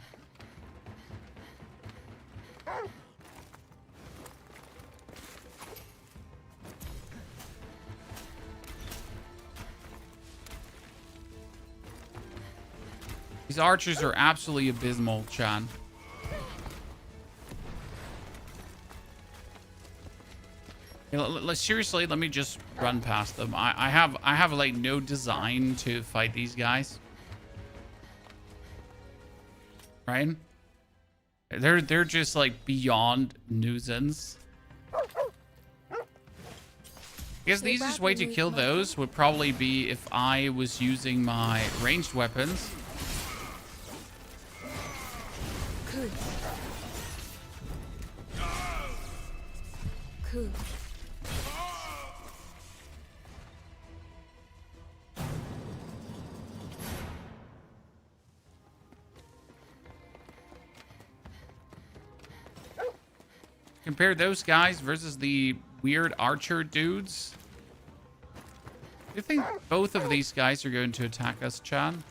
These archers are absolutely abysmal, Chan. Seriously, let me just run past them. I have like no design to fight these guys. Right? They're just like beyond nuisance. I guess the easiest way to kill those would probably be if I was using my ranged weapons. Cool. Cool. Compare those guys versus the weird archer dudes. Do you think both of these guys are going to attack us, Chan?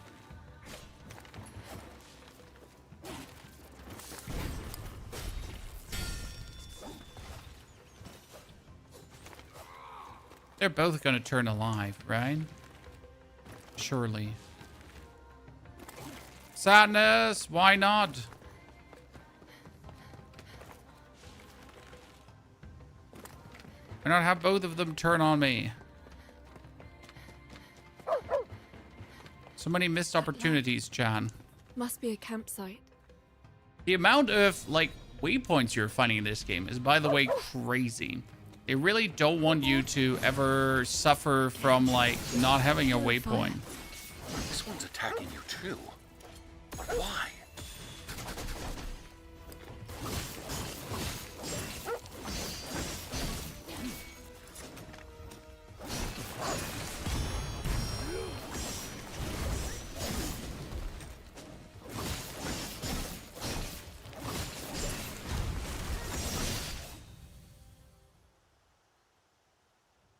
They're both going to turn alive, right? Surely. Sadness, why not? Why not have both of them turn on me? So many missed opportunities, Chan. Must be a campsite. The amount of, like, waypoints you're finding in this game is, by the way, crazy. They really don't want you to ever suffer from, like, not having a waypoint. This one's attacking you too. But why?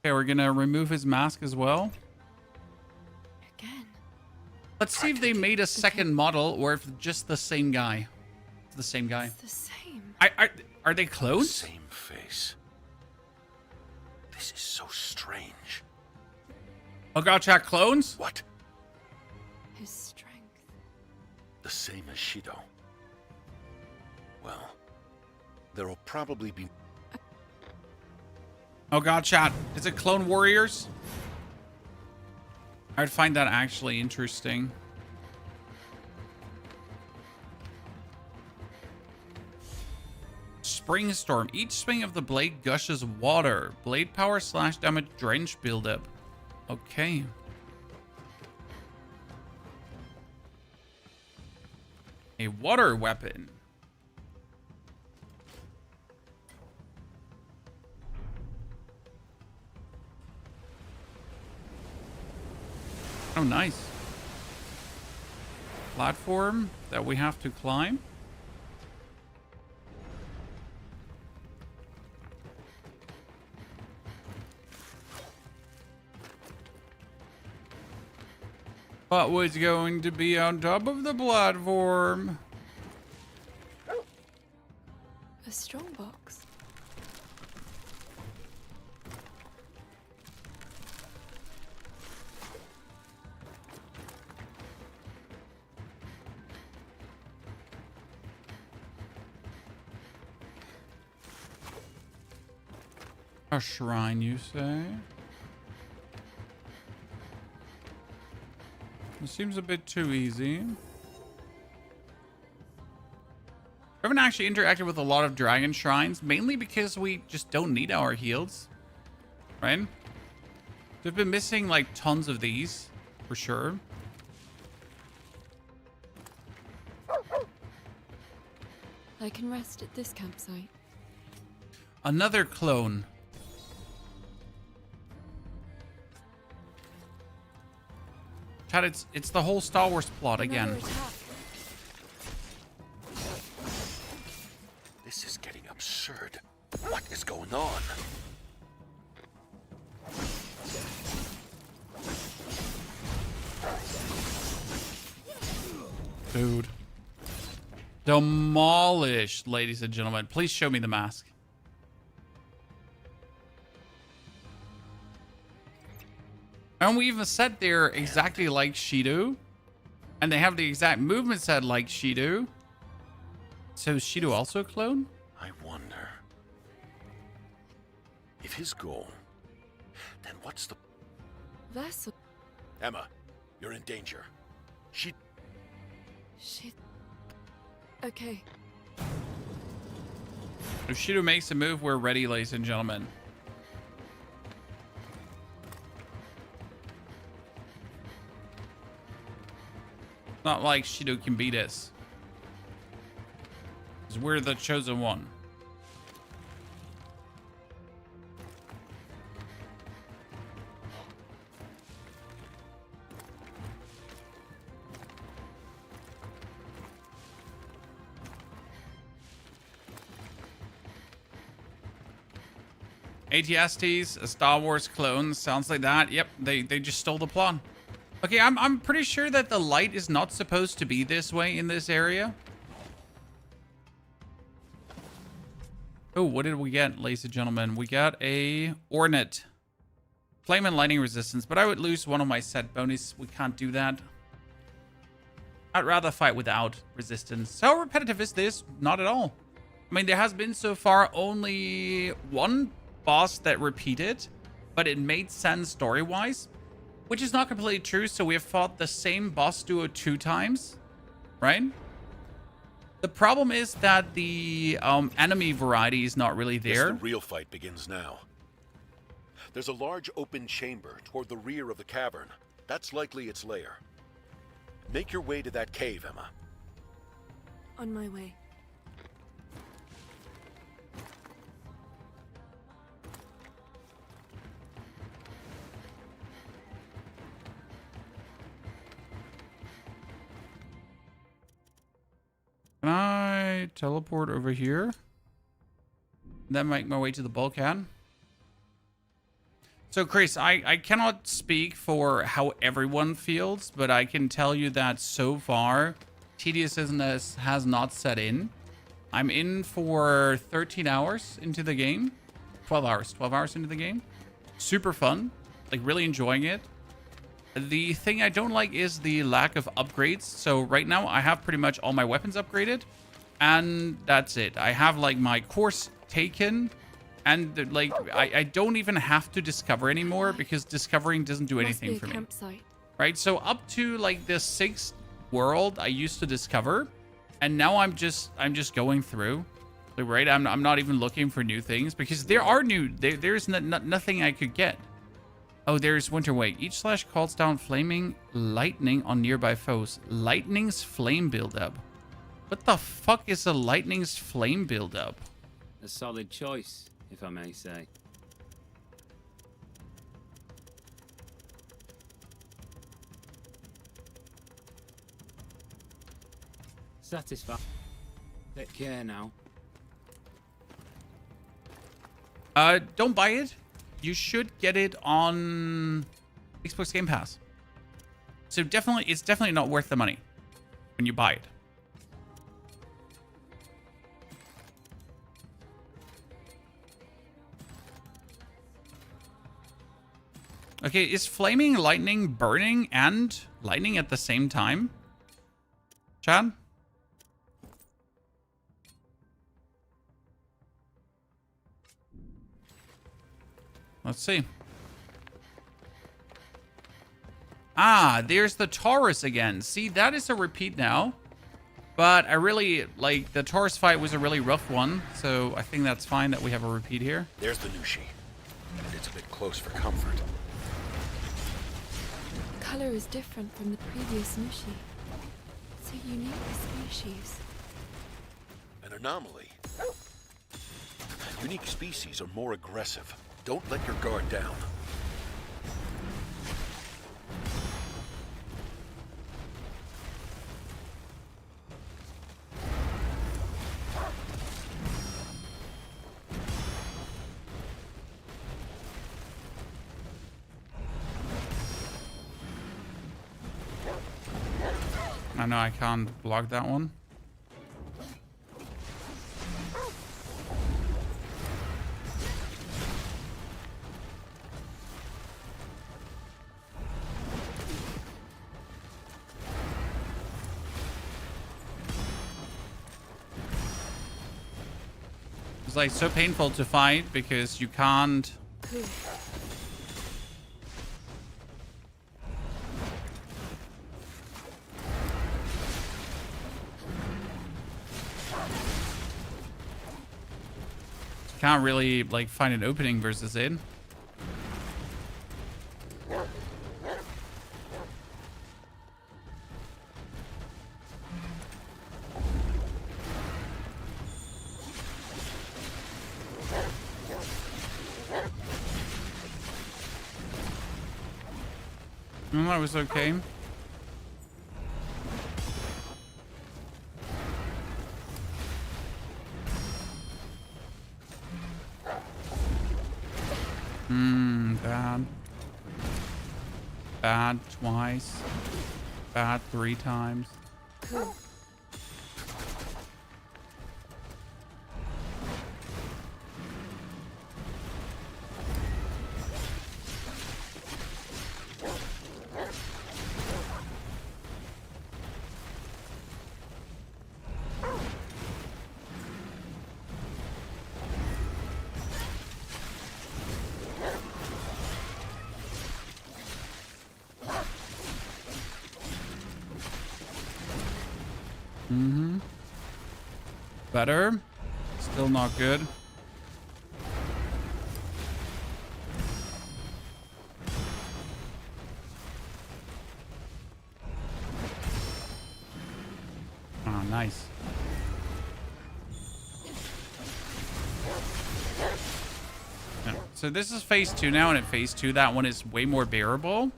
Okay, we're gonna remove his mask as well. Again. Let's see if they made a second model or if just the same guy. The same guy. It's the same. Are they clones? Same face. This is so strange. Oh god, chat, clones? What? His strength. The same as Shido. Well, there'll probably be... Oh god, chat. Is it Clone Warriors? I'd find that actually interesting. Spring Storm. Each swing of the blade gushes water. Blade power / damage drench buildup. Okay. A water weapon. Oh, nice. Platform that we have to climb. What was going to be on top of the platform? A strong box. A shrine, you say? It seems a bit too easy. I haven't actually interacted with a lot of dragon shrines, mainly because we just don't need our heals, right? We've been missing like tons of these, for sure. I can rest at this campsite. Another clone. Chad, it's the whole Star Wars plot again. This is getting absurd. What is going on? Dude. Demolished, ladies and gentlemen. Please show me the mask. And we even said they're exactly like Shido. And they have the exact movement set like Shido. So is Shido also a clone? I wonder if his goal, then what's the... Vessel. Emma, you're in danger. Shit. Okay. If Shido makes a move, we're ready, ladies and gentlemen. Not like Shido can beat us. 'Cause we're the chosen one. ATSTs, a Star Wars clone, sounds like that. Yep, they just stole the plot. Okay, I'm pretty sure that the light is not supposed to be this way in this area. Oh, what did we get, ladies and gentlemen? We got a Ornate. Flame and lightning resistance, but I would lose one of my set bonus. We can't do that. I'd rather fight without resistance. How repetitive is this? Not at all. I mean, there has been so far only one boss that repeated, but it made sense story-wise. Which is not completely true, so we have fought the same boss duo 2 times, right? The problem is that the enemy variety is not really there. Guess the real fight begins now. There's a large open chamber toward the rear of the cavern. That's likely its lair. Make your way to that cave, Emma. On my way. Can I teleport over here? Then make my way to the bulkhead. So, Chris, I cannot speak for how everyone feels, but I can tell you that so far, tediousness has not set in. I'm in for 13 hours into the game. 12 hours into the game. Super fun. Like, really enjoying it. The thing I don't like is the lack of upgrades. So right now I have pretty much all my weapons upgraded. And that's it. I have like my course taken. And like I don't even have to discover anymore because discovering doesn't do anything for me. Campsite. Right? So up to like the 6th world I used to discover. And now I'm just going through. Right? I'm not even looking for new things because there are there's nothing I could get. Oh, there's Winterwake. Each slash calls down flaming lightning on nearby foes. Lightning's flame buildup. What the fuck is a lightning's flame buildup? A solid choice, if I may say. Satisfied. Take care now. Don't buy it. You should get it on Xbox Game Pass. So definitely, it's definitely not worth the money when you buy it. Okay, is flaming lightning burning and lightning at the same time? Chad? Let's see. Ah, there's the Taurus again. See, that is a repeat now. But I really, like, the Taurus fight was a really rough one. So I think that's fine that we have a repeat here. There's the Nushi. It's a bit close for comfort. Color is different from the previous Nushi. It's a unique species. An anomaly. Unique species are more aggressive. Don't let your guard down. I know I can't block that one. It's like so painful to fight because you can't. Can't really like find an opening versus it. That was okay. Bad. Bad twice. Bad 3 times. Better. Still not good. Oh, nice. Yeah. So this is phase 2 now, and at phase 2, that one is way more bearable.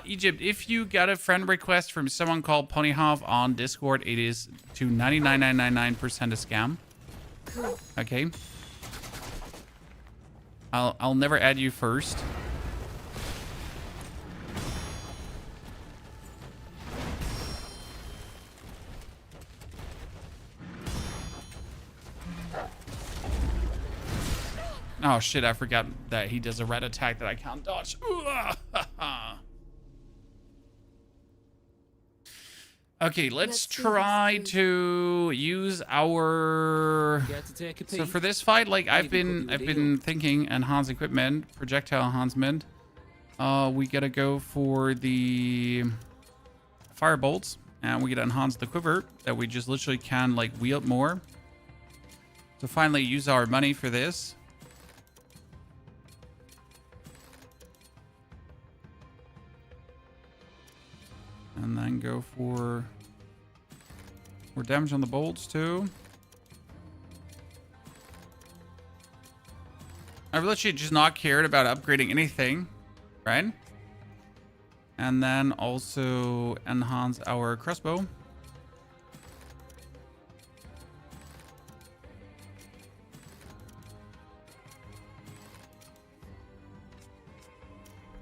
Egypt, if you got a friend request from someone called Ponyhoff on Discord, it is to 99.999% a scam. Okay. I'll never add you first. Oh shit, I forgot that he does a red attack that I can't dodge. Okay, let's try to use our. So for this fight, like I've been thinking, enhance equipment, projectile enhancement. We gotta go for the fire bolts, and we gotta enhance the quiver that we just literally can like wield more. So finally use our money for this. And then go for more damage on the bolts too. I've literally just not cared about upgrading anything, right? And then also enhance our crossbow.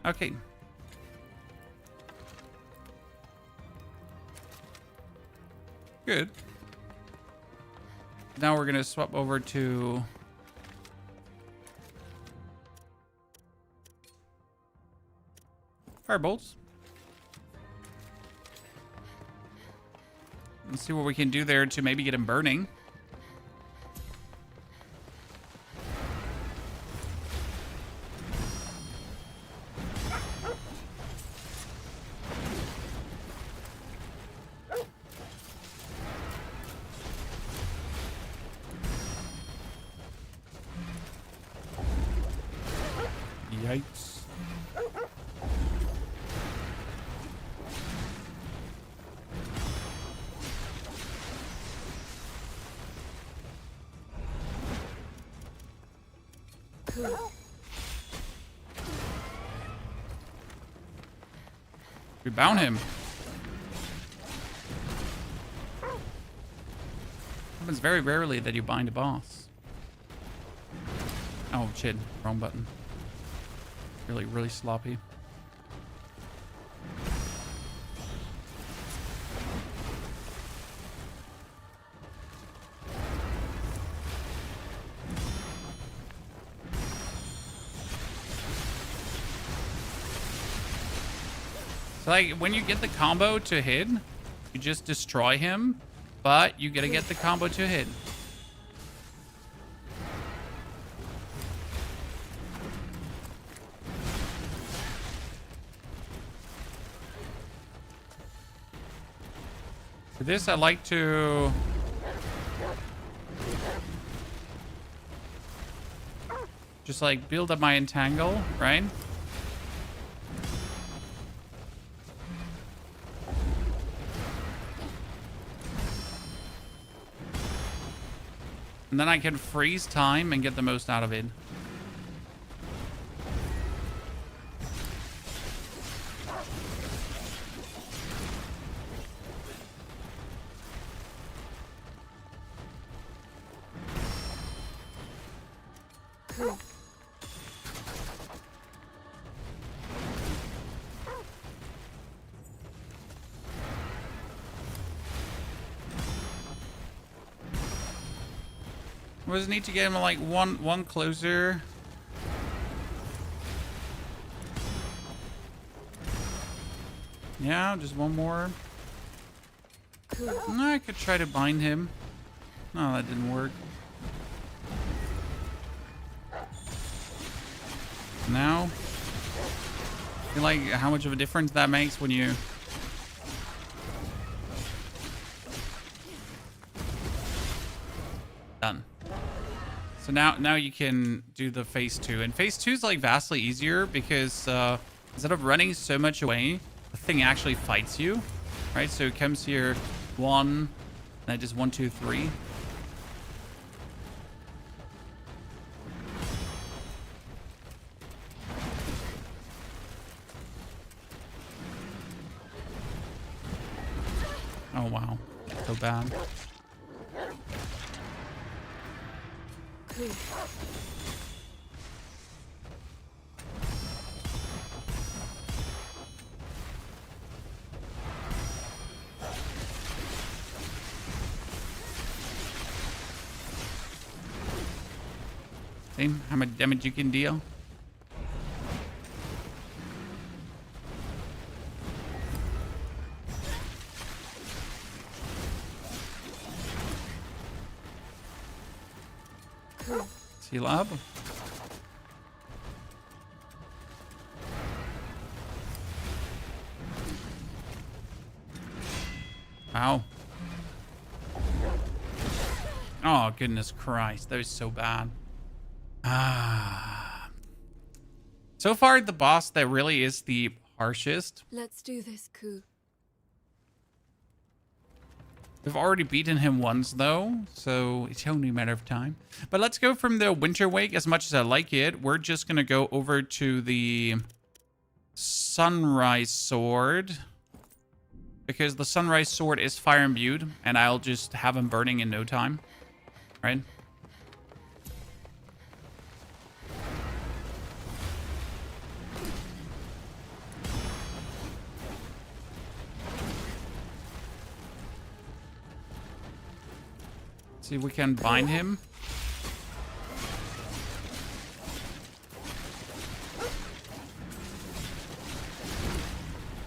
Okay. Good. Now we're gonna swap over to firebolts. Let's see what we can do there to maybe get him burning. Yikes. We bound him. Happens very rarely that you bind a boss. Oh shit, wrong button. Really sloppy. So like when you get the combo to hit, you just destroy him, but you gotta get the combo to hit. For this, I like to just like build up my entangle, right? And then I can freeze time and get the most out of it. We just need to get him like one closer. Yeah, just one more. I could try to bind him. No, that didn't work. Now, I feel like how much of a difference that makes when you done. So now you can do the phase 2. And phase 2 is like vastly easier because instead of running so much away, the thing actually fights you, right? So it comes here 1, and then just 1, 2, 3. Oh wow, so bad. See how much damage you can deal? Seal up. Wow. Oh, goodness Christ. That was so bad. So far, the boss that really is the harshest. Let's do this, Ku. We've already beaten him once, though, so it's only a matter of time. But let's go from the Winter Wake. As much as I like it, we're just going to go over to the Sunrise Sword. Because the Sunrise Sword is fire imbued, and I'll just have him burning in no time. Right? See if we can bind him.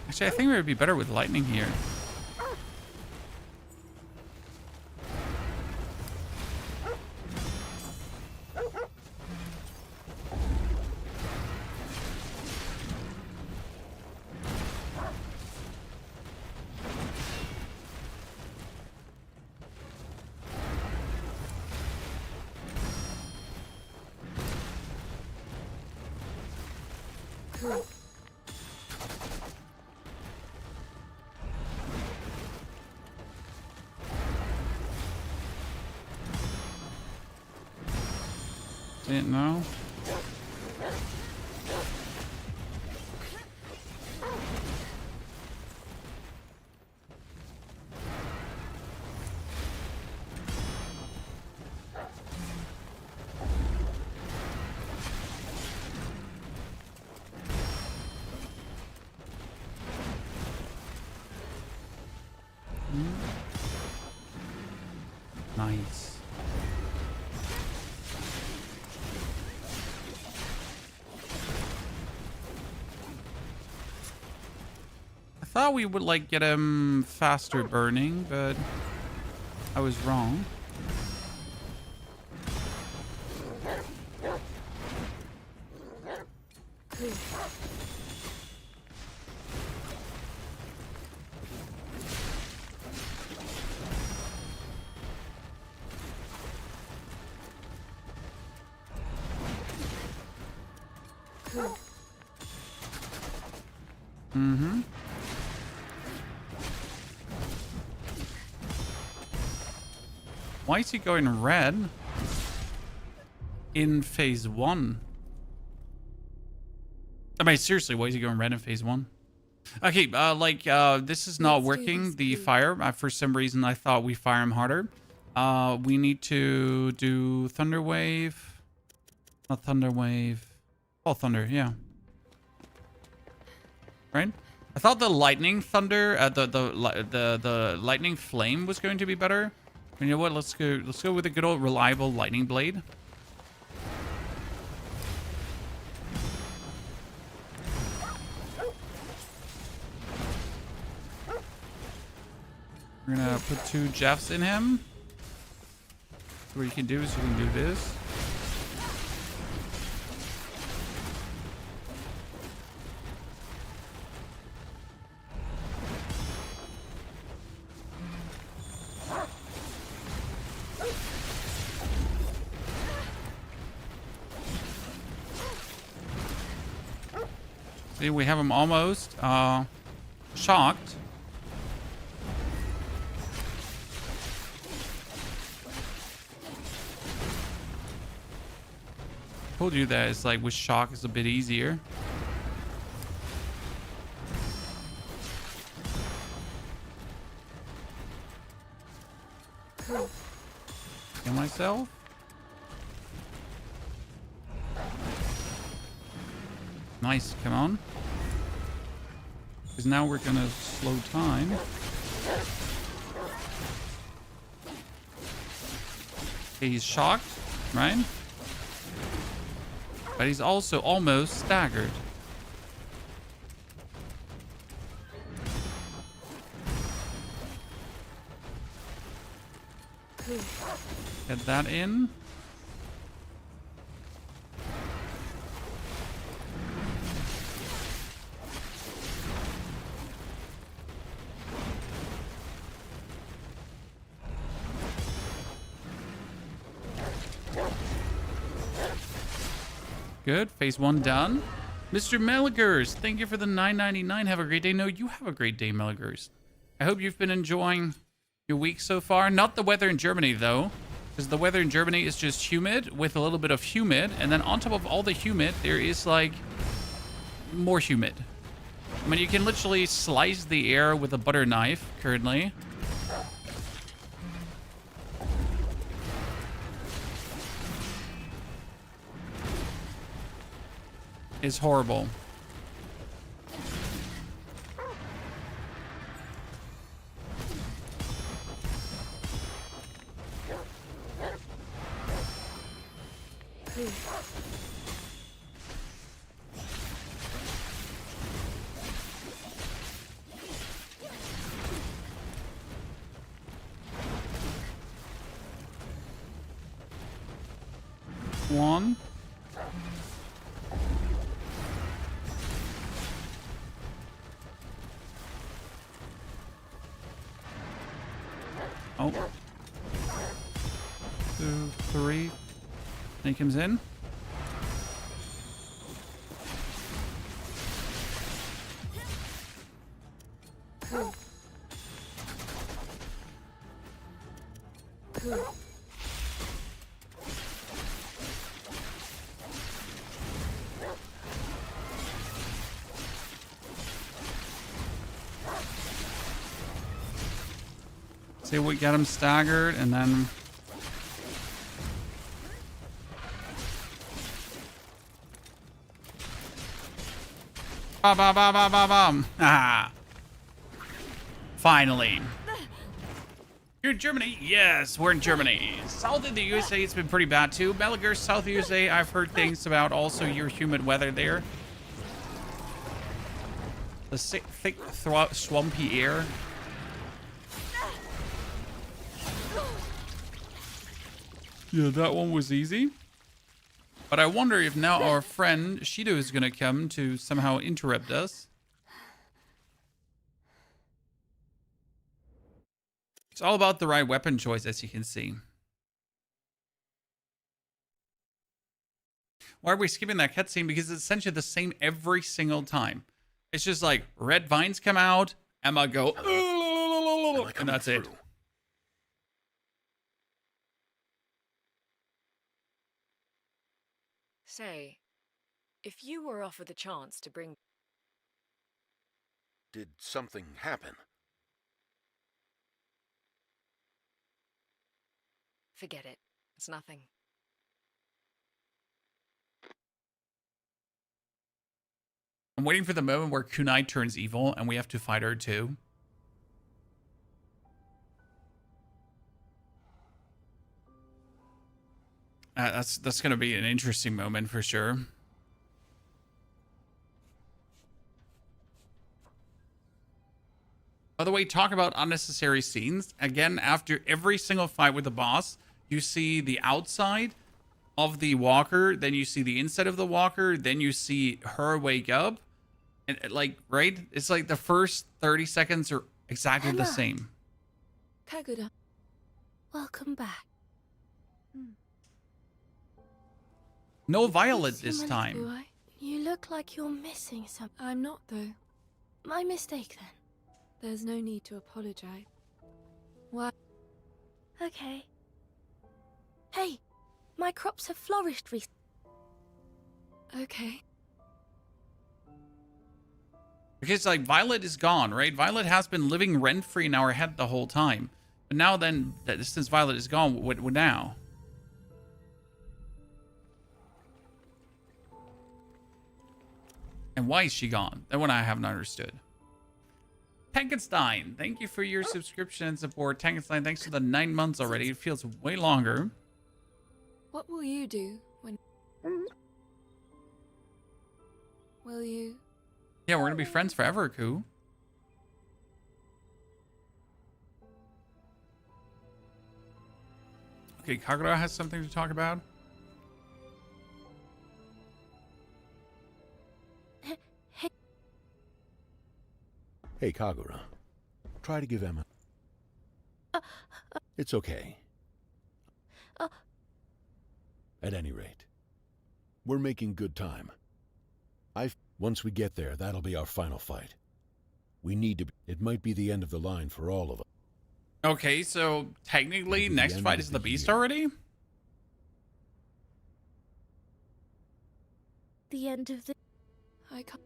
Actually, I think it would be better with lightning here. Didn't know. Nice. I thought we would like get him faster burning, but I was wrong. Mm-hmm. Why is he going red in phase 1? I mean, seriously, why is he going red in phase 1? Okay, this is not working, the fire. For some reason, I thought we fire him harder. We need to do Thunder Wave. Not Thunder Wave. Oh, Thunder, yeah. Right? I thought the lightning thunder, the lightning flame was going to be better. And you know what? Let's go with a good old reliable lightning blade. We're gonna put 2 Jeffs in him. So what you can do is you can do this. See, we have him almost shocked. Told you that it's like with shock is a bit easier. Kill myself. Nice, come on. Because now we're gonna slow time. Okay, he's shocked, right? But he's also almost staggered. Get that in. Good. Phase 1 done. Mr. Meligers, thank you for the $9.99. Have a great day. No, you have a great day, Meligers. I hope you've been enjoying few weeks so far. Not the weather in Germany, though. Because the weather in Germany is just humid with a little bit of humid. And then on top of all the humid, there is, like, more humid. I mean, you can literally slice the air with a butter knife currently. It's horrible. One. Oh. 2, 3. And he comes in. See, we get him staggered, and then ba ba ba ba ba bum. Ah. Finally. You're in Germany? Yes, we're in Germany. South of the USA, it's been pretty bad too. Melliger, South of the USA, I've heard things about also your humid weather there. The thick, swampy air. Yeah, that one was easy. But I wonder if now our friend Shido is going to come to somehow interrupt us. It's all about the right weapon choice, as you can see. Why are we skipping that cutscene? Because it's essentially the same every single time. It's just like red vines come out, Emma go, and that's it. Say, if you were offered the chance to bring... Did something happen? Forget it. It's nothing. I'm waiting for the moment where Kunai turns evil and we have to fight her too. That's going to be an interesting moment for sure. By the way, talk about unnecessary scenes. Again, after every single fight with the boss, you see the outside of the walker, then you see the inside of the walker, then you see her wake up. And like, right? It's like the first 30 seconds are exactly the same. Kagura. Welcome back. No Violet this time. You look like you're missing something. I'm not, though. My mistake, then. There's no need to apologize. Why? Okay. Hey, my crops have flourished recently. Okay. Because, like, Violet is gone, right? Violet has been living rent-free in our head the whole time. But now then, since Violet is gone, what now? And why is she gone? That one I haven't understood. Tankenstein, thank you for your subscription and support. Tankenstein, thanks for the 9 months already. It feels way longer. What will you do when... Will you... Yeah, we're gonna be friends forever, Ku. Okay, Kagura has something to talk about. Hey, Kagura. Try to give Emma... It's okay. At any rate, we're making good time. Once we get there, that'll be our final fight. We need to... It might be the end of the line for all of us. Okay, so technically The next end fight of is the the beast year. already? The end of the... I can't.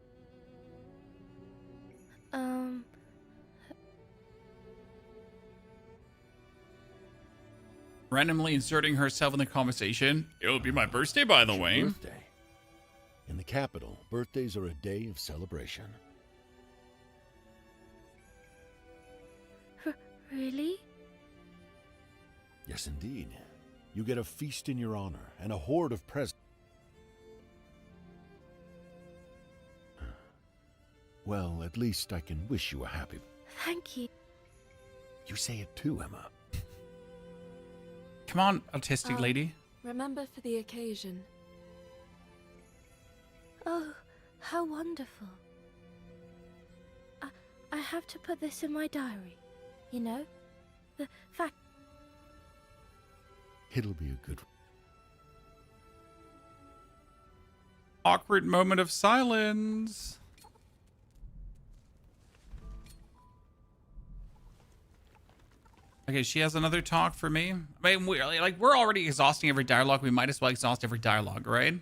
Randomly inserting herself in the conversation. It'll be my birthday, by the It's your way. birthday. In the capital, birthdays are a day of celebration. Really? Yes, indeed. You get a feast in your honor and a horde of presents. Well, at least I can wish you a happy... Thank you. You say it too, Emma. Come on, autistic lady. Remember for the occasion. Oh, how wonderful. I have to put this in my diary. You know? The fact... It'll be a good... Awkward moment of silence. Okay, she has another talk for me. I mean, we're already exhausting every dialogue. We might as well exhaust every dialogue, right?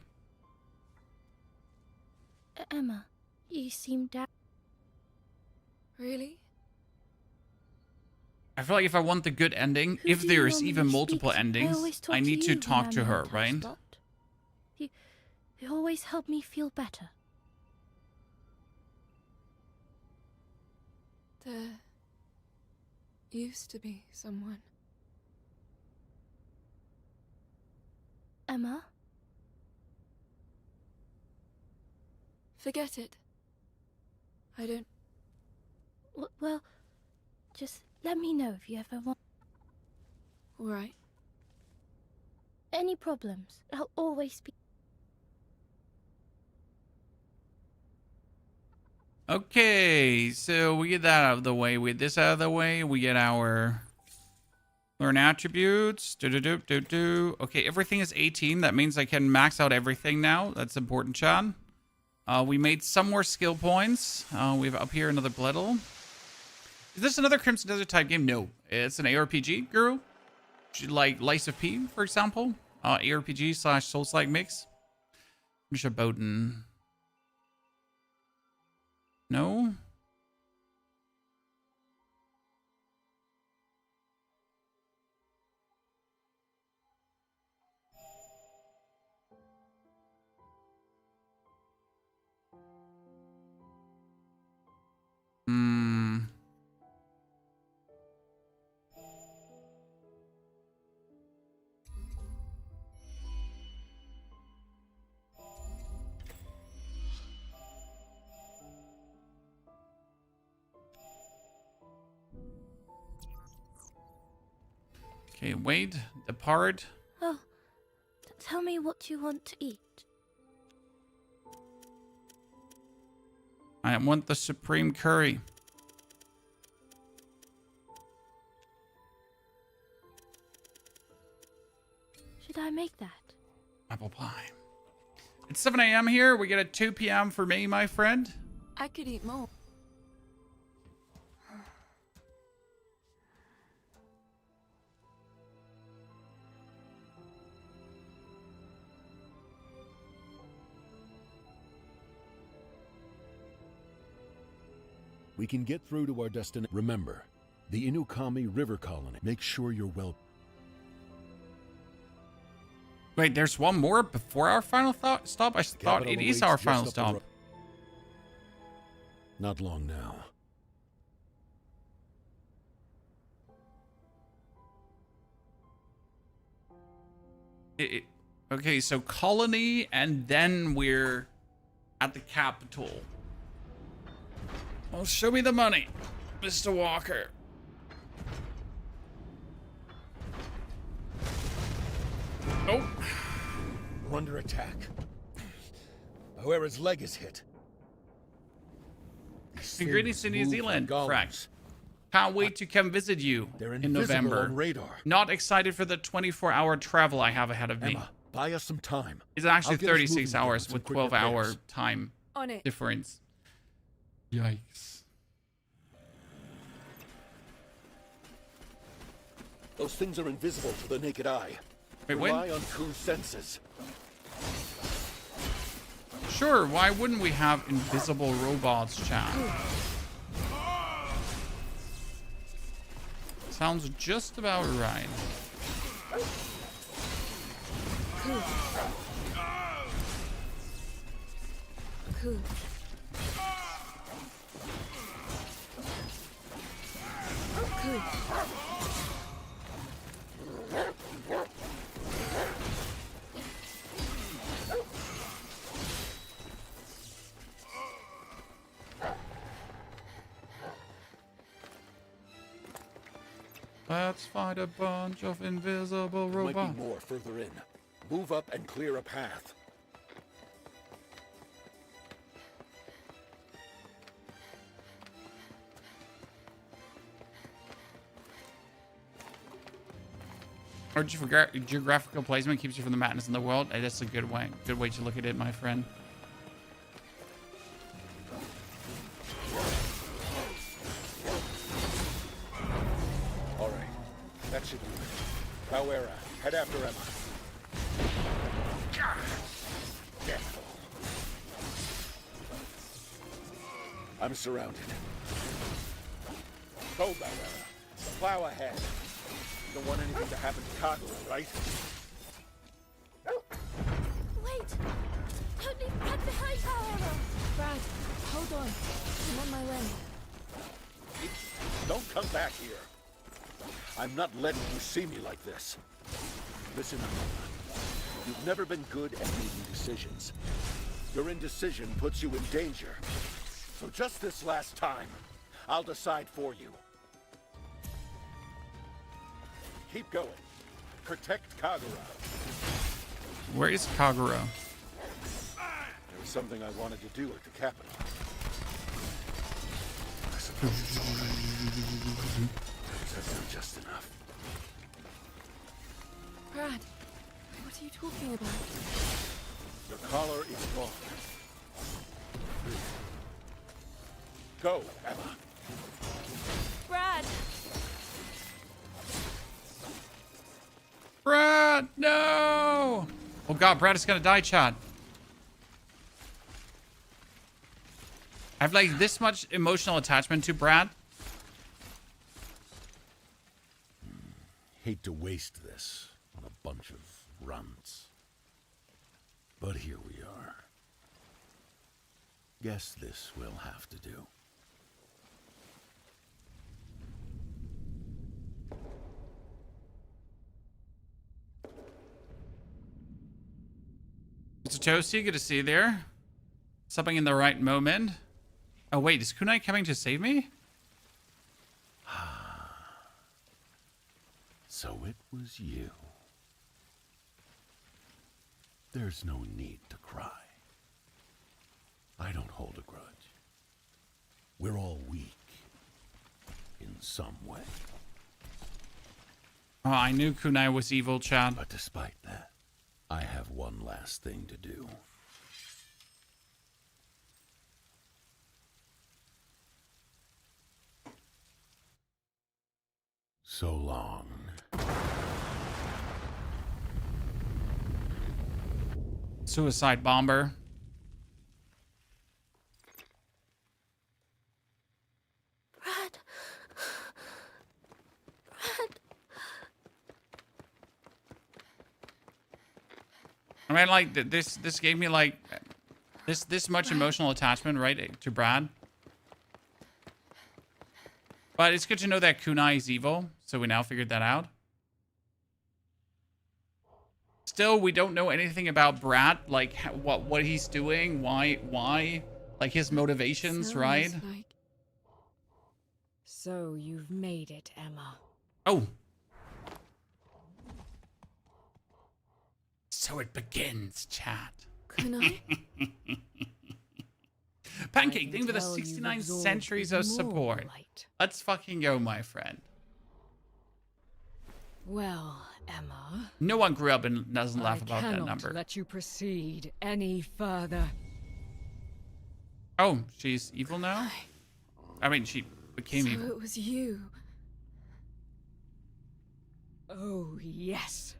Emma, you seem down. Really? I feel like if I want the good ending, Who if do you there's normally even speak multiple to? I endings, always talk I to need to you when talk I'm to in a her, tough right? spot. You always help me feel better. There used to be someone. Emma? Forget it. I don't... Well, just let me know if you ever want... All right. Any problems, I'll always be... Okay, so we get that out of the way. We get this out of the way. We get our learn attributes. Okay, everything is 18. That means I can max out everything now. That's important, Chan. We made some more skill points. We have up here another Bleddle. Is this another Crimson Desert type game? No, it's an ARPG, girl. Like Lice of P, for example. ARPG / Souls-like mix. Misha Bowden. No? Okay, wait. Depart. Oh, tell me what you want to eat. I want the supreme curry. Should I make that? Apple pie. It's 7 a.m. here. We get a 2 p.m. for me, my friend. I could eat more. We can get through to our destination. Remember, the Inukami River Colony. Make sure you're well... Wait, there's one more before our final stop? I thought it is our final stop. Not long now. Okay, so colony, and then we're at the capital. Well, show me the money, Mr. Walker. Oh. We're under attack. Whoever's leg is hit. Greetings to New Zealand, golems. Frax. Can't wait to come visit you in November. On radar. Not excited for the 24-hour travel I have ahead of me. Emma, buy us some time. It's actually I'll get us 36 moving hours again with some quick 12-hour repairs. time On it. difference. Yikes. Those things are invisible to the naked eye. Wait, Rely on Ku's senses. Sure, why wouldn't we have invisible robots, chat? Sounds just about right. Ku. Ku. Ku. Let's fight a bunch of invisible There might robots. be more further in. Move up and clear a path. Or geographical placement keeps you from the madness in the world. Hey, that's a good way to look at it, my friend. All right, that should do it. Bauera, head after Emma. Careful. I'm surrounded. Go, Bauera. Plow ahead. You don't want anything to happen to Kagura, right? Wait! Don't leave Brad behind, however! Brad, hold on. I'm on my way. Don't come back here. I'm not letting you see me like this. Listen up. You've never been good at making decisions. Your indecision puts you in danger. So just this last time, I'll decide for you. Keep going. Protect Kagura. Where is Kagura? There was something I wanted to do at the capital. I suppose it's all right. I've done just enough. Brad, what are you talking about? Your collar is gone. Go, Emma. Brad! Brad, no! Oh god, Brad is gonna die, chat. I have like this much emotional attachment to Brad. Hate to waste this on a bunch of runts. But here we are. Guess this will have to do. Mr. Toasty, good to see you there. Something in the right moment. Oh wait, is Kunai coming to save me? So it was you. There's no need to cry. I don't hold a grudge. We're all weak. In some way. Oh, I knew Kunai was evil, chat. But despite that, I have one last thing to do. So long. Suicide bomber. Brad. Brad. I mean, like this gave me like this much emotional attachment, right, to Brad. But it's good to know that Kunai is evil, so we now figured that out. Still, we don't know anything about Brad, like what he's doing, why, like his motivations, Sounds right? like... So you've made it, Emma. Oh. So it begins, chat. Kunai? Pancake, thank you for the 69 centuries of support. Let's fucking go, my friend. Well, Emma, No one grew up and doesn't laugh about that cannot number. let you proceed any further. Oh, she's evil now? I mean, she became So evil. it was you. Oh, yes.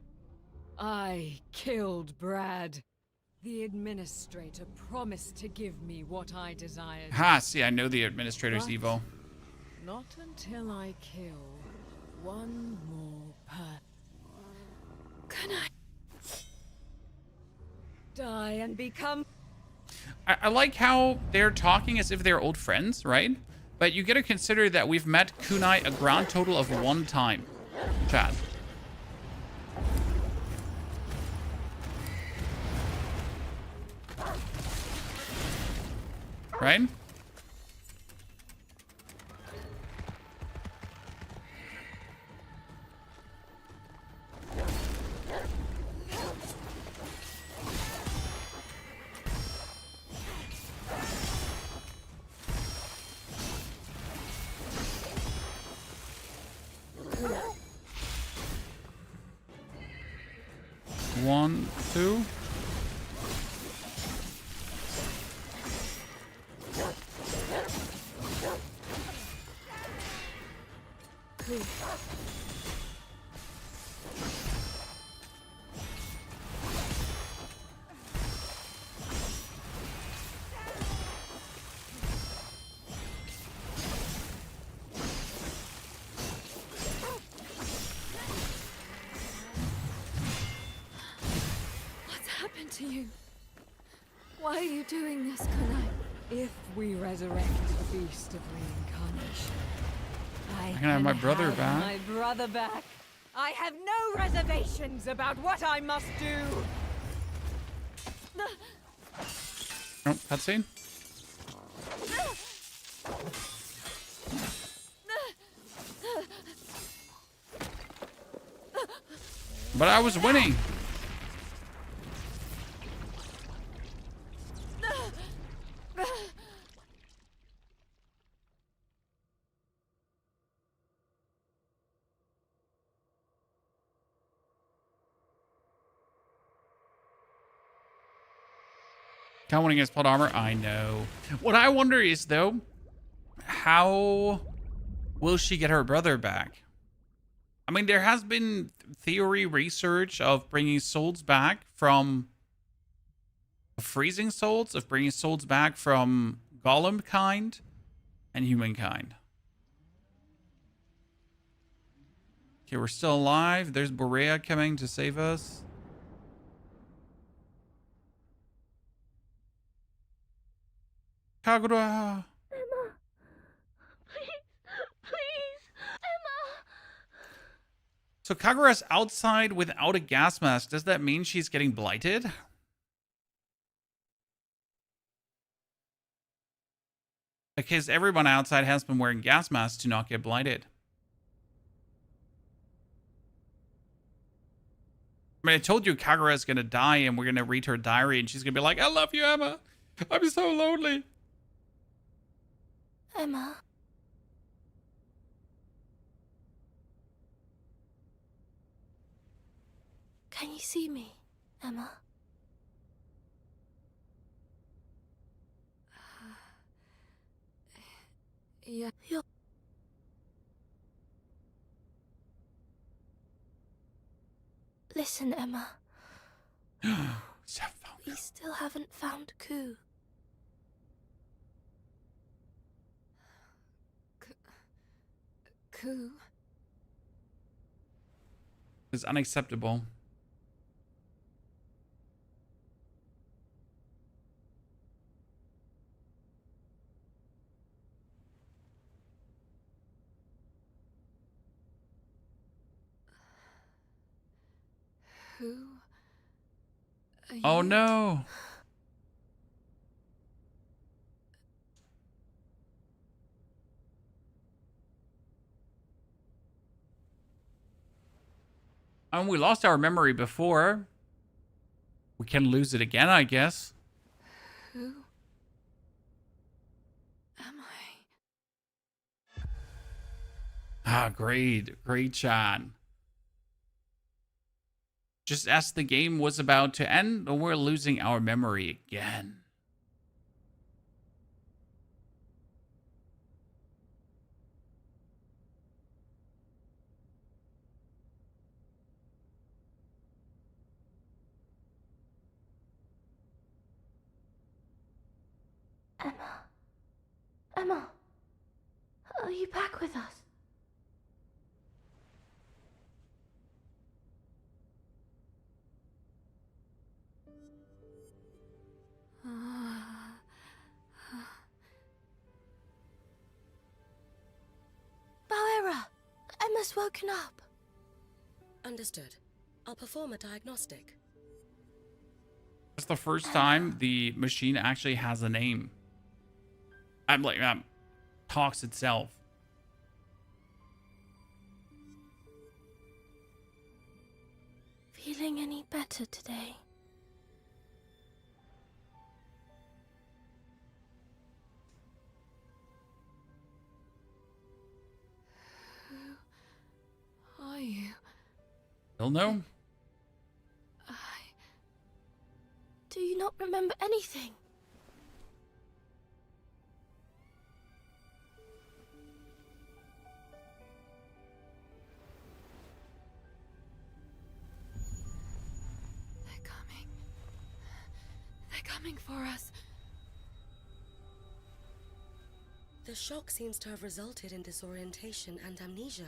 I killed Brad. The administrator promised to give me what I desired. Ha, see, I know the administrator's But evil. not until I kill one more person. Can I die and become... I like how they're talking as if they're old friends, right? But you gotta consider that we've met Kunai a grand total of 1 time. Chad. Right? One, two. What's happened to you? Why are you doing this, Kunai? If we resurrect the Beast of Reincarnation, I can have my brother back. My brother back. I have no reservations about what I must do. Oh, cutscene. But I was winning. Count winning against plot armor. I know. What I wonder is, though, how will she get her brother back? I mean, there has been theory research of bringing souls back from freezing souls, of bringing souls back from golem kind and humankind. Okay, we're still alive. There's Borea coming to save us. Kagura. Emma. Please, Emma. So Kagura's outside without a gas mask. Does that mean she's getting blighted? Because everyone outside has been wearing gas masks to not get blighted. I mean, I told you Kagura's gonna die and we're gonna read her diary and she's gonna be like, I love you, Emma. I'm so lonely. Emma. Can you see me, Emma? Yeah. Listen, Emma. We still haven't found Ku. Ku? It's unacceptable. Who? Oh no. We lost our memory before. We can lose it again, I guess. Who am I? Ah, great. Great, Chan. Just as the game was about to end, we're losing our memory again. Emma. Emma. Are you back with us? Bauera! Emma's woken up. Understood. I'll perform a diagnostic. It's the first time the machine actually has a name. I'm like, talks itself. Feeling any better today? Who are you? You'll know. Do you not remember anything? They're coming. They're coming for us. The shock seems to have resulted in disorientation and amnesia.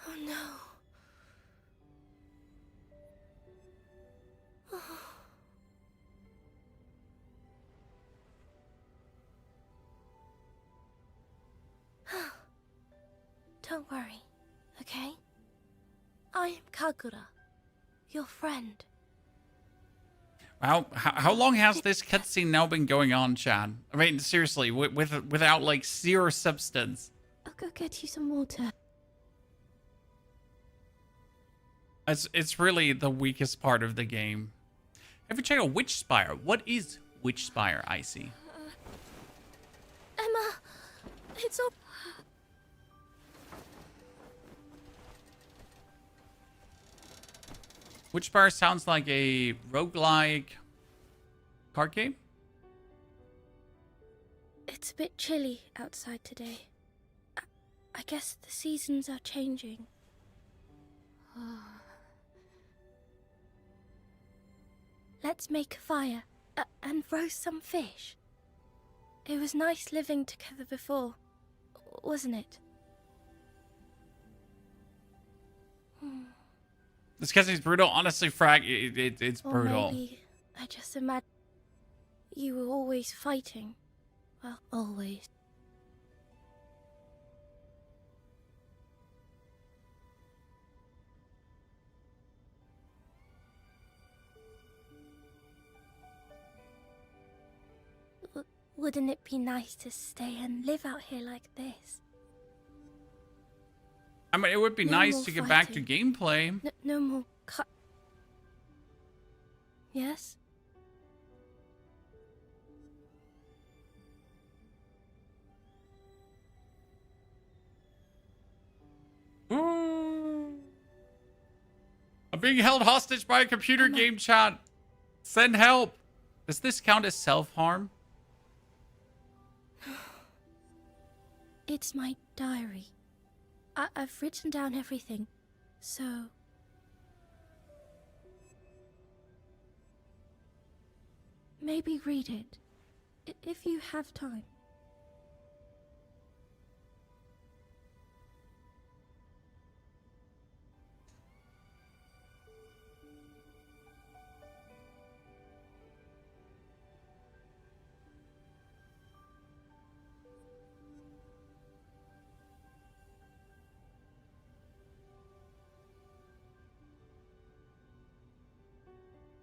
Oh no. Don't worry, okay? I am Kagura, your friend. Wow, how long has this cutscene now been going on, Chad? I mean, seriously, without like zero substance. I'll go get you some water. It's really the weakest part of the game. Have you checked out Witch Spire? What is Witch Spire, Icy? Emma, it's all... Witch Spire sounds like a roguelike card game. It's a bit chilly outside today. I guess the seasons are changing. Let's make a fire and roast some fish. It was nice living together before, wasn't it? This cutscene's brutal. Honestly, Frag, it's Or brutal. maybe I just imagine you were always fighting. Well, always. Wouldn't it be nice to stay and live out here like this? I mean, it would be No nice more to get back to fighting. gameplay. No more cut. Yes? I'm being held hostage by a computer game, chat. Send help. Does this count as self-harm? It's my diary. I've written down everything, so... Maybe read it, if you have time.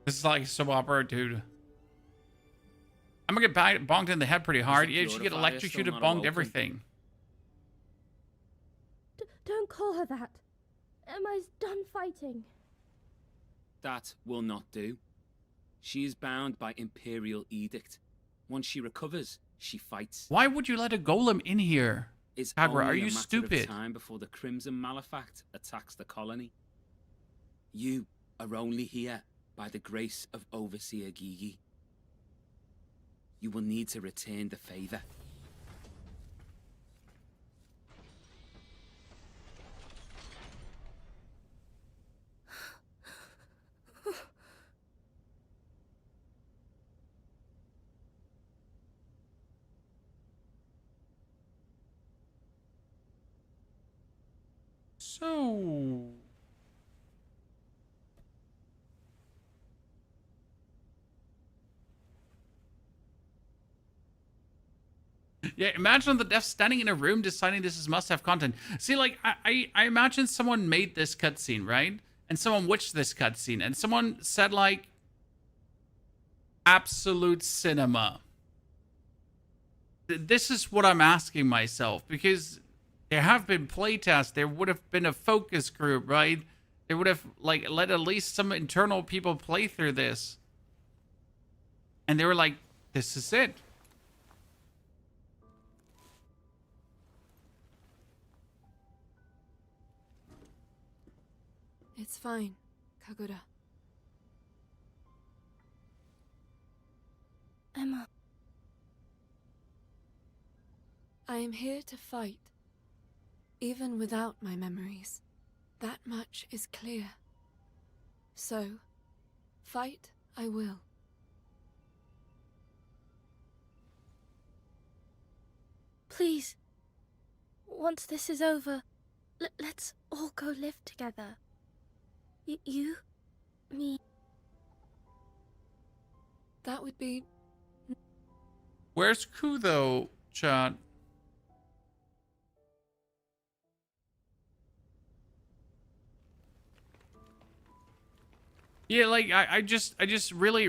This is like soap opera, dude. I'm gonna get bonked in the head pretty hard. Yeah, she get electrocuted, bonged, everything. Don't call her that. Emma's done fighting. That will not do. She is bound by Imperial edict. Once she recovers, she fights. Why would you let a golem in here? It's Kagura, only are a you matter stupid? of time before the Crimson Malefact attacks the colony. You are only here by the grace of Overseer Gigi. You will need to return the favor. Yeah, imagine the devs standing in a room deciding this is must-have content. See, like, I imagine someone made this cutscene, right? And someone watched this cutscene, and someone said, like, absolute cinema. This is what I'm asking myself, because there have been playtests, there would have been a focus group, right? They would have, like, let at least some internal people play through this. And they were like, this is it. It's fine, Kagura. Emma. I am here to fight, even without my memories. That much is clear. So, fight I will. Please, once this is over, let's all go live together. You, me. That would be... Where's Ku, though, chat? Yeah, like, I just really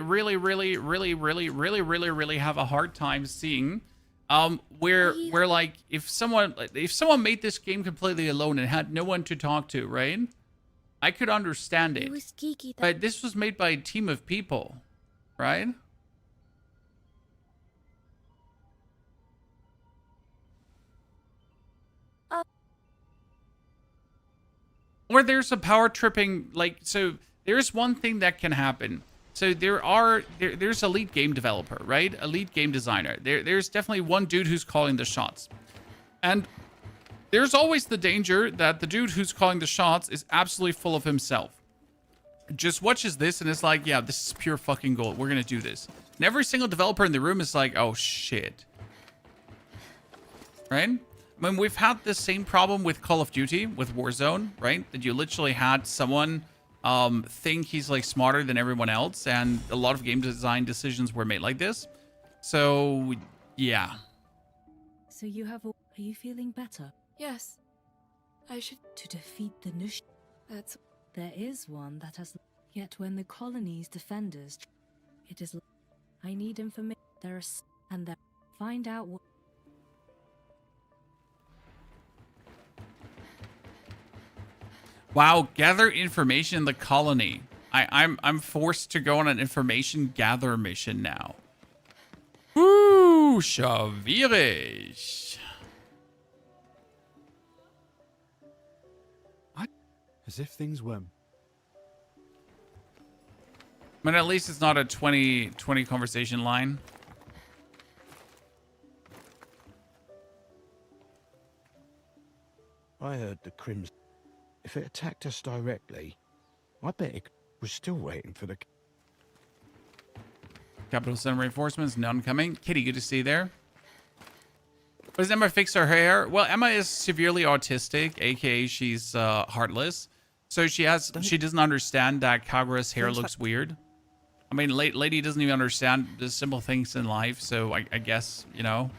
have a hard time seeing where like if someone made this game completely alone and had no one to talk to, right? I could understand it. It was geeky, but this was made by a team of people, right? Or there's a power tripping, like, so there's one thing that can happen. So there's a lead game developer, right? A lead game designer. There's definitely one dude who's calling the shots. And there's always the danger that the dude who's calling the shots is absolutely full of himself. Just watches this and it's like, yeah, this is pure fucking gold. We're going to do this. And every single developer in the room is like, oh shit. Right? I mean, we've had the same problem with Call of Duty, with Warzone, right? That you literally had someone think he's like smarter than everyone else, and a lot of game design decisions were made like this. So, yeah. So you have all... Are you feeling better? Yes. I should... To defeat the Nush... That's... There is one that has... Yet when the colony's defenders... It is... I need information. There are... And there... Find out what... Wow, gather information in the colony. I'm forced to go on an information gather mission now. Woo, schwierig. As if things were... But at least it's not a 20 conversation line. I heard the Crimson. If it attacked us directly, I bet it was still waiting for the... Capital Center reinforcements, none coming. Kitty, good to see you there. Does Emma fix her hair? Well, Emma is severely autistic, aka she's heartless. So she doesn't understand that Kagura's hair looks weird. I mean, lady doesn't even understand the simple things in life, so I guess, you know.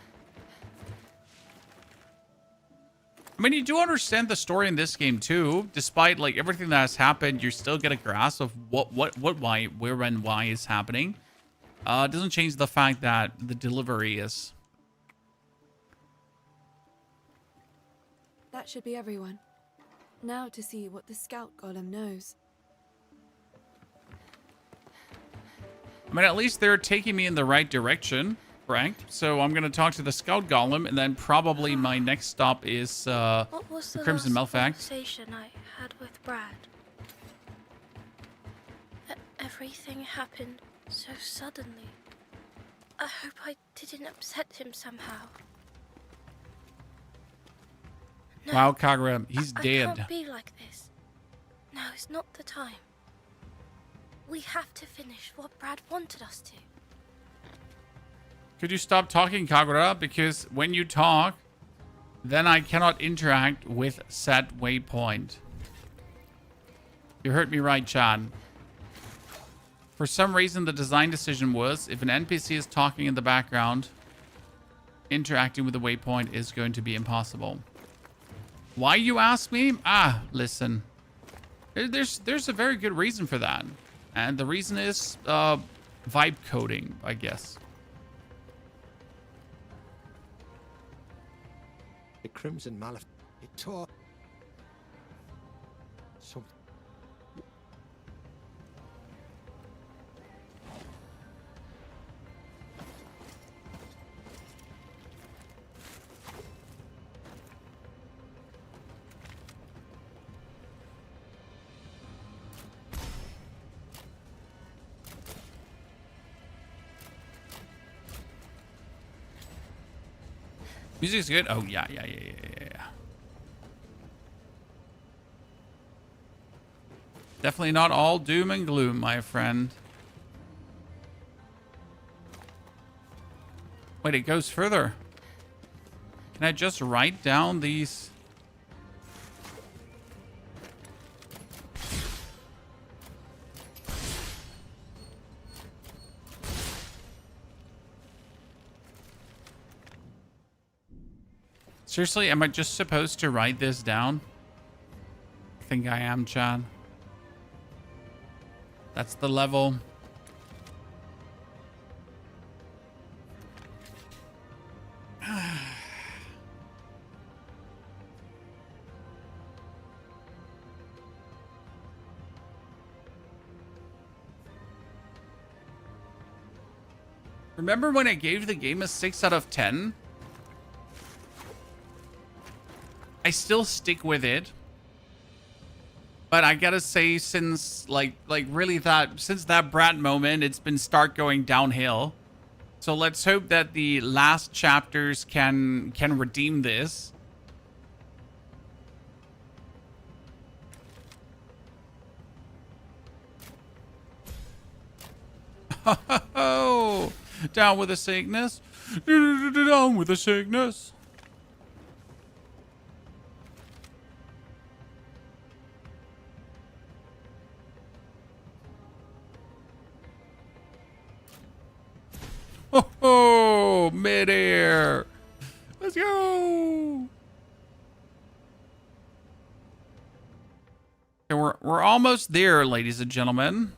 I mean, you do understand the story in this game too. Despite like everything that has happened, you still get a grasp of what, why, where, and why is happening. It doesn't change the fact that the delivery is. That should be everyone. Now to see what the scout golem knows. I mean, at least they're taking me in the right direction, correct? So I'm going to talk to the scout golem, and then probably my next stop is What was the the Crimson last Malfact. conversation I had with Brad? Everything happened so suddenly. I hope I didn't upset him somehow. No, Wow, Kagura, he's I dead. can't be like this. Now is not the time. We have to finish what Brad wanted us to. Could you stop talking, Kagura? Because when you talk, then I cannot interact with said waypoint. You heard me right, Chan. For some reason, the design decision was, if an NPC is talking in the background, interacting with the waypoint is going to be impossible. Why, you ask me? Ah, listen. There's a very good reason for that. And the reason is vibe coding, I guess. The Crimson Malef... It tore... Something... Music's good. Oh, yeah. Definitely not all doom and gloom, my friend. Wait, it goes further. Can I just write down these? Seriously, am I just supposed to write this down? I think I am, Chad. That's the level. Remember when I gave the game a 6 out of 10? I still stick with it. But I gotta say, since since that Brat moment, it's been start going downhill. So let's hope that the last chapters can redeem this. Oh, down with the sickness. Down with the sickness. Oh, midair. Let's go. Okay, we're almost there, ladies and gentlemen.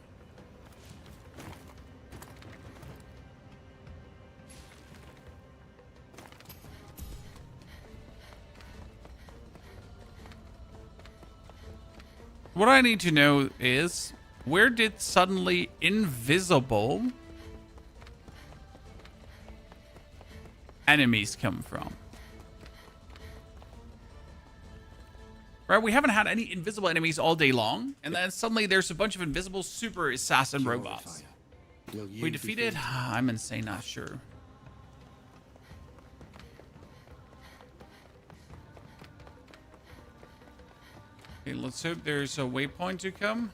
What I need to know is, where did suddenly invisible enemies come from? Right, we haven't had any invisible enemies all day long, and then suddenly there's a bunch of invisible super assassin robots. We defeated? I'm insane, not sure. Okay, let's hope there's a waypoint to come.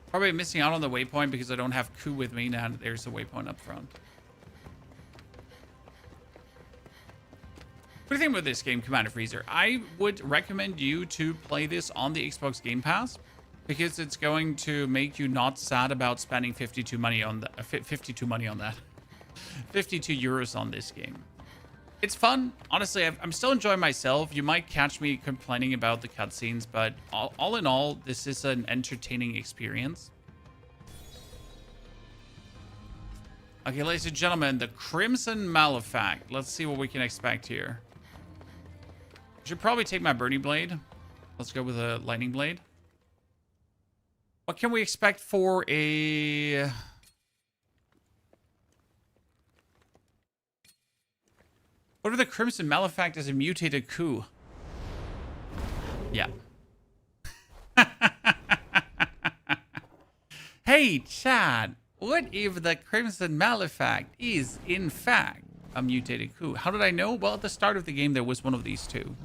Probably missing out on the waypoint because I don't have Ku with me now. There's a waypoint up front. What do you think about this game, Commander Freezer? I would recommend you to play this on the Xbox Game Pass because it's going to make you not sad about spending 52 money on that. 52 euros on this game. It's fun. Honestly, I'm still enjoying myself. You might catch me complaining about the cutscenes, but all in all, this is an entertaining experience. Okay, ladies and gentlemen, the Crimson Malefact. Let's see what we can expect here. I should probably take my Burning Blade. Let's go with a Lightning Blade. What can we expect for a... What if the Crimson Malefact is a mutated Ku? Yeah. Hey, Chad. What if the Crimson Malefact is, in fact, a mutated Ku? How did I know? Well, at the start of the game, there was one of these two.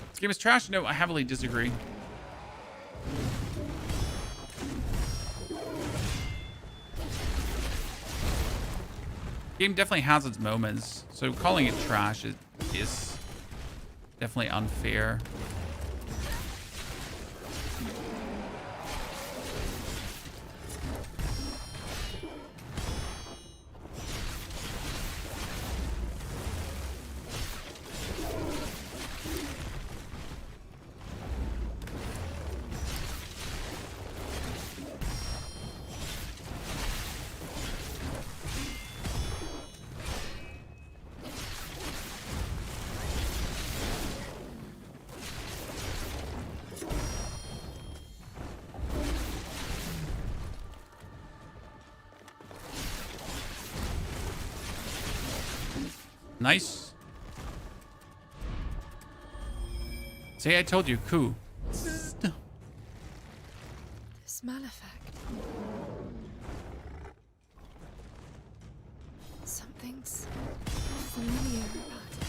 This game is trash? No, I heavily disagree. Game definitely has its moments, so calling it trash is definitely unfair. Nice. See, I told you, coup. This Malefact. Something's familiar about it.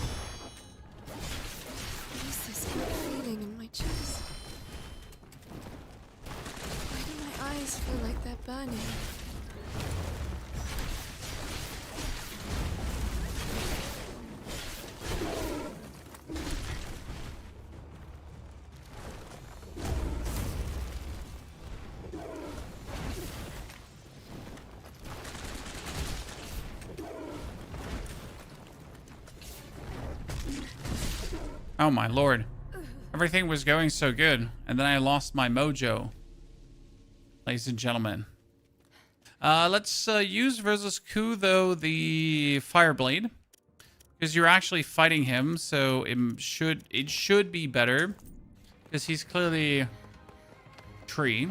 What is this good feeling in my chest? Why do my eyes feel like they're burning? Oh my lord. Everything was going so good, and then I lost my mojo. Ladies and gentlemen. Let's use versus Ku, though, the Fireblade. Because you're actually fighting him, so it should be better. Because he's clearly tree.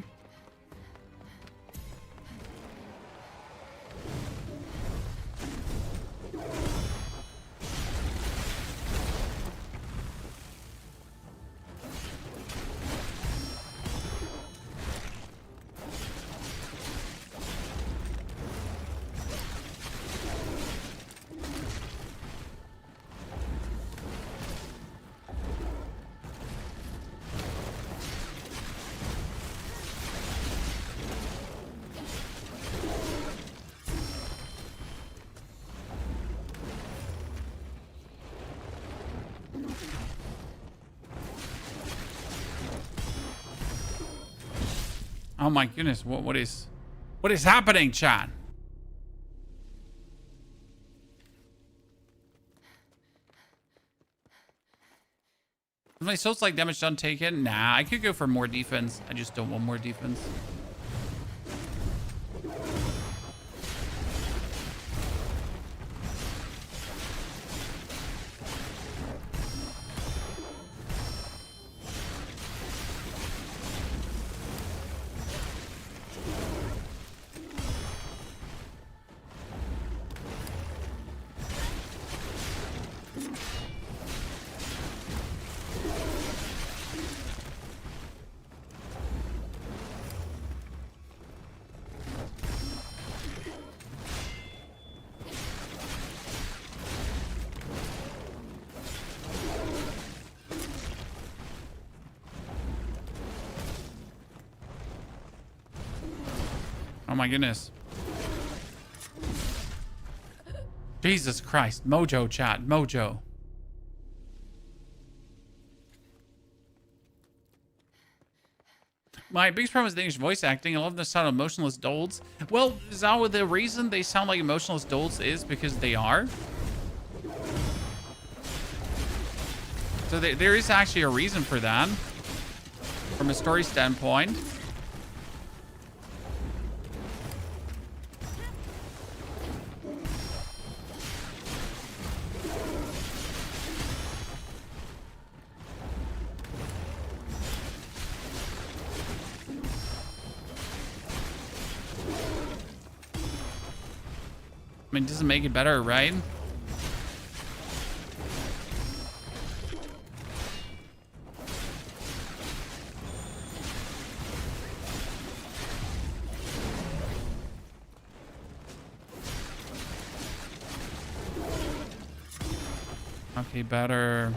Oh my goodness, what is happening, chat? My souls like damage done taken? Nah, I could go for more defense. I just don't want more defense. Oh my goodness. Jesus Christ. Mojo, chat. Mojo. My biggest problem is the English voice acting. I love the sound of emotionless dolts. Well, Zawa, the reason they sound like emotionless dolts is because they are. So there is actually a reason for that. From a story standpoint. I mean, it doesn't make it better, right? Okay, better.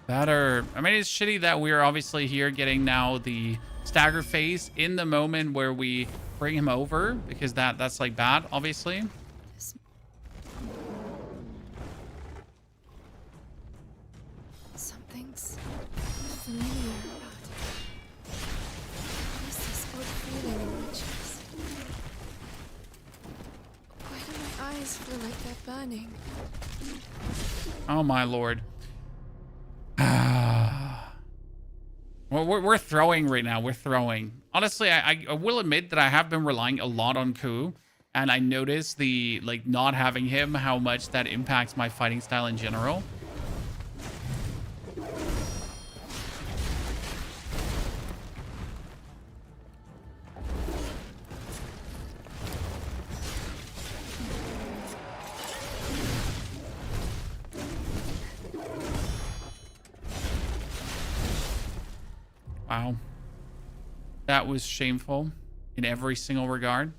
Better. I mean, it's shitty that we're obviously here getting now the stagger phase in the moment where we bring him over, because that's like bad, obviously. Something's familiar about it. What is this odd feeling in my chest? Why do my eyes feel like they're burning? Oh my lord. Well, we're throwing right now. We're throwing. Honestly, I will admit that I have been relying a lot on Ku, and I noticed the, like, not having him, how much that impacts my fighting style in general. Wow. That was shameful in every single regard.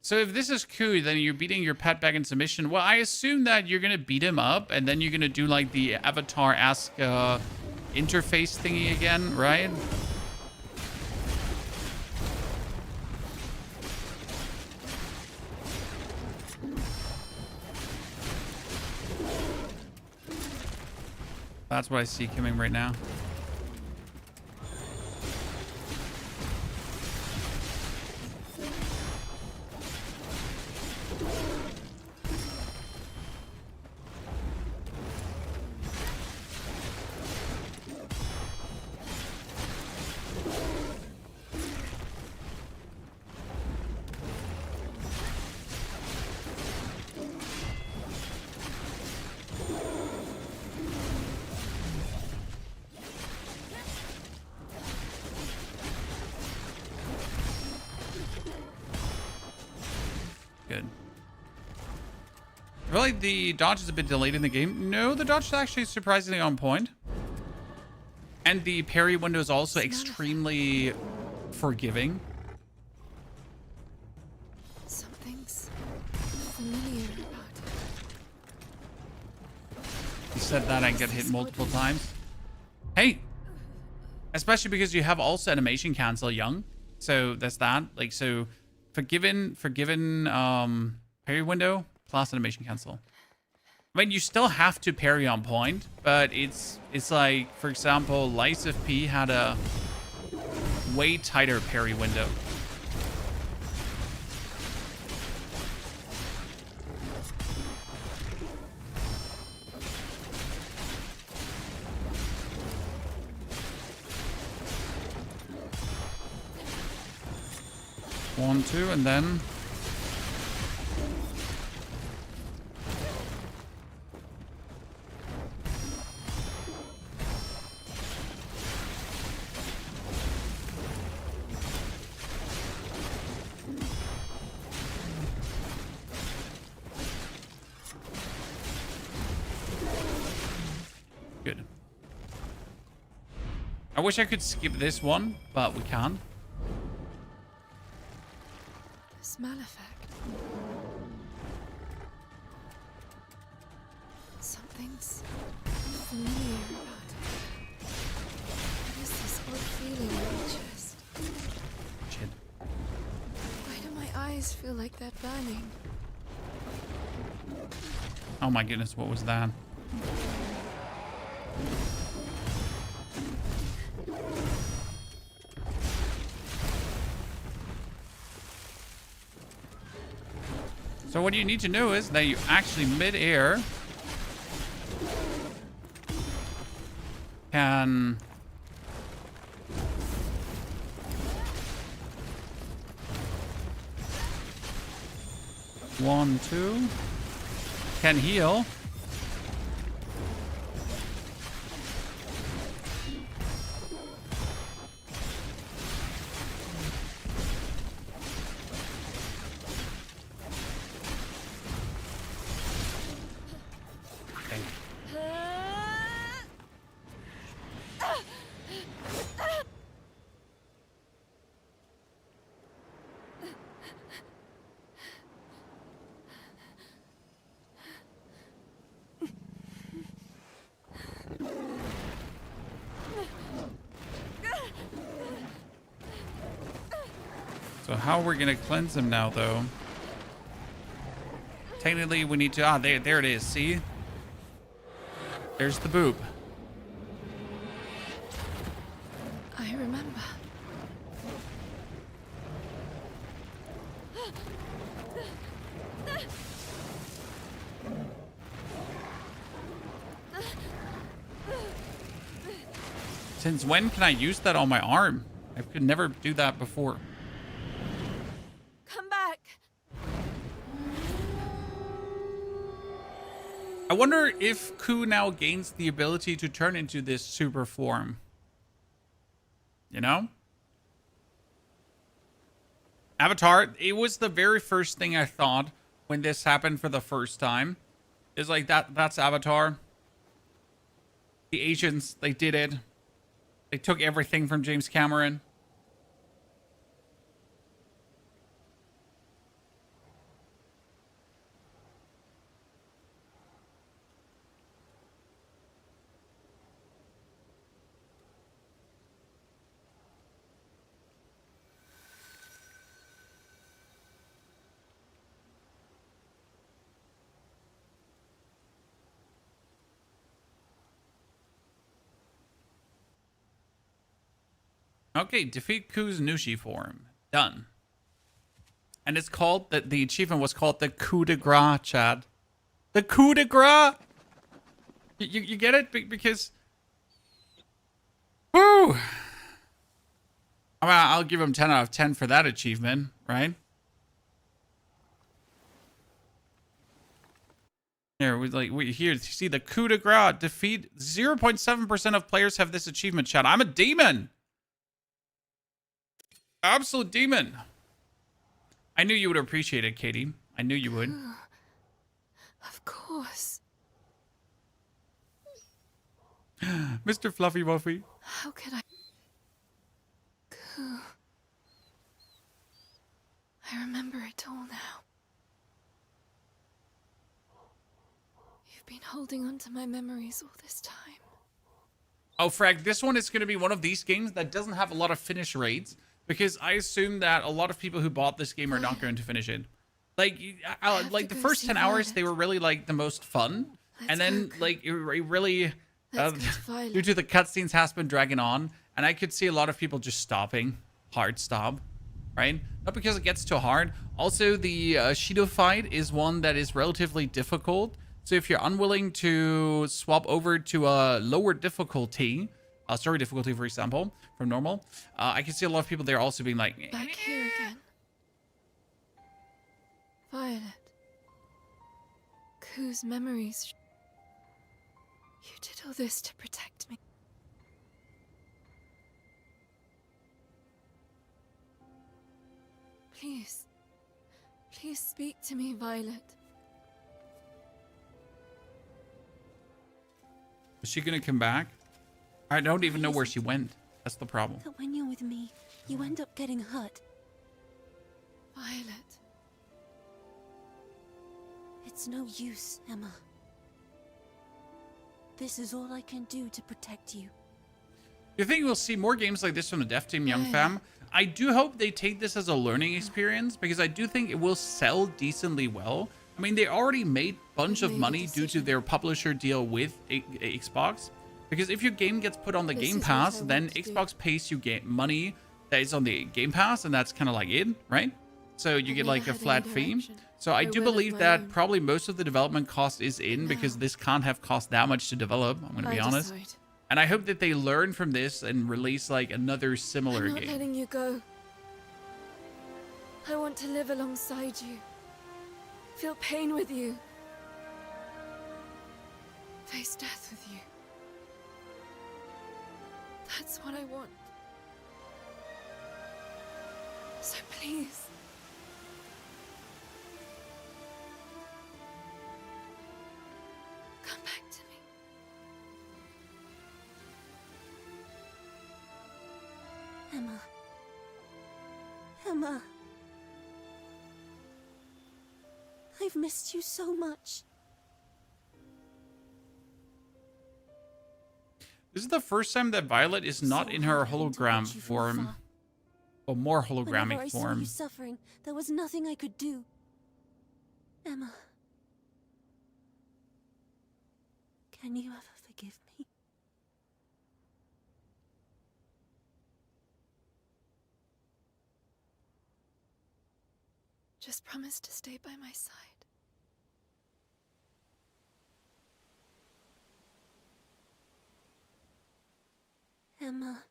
So if this is Ku, then you're beating your pet back in submission. Well, I assume that you're going to beat him up, and then you're going to do, like, the Avatar-esque interface thingy again, right? That's what I see coming right now. Good. I feel like the dodge is a bit delayed in the game. No, the dodge is actually surprisingly on point. And the parry window is also extremely forgiving. Something's familiar about it. You said that and get hit multiple times. Hey! Especially because you have also animation cancel young. So that's that. Like, so forgiven parry window plus animation cancel. I mean, you still have to parry on point, but it's like, for example, Lice of P had a way tighter parry window. One, two, and then good. I wish I could skip this one, but we can. Smell effect. Something's familiar about it. What is this odd feeling in my chest? Shit. Why do my eyes feel like they're burning? Oh my goodness, what was that? So what you need to know is that you actually mid-air can one, two, can heal. how are we gonna cleanse him now, though? Technically, we need to... there it is. See? There's the boob. I remember. Since when can I use that on my arm? I could never do that before. Come back. I wonder if Ku now gains the ability to turn into this super form. You know? Avatar, it was the very first thing I thought when this happened for the first time. It's like, that's Avatar. The Asians, they did it. They took everything from James Cameron. Okay, defeat Ku's Nushi form. Done. And it's called, the achievement was called the coup de grace, Chad. The coup de grace! You get it? Because... Woo! I'll give him 10 out of 10 for that achievement, right? Here, here, see the coup de grace. Defeat 0.7% of players have this achievement, Chad. I'm a demon! Absolute demon. I knew you would appreciate it, Katie. I knew you would. Of course. Mr. Fluffy Wuffy. How could I... Ku. I remember it all now. You've been holding on to my memories all this time. Oh, Frag, this one is going to be one of these games that doesn't have a lot of finish rates. Because I assume that a lot of people who bought this game are not going to finish it. Like the first 10 hours, they were really like the most fun. And then like it really, due to the cutscenes has been dragging on. And I could see a lot of people just stopping, hard stop, right? Not because it gets too hard. Also, the Shido fight is one that is relatively difficult. So if you're unwilling to swap over to a lower difficulty, story difficulty, for example, from normal, I can see a lot of people there also being like... Back here again. Violet. Ku's memories. You did all this to protect me. Please. Please speak to me, Violet. Is she gonna come back? I don't even know where she went. That's the problem. But when you're with me, you end up getting hurt. Violet. It's no use, Emma. This is all I can do to protect you. You think we'll see more games like this from the Dev Team Young Fam? I do hope they take this as a learning experience because I do think it will sell decently well. I mean, they already made a bunch of money due to their publisher deal with Xbox. Because if your game gets put on the Game Pass, then Xbox pays you money that is on the Game Pass, and that's kind of like it, right? So you get like a flat fee. So I do believe that probably most of the development cost is in because this can't have cost that much to develop, I'm going to be honest. And I hope that they learn from this and release like another similar I'm not game. letting you go. I want to live alongside you. Feel pain with you. Face death with you. That's what I want. So please. Come back to me. Emma. Emma. I've missed you so much. This is the first time that Violet is not in her hologram form. Or more Whenever hologramic I saw form. you suffering, there was nothing I could do. Emma, can you ever forgive me? Just promise to stay by my side. Emma.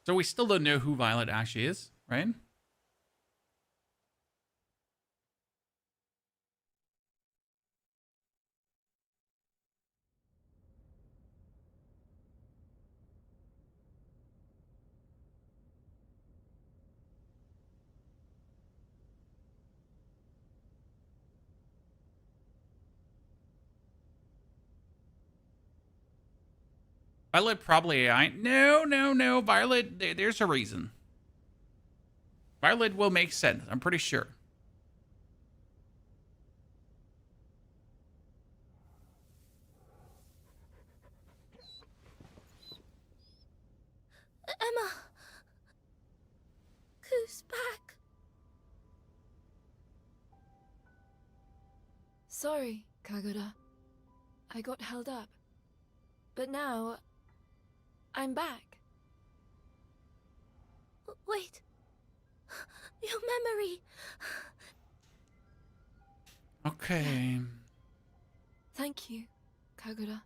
So we still don't know who Violet actually is, right? Violet probably AI. No. Violet, there's a reason. Violet will make sense, I'm pretty sure. Emma! Who's back? Sorry, Kagura. I got held up. But now, I'm back. Wait. Your memory. Okay. Thank you, Kagura.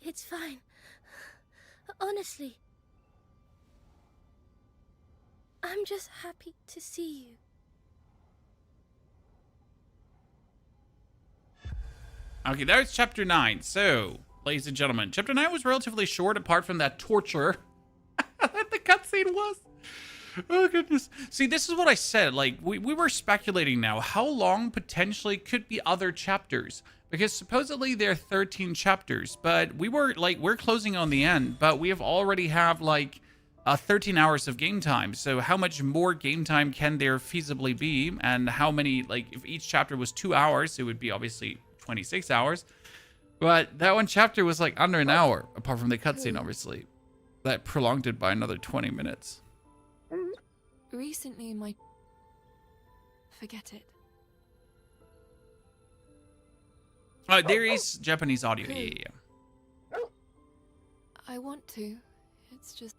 It's fine. Honestly. I'm just happy to see you. Okay, that was chapter 9. So, ladies and gentlemen, chapter 9 was relatively short apart from that torture that the cutscene was. Oh, goodness. See, this is what I said. Like, we were speculating now. How long potentially could be other chapters? Because supposedly there are 13 chapters, but we're closing on the end, but we have already have, 13 hours of game time. So how much more game time can there feasibly be? And how many, if each chapter was 2 hours, it would be obviously 26 hours. But that one chapter was under an hour, apart from the cutscene, obviously. That prolonged it by another 20 minutes. Recently, Forget it. There is Japanese audio. Yeah. I want to. It's just...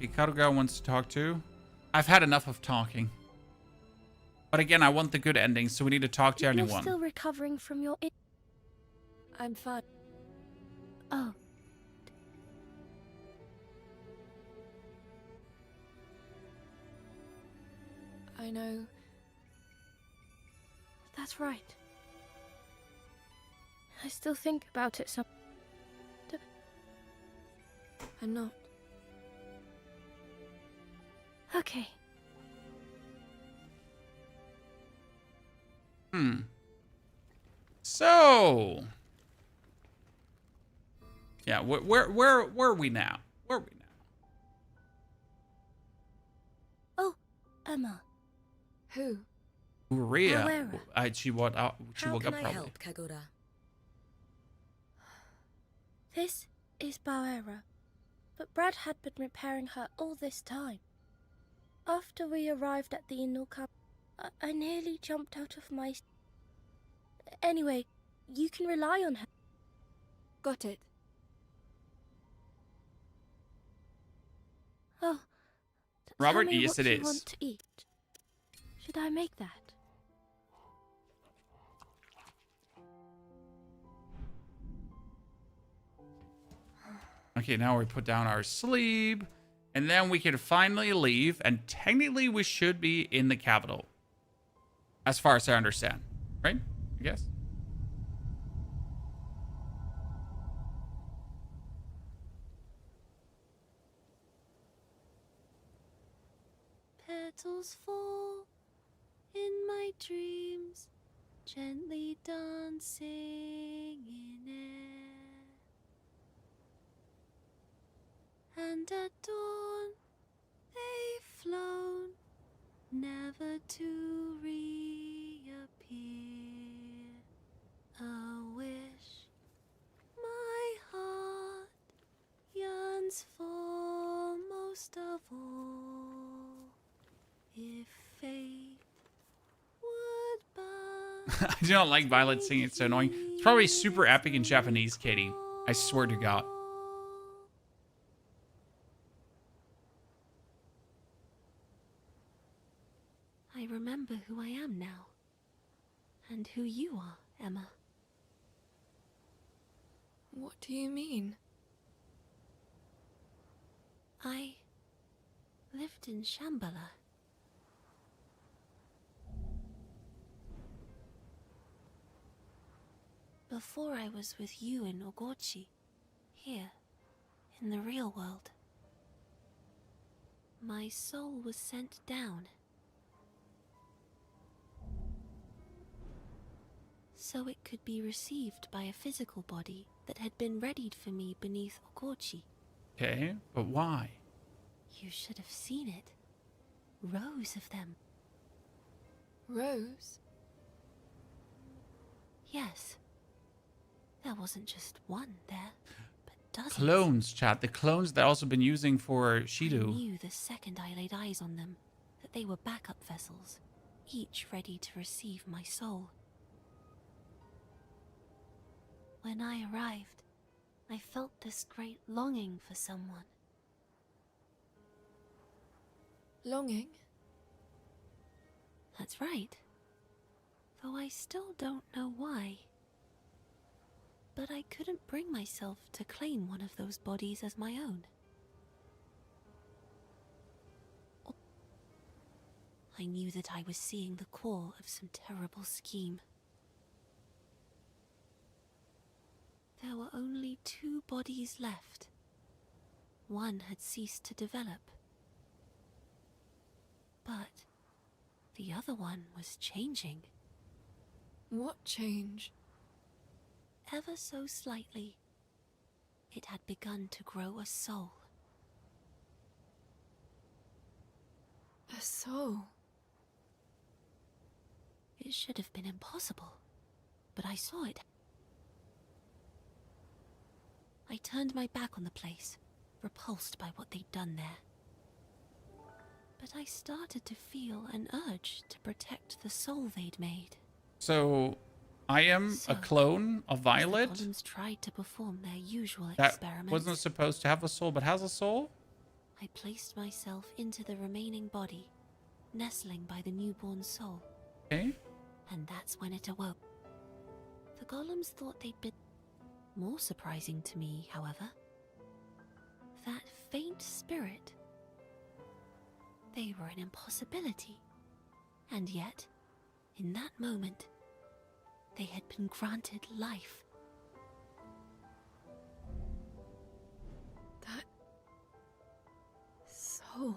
Hikaruga wants to talk too. I've had enough of talking. But again, I want the good ending, so we need to talk to You're anyone. still recovering from your... I'm fine. Oh. I know. That's right. I still think about it some... I'm not. Okay. So... Yeah, where are we now? Where are we now? Oh, Emma. Who? Uria. She woke How up can probably. I help, Kagura? This is Bauera, but Brad had been repairing her all this time. After we arrived at the Inoka, I nearly jumped out of my... Anyway, you can rely on her. Got it. Oh, Robert, tell me yes what it you is. want to eat. Should I make that? Okay, now we put down our sleeve, and then we can finally leave, and technically we should be in the capital. As far as I understand. Right? I guess. Petals fall in my dreams, gently dancing in air. And at dawn, They've flown, never to reappear. A wish my heart yearns for most of all. If fate would but I do not like Violet singing. It's so annoying. It's probably super epic in Japanese, Katie. I swear to God. I remember who I am now. And who you are, Emma. What do you mean? I lived in Shambhala. Before I was with you in Ogochi, here, in the real world. My soul was sent down. So it could be received by a physical body that had been readied for me beneath Ogochi. Okay, but why? You should have seen it. Rows of them. Rose? Yes. There wasn't just one there, but dozens. Clones, chat. The clones that also been using for Shido. I knew the second I laid eyes on them that they were backup vessels, each ready to receive my soul. When I arrived, I felt this great longing for someone. Longing? That's right. Though I still don't know why. But I couldn't bring myself to claim one of those bodies as my own. I knew that I was seeing the core of some terrible scheme. There were only 2 bodies left. One had ceased to develop. But the other one was changing. What change? Ever so slightly, it had begun to grow a soul. A soul? It should have been impossible, but I saw it. I turned my back on the place, repulsed by what they'd done there. But I started to feel an urge to protect the soul they'd made. So, I am a clone of Violet? The golems tried to perform their usual That experiments. wasn't supposed to have a soul, but has a soul? I placed myself into the remaining body, nestling by the newborn soul. Okay. And that's when it awoke. The golems thought they'd been... More surprising to me, however, that faint spirit. They were an impossibility. And yet, in that moment, they had been granted life. That soul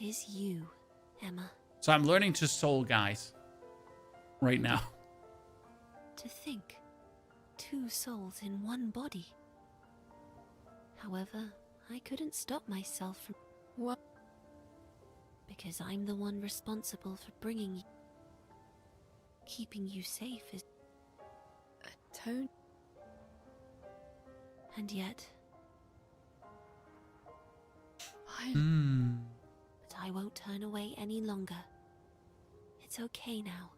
is you, Emma. So I'm learning to soul, guys. Right now. To think, 2 souls in one body. However, I couldn't stop myself from... What? Because I'm the one responsible for bringing you... Keeping you safe is... Atone? And yet... But I won't turn away any longer. It's okay now.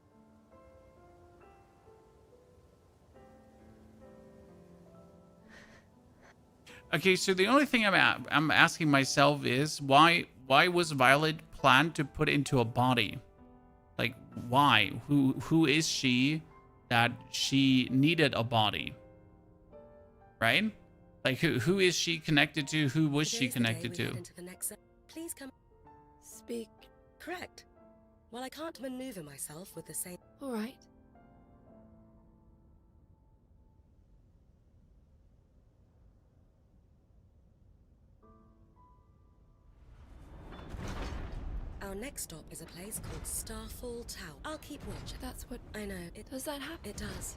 Okay, so the only thing I'm asking myself is why was Violet planned to put into a body? Like, why? Who is she that she needed a body? Right? Like, who is she connected to? Who was she connected to? Please come. Speak. Correct. Well, I can't maneuver myself with the same... All right. Our next stop is a place called Starfall Tower. I'll keep watch. That's what... I know. Does that happen? It does.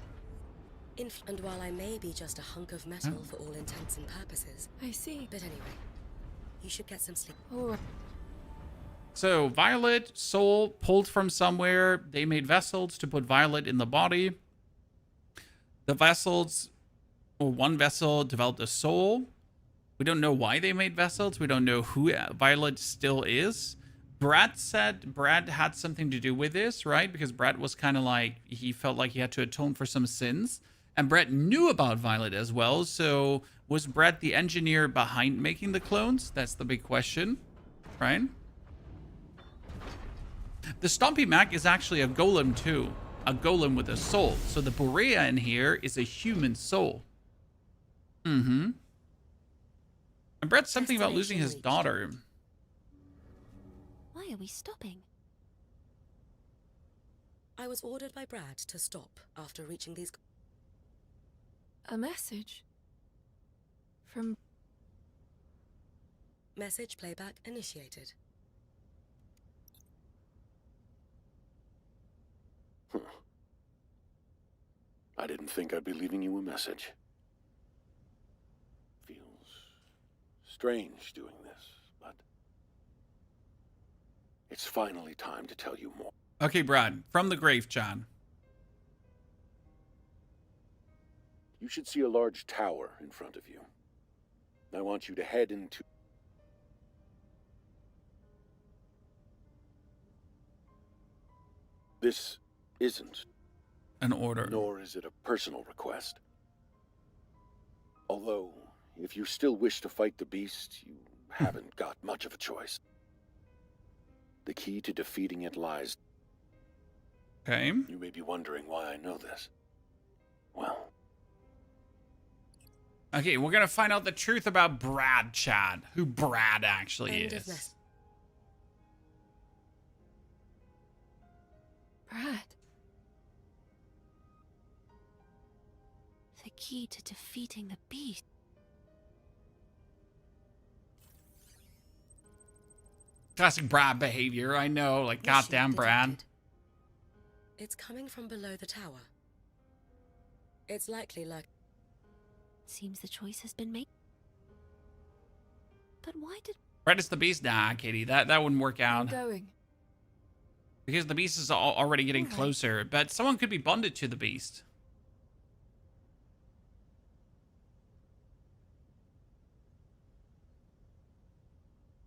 And while I may be just a hunk of metal for all intents and purposes... I see. But anyway, you should get some sleep. All right. So Violet, soul pulled from somewhere. They made vessels to put Violet in the body. The vessels, or one vessel developed a soul. We don't know why they made vessels. We don't know who Violet still is. Brad said Brad had something to do with this, right? Because Brad was kind of like, he felt like he had to atone for some sins. And Brad knew about Violet as well. So was Brad the engineer behind making the clones? That's the big question, right? The Stompy Mac is actually a golem too. A golem with a soul. So the Borea in here is a human soul. Mm-hmm. And Brett's something about losing his daughter. Why are we stopping? I was ordered by Brad to stop after reaching these... A message? From... Message playback initiated. I didn't think I'd be leaving you a message. Feels strange doing this, but it's finally time to tell you more. Okay, Brad, from the grave, John. You should see a large tower in front of you. I want you to head into... This isn't an order, nor is it a personal request. Although, if you still wish to fight the beast, you haven't got much of a choice. The key to defeating it lies... Okay. You may be wondering why I know this. Well... Okay, we're gonna find out the truth about Brad, Chad. Who Brad actually is. Brad. The key to defeating the beast. Classic Brad behavior, I know. Like, goddamn Brad. It's coming from below the tower. It's likely like... Seems the choice has been made. But why did... Brad is the beast? Nah, Katie, that wouldn't work out. I'm going. Because the beast is already getting closer. But someone could be bonded to the beast.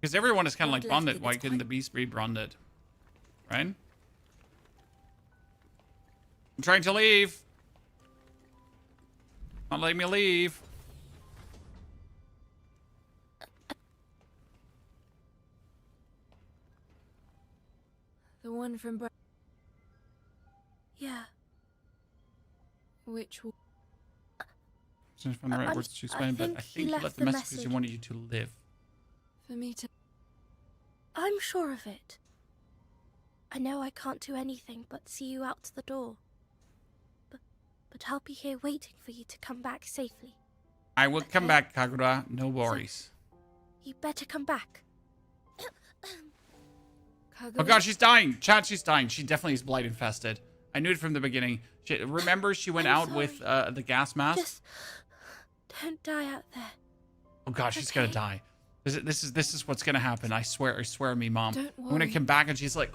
Because everyone is kind of like bonded. Why couldn't the beast be bonded? Right? I'm trying to leave. Not letting me leave. The one from Brad. Yeah. Which one? Since from the right words to explain, but I think he left the message because he wanted you to live. For me to... I'm sure of it. I know I can't do anything but see you out to the door. But I'll be here waiting for you to come back safely. I will come back, Kagura. No worries. So, you better come back. Oh god, she's dying. Chad, she's dying. She definitely is blight infested. I knew it from the beginning. Remember she went out with the gas mask? Just don't die out there. Oh god, she's gonna die. This is what's gonna happen. I swear on me, Mom. Don't worry. I'm gonna come back and she's like...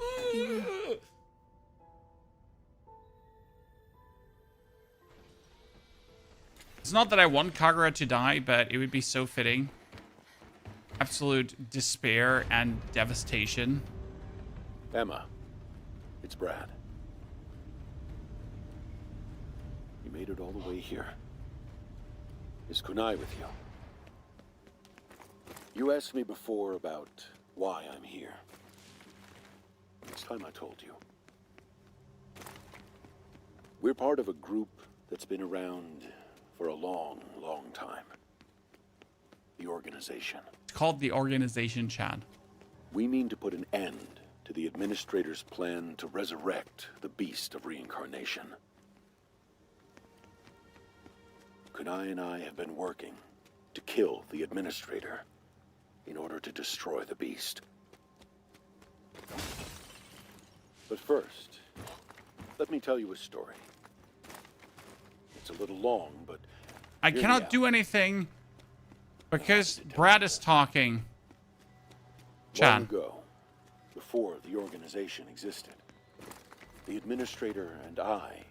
It's not that I want Kagura to die, but it would be so fitting. Absolute despair and devastation. Emma, it's Brad. You made it all the way here. Is Kunai with you? You asked me before about why I'm here. It's time I told you. We're part of a group that's been around for a long, long time. The Organization. It's called the Organization, Chad. We mean to put an end to the Administrator's plan to resurrect the Beast of Reincarnation. Kunai and I have been working to kill the Administrator in order to destroy the Beast. But first, let me tell you a story. It's a little long, but I hear me cannot out. do anything because Brad is talking. Long Chan. ago, before the organization existed, the administrator and I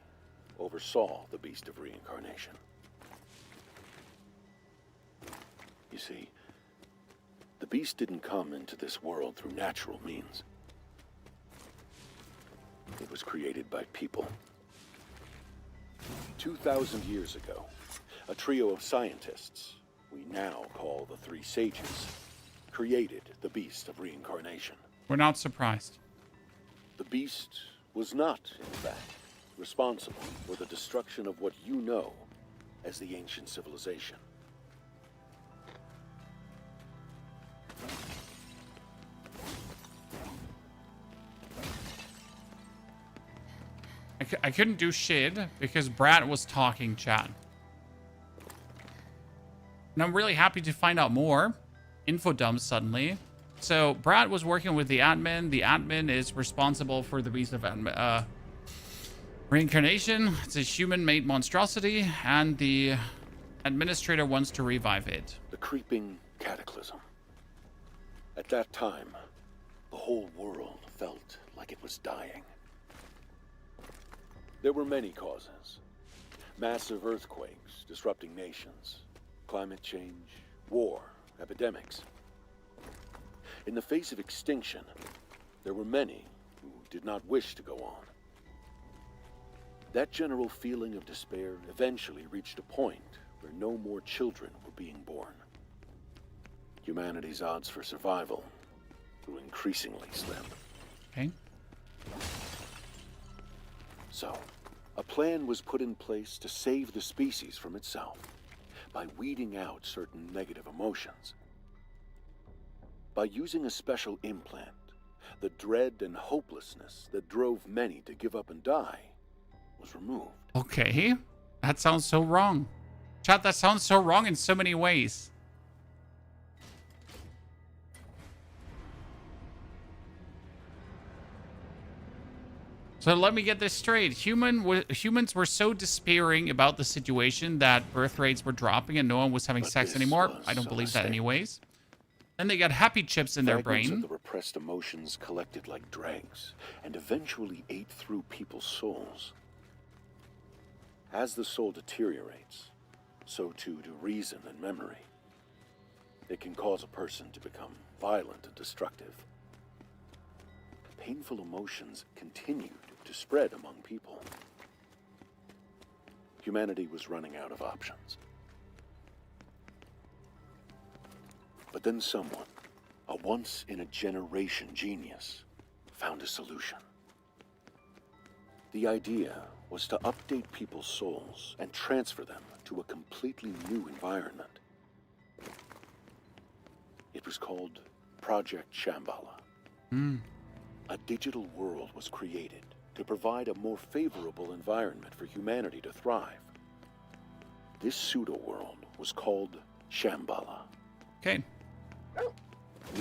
oversaw the Beast of Reincarnation. You see, the beast didn't come into this world through natural means. It was created by people. 2,000 years ago, a trio of scientists, we now call the Three Sages, created the Beast of Reincarnation. We're not surprised. The beast was not, in fact, responsible for the destruction of what you know as the ancient civilization. I couldn't do shit because Brad was talking, chat. And I'm really happy to find out more. Info dumps suddenly. So Brad was working with the admin. The admin is responsible for the Beast of Reincarnation. It's a human-made monstrosity, and the administrator wants to revive it. The creeping cataclysm. At that time, the whole world felt like it was dying. There were many causes. Massive earthquakes disrupting nations, climate change, war, epidemics. In the face of extinction, there were many who did not wish to go on. That general feeling of despair eventually reached a point where no more children were being born. Humanity's odds for survival grew increasingly slim. Okay. So, a plan was put in place to save the species from itself by weeding out certain negative emotions. By using a special implant, the dread and hopelessness that drove many to give up and die was removed. Okay. That sounds so wrong. Chat, that sounds so wrong in so many ways. So let me get this straight. Humans were so despairing about the situation that birth rates were dropping and no one was having sex anymore. I don't believe that anyways. Then they got happy chips in their Fragments brain. of the repressed emotions collected like dregs and eventually ate through people's souls. As the soul deteriorates, so too do reason and memory. It can cause a person to become violent and destructive. Painful emotions continued to spread among people. Humanity was running out of options. But then someone, a once-in-a-generation genius, found a solution. The idea was to update people's souls and transfer them to a completely new environment. It was called Project Shambhala. A digital world was created to provide a more favorable environment for humanity to thrive. This pseudo-world was called Shambhala. Okay.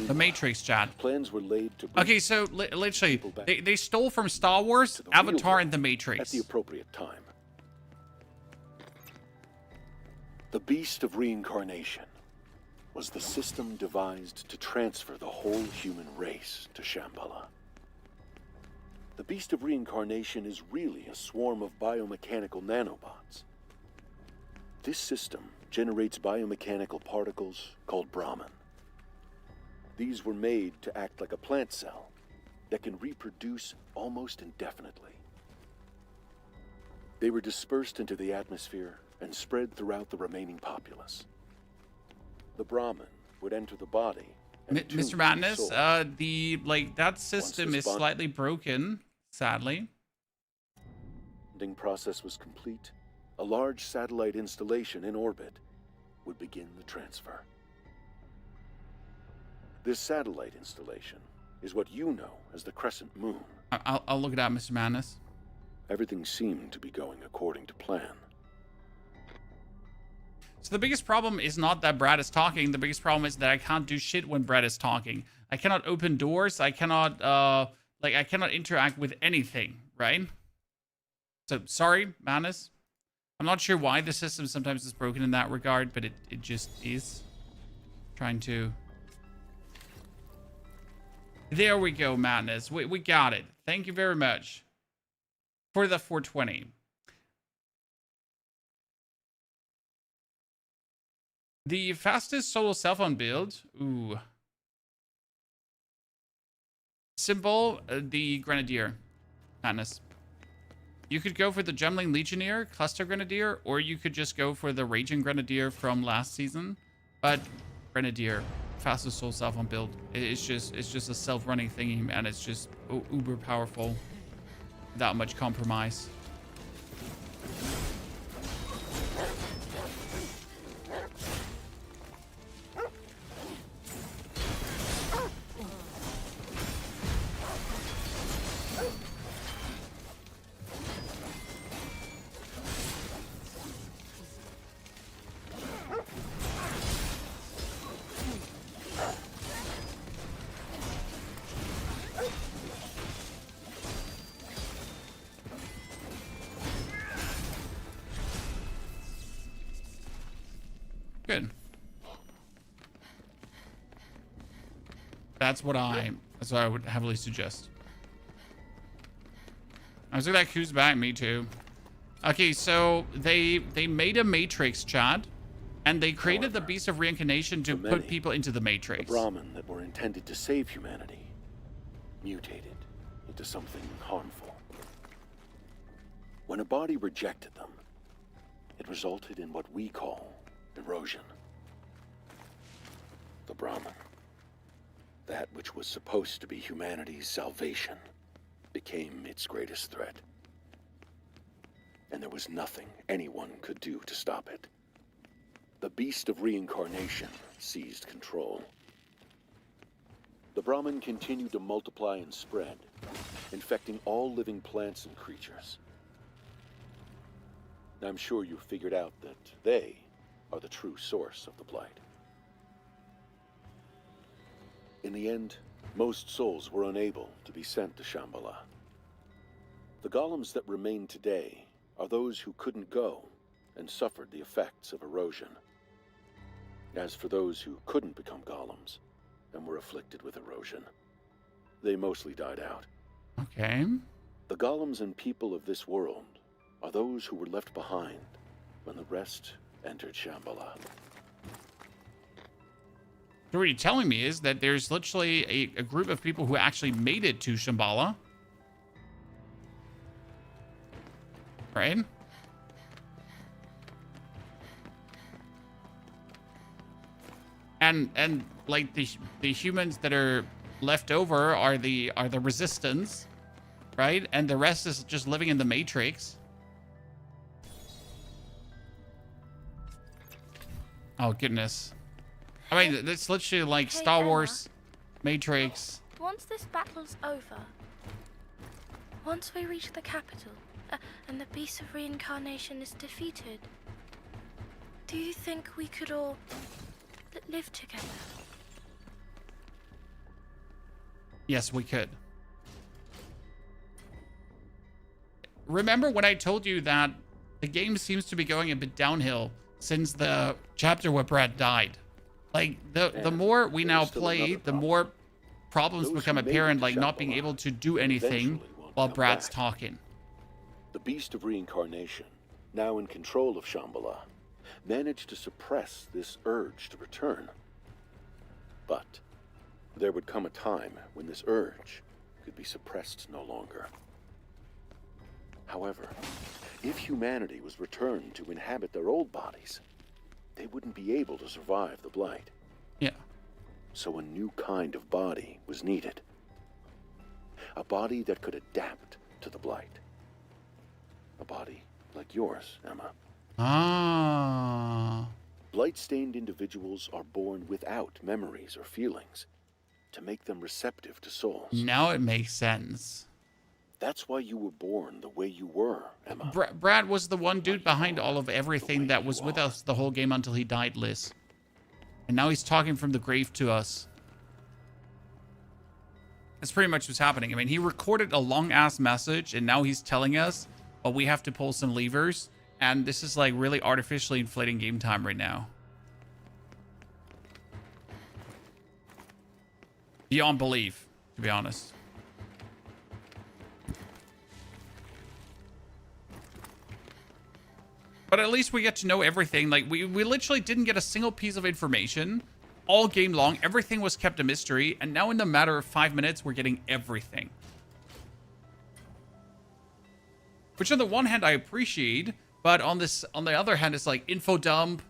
The Matrix, chat. Plans were laid to bring Okay, so literally, they stole from Star Wars, Avatar, and The at Matrix. the appropriate time. The Beast of Reincarnation was the system devised to transfer the whole human race to Shambhala. The Beast of Reincarnation is really a swarm of biomechanical nanobots. This system generates biomechanical particles called Brahman. These were made to act like a plant cell that can reproduce almost indefinitely. They were dispersed into the atmosphere and spread throughout the remaining populace. The Brahman would enter the body. Mr. Madness, that system is slightly broken, sadly. The process was complete. A large satellite installation in orbit would begin the transfer. This satellite installation is what you know as the Crescent Moon. I'll look it up, Mr. Madness. Everything seemed to be going according to plan. So the biggest problem is not that Brad is talking. The biggest problem is that I can't do shit when Brad is talking. I cannot open doors. I cannot, I cannot interact with anything, right? So, sorry, Madness. I'm not sure why the system sometimes is broken in that regard, but it just is. Trying to... There we go, Madness. We got it. Thank you very much for the 420. The fastest solo cell phone build. Ooh. Symbol, the Grenadier. Madness. You could go for the Gemling Legionnaire, Cluster Grenadier, or you could just go for the Raging Grenadier from last season. But Grenadier, fastest soul cell phone build. It's just a self-running thingy, and it's just uber powerful. Without much compromise. Good. That's what I would heavily suggest. I was like, who's back? Me too. Okay, so they made a Matrix, Chad, and they created the Beast of Reincarnation to put people into the Matrix. The Brahmin that were intended to save humanity mutated into something harmful. When a body rejected them, it resulted in what we call erosion. The Brahmin, that which was supposed to be humanity's salvation, became its greatest threat. And there was nothing anyone could do to stop it. The Beast of Reincarnation seized control. The Brahmin continued to multiply and spread, infecting all living plants and creatures. I'm sure you figured out that they are the true source of the blight. In the end, most souls were unable to be sent to Shambhala. The golems that remain today are those who couldn't go and suffered the effects of erosion. As for those who couldn't become golems and were afflicted with erosion, they mostly died out. Okay. The golems and people of this world are those who were left behind when the rest entered Shambhala. So what you're telling me is that there's literally a group of people who actually made it to Shambhala. Right? And like the humans that are left over are the resistance, right? And the rest is just living in the Matrix. Oh goodness. I mean, it's literally like Hey, Star Emma. Wars, Matrix. Once this battle's over, once we reach the capital, and the Beast of Reincarnation is defeated, do you think we could all live together? Yes, we could. Remember when I told you that the game seems to be going a bit downhill since the chapter where Brad died? Like, the more we now play, the more problems become apparent, like not being able to do anything while Brad's talking. The Beast of Reincarnation, now in control of Shambhala, managed to suppress this urge to return. But there would come a time when this urge could be suppressed no longer. However, if humanity was returned to inhabit their old bodies, they wouldn't be able to survive the blight. Yeah. So a new kind of body was needed. A body that could adapt to the blight. A body like yours, Emma. Ah. Blight-stained individuals are born without memories or feelings to make them receptive to souls. Now it makes sense. That's why you were born the way you were, Emma. Brad was the one dude behind all of everything that was with us the whole game until he died, Liz. And now he's talking from the grave to us. That's pretty much what's happening. I mean, he recorded a long-ass message, and now he's telling us, well, we have to pull some levers, And this is like really artificially inflating game time right now. Beyond belief, to be honest. But at least we get to know everything. Like, we literally didn't get a single piece of information all game long. Everything was kept a mystery. And now in the matter of 5 minutes, we're getting everything. Which on the one hand, I appreciate. But on the other hand, it's like info dump.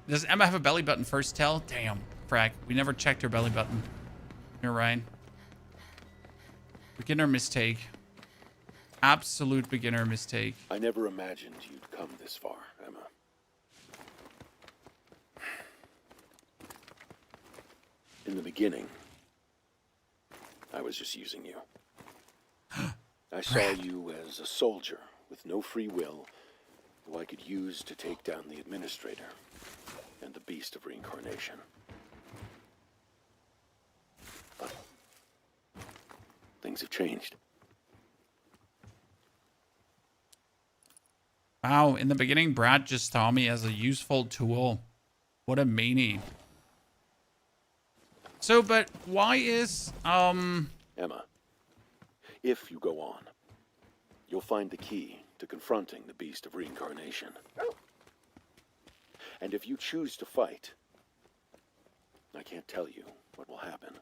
Does Emma have a belly button first tell? Damn, frack. We never checked her belly button. You're right. Beginner mistake. Absolute beginner mistake. I never imagined you'd come this far, Emma. In the beginning, I was just using you. I saw you as a soldier with no free will who I could use to take down the Administrator and the Beast of Reincarnation. But things have changed. Wow, in the beginning, Brad just saw me as a useful tool. What a meanie. So, but why is, Emma, if you go on, you'll find the key to confronting the Beast of Reincarnation. And if you choose to fight, I can't tell you what will happen.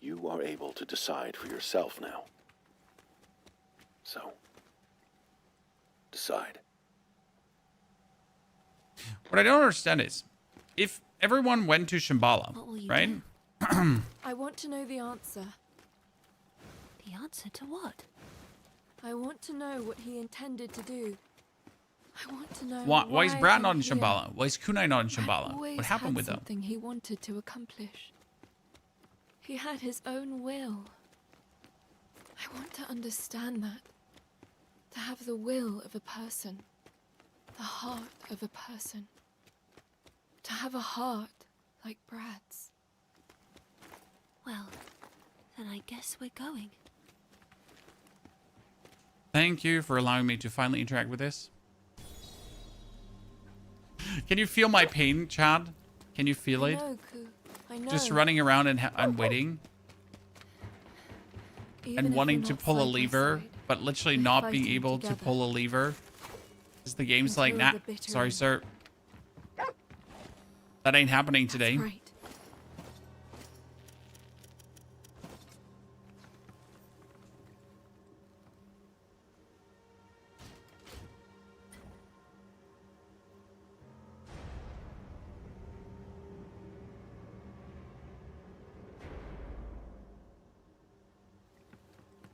You are able to decide for yourself now. So, decide. What I don't understand is, if everyone went to Shambhala, right? I want to know the answer. The answer to what? I want to know what he intended to do. I want to know Why is Brad not in I'm here. Shambhala? Why is Kunai not in Brad Shambhala? always What happened had with them? something he wanted to accomplish. He had his own will. I want to understand that. To have the will of a person. The heart of a person. To have a heart like Brad's. Well, then I guess we're going. Thank you for allowing me to finally interact with this. Can you feel my pain, Chad? Can you feel I it? know, Ku. I know. Just running around and waiting. Even And if wanting we're to not pull a side by lever, side, but literally we're not being fighting able to together. pull a lever. Because the game's like, nah, Until the bitter sorry, end. sir. That ain't happening today. That's right.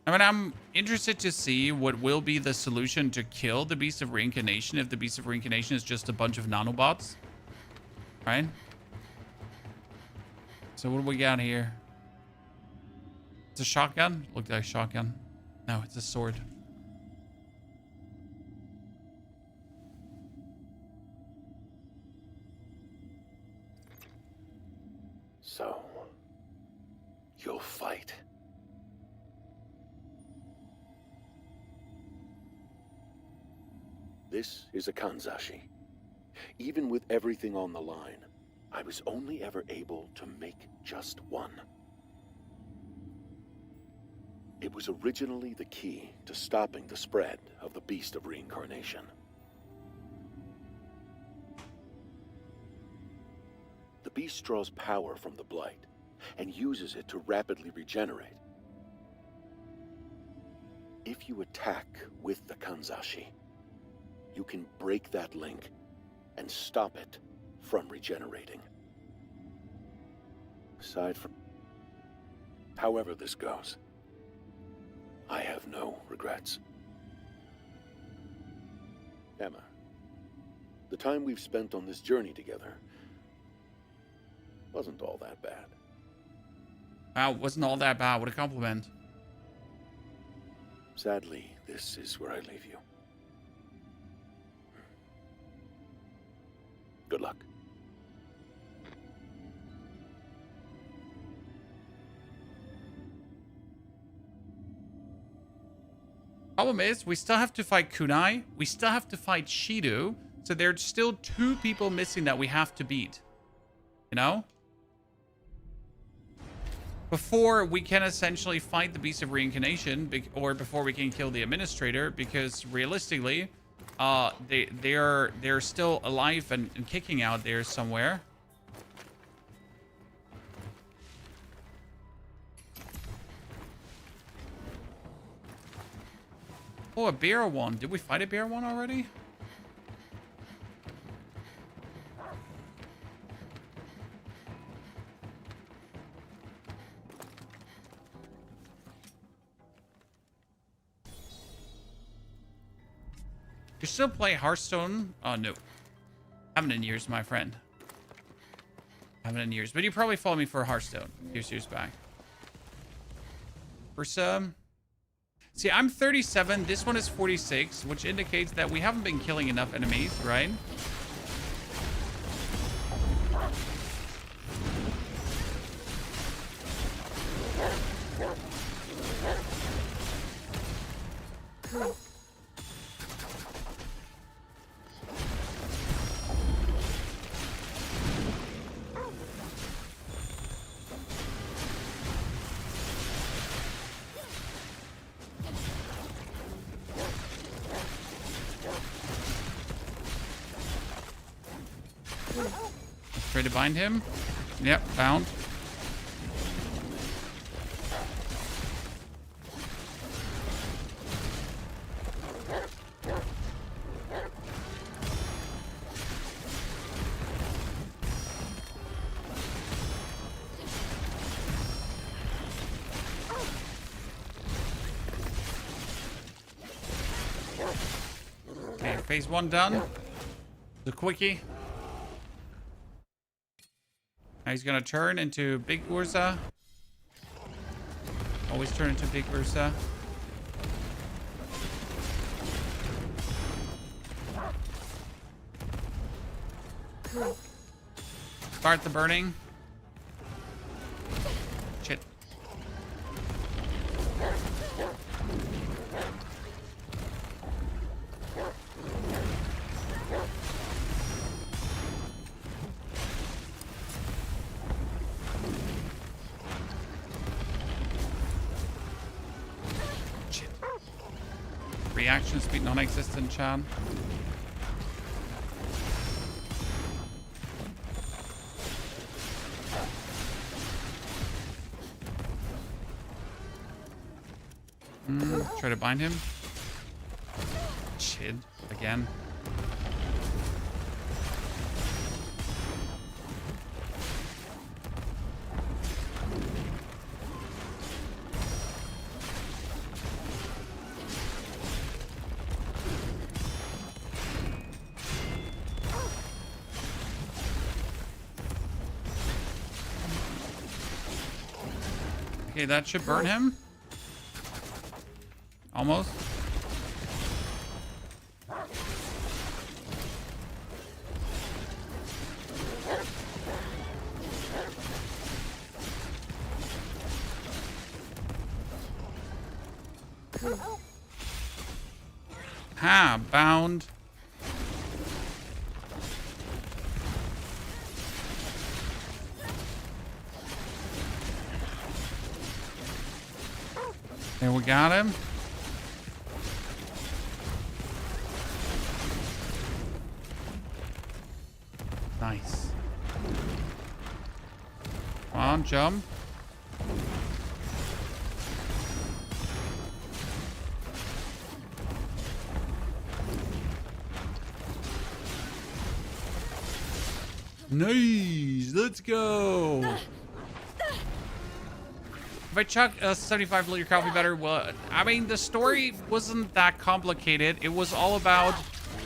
I mean, I'm interested to see what will be the solution to kill the Beast of Reincarnation if the Beast of Reincarnation is just a bunch of nanobots. Right? So what do we got here? It's a shotgun? Looked like a shotgun. No, it's a sword. So, you'll fight. This is a Kanzashi. Even with everything on the line, I was only ever able to make just one. It was originally the key to stopping the spread of the Beast of Reincarnation. The beast draws power from the Blight and uses it to rapidly regenerate. If you attack with the Kanzashi, you can break that link and stop it from regenerating. Aside from however this goes, I have no regrets. Emma, The time we've spent on this journey together wasn't all that bad. Wow, wasn't all that bad. What a compliment. Sadly, this is where I leave you. Good luck. Problem is, we still have to fight Kunai. We still have to fight Shido. So there's still 2 people missing that we have to beat. You know? Before we can essentially fight the Beast of Reincarnation, or before we can kill the Administrator, because realistically, they're still alive and kicking out there somewhere. Oh, a bear one. Did we fight a bear one already? You still play Hearthstone? Oh, no. Haven't in years, my friend. Haven't in years. But you probably follow me for Hearthstone. Years back. For some... See, I'm 37. This one is 46, which indicates that we haven't been killing enough enemies, right? Try to bind him. Yep, bound. Okay, phase 1 done. The quickie. Now he's gonna turn into Big Ursa. Always turn into Big Ursa. Start the burning. Shit. Reaction speed non-existent, Chan. Try to bind him. Shit, again. Okay, that should burn him. Almost. Ha, bound. There, we got him. Nice. Come on, jump. Nice. Let's go. If I chuck a 75-liter coffee better, well, I mean, the story wasn't that complicated. It was all about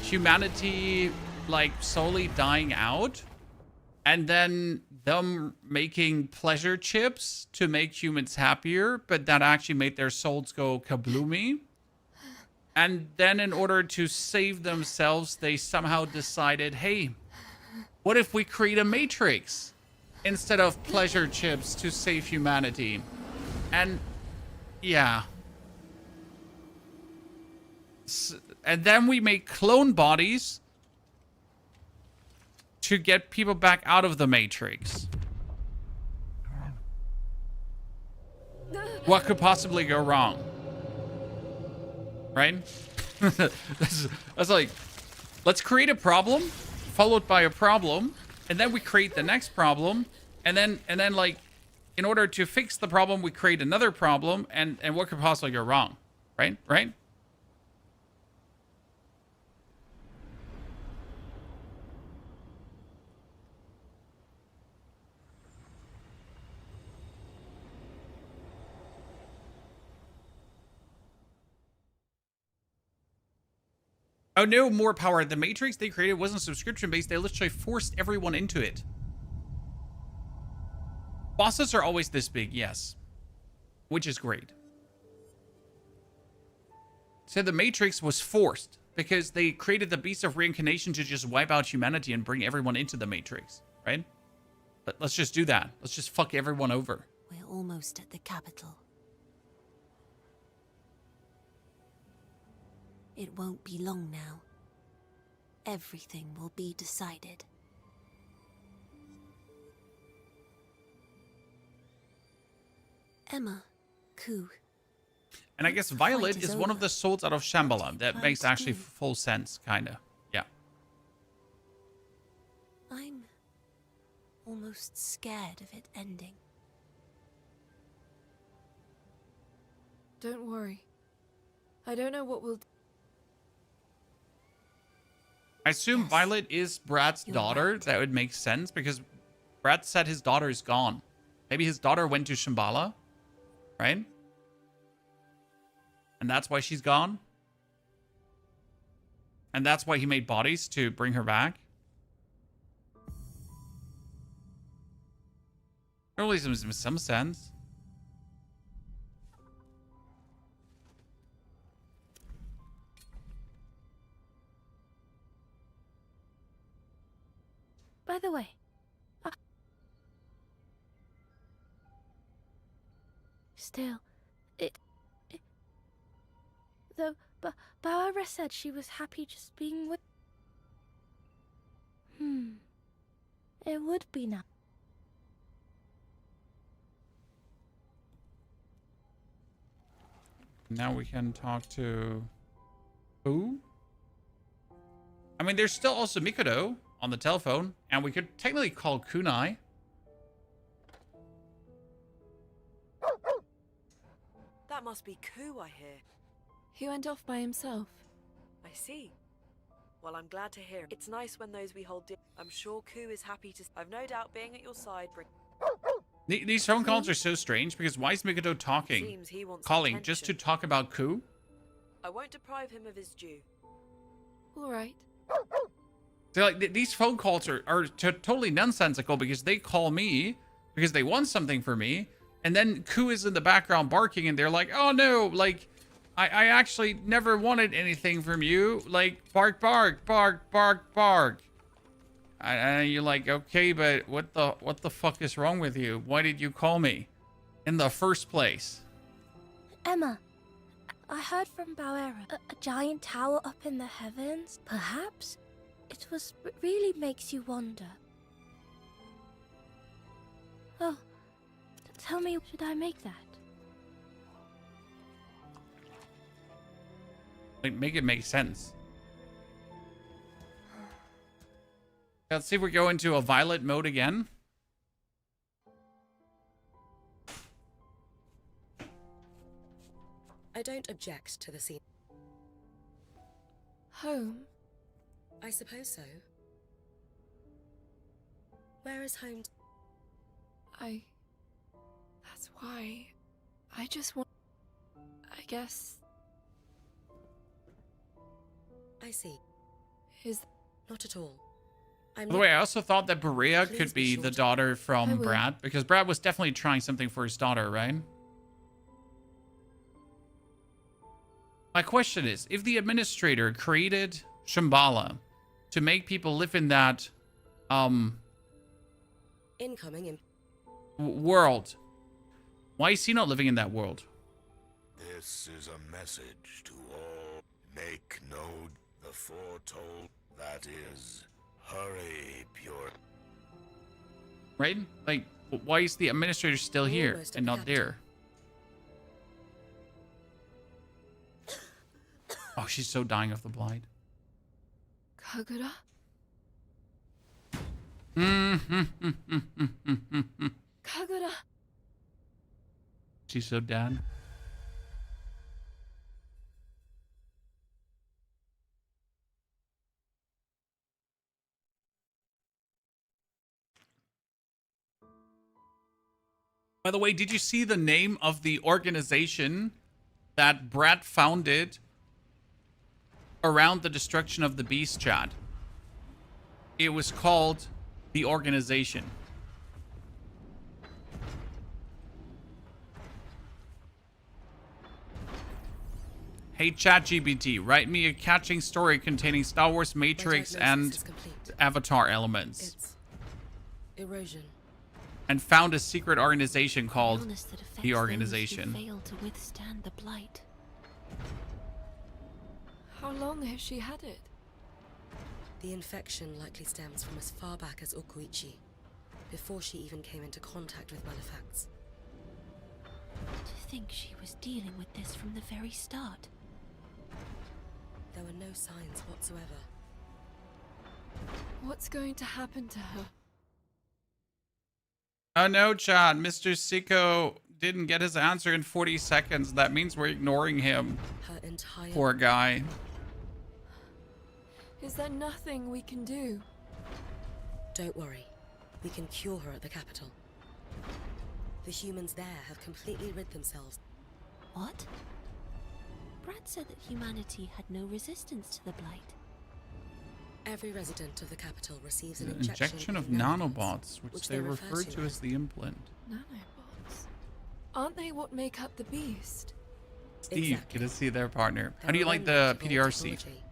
humanity like slowly dying out, and then them making pleasure chips to make humans happier, but that actually made their souls go kabloomy. And then in order to save themselves, they somehow decided, hey, what if we create a matrix instead of pleasure chips to save humanity? And yeah. And then we make clone bodies to get people back out of the matrix. What could possibly go wrong? Right? that's like, let's create a problem followed by a problem, and then we create the next problem, and then like, in order to fix the problem, we create another problem, and what could possibly go wrong? Right? Oh no, more power. The Matrix they created wasn't subscription-based. They literally forced everyone into it. Bosses are always this big, yes. Which is great. So the Matrix was forced because they created the Beast of Reincarnation to just wipe out humanity and bring everyone into the Matrix, right? But let's just do that. Let's just fuck everyone over. We're almost at the capital. It won't be long now. Everything will be decided. Emma, Ku. And I guess Violet is one of the souls out of Shambhala. That makes actually full sense, kind of. Yeah. I'm almost scared of it ending. Don't worry. I don't know what we'll do. I assume Violet is Brad's daughter. Right. That would make sense because Brad said his daughter is gone. Maybe his daughter went to Shambhala, right? And that's why she's gone. And that's why he made bodies to bring her back. Probably some sense. By the way, still, though, Bauer said she was happy just being with. It would be now. Now we can talk to who? I mean, there's still also Mikado on the telephone, and we could technically call Kunai. That must be Ku, I hear. He went off by himself. I see. Well, I'm glad to hear it. It's nice when those we hold dear. I'm sure Ku is happy to. I've no doubt being at your side. These phone calls are so strange because why is Mikado talking? Seems he wants calling attention. just to talk about Ku? I won't deprive him of his due. All right. So like these phone calls are totally nonsensical because they call me because they want something for me, and then Ku is in the background barking, and they're like, "Oh no, like I actually never wanted anything from you. Like bark, bark, bark, bark, bark." And you're like, "Okay, but what the fuck is wrong with you? Why did you call me in the first place?" Emma, I heard from Bauer a giant tower up in the heavens. Perhaps it really makes you wonder. Oh, tell me, should I make that? Like, make it make sense. Let's see if we go into a Violet mode again. I don't object to the scene. Home? I suppose so. Where is home? That's why. I just want. I guess. I see. Is Not at all. By the way, I also thought that Berea Please could be be sure the to- daughter I from will. Brad, because Brad was definitely trying something for his daughter, right? My question is, if the administrator created Shambhala to make people live in that Incoming in world, why is he not living in that world? This is a message to all. Make known the foretold. That is, hurry, pure. Right? Like, why is the administrator still We're here almost at and the not there? Oh, she's so dying of the blight. Kagura? Kagura! She's so dead. By the way, did you see the name of the organization that Brad founded around the destruction of the beast, Chad? It was called the Organization. Hey ChatGPT, write me a catching story containing Star Wars Matrix and Avatar elements. It's erosion. And found a secret organization called Illness that affects the those who Organization. fail to withstand the blight. How long has she had it? The infection likely stems from as far back as Okuichi, before she even came into contact with Malefacts. To think she was dealing with this from the very start. There were no signs whatsoever. What's going to happen to her? Oh no, Chad. Mr. Siko didn't get his answer in 40 seconds. That means we're ignoring him. Her entire... Poor guy. Is there nothing we can do? Don't worry. We can cure her at the capital. The humans there have completely rid themselves. What? Brad said that humanity had no resistance to the blight. Every resident of the capital receives an An injection of nanobots, which they refer to as the implant. Nanobots? Aren't they what make up the beast? Steve, get to see their partner. How They're do you a like the remnant of old PDRC? technology.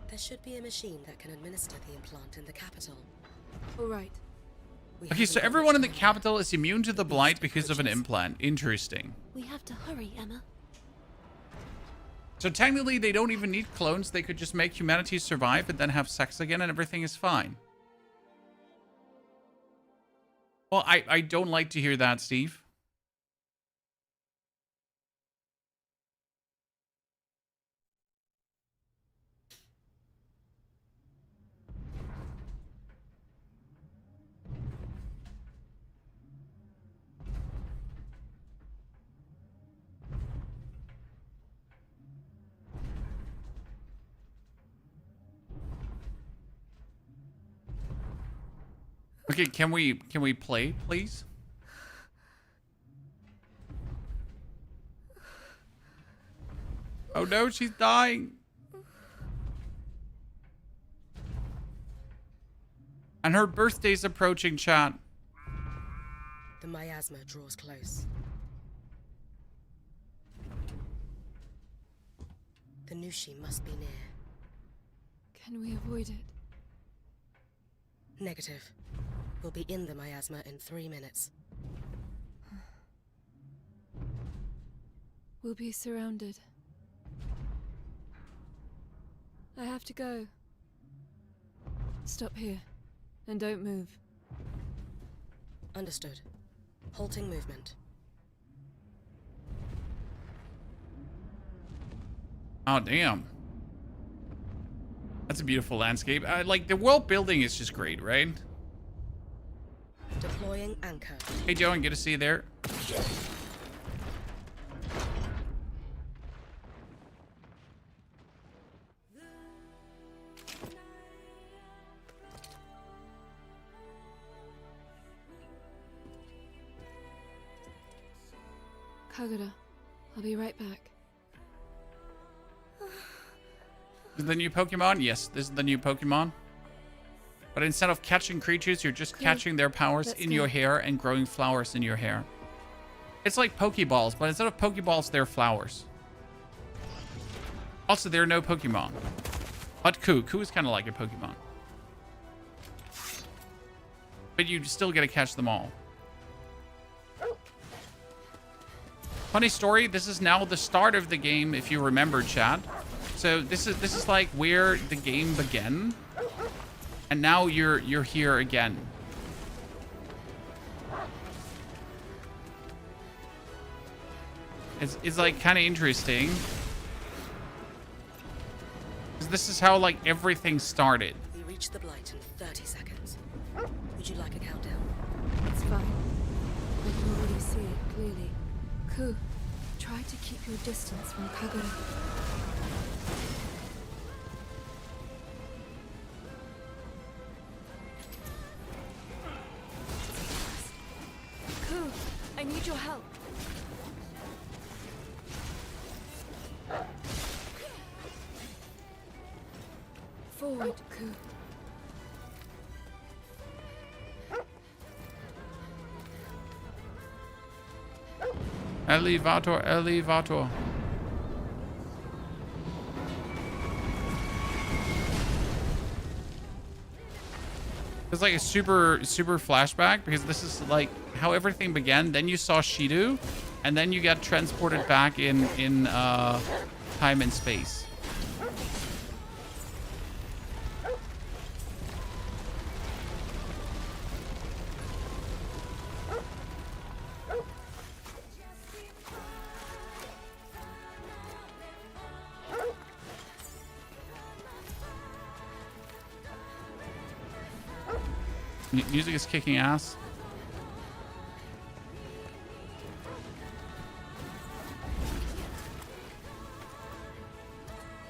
There should be a machine that can administer the implant in the capital. All right. Okay, so everyone in the capital is immune to the blight because of an implant. Interesting. We have to hurry, Emma. So technically, they don't even need clones. They could just make humanity survive and then have sex again and everything is fine. Well, I don't like to hear that, Steve. Okay, can we play, please? Oh no, she's dying. And her birthday's approaching, chat. The miasma draws close. The Nushi must be near. Can we avoid it? Negative. We'll be in the miasma in 3 minutes. We'll be surrounded. I have to go. Stop here. And don't move. Understood. Halting movement. Oh, damn. That's a beautiful landscape. Like, the world building is just great, right? Deploying anchor. Hey, Joe, and good to see you there. Kagura, I'll be right back. Is the new Pokemon? Yes, this is the new Pokemon. But instead of catching creatures, you're just catching their powers in your hair and growing flowers in your hair. It's like Pokeballs, but instead of Pokeballs, they're flowers. Also, there are no Pokemon. But Ku is kind of like a Pokemon. But you still get to catch them all. Funny story, this is now the start of the game, if you remember, chat. So this is like where the game began. And now you're here again. It's like kind of interesting. 'Cause this is how like everything started. We reach the Blight in 30 seconds. Would you like a countdown? It's fine. I can already see it clearly. Ku, try to keep your distance from Kagura. Ku, I need your help. Forward, Ku. Elevator, elevator. It's like a super flashback because this is like how everything began. Then you saw Shido, and then you got transported back in time and space. Music is kicking ass.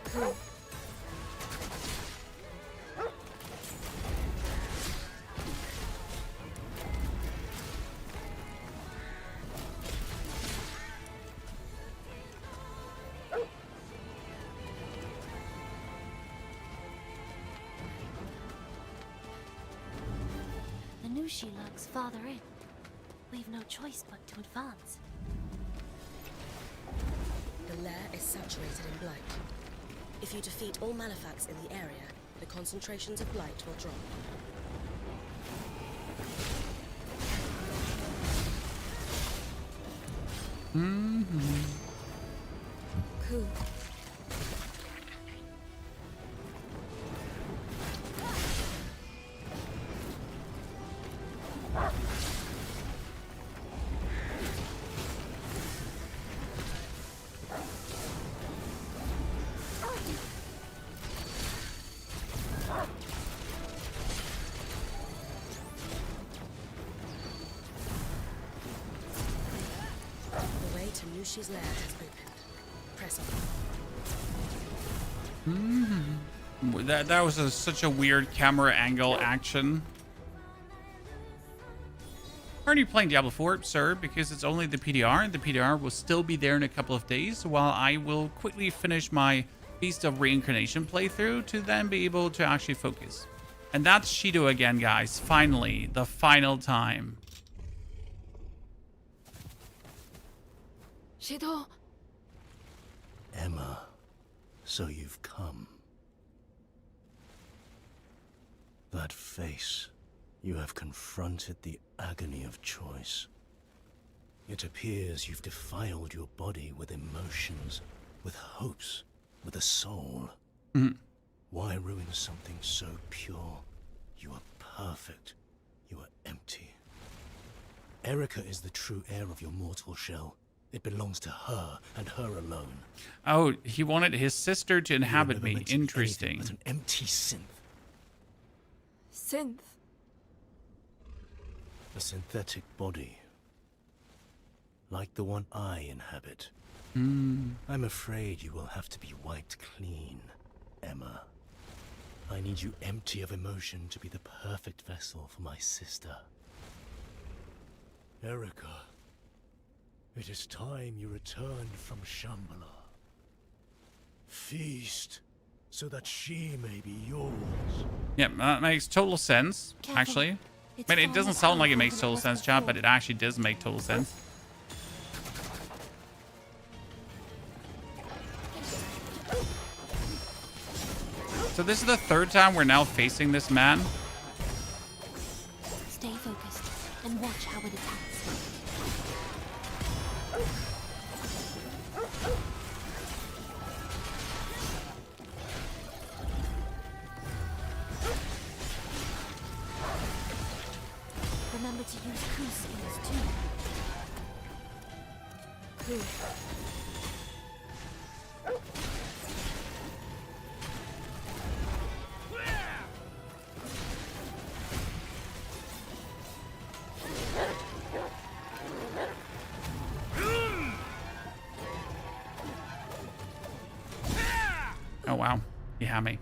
Cool. She lurks farther in. We've no choice but to advance. The lair is saturated in blight. If you defeat all Malefacts in the area, the concentrations of blight will drop. Cool. Nushi's lair has opened. Press on. That was such a weird camera angle action. Are you playing Diablo 4, sir? Because it's only the PDR, and the PDR will still be there in a couple of days, while I will quickly finish my Beast of Reincarnation playthrough to then be able to actually focus. And that's Shido again, guys. Finally, the final time. Shido. Emma, so you've come. That face, you have confronted the agony of choice. It appears you've defiled your body with emotions, with hopes, with a soul. Why ruin something so pure? You are perfect. You are empty. Erica is the true heir of your mortal shell. It belongs to her and her alone. Oh, he wanted his sister to inhabit me. Interesting. But an empty synth. Synth? A synthetic body. Like the one I inhabit. I'm afraid you will have to be wiped clean, Emma. I need you empty of emotion to be the perfect vessel for my sister. Erica. It is time you returned from Shambhala. Feast, so that she may be yours. Yeah, that makes total sense, Careful. actually. I It's mean, it far doesn't more sound like it powerful makes than total was sense, chat, before. but it actually does make total sense. So this is the third time we're now facing this man. Stay focused and watch how it attacks. Remember to use Ku skills too. Ku. Oh, wow. He had me.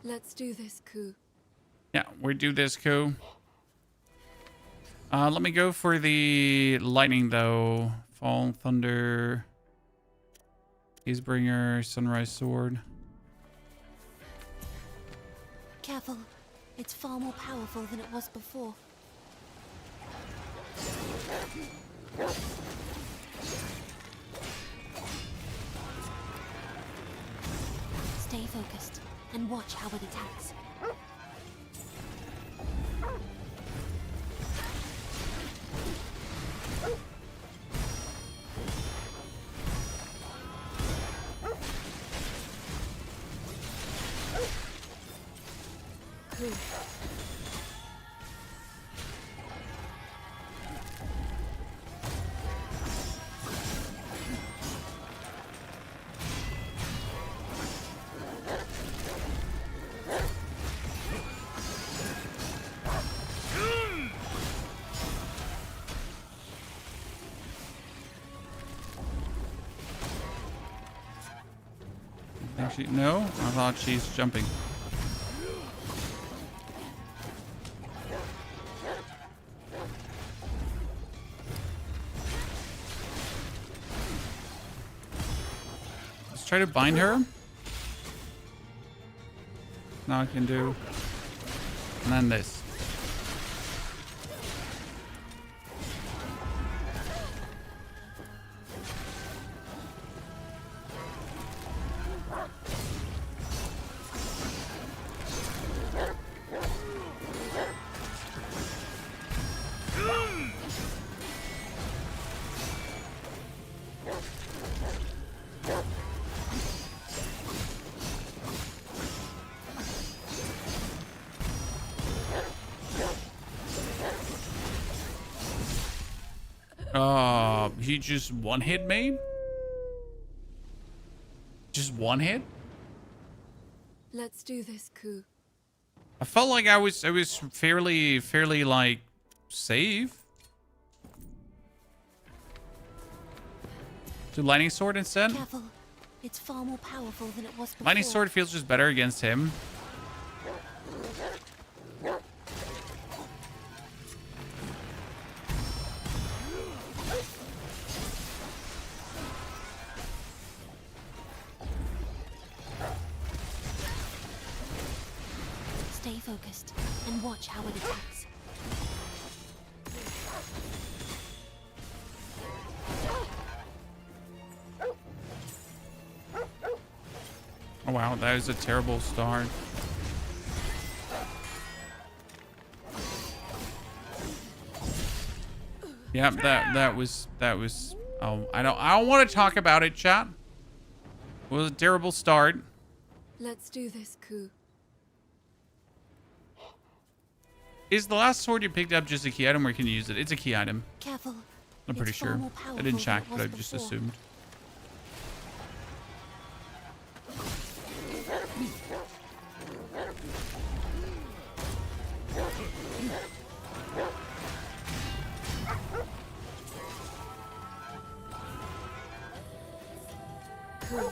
Let's do this, Ku. Yeah, we do this, Ku. Let me go for the lightning, though. Fall, thunder. Hazebringer, sunrise sword. Careful. It's far more powerful than it was before. Stay focused and watch how it attacks. Ku. Actually, no. I thought she's jumping. Let's try to bind her. Now I can do. And then this. He just one hit me? Just one hit? Let's do this, Ku. I felt like I was fairly like safe. Do lightning sword instead? Careful. It's far more powerful than it was before. Lightning sword feels just better against him. Stay focused and watch how it attacks. Oh wow, that was a terrible start. Yep, that was oh, I don't want to talk about it, chat. It was a terrible start. Let's do this, Ku. Is the last sword you picked up just a key item, or can you use it? It's a key item. Careful. I'm pretty It's far sure. more I powerful didn't than check, it but I was just before. assumed. Ku.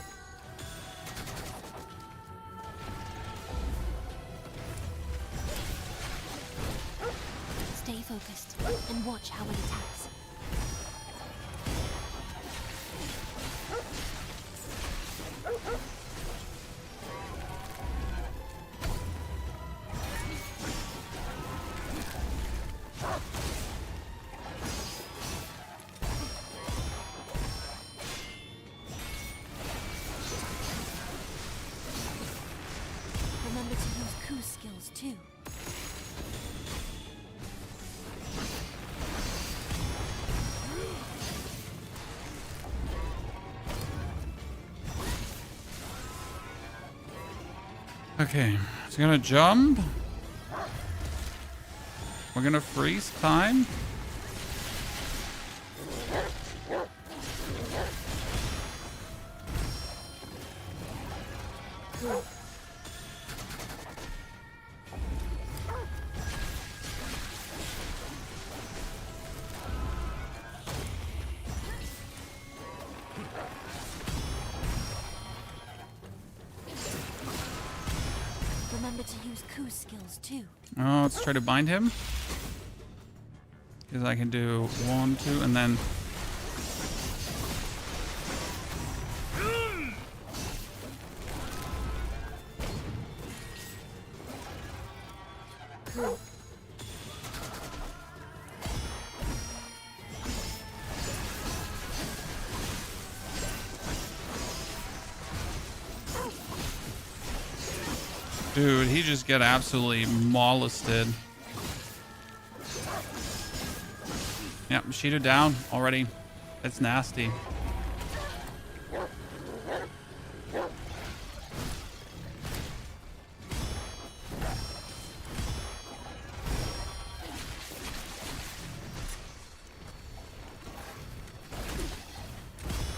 Stay focused and watch how it attacks. too. Okay, he's gonna jump. We're gonna freeze time. Remember to use Ku's skills too. Oh, let's try to bind him. Because I can do 1, 2, and then... Dude, he just got absolutely molested. Yep, Shido down already. That's nasty.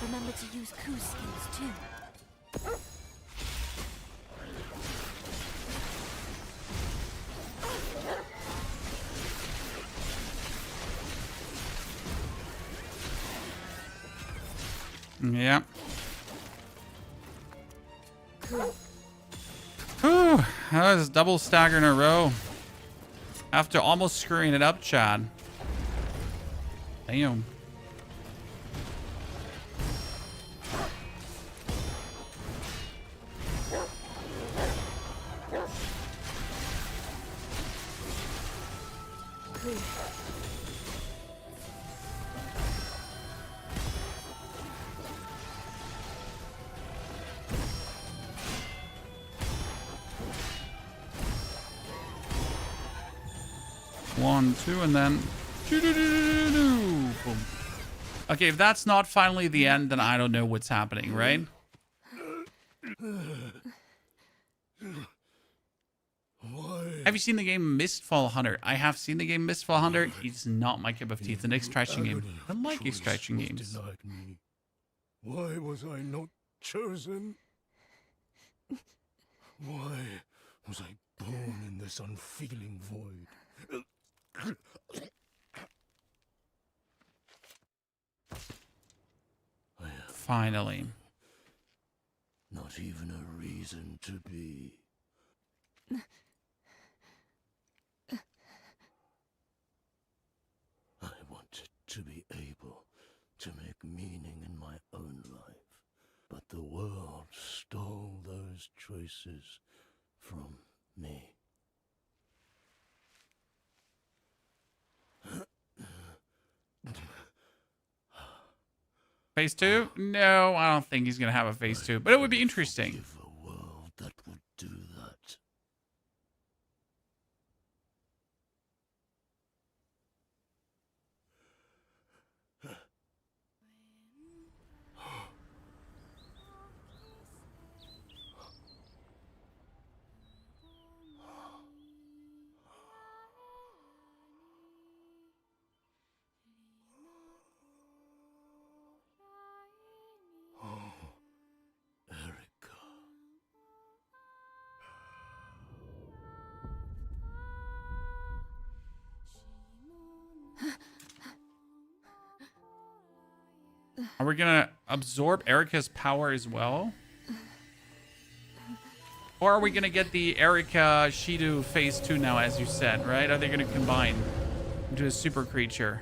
Remember to use Ku's skills too. Yeah. Whew, that was double stagger in a row. After almost screwing it up, Chad. Damn. One, two, and then... Boom. Okay, if that's not finally the end, then I don't know what's happening, right? Have you seen the game Mistfall Hunter? I have seen the game Mistfall Hunter. It's not my cup of tea. It's an extraction game. I like extraction games. Why was I not chosen? Why was I born in this unfeeling void? Finally. Not even a reason to be. I wanted to be able to make meaning in my own life, but the world stole those choices from me. Phase 2? No, I don't think he's going to have a phase 2, but it would be interesting. A world that would do that. Are we going to absorb Erica's power as well? Or are we going to get the Erica Shido phase 2 now, as you said, right? Are they going to combine into a super creature?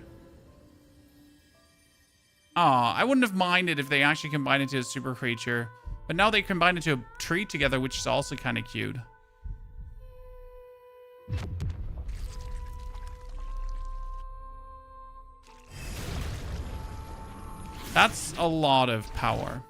Aw, I wouldn't have minded if they actually combined into a super creature. But now they combine into a tree together, which is also kind of cute. That's a lot of power.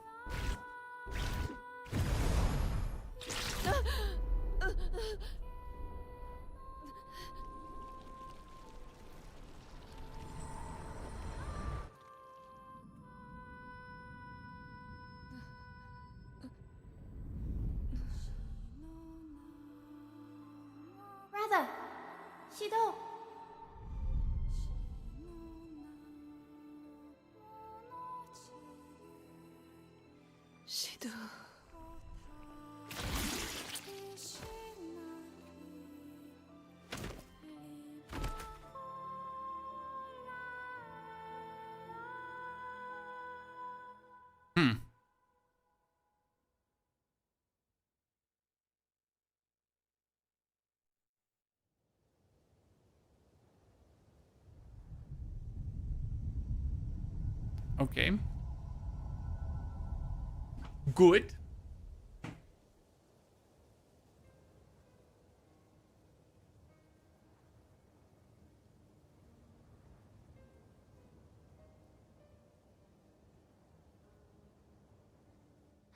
Shido. Hmm. Okay. Good.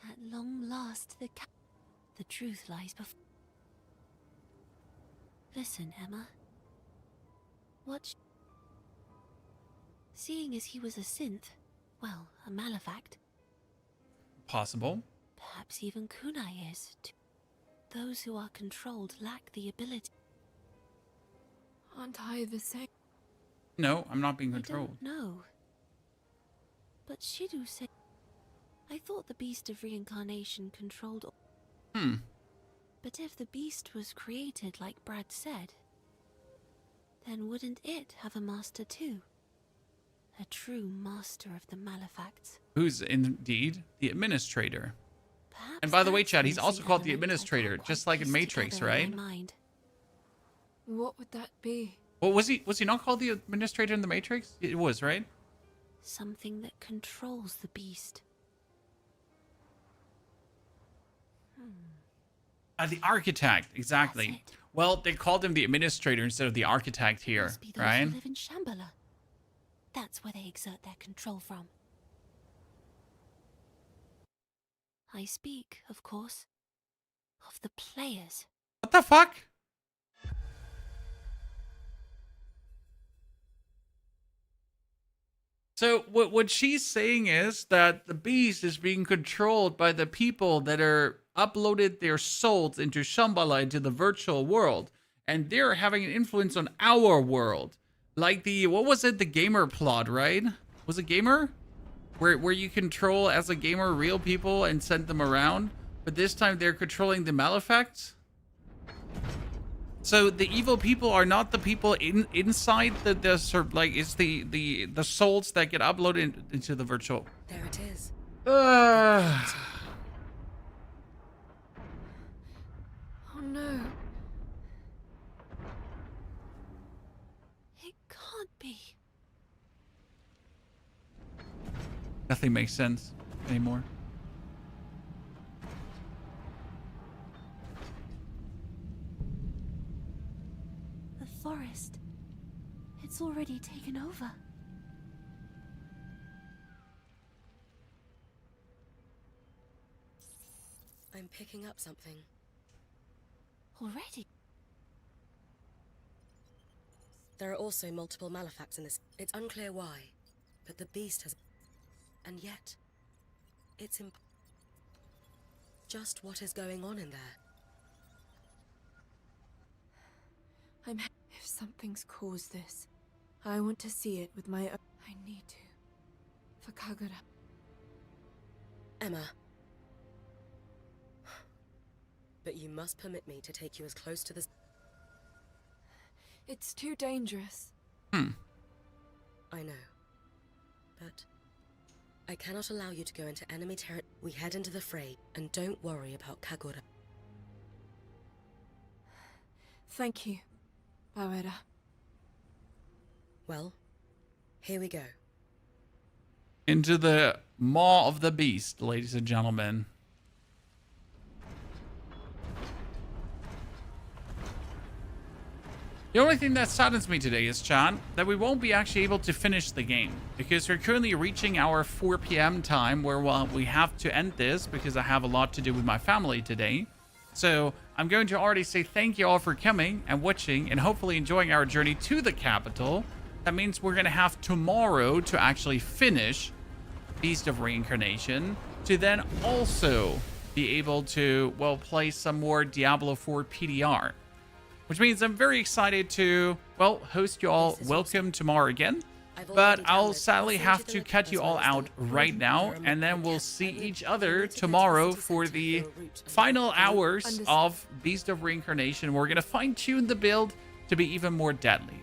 At long last, the truth lies before. Listen, Emma. Seeing as he was a synth, well, a malefact, Possible. perhaps even Kunai is, too. Those who are controlled lack the ability. Aren't I the same? No, I'm not being I controlled. don't know. But Shidu said... I thought the Beast of Reincarnation controlled all. Hmm. But if the beast was created like Brad said, then wouldn't it have a master too? A true master of the malefacts. Who's indeed the administrator. Perhaps And by the way, that's Chad, he's the also missing called the element I administrator, can't just quite like in piece Matrix, together in right? my mind. What would that be? Well, was he not called the administrator in the Matrix? It was, right? Something that controls the beast. The architect, exactly. Well, they called him the administrator instead of the architect here, Must be those right? who live in Shambhala. That's where they exert their control from. I speak, of course, of the players. What the fuck? So what she's saying is that the beast is being controlled by the people that are uploaded their souls into Shambhala, into the virtual world, and they're having an influence on our world. Like what was it, the gamer plot, right? Was it gamer? Where you control as a gamer real people and send them around, but this time they're controlling the malefacts. So the evil people are not the people inside the sort, like it's the souls that get uploaded into the virtual. There it is. Oh no. It can't be. Nothing makes sense anymore. The forest. It's already taken over. I'm picking up something. Already? There are also multiple malefacts in this. It's unclear why, but the beast has... And yet, it's just what is going on in there. If something's caused this, I want to see it with my own... I need to. For Kagura. Emma. But you must permit me to take you as close to this... It's too dangerous. I know. But I cannot allow you to go into enemy territory. We head into the fray, and don't worry about Kagura. Thank you, Bawera. Well, here we go. Into the maw of the beast, ladies and gentlemen. The only thing that saddens me today is, Chan, that we won't be actually able to finish the game because we're currently reaching our 4 p.m. time where we have to end this because I have a lot to do with my family today. So I'm going to already say thank you all for coming and watching and hopefully enjoying our journey to the capital. That means we're going to have tomorrow to actually finish Beast of Reincarnation to then also be able to, well, play some more Diablo 4 PDR. which means I'm very excited to, well, host you all. Welcome tomorrow again. But I'll sadly have to cut you all out right now, and then we'll see each other tomorrow for the final hours of Beast of Reincarnation. We're going to fine-tune the build to be even more deadly.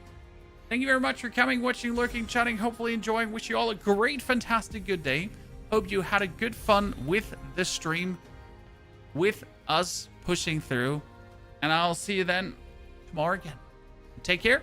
Thank you very much for coming, watching, lurking, chatting, hopefully enjoying. Wish you all a great, fantastic, good day. Hope you had a good fun with the stream, with us pushing through. And I'll see you then tomorrow again. Take care.